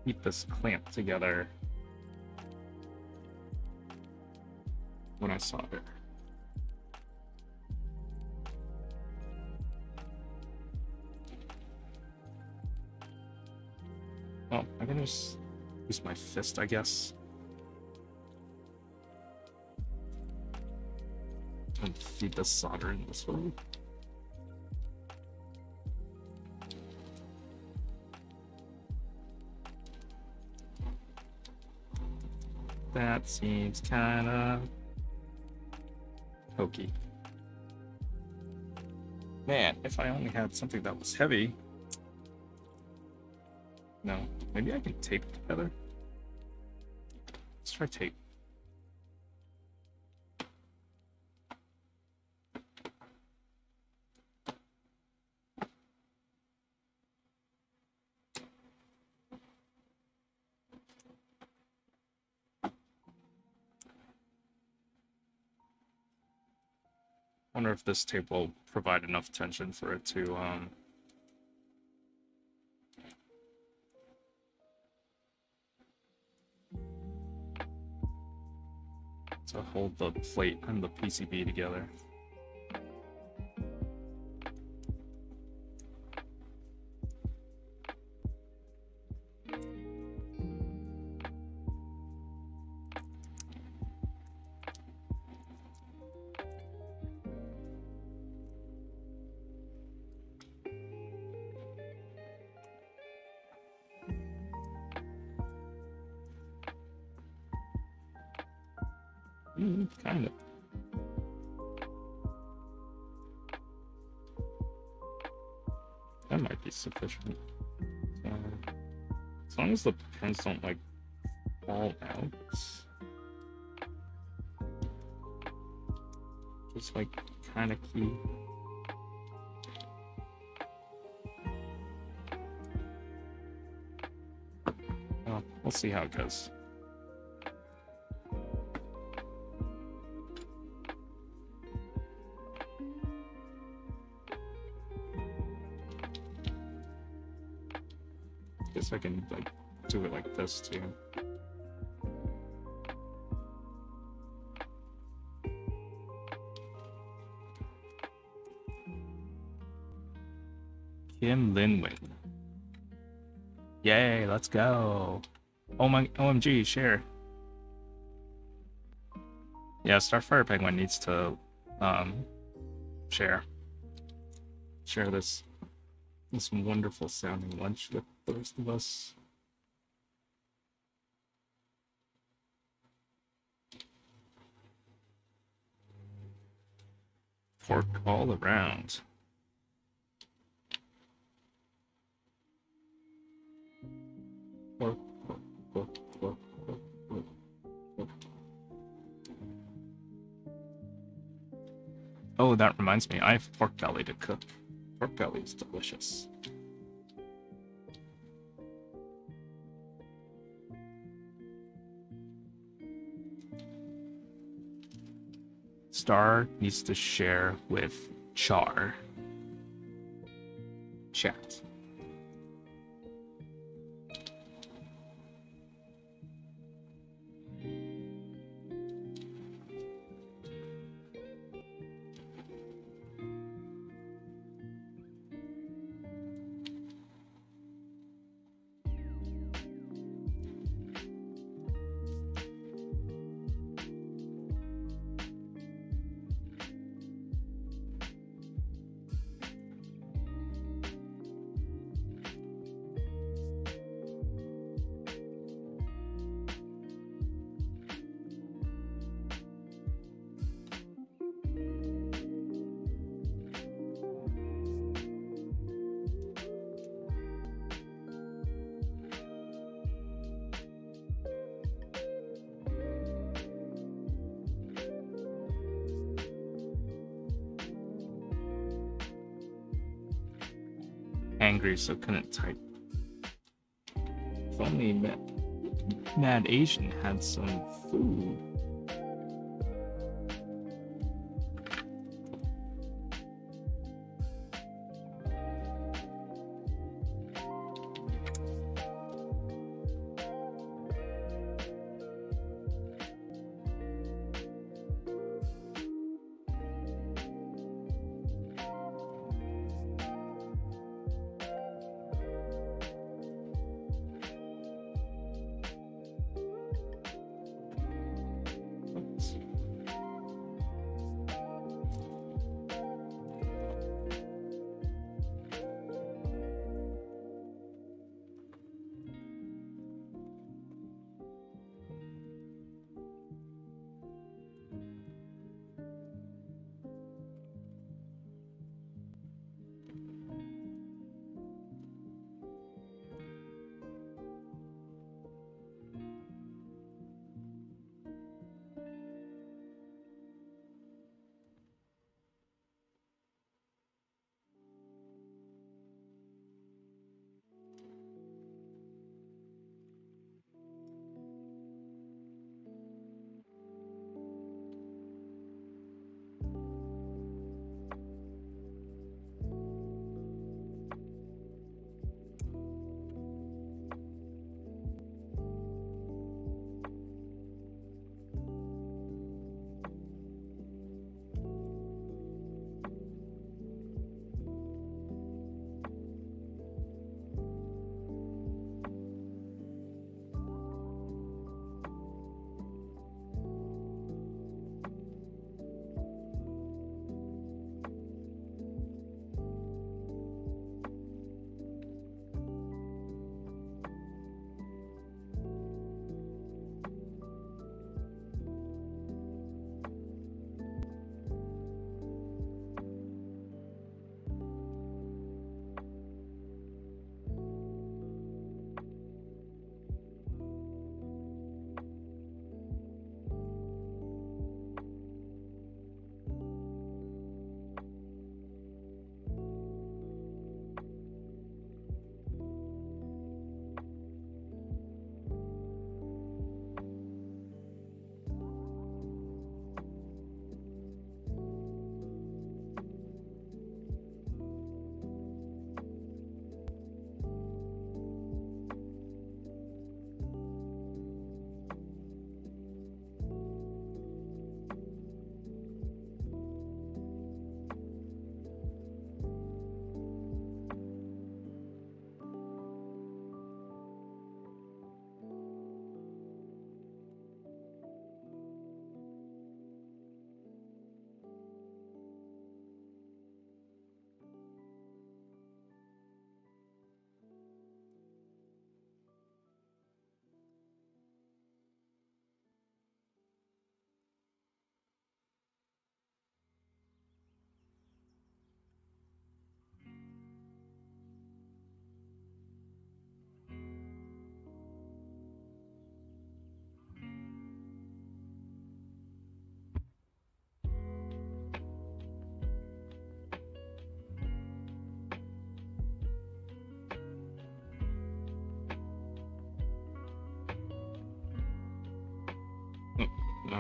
keep this clamp together when I solder? Well, I can just use my fist, I guess. And feed the solder in this way. That seems kind of hokey. Man, if I only had something that was heavy. No, maybe I can tape it together. Let's try tape. Wonder if this tape will provide enough tension for it to hold the plate and the PCB together. Kind of. That might be sufficient. As long as the pins don't, like, fall out. Just, like, kind of key. Well, we'll see how it goes. Guess I can, like, do it like this too. Kim Linwin. Yay, let's go. Oh my, OMG, share. Yeah, Starfire Penguin needs to share this wonderful sounding lunch with the rest of us. Pork all around. Pork, pork, pork, pork, pork, pork, pork. Oh, that reminds me. I have pork belly to cook. Pork belly is delicious. Star needs to share with Char. Chat. Angry, so couldn't type. If only Mad Asian had some food.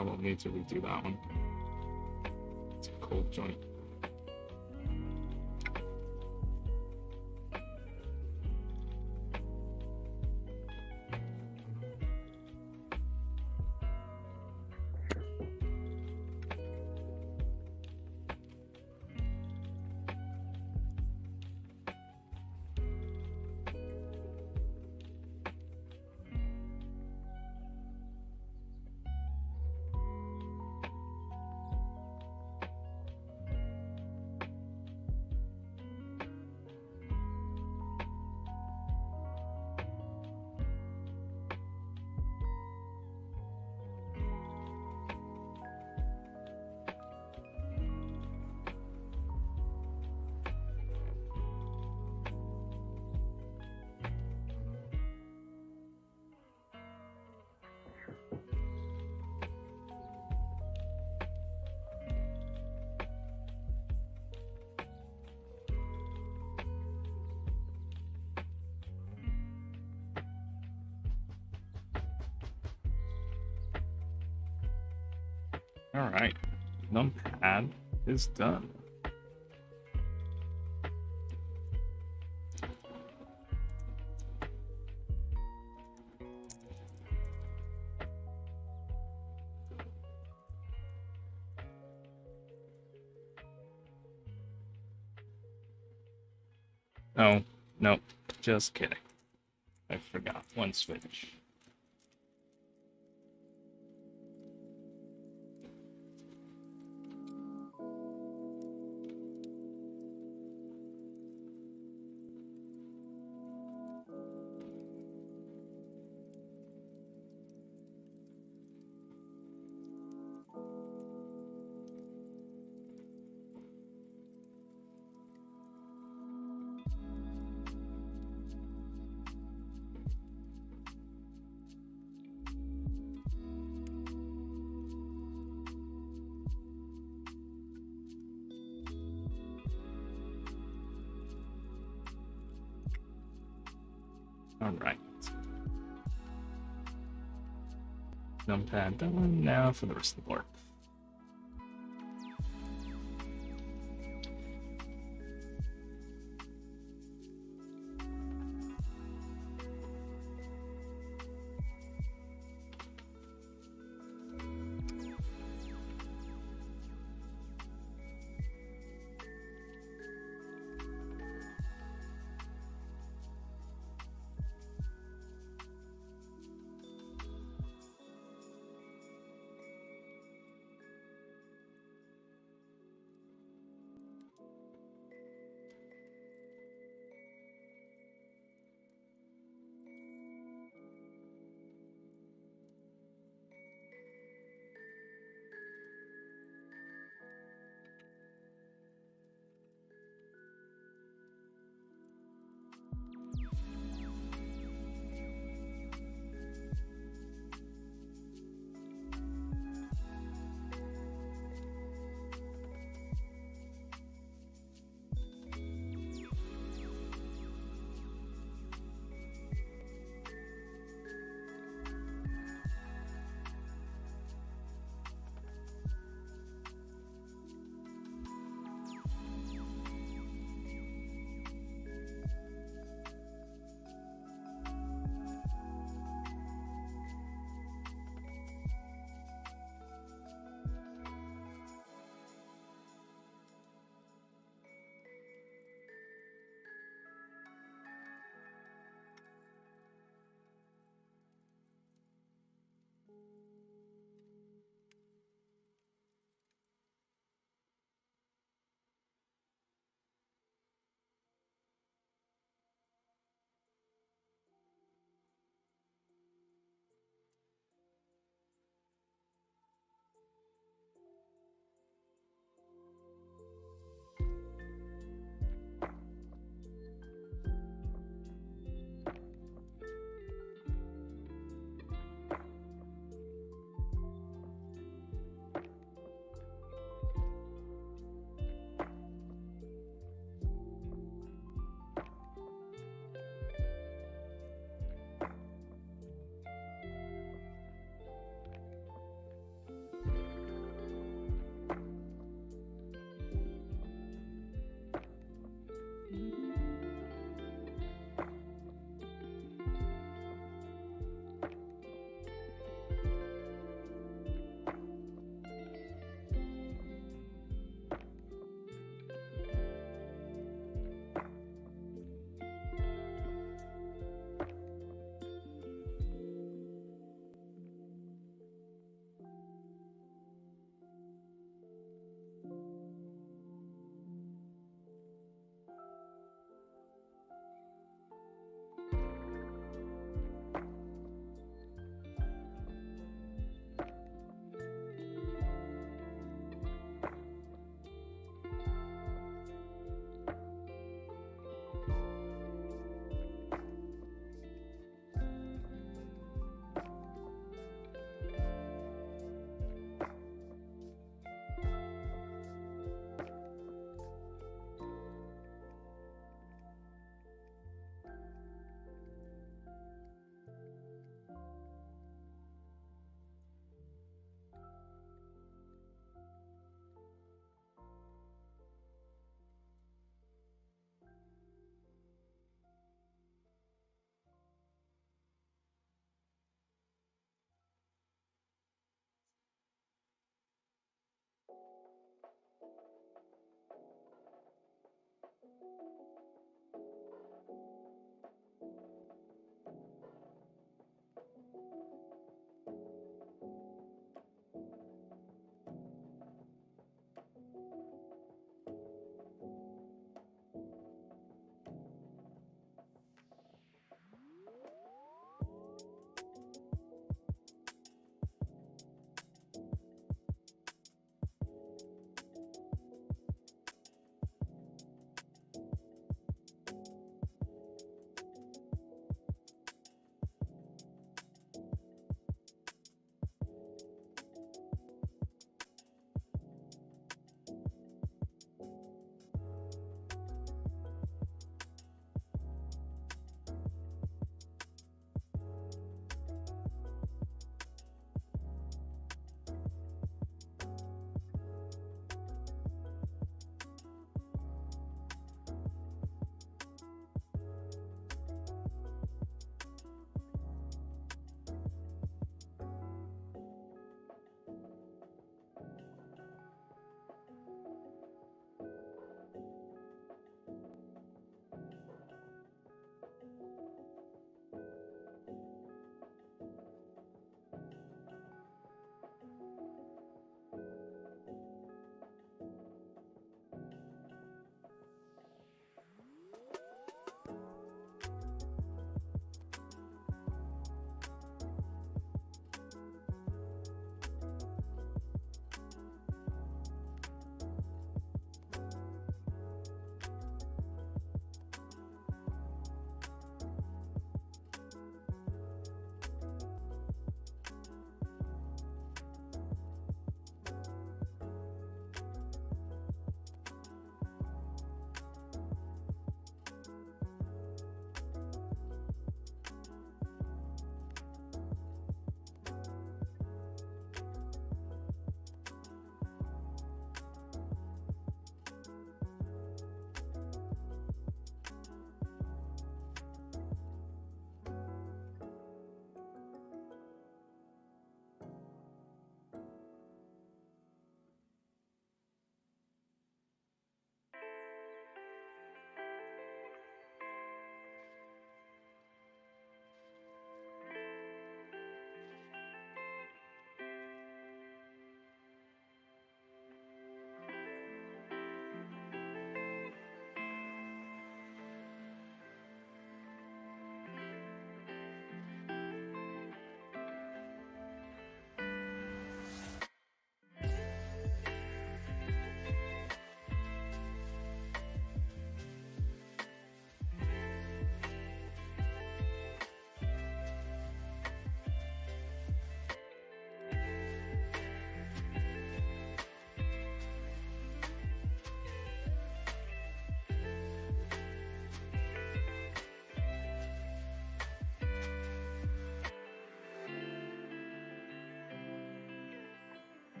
I will need to redo that one. It's a cool joint. Alright, numpad is done. Oh, no, just kidding. I forgot one switch. Alright. Numpad done. Now for the rest of the board.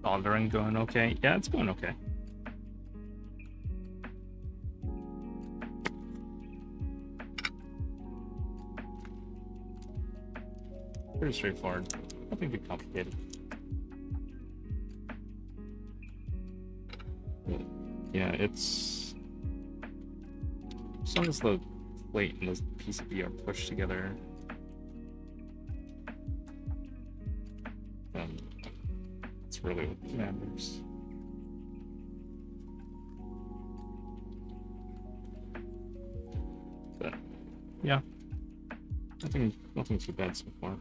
soldering going okay? Yeah, it's going okay. Pretty straightforward. Nothing too complicated. Yeah, it's... As long as the plate and the PCB are pushed together, then that's really what matters. But, yeah. Nothing too bad so far.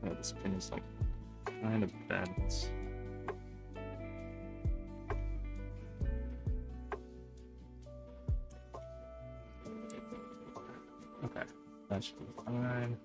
Yeah, this pin is like kind of bent. Okay, that should be fine.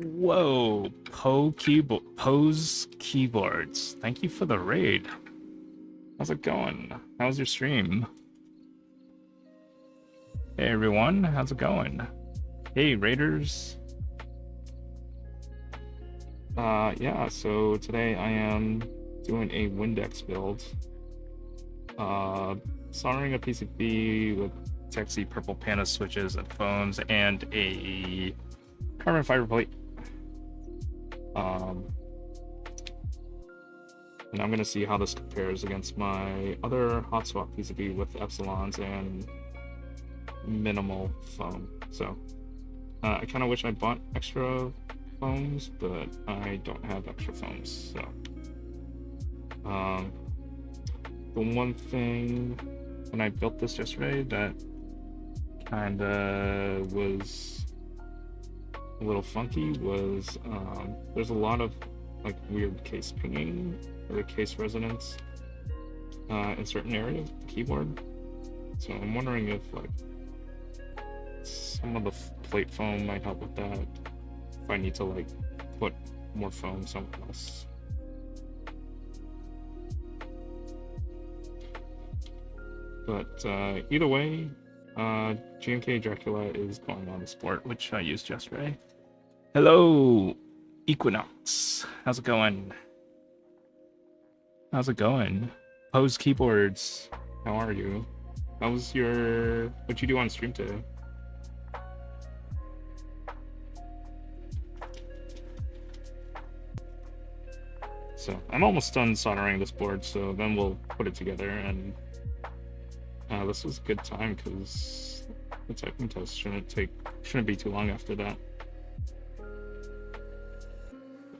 Whoa, Pose Keyboards. Thank you for the raid. How's it going? How's your stream? Hey everyone, how's it going? Hey Raiders. Yeah, so today I am doing a Windex build. Soldering a PCB with Tecsee Purple Panda switches and phones and a carbon fiber plate. And I'm gonna see how this compares against my other hot swap PCB with epsilons and minimal foam. So I kind of wish I bought extra foams, but I don't have extra foams. So the one thing when I built this yesterday that kind of was a little funky was there's a lot of like weird case pinging or the case resonance in certain areas of the keyboard. So I'm wondering if like some of the plate foam might help with that. If I need to like put more foam somewhere else. But either way, GMK Dracula is going on the sport, which I used yesterday. Hello, Equinox. How's it going? How's it going? Pose Keyboards. How are you? How's your... What'd you do on stream today? So, I'm almost done soldering this board, so then we'll put it together, and this was a good time, because the typing test shouldn't be too long after that.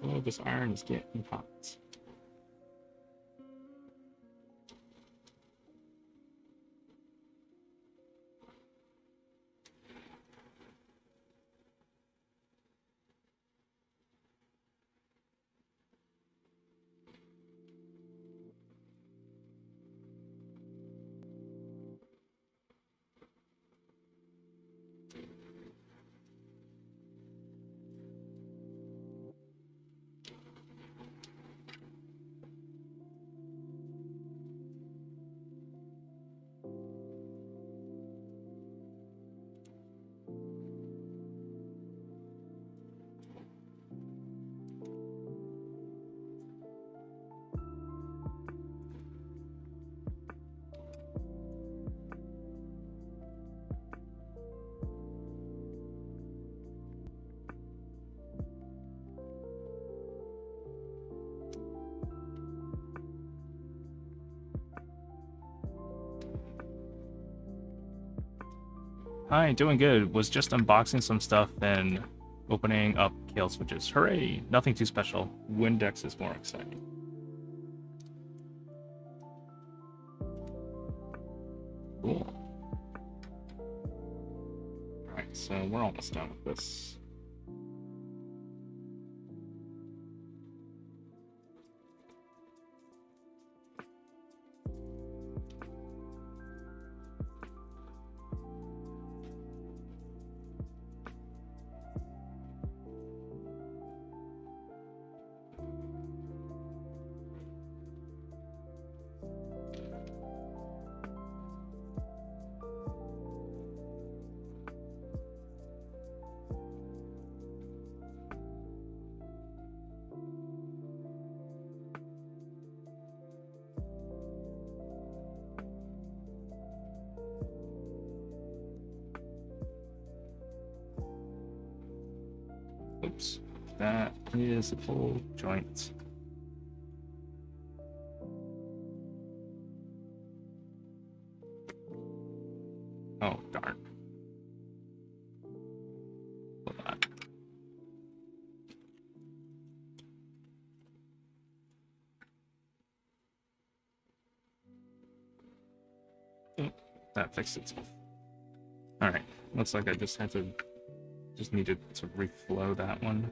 Oh, this iron is getting hot. Hi, doing good. Was just unboxing some stuff and opening up Kale switches. Hooray! Nothing too special. Windex is more exciting. Cool. Alright, so we're almost done with this. Oops, that is a full joint. Oh, darn. Hold on. Oh, that fixed itself. Alright, looks like I just needed to reflow that one.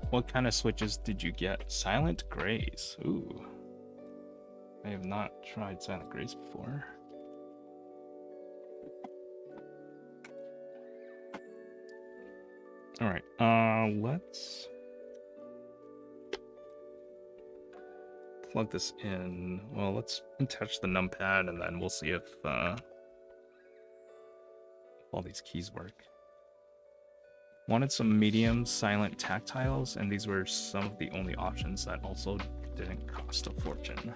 What kind of switches did you get? Silent Grays. Ooh. I have not tried Silent Grays before. Alright, let's plug this in. Well, let's attach the numpad and then we'll see if all these keys work. Wanted some medium silent tactiles, and these were some of the only options that also didn't cost a fortune.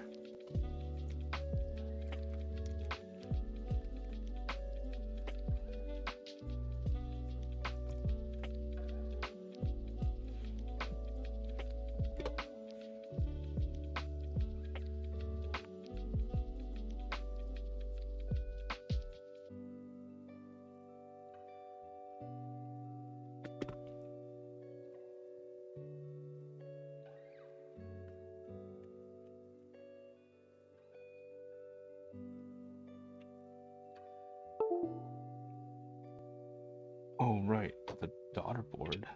Oh, right, the daughter board.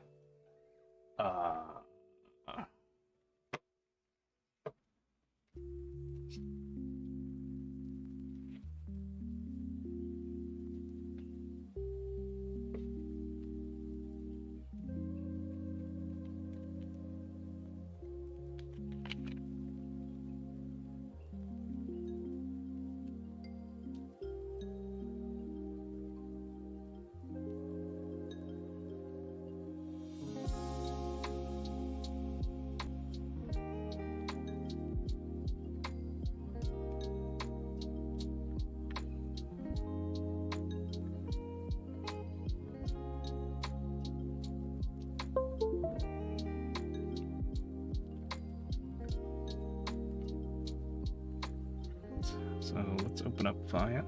So let's open up Via.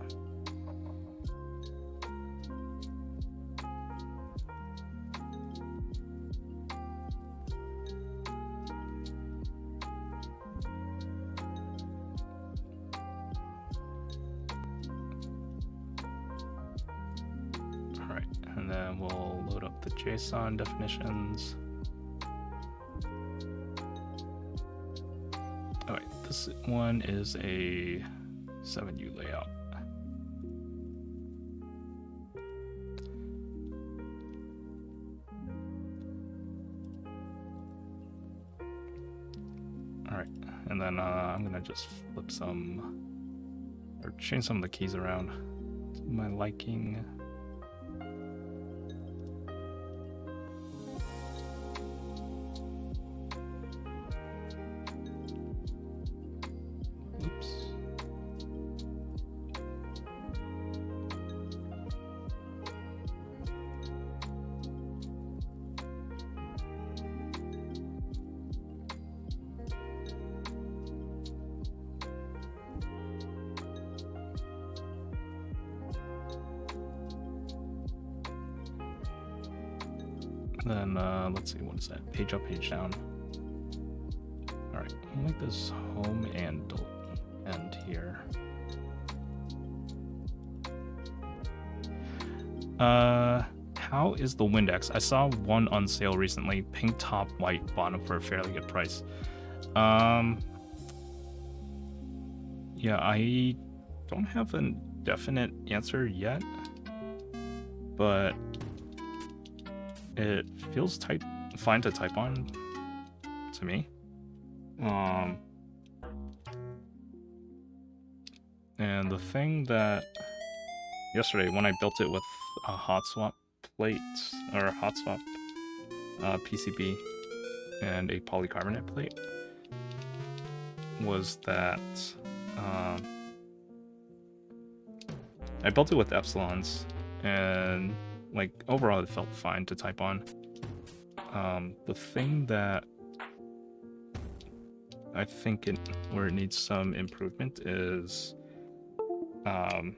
All right, and then we'll load up the JSON definitions. All right, this one is a 7U layout. All right, and then I'm gonna just flip some or change some of the keys around to my liking. Then let's see, what is that? Page up, page down. All right, I'll make this home and end here. How is the Windex? I saw one on sale recently, pink top, white bottom for a fairly good price. Yeah, I don't have a definite answer yet, but it feels fine to type on to me. And the thing that yesterday when I built it with a hot swap plate or a hot swap PCB and a polycarbonate plate was that I built it with epsilons, and like overall it felt fine to type on. The thing that I think where it needs some improvement is the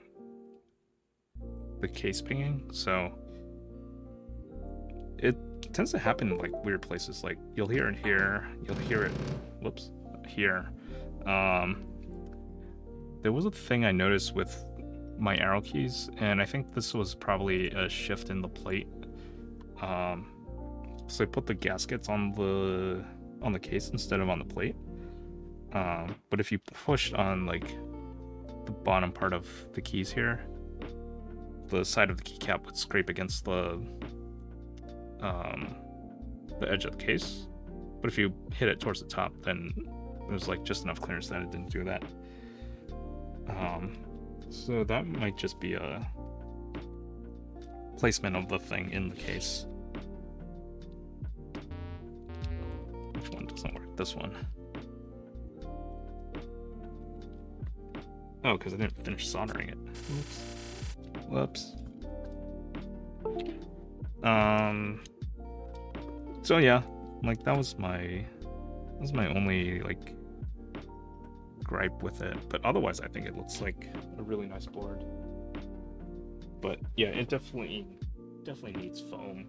case pinging. So it tends to happen in like weird places. Like you'll hear it here, you'll hear it, whoops, here. There was a thing I noticed with my arrow keys, and I think this was probably a shift in the plate. So I put the gaskets on the case instead of on the plate. But if you pushed on like the bottom part of the keys here, the side of the keycap would scrape against the edge of the case. But if you hit it towards the top, then it was like just enough clearance that it didn't do that. So that might just be a placement of the thing in the case. Which one doesn't work? This one. Oh, because I didn't finish soldering it. Whoops. So yeah, like that was my only like gripe with it, but otherwise I think it looks like a really nice board. But yeah, it definitely needs foam.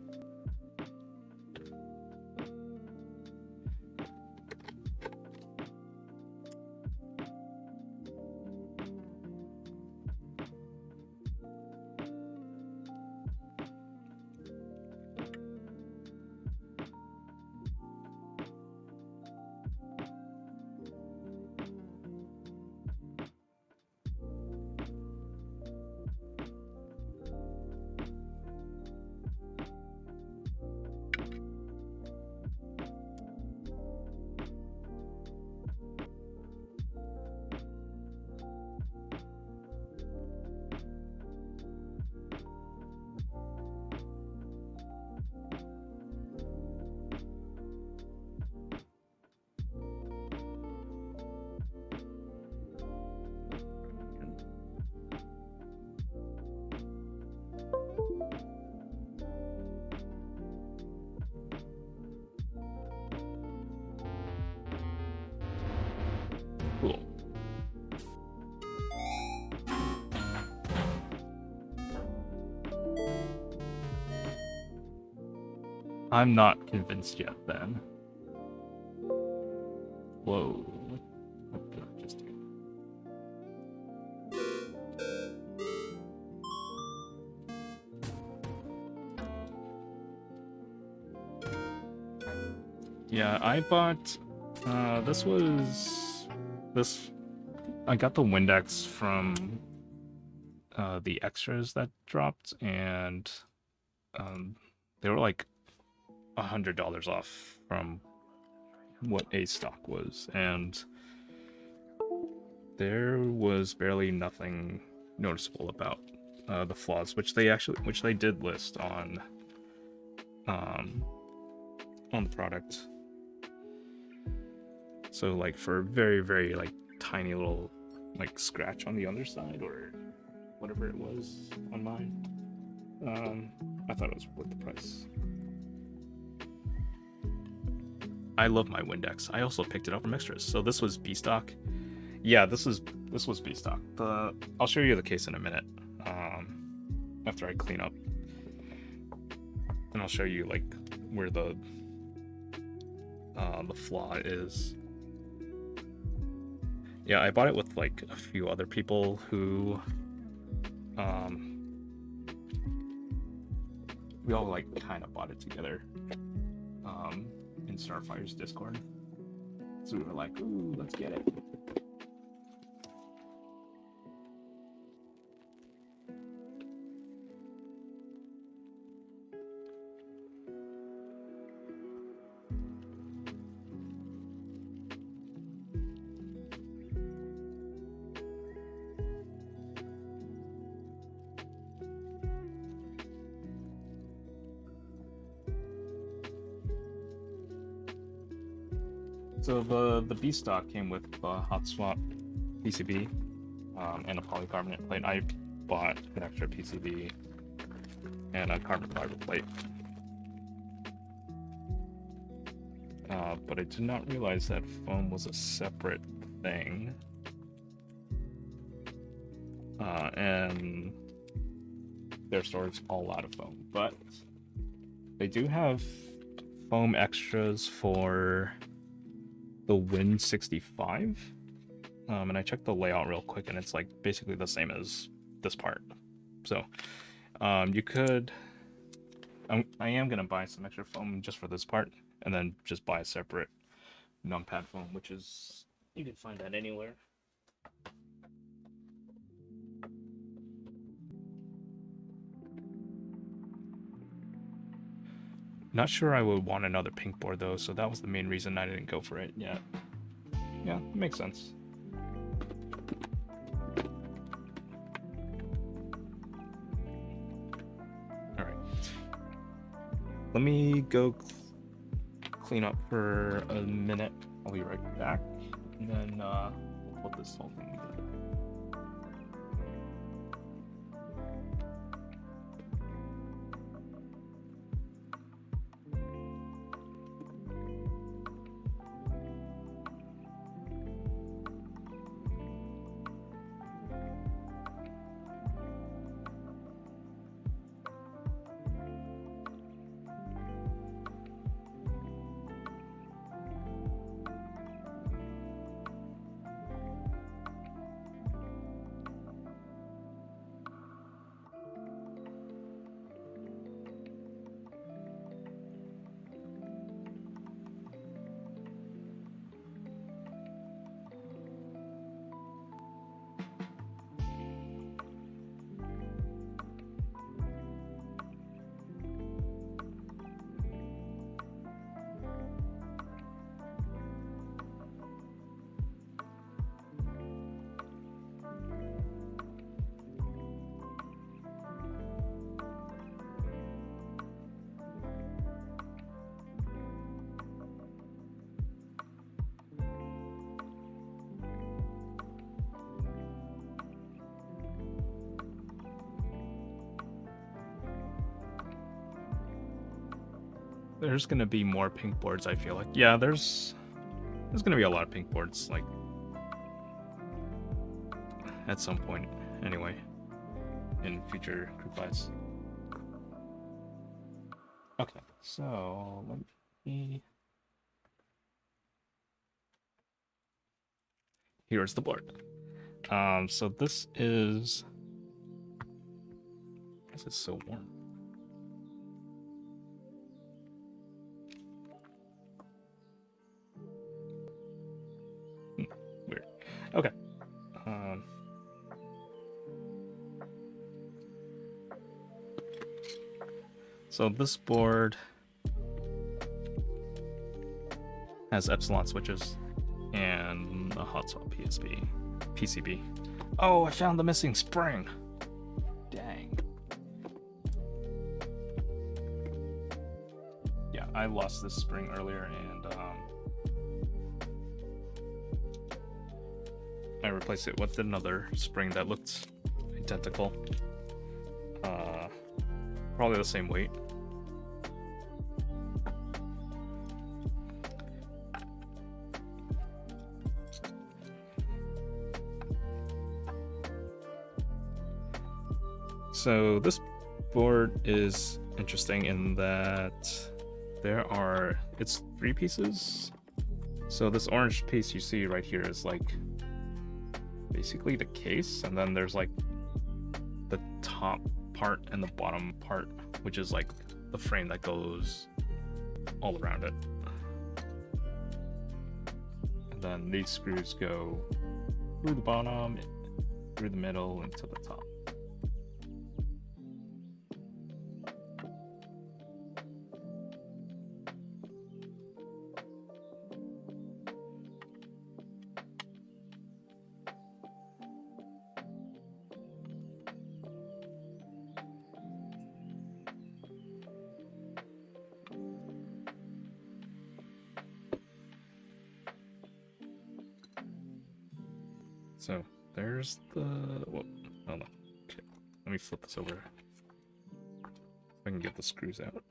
Cool. I'm not convinced yet then. Whoa. What did I just do? Yeah, I bought I got the Windex from the extras that dropped, and they were like $100 off from what A stock was, and there was barely nothing noticeable about the flaws, which they did list on the product. So like for very, very like tiny little like scratch on the underside or whatever it was on mine, I thought it was worth the price. I love my Windex. I also picked it up from extras. So this was B stock. Yeah, this was B stock. I'll show you the case in a minute. After I clean up, and I'll show you like where the flaw is. Yeah, I bought it with like a few other people who we all like kind of bought it together in Starfire's Discord. So we were like, ooh, let's get it. So the B stock came with a hot swap PCB and a polycarbonate plate. I bought an extra PCB and a carbon fiber plate. But I did not realize that foam was a separate thing. And their store is all out of foam. But they do have foam extras for the Win 65, and I checked the layout real quick, and it's like basically the same as this part. So you could I am gonna buy some extra foam just for this part, and then just buy a separate numpad foam, which is you can find that anywhere. Not sure I would want another pink board though, so that was the main reason I didn't go for it yet. Yeah, makes sense. Alright. Let me go clean up for a minute. I'll be right back. And then we'll put this whole thing together. There's gonna be more pink boards, I feel like. Yeah, there's gonna be a lot of pink boards, like, at some point, anyway, in future group buys. Okay, so let me... Here's the board. So this is... This is so warm. Weird. Okay. So this board has epsilon switches and a hot swap PCB. Oh, I found the missing spring. Dang. Yeah, I lost this spring earlier, and I replaced it with another spring that looked identical. Probably the same weight. So this board is interesting in that it's 3 pieces. So this orange piece you see right here is like basically the case, and then there's like the top part and the bottom part, which is like the frame that goes all around it. And then these screws go through the bottom, through the middle, and to the top. So there's the... Whoa, hold on. Okay, let me flip this over. So I can get the screws out.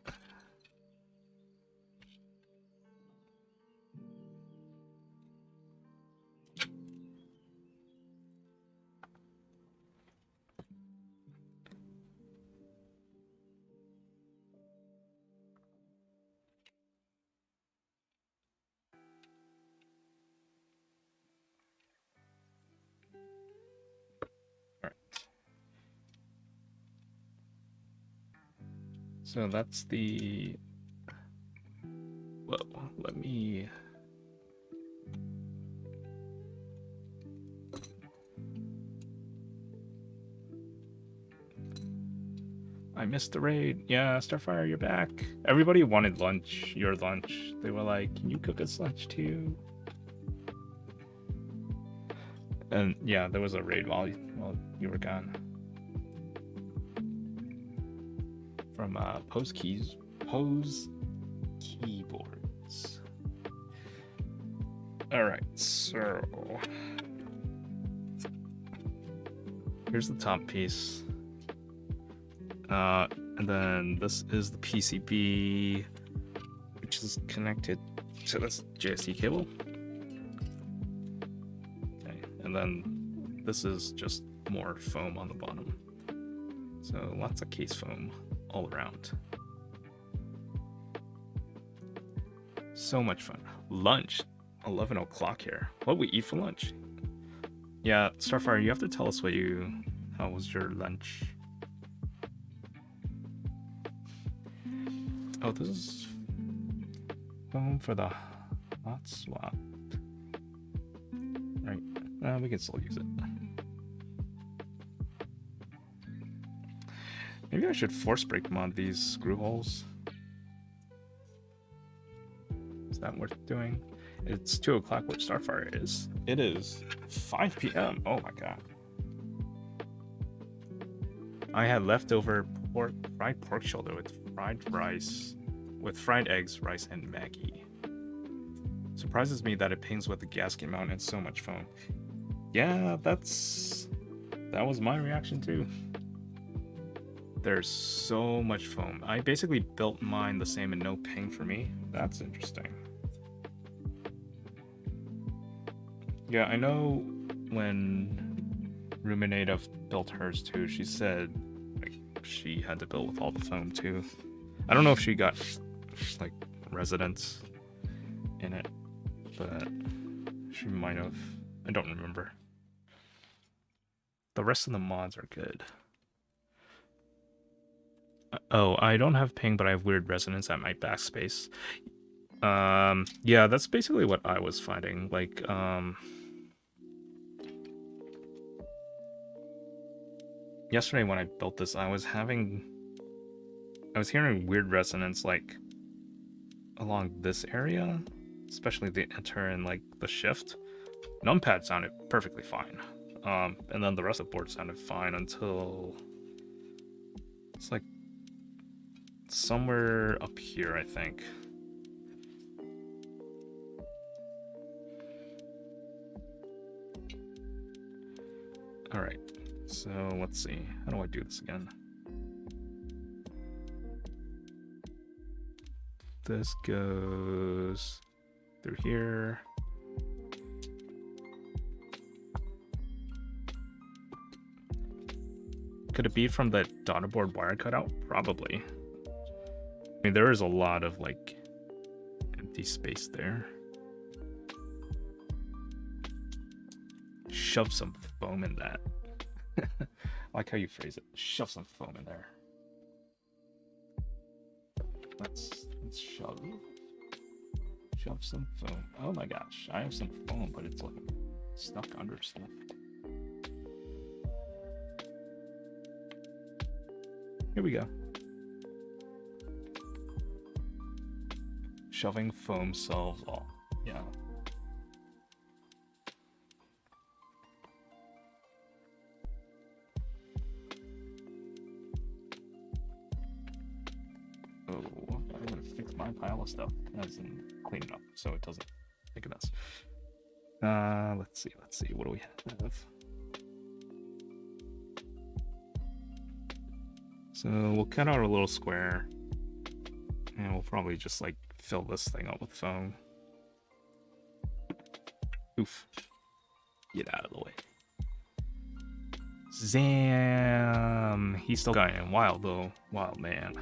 So that's the... Whoa, let me... I missed the raid. Yeah, Starfire, you're back. Everybody wanted lunch, your lunch. They were like, can you cook us lunch too? And yeah, there was a raid while you were gone. From Pose Keyboards. Alright, so... here's the top piece. And then this is the PCB, which is connected to this JST cable. Okay, and then this is just more foam on the bottom. So lots of case foam all around. So much fun. Lunch, 11 o'clock here. What we eat for lunch? Yeah, Starfire, you have to tell us how was your lunch? Oh, this is foam for the hot swap. Right, we can still use it. Maybe I should force break mod these screw holes. Is that worth doing? It's 2 o'clock, which Starfire is. It is 5 p.m. Oh my god. I had leftover fried pork shoulder with fried rice, with fried eggs, rice, and Maggie. Surprises me that it pings with the gasket mount and so much foam. Yeah, that was my reaction too. There's so much foam. I basically built mine the same and no ping for me. That's interesting. Yeah, I know when Ruminative built hers too, she said like she had to build with all the foam too. I don't know if she got like residents in it, but she might have. I don't remember. The rest of the mods are good. Oh, I don't have ping, but I have weird resonance at my backspace. Yeah, that's basically what I was finding. Like, yesterday when I built this, I was hearing weird resonance, like, along this area, especially the enter and, like, the shift. Numpad sounded perfectly fine. And then the rest of the board sounded fine until it's like somewhere up here, I think. All right, so let's see. How do I do this again? This goes through here. Could it be from the daughterboard wire cutout? Probably. I mean, there is a lot of, like, empty space there. Shove some foam in that. I like how you phrase it. Shove some foam in there. Let's shove some foam. Oh my gosh, I have some foam, but it's like stuck under stuff. Here we go. Shoving foam solves all. Yeah. Oh, I'm gonna fix my pile of stuff as in clean it up so it doesn't make a mess. Let's see. What do we have? So we'll cut out a little square, and we'll probably just like fill this thing up with foam. Oof. Get out of the way. Zam! He's still going wild though. Wild man.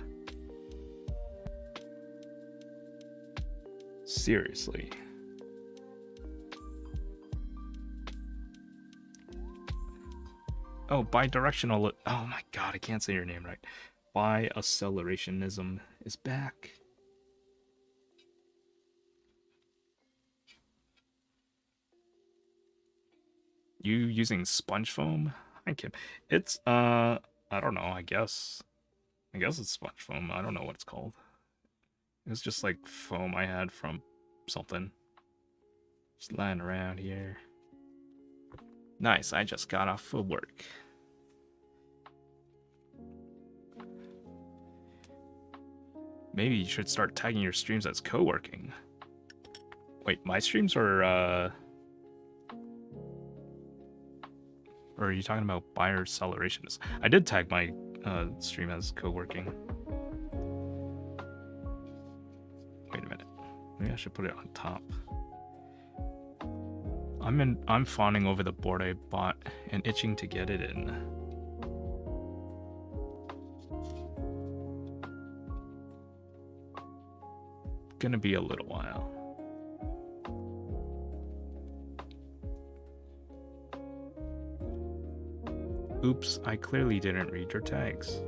Seriously. Oh, bidirectional. Oh my god, I can't say your name right. Why accelerationism is back. You using sponge foam? I can. It's I don't know. I guess it's sponge foam. I don't know what it's called. It was just like foam I had from something. Just lying around here. Nice. I just got off of work. Maybe you should start tagging your streams as co-working. Wait, my streams are or are you talking about buyer accelerationist? I did tag my stream as co-working. Wait a minute. Maybe I should put it on top. I'm fawning over the board I bought and itching to get it in. Gonna be a little while. Oops, I clearly didn't read your tags.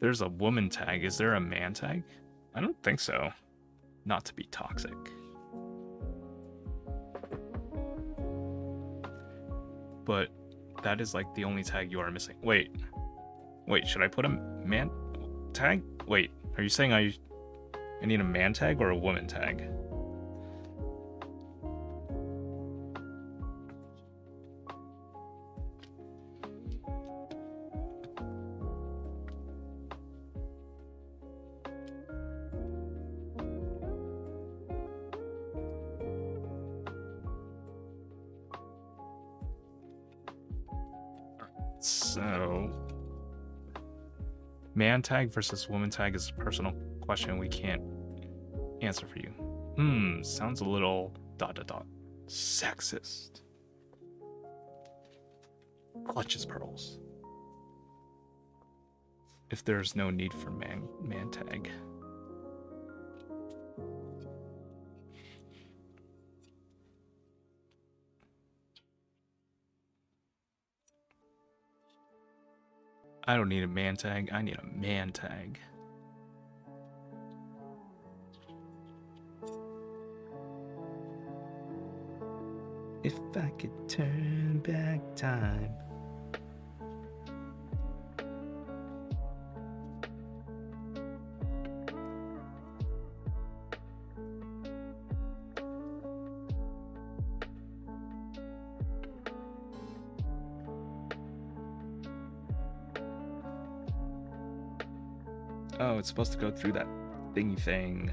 There's a woman tag. Is there a man tag? I don't think so. Not to be toxic. But that is like the only tag you are missing. Wait, should I put a man tag? Wait, are you saying I need a man tag or a woman tag? So, man tag versus woman tag is a personal question we can't answer for you. Sounds a little ... sexist. Clutches pearls. If there's no need for man tag. I don't need a man tag, I need a man tag. If I could turn back time. Oh, it's supposed to go through that thingy thing.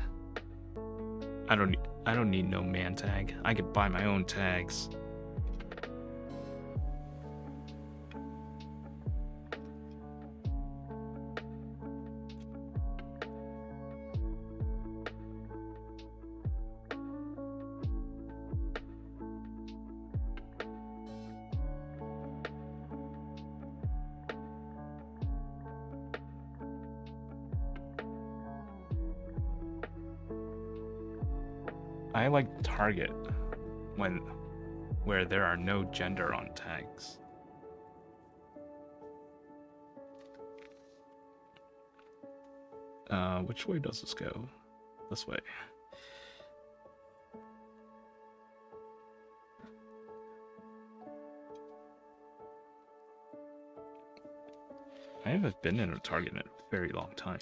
I don't need no man tag. I could buy my own tags. I like Target where there are no gender on tags. Which way does this go? This way. I haven't been in a Target in a very long time.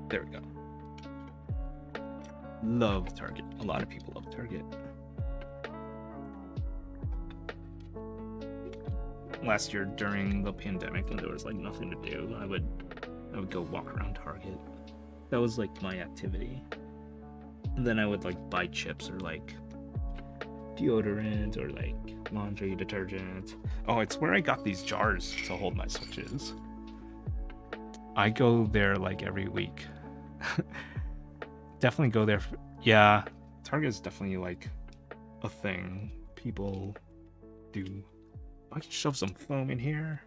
There we go. Love Target. A lot of people love Target. Last year during the pandemic when there was like nothing to do, I would go walk around Target. That was like my activity. And then I would like buy chips or like deodorant or like laundry detergent. Oh, it's where I got these jars to hold my switches. I go there like every week. Definitely go there. Yeah, Target is definitely like a thing people do. Let's shove some foam in here.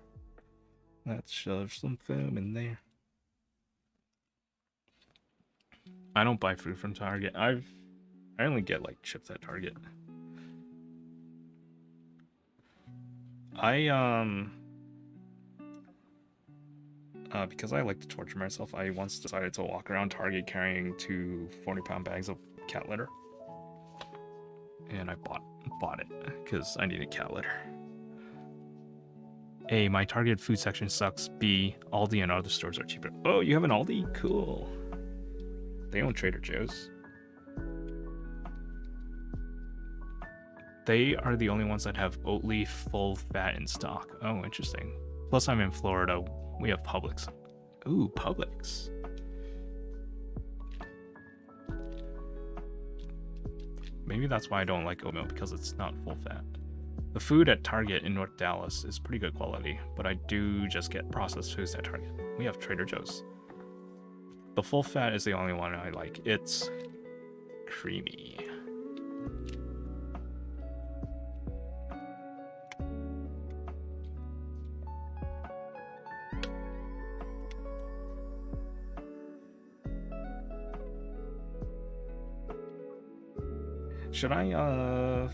Let's shove some foam in there. I don't buy food from Target. I only get like chips at Target. Because I like to torture myself, I once decided to walk around Target carrying 2 40-pound bags of cat litter. And I bought it because I needed cat litter. A, my Target food section sucks. B, Aldi and other stores are cheaper. Oh, you have an Aldi? Cool. They own Trader Joe's. They are the only ones that have Oatly full fat in stock. Oh, interesting. Plus, I'm in Florida. We have Publix. Ooh, Publix. Maybe that's why I don't like oat milk, because it's not full fat. The food at Target in North Dallas is pretty good quality, but I do just get processed foods at Target. We have Trader Joe's. The full fat is the only one I like. It's creamy. Should I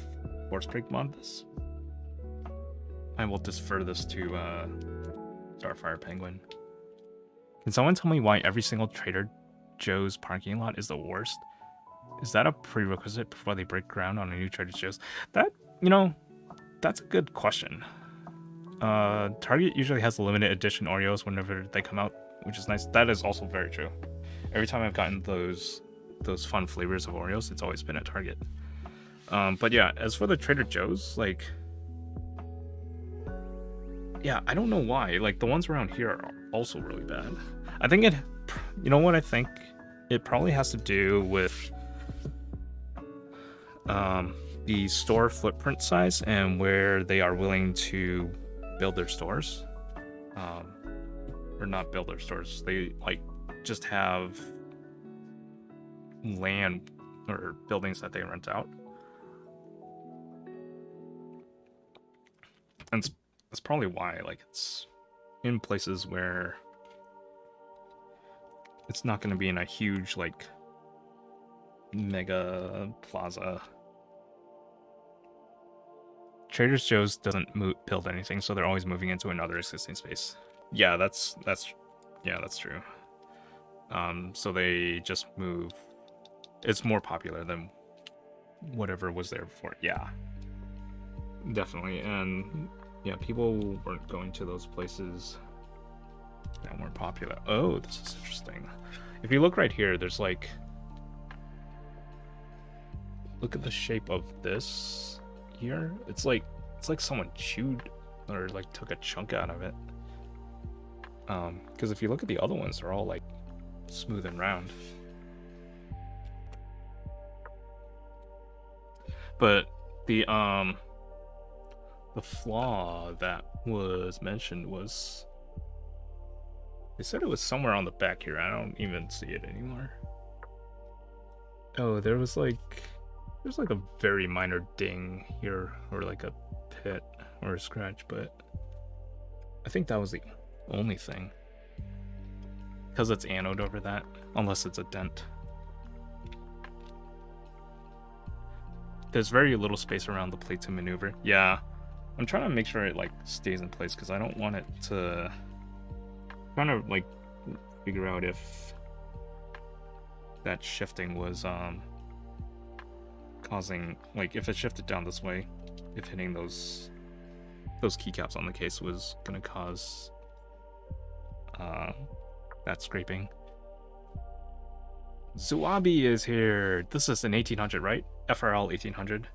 force break mod this? I will defer this to Starfire Penguin. Can someone tell me why every single Trader Joe's parking lot is the worst? Is that a prerequisite before they break ground on a new Trader Joe's? That, that's a good question. Target usually has limited edition Oreos whenever they come out, which is nice. That is also very true. Every time I've gotten those fun flavors of Oreos, it's always been at Target. But yeah, as for the Trader Joe's, like, yeah, I don't know why. Like, the ones around here are also really bad. I think it, you know what I think? It probably has to do with the store footprint size and where they are willing to build their stores. Or not build their stores. They, like, just have land or buildings that they rent out. And that's probably why, like, it's in places where it's not going to be in a huge, like, mega plaza. Trader Joe's doesn't build anything, so they're always moving into another existing space. Yeah, that's true. So they just move. It's more popular than whatever was there before. Yeah, definitely. And yeah, people weren't going to those places that weren't popular. Oh, this is interesting. If you look right here, there's like, look at the shape of this here. It's like someone chewed or like took a chunk out of it. Because if you look at the other ones, they're all like smooth and round. But the flaw that was mentioned was, they said it was somewhere on the back here. I don't even see it anymore. Oh, there's like a very minor ding here, or like a pit or a scratch, but I think that was the only thing, because it's anode over that, unless it's a dent. There's very little space around the plate to maneuver. Yeah, I'm trying to make sure it like stays in place, because I don't want it to kind of like figure out if that shifting was causing, like, if it shifted down this way, if hitting those keycaps on the case was gonna cause that scraping. Zuabi is here. This is an 1800, right? FRL 1800.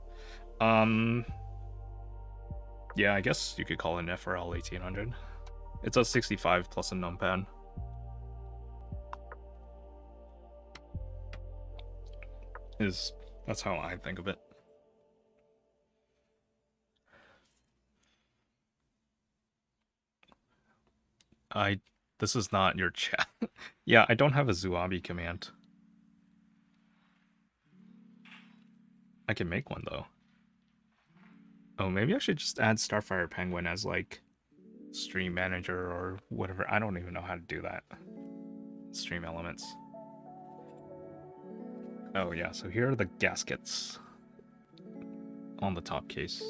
Yeah, I guess you could call it an FRL 1800. It's a 65 plus a numpad. That's how I think of it. This is not your chat. Yeah, I don't have a Zuabi command. I can make one though. Oh, maybe I should just add Starfire Penguin as like stream manager or whatever. I don't even know how to do that. Stream elements. Oh yeah, so here are the gaskets on the top case.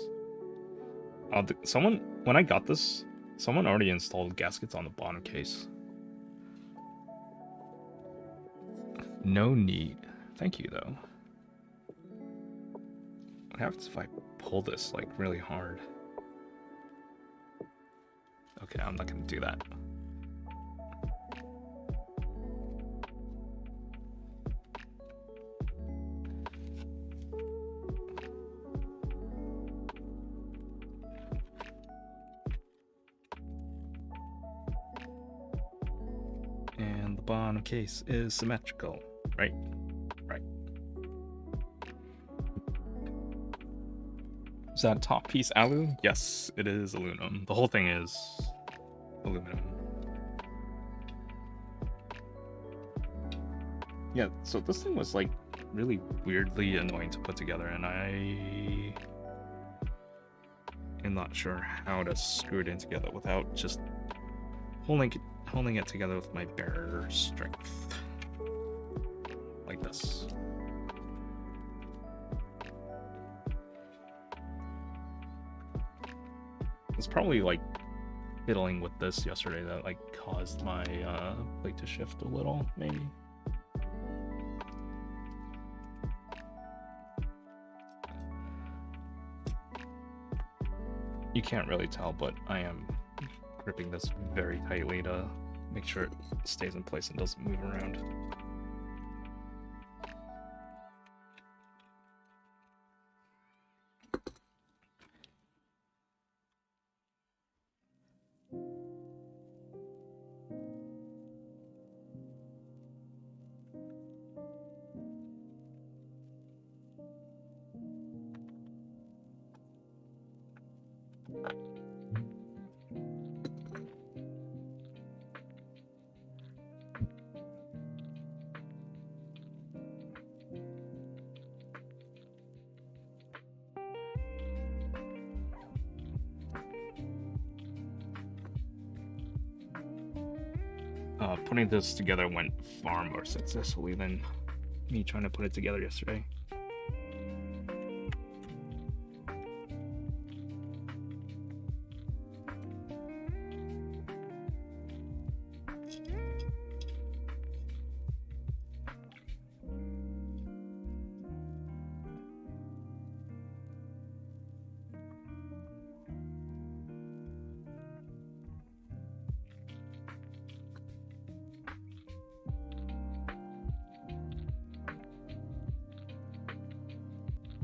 When I got this, someone already installed gaskets on the bottom case. No need. Thank you though. What happens if I pull this like really hard? Okay, I'm not gonna do that. And the bottom case is symmetrical, right? Right. Is that top piece alu? Yes, it is aluminum. The whole thing is aluminum. Yeah, so this thing was like really weirdly annoying to put together, and I am not sure how to screw it in together without just holding it together with my bare strength. Like this. It's probably like fiddling with this yesterday that like caused my plate to shift a little, maybe. You can't really tell, but I am gripping this very tightly to make sure it stays in place and doesn't move around. Putting this together went far more successfully than me trying to put it together yesterday.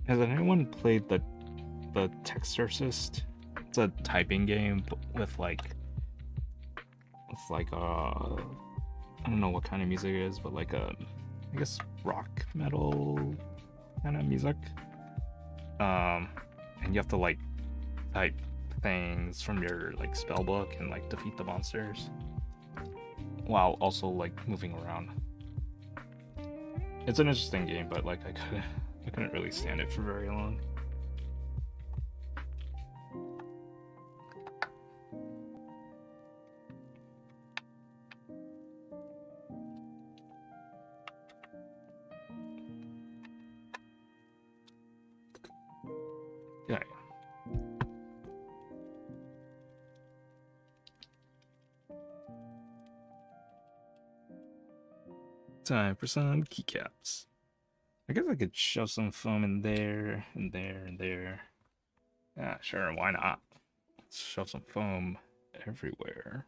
Has anyone played the Tecsee Assist? It's a typing game with like I don't know what kind of music it is, but like I guess rock metal kind of music. And you have to like type things from your like spell book and like defeat the monsters while also like moving around. It's an interesting game, but like I couldn't really stand it for very long. Yeah. Time for some keycaps. I guess I could shove some foam in there, and there, and there. Yeah, sure, why not? Let's shove some foam everywhere.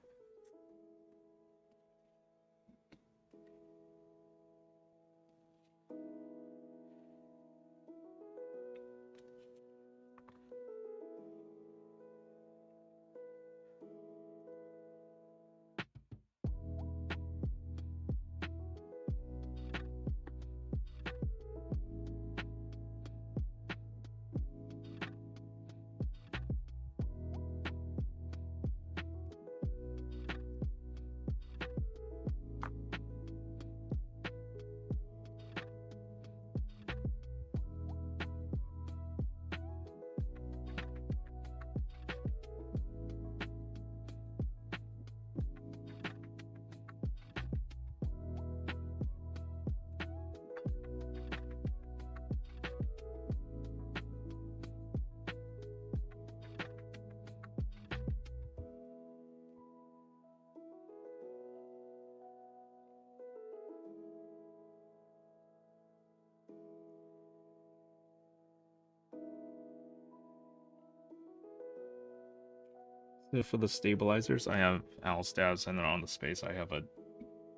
For the stabilizers, I have Owlstabs, and then on the space, I have an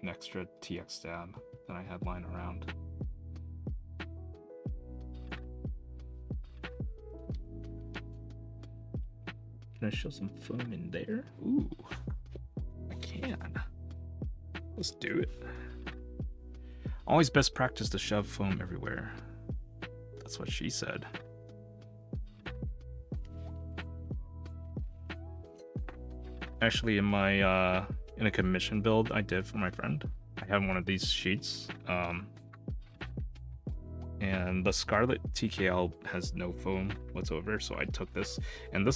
extra TX stab that I had lying around. Can I show some foam in there? Ooh, I can. Let's do it. Always best practice to shove foam everywhere. That's what she said. Actually, in my in a commission build I did for my friend, I have one of these sheets, and the Scarlet TKL has no foam whatsoever, so I took this, and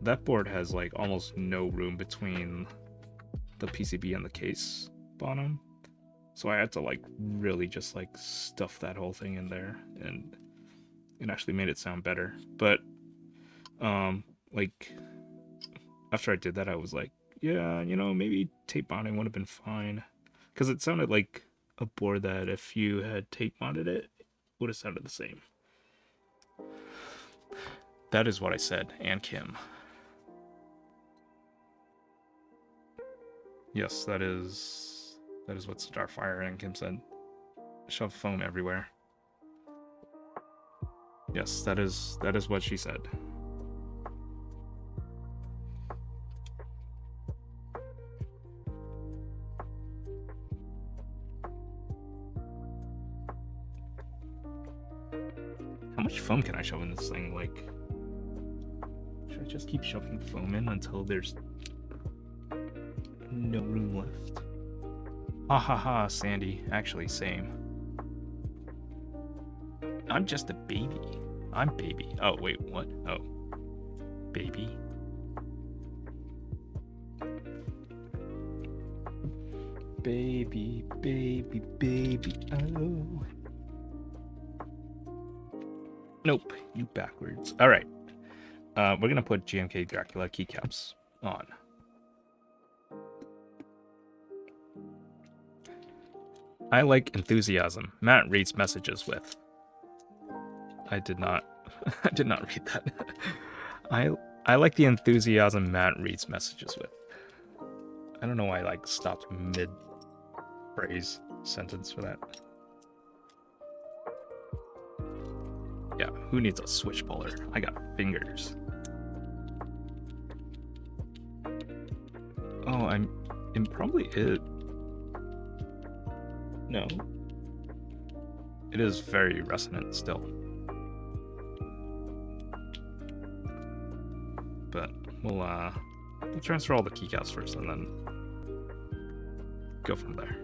that board has like almost no room between the PCB and the case bottom, so I had to like really just like stuff that whole thing in there, and it actually made it sound better. But like after I did that, I was like, yeah, you know, maybe tape bonding would have been fine, because it sounded like a board that if you had tape bonded it would have sounded the same. That is what I said, and Kim. Yes, that is what Starfire and Kim said. Shove foam everywhere. Yes, that is what she said. How much foam can I shove in this thing? Like, should I just keep shoving foam in until there's no room left? Ha ha ha, Sandy. Actually, same. I'm just a baby. I'm baby. Oh, wait, what? Oh. Baby. Baby, baby, baby, oh. Nope, you backwards. Alright. We're gonna put GMK Dracula keycaps on. I like enthusiasm. Matt reads messages with. I did not read that. I like the enthusiasm Matt reads messages with. I don't know why I like stopped mid phrase sentence for that. Yeah, who needs a switch puller? I got fingers. Oh, I'm probably it. No. It is very resonant still. But we'll transfer all the keycaps first and then go from there.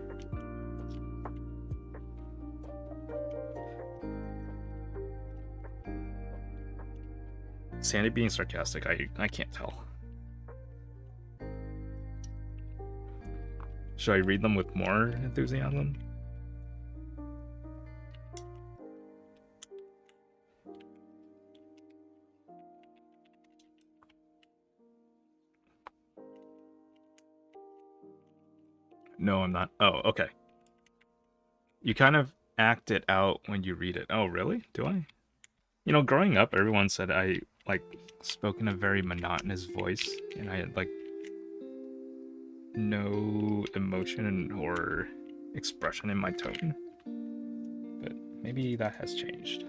Sandy being sarcastic, I can't tell. Should I read them with more enthusiasm? No, I'm not. Oh, okay. You kind of act it out when you read it. Oh, really? Do I? You know, growing up, everyone said I, like, spoke in a very monotonous voice, and I had, like, no emotion or expression in my tone. But maybe that has changed.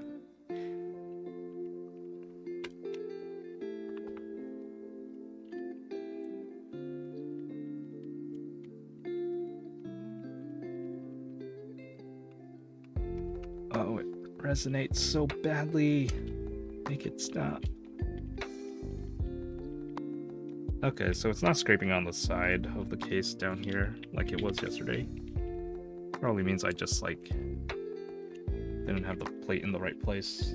Oh, it resonates so badly. Make it stop. Okay, so it's not scraping on the side of the case down here like it was yesterday. Probably means I just, like, didn't have the plate in the right place.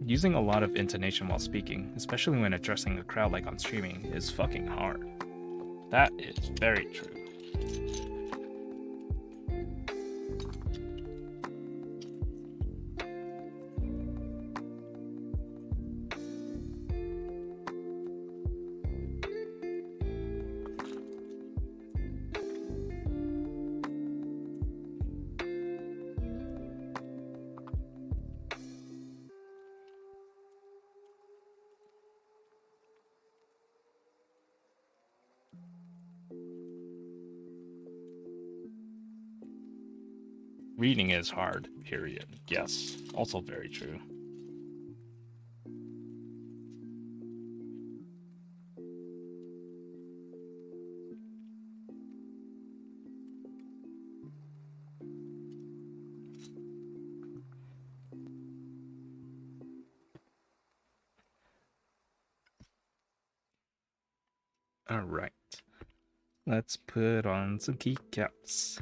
Using a lot of intonation while speaking, especially when addressing a crowd like on streaming, is fucking hard. That is very true. Reading is hard, period. Yes, also very true. Alright. Let's put on some keycaps.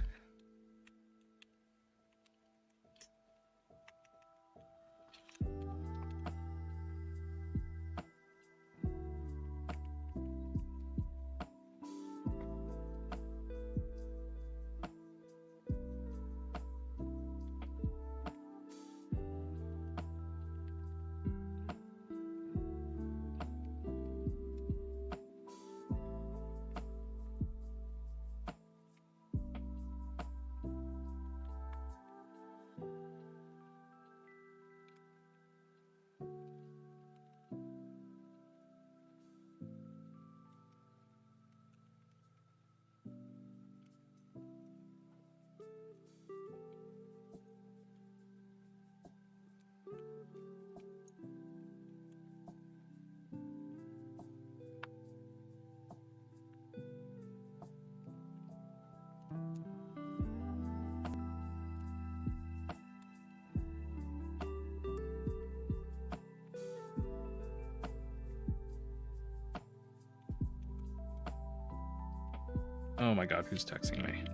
Oh my god, who's texting me?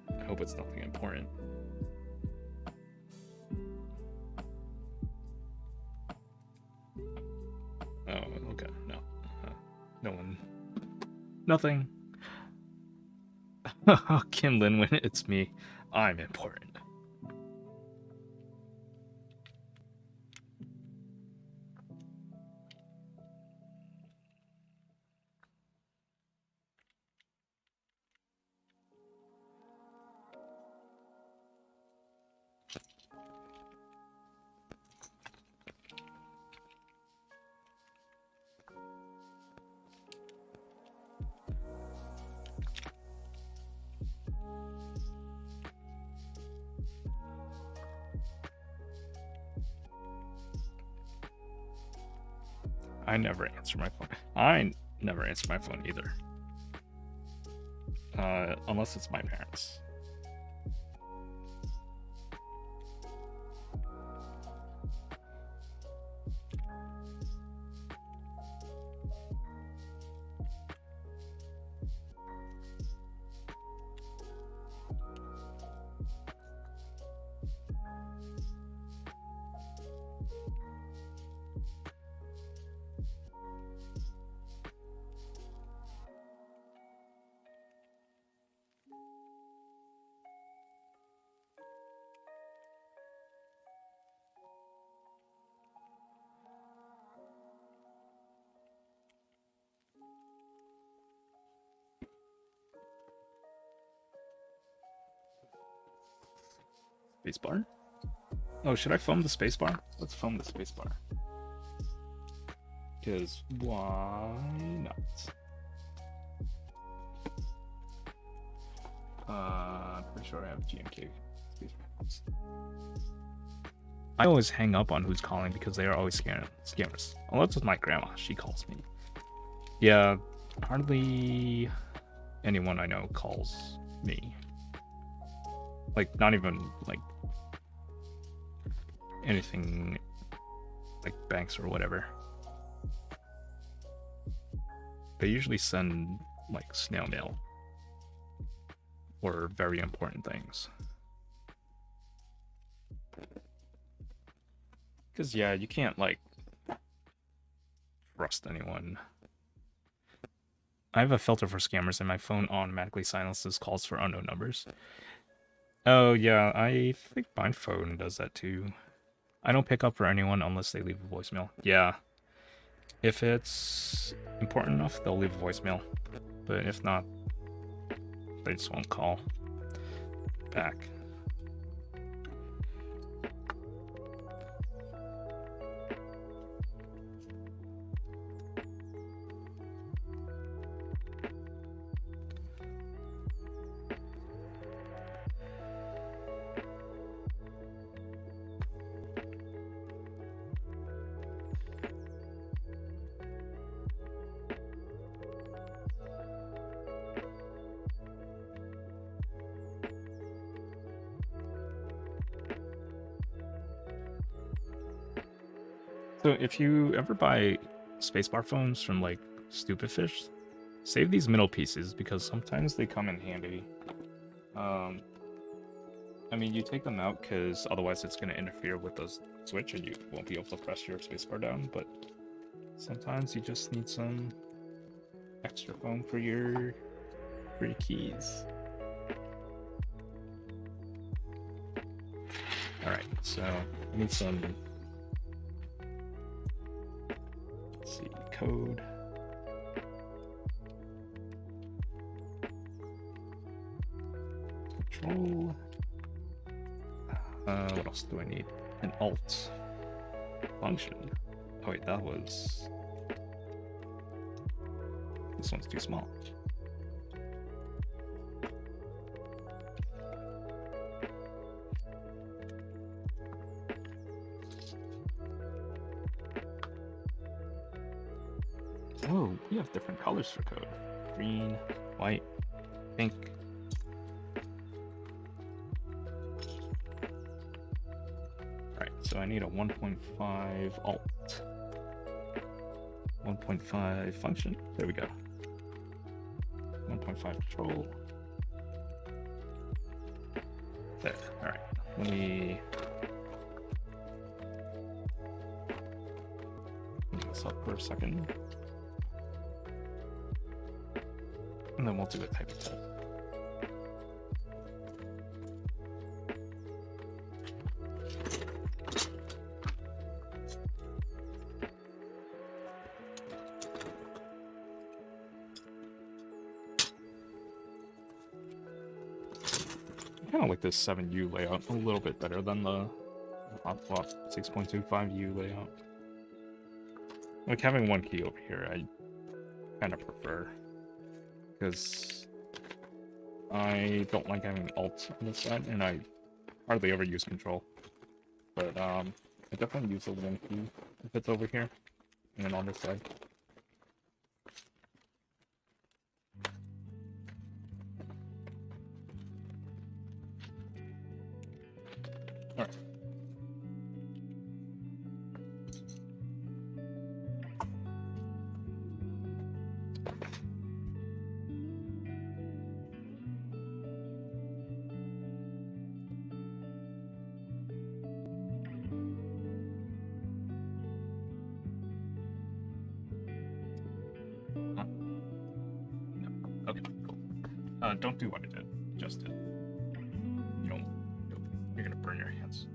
I hope it's nothing important. Oh, okay, no. No one. Nothing. Kim Linwin, it's me. I'm important. I never answer my phone. I never answer my phone either. Unless it's my parents. Spacebar? Oh, should I foam the spacebar? Let's foam the spacebar. Because why not? I'm pretty sure I have GMK spacebar. I always hang up on who's calling because they are always scammers. Unless it's my grandma, she calls me. Yeah, hardly anyone I know calls me. Like, not even, like, anything like banks or whatever. They usually send, like, snail mail. Or very important things. Because, yeah, you can't, like, trust anyone. I have a filter for scammers and my phone automatically silences calls for unknown numbers. Oh, yeah, I think my phone does that too. I don't pick up for anyone unless they leave a voicemail. Yeah. If it's important enough, they'll leave a voicemail. But if not, they just won't call back. So if you ever buy spacebar phones from like Stupid Fish, save these middle pieces because sometimes they come in handy. I mean, you take them out because otherwise it's going to interfere with the switch and you won't be able to press your spacebar down, but sometimes you just need some extra foam for your keys. Alright, so I need some, let's see, code. Control. What else do I need? An alt function. Oh wait, that was... This one's too small. Oh, we have different colors for code. Green, white, pink. Alright, so I need a 1.5 alt. 1.5 function. There we go. 1.5 control. There. Alright. Let me move this up for a second. And then we'll do a typing test. I kind of like this 7U layout a little bit better than the Hotspot 6.25U layout. Like having one key over here, I kind of prefer. Because I don't like having alt on this side, and I hardly ever use control. But I definitely use the one key if it's over here, and then on this side. Alright. Okay, cool. Don't do what I did. Just did. You're gonna burn your hands.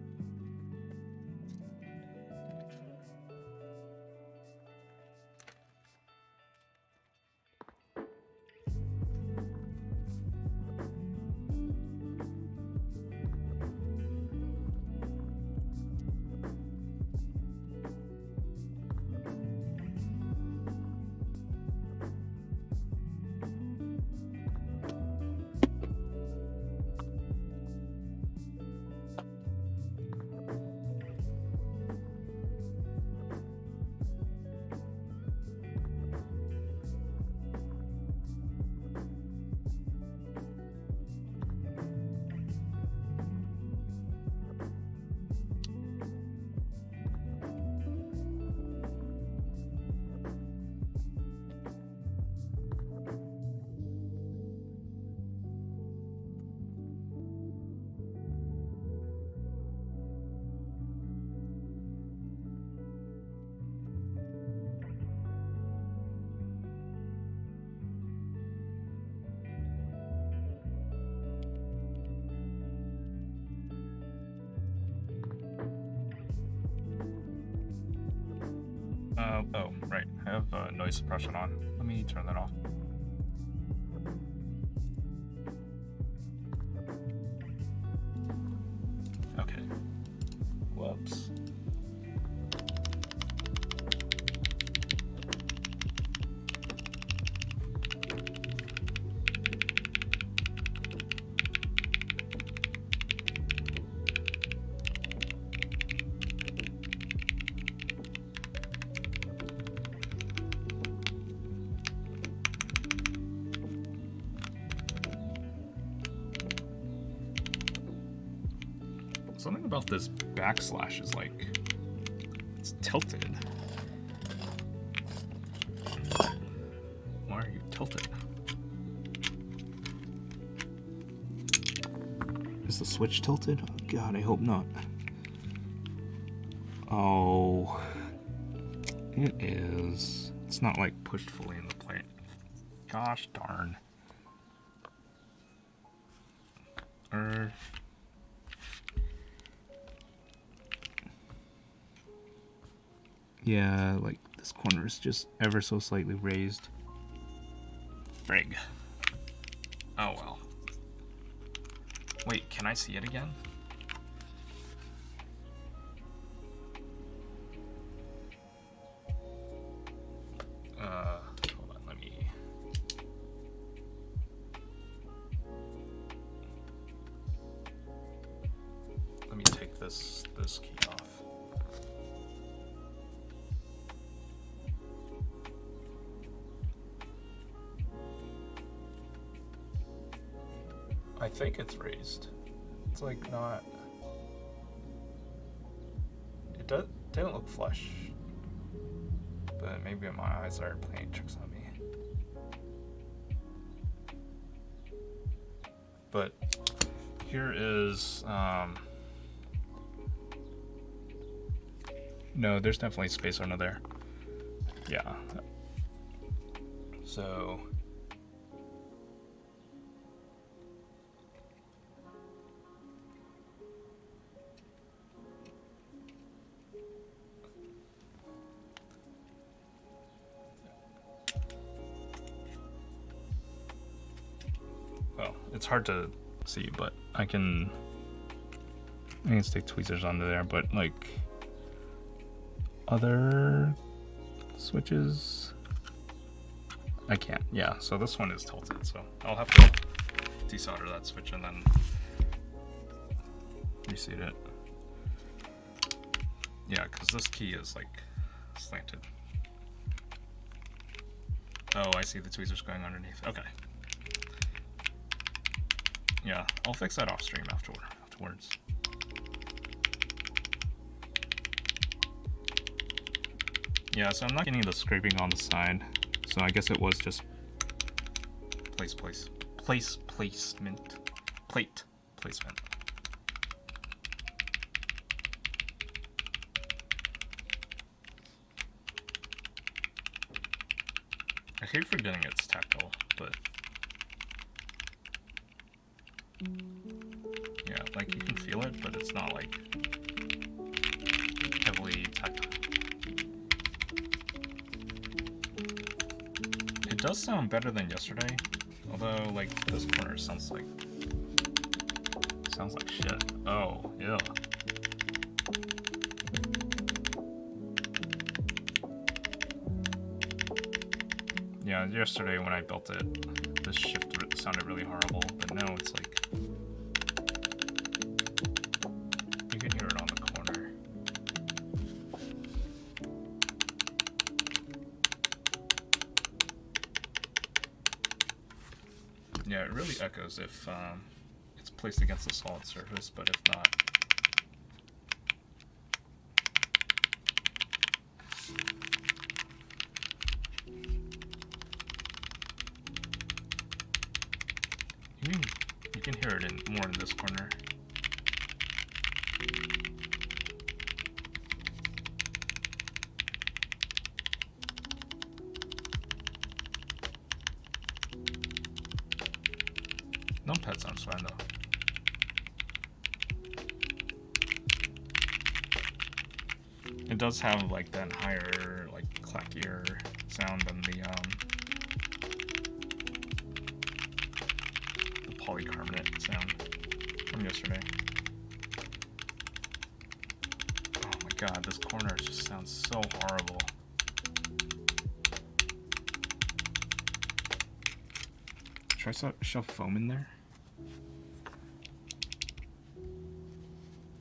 Oh, right. I have noise suppression on. Let me turn that off. Okay. Whoops. Something about this backslash is like, it's tilted? Why are you tilted? Is the switch tilted? Oh, God, I hope not. Oh, it is. It's not like pushed fully in the plate. Gosh darn. Yeah, like this corner is just ever so slightly raised. Frig. Oh well. Wait, can I see it again? Hold on, let me take this key off. I think it's raised. It's like not. It didn't look flush, but maybe my eyes are playing tricks on me. But here is no, there's definitely space under there. Yeah. So. Well, it's hard to see, but I can stick tweezers under there, but like other switches, I can't. Yeah, so this one is tilted, so I'll have to desolder that switch and then reseat it. Yeah, because this key is like slanted. Oh, I see the tweezers going underneath. Okay. Yeah, I'll fix that off stream afterwards. Yeah, so I'm not getting the scraping on the side, so I guess it was just plate placement. I keep forgetting it's tactile, but yeah, like you can feel it, but it's not like heavily tactile. It does sound better than yesterday, although like this corner sounds like shit. Oh, yeah. Yeah, yesterday when I built it, this shift sounded really horrible, but now it's like you can hear it on the corner. Yeah, it really echoes if it's placed against a solid surface, but if not, you can hear it more in this corner. Numpad sounds fine though. It does have like that higher, like clackier sound than the polycarbonate sound from yesterday. Oh my god, this corner just sounds so horrible. Should I shove foam in there?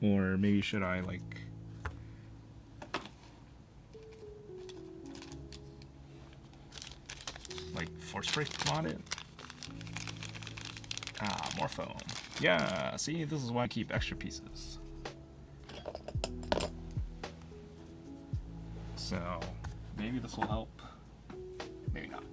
Or maybe should I like force brake mod it? Ah, more foam. Yeah, see, this is why I keep extra pieces. So maybe this will help, maybe not.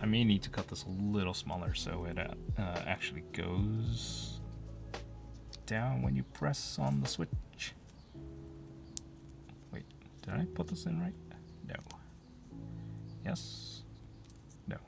I may need to cut this a little smaller so it actually goes down when you press on the switch. Wait, did I put this in right? No. Yes? No.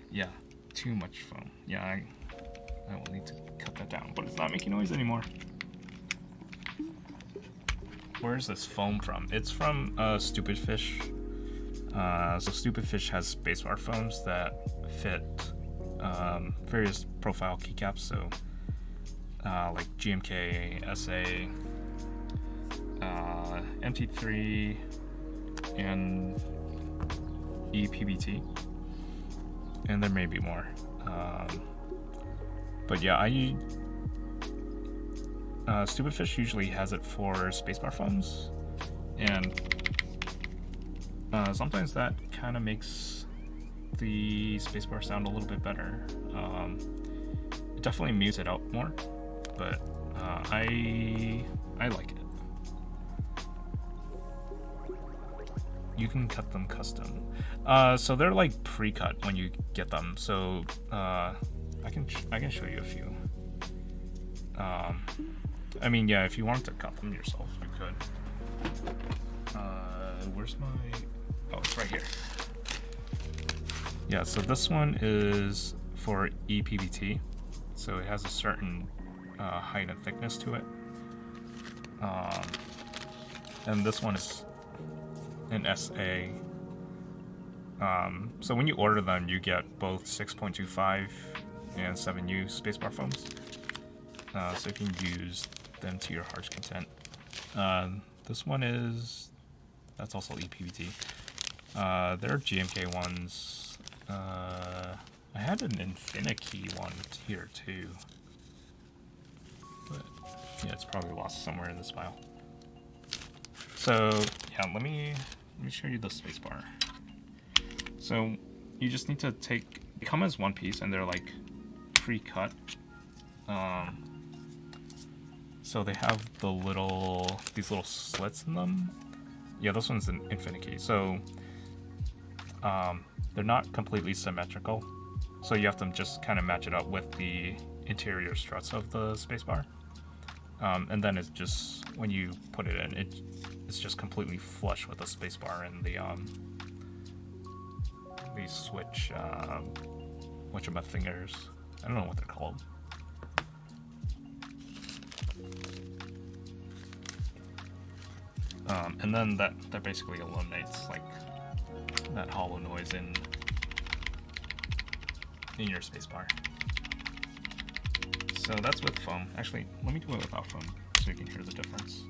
Yeah, too much foam. Yeah, I will need to cut that down, but it's not making noise anymore. Where's this foam from? It's from Stupid Fish. So Stupid Fish has spacebar foams that fit various profile keycaps, so like GMK, SA, MT3, and EPBT. And there may be more. But yeah, Stupid Fish usually has it for spacebar foams, and sometimes that kind of makes the spacebar sound a little bit better. It definitely mutes it out more, but I like it. You can cut them custom. So they're like pre-cut when you get them. So I can show you a few. I mean, yeah, if you want to cut them yourself, you could. Where's my? Oh, it's right here. Yeah, so this one is for EPBT. So it has a certain height and thickness to it. And this one is an SA. So when you order them, you get both 6.25 and 7U spacebar foams. So you can use them to your heart's content. This one that's also EPBT. There are GMK ones. I had an Infinikey one here too. But yeah, it's probably lost somewhere in this file. So yeah, let me show you the spacebar. So you just need to they come as one piece and they're like pre-cut. So they have these little slits in them. Yeah, this one's an Infinikey. So they're not completely symmetrical. So you have to just kind of match it up with the interior struts of the spacebar. And then it's just, when you put it in, it's just completely flush with the spacebar and the switch, whatchamafingers. I don't know what they're called. And then that basically eliminates like that hollow noise in your spacebar. So that's with foam. Actually, let me do it without foam so you can hear the difference.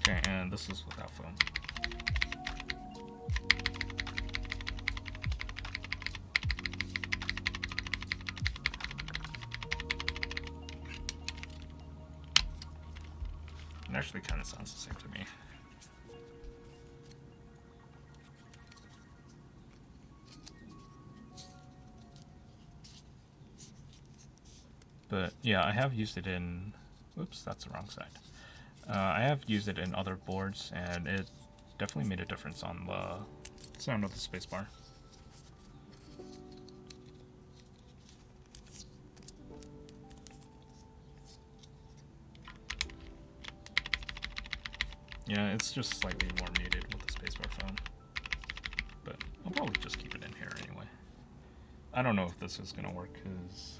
Okay, and this is without foam. It actually kind of sounds the same to me. But yeah, I have used it in, oops, that's the wrong side. I have used it in other boards, and it definitely made a difference on the sound of the spacebar. Yeah, it's just slightly more muted with the spacebar foam, but I'll probably just keep it in here anyway. I don't know if this is going to work, because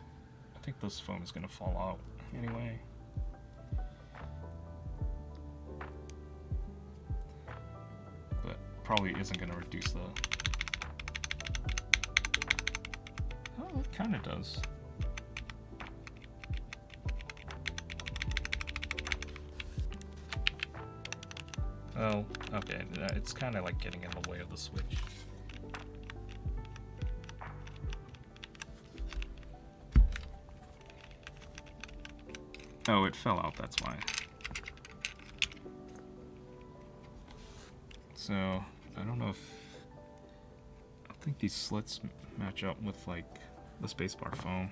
I think this foam is going to fall out. anyway. But probably isn't going to reduce the... Oh, it kind of does. Oh, okay, it's kind of like getting in the way of the switch. Oh, it fell out, that's why. So, I don't know if... I think these slits match up with, like, the spacebar foam.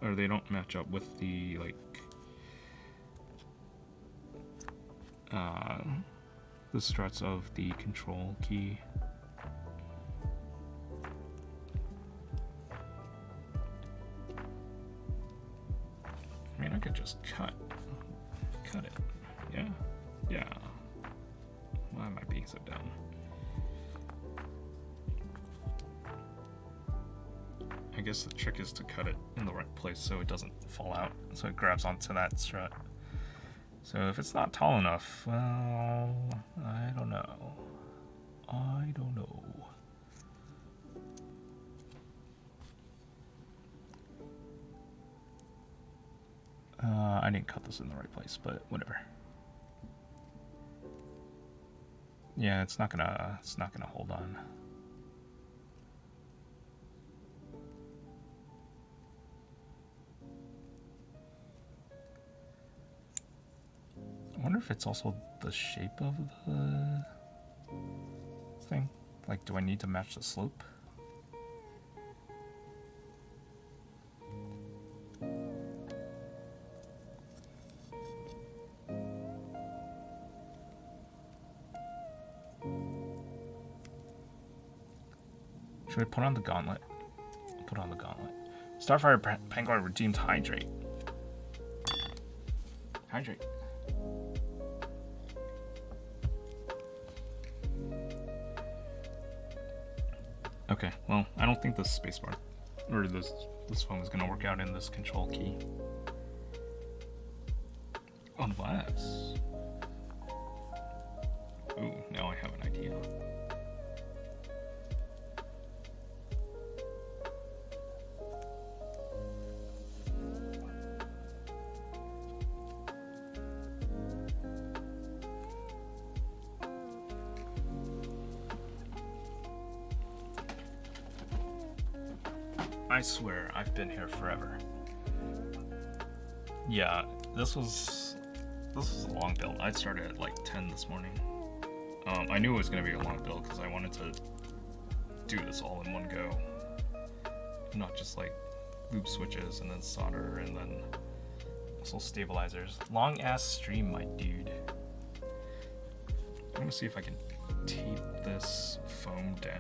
Or they don't match up with the, like... the struts of the control key. I mean, I could just cut it. Yeah, yeah. Why am I being so dumb? I guess the trick is to cut it in the right place so it doesn't fall out, so it grabs onto that strut. So if it's not tall enough, well, I don't know. I don't know. I didn't cut this in the right place, but whatever. Yeah, it's not gonna hold on. I wonder if it's also the shape of the thing. Like, do I need to match the slope? Should I put on the gauntlet? Put on the gauntlet. Starfire Vanguard redeemed Hydrate. Hydrate. Okay, well, I don't think this spacebar or this foam is gonna work out in this control key. Unless... Ooh, now I have an idea. I swear, I've been here forever. Yeah, this was a long build. I started at like 10 this morning. I knew it was going to be a long build because I wanted to do this all in one go. Not just like loop switches and then solder and then also stabilizers. Long ass stream, my dude. I'm going to see if I can tape this foam down.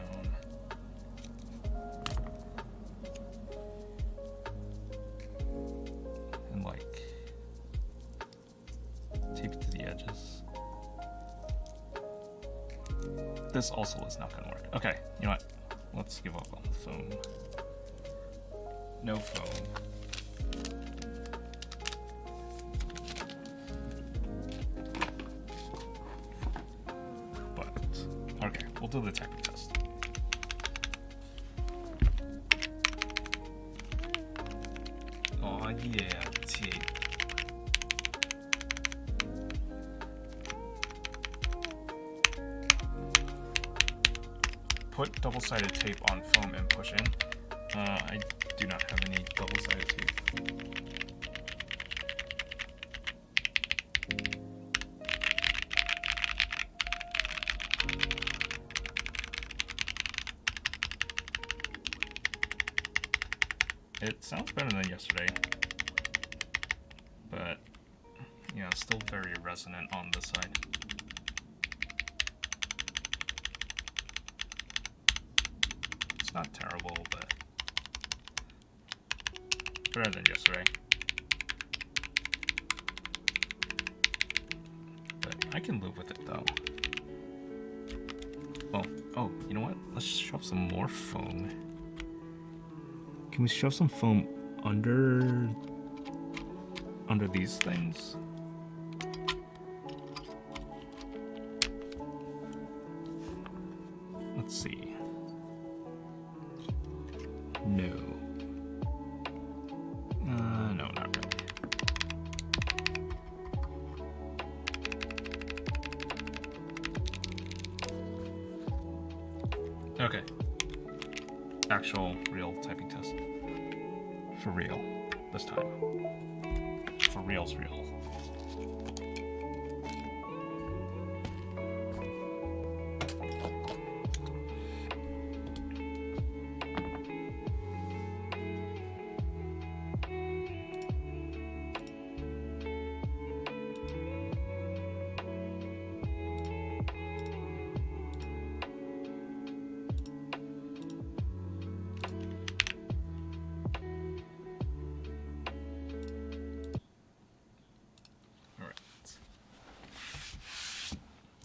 This also is not gonna work. Okay, you know what? Let's give up on the foam. No foam. But, okay, we'll do the technical test. Oh yeah, tape. Put double-sided tape on foam and push in. I do not have any double-sided tape. It sounds better than yesterday, but yeah, still very resonant on this side. Not terrible, but better than yesterday. But I can live with it though. Oh, you know what? Let's shove some more foam. Can we shove some foam under these things. Let's see. No. No, not really. Okay. Actual real typing test. For real. This time. For real's real.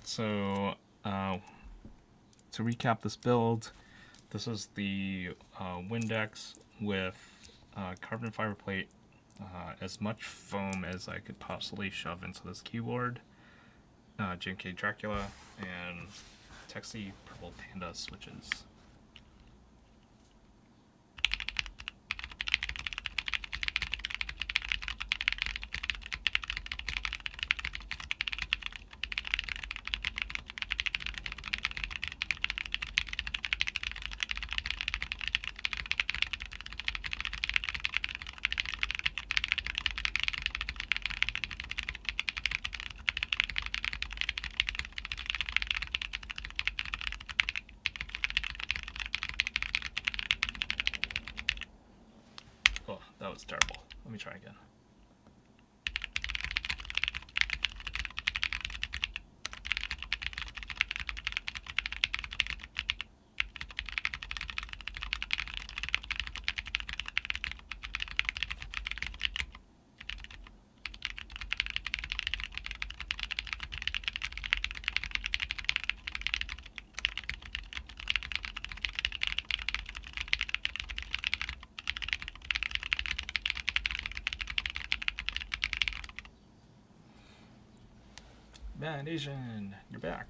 So, to recap this build, this is the Windex with carbon fiber plate, as much foam as I could possibly shove into this keyboard, GMK Dracula, and Tecsee Purple Panda switches. Oh, that was terrible. Let me try again. Man, Asian, you're back.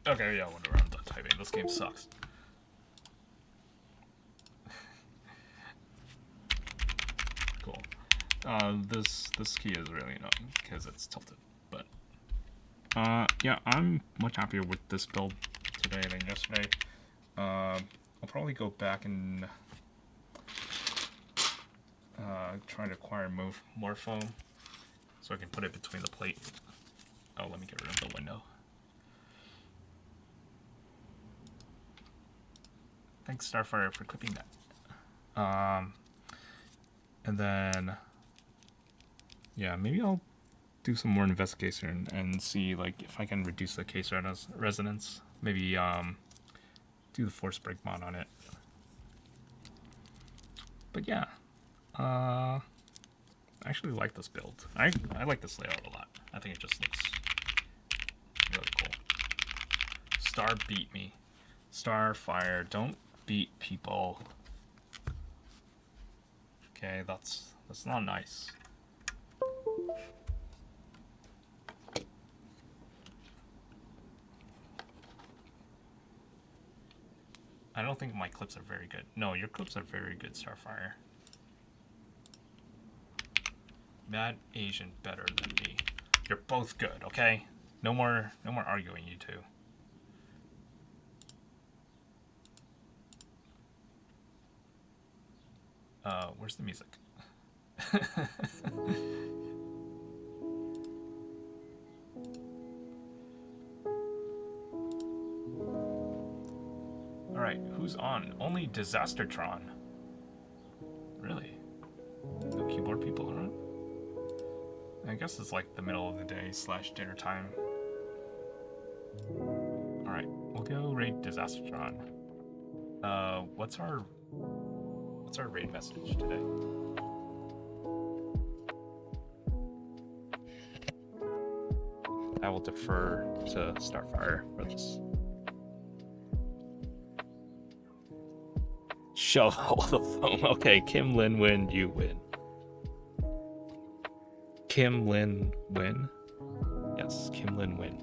Okay, yeah, whatever, I'm done typing. This game sucks. Cool. This key is really annoying because it's tilted, but yeah, I'm much happier with this build today than yesterday. I'll probably go back and try to acquire more foam so I can put it between the plate. Oh, let me get rid of the window. Thanks, Starfire, for clipping that. And then, yeah, maybe I'll do some more investigation and see like if I can reduce the case resonance. Maybe do the force break mod on it. But yeah, I actually like this build. I like this layout a lot. I think it just looks really cool. Star beat me. Starfire, don't beat people. Okay, that's not nice. I don't think my clips are very good. No, your clips are very good, Starfire. Mad Asian better than me. You're both good, okay? No more arguing, you two. Where's the music? Alright, who's on? Only Disastertron. Really? No keyboard people are on? I guess it's like the middle of the day / dinner time. Alright, we'll go raid Disastertron. What's our raid message today? I will defer to Starfire for this. Shovel the foam. Okay, Kim Lin win, you win. Kim Lin win? Yes, Kim Lin win.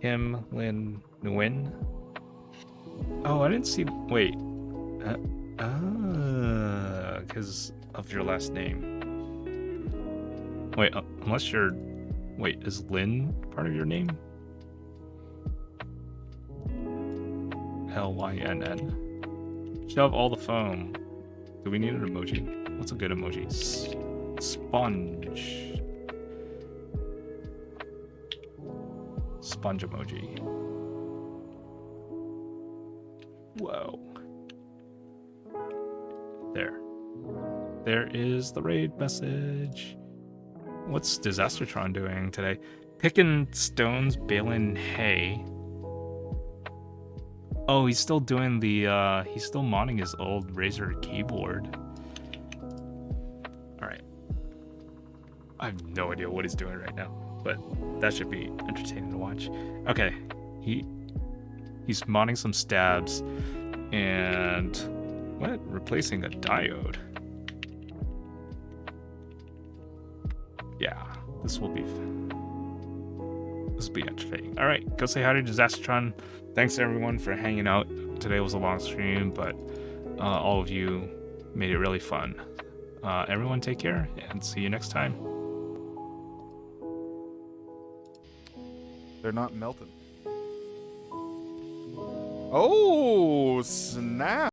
Kim Lin win? Oh, I didn't see. Wait. Because of your last name. Wait, unless you're. Wait, is Lin part of your name? Lynn. Shove all the foam. Do we need an emoji? What's a good emoji? Sponge. Sponge emoji. Whoa. There. There is the raid message. What's Disastertron doing today? Picking stones, baling hay. Oh, he's still doing the, he's still modding his old Razer keyboard. Alright. I have no idea what he's doing right now, but that should be entertaining to watch. Okay, he's modding some stabs, and what? Replacing a diode. Yeah, this will be entertaining. All right, go say hi to Disastertron. Thanks everyone for hanging out. Today was a long stream, but all of you made it really fun. Everyone take care and see you next time. They're not melting. Oh, snap.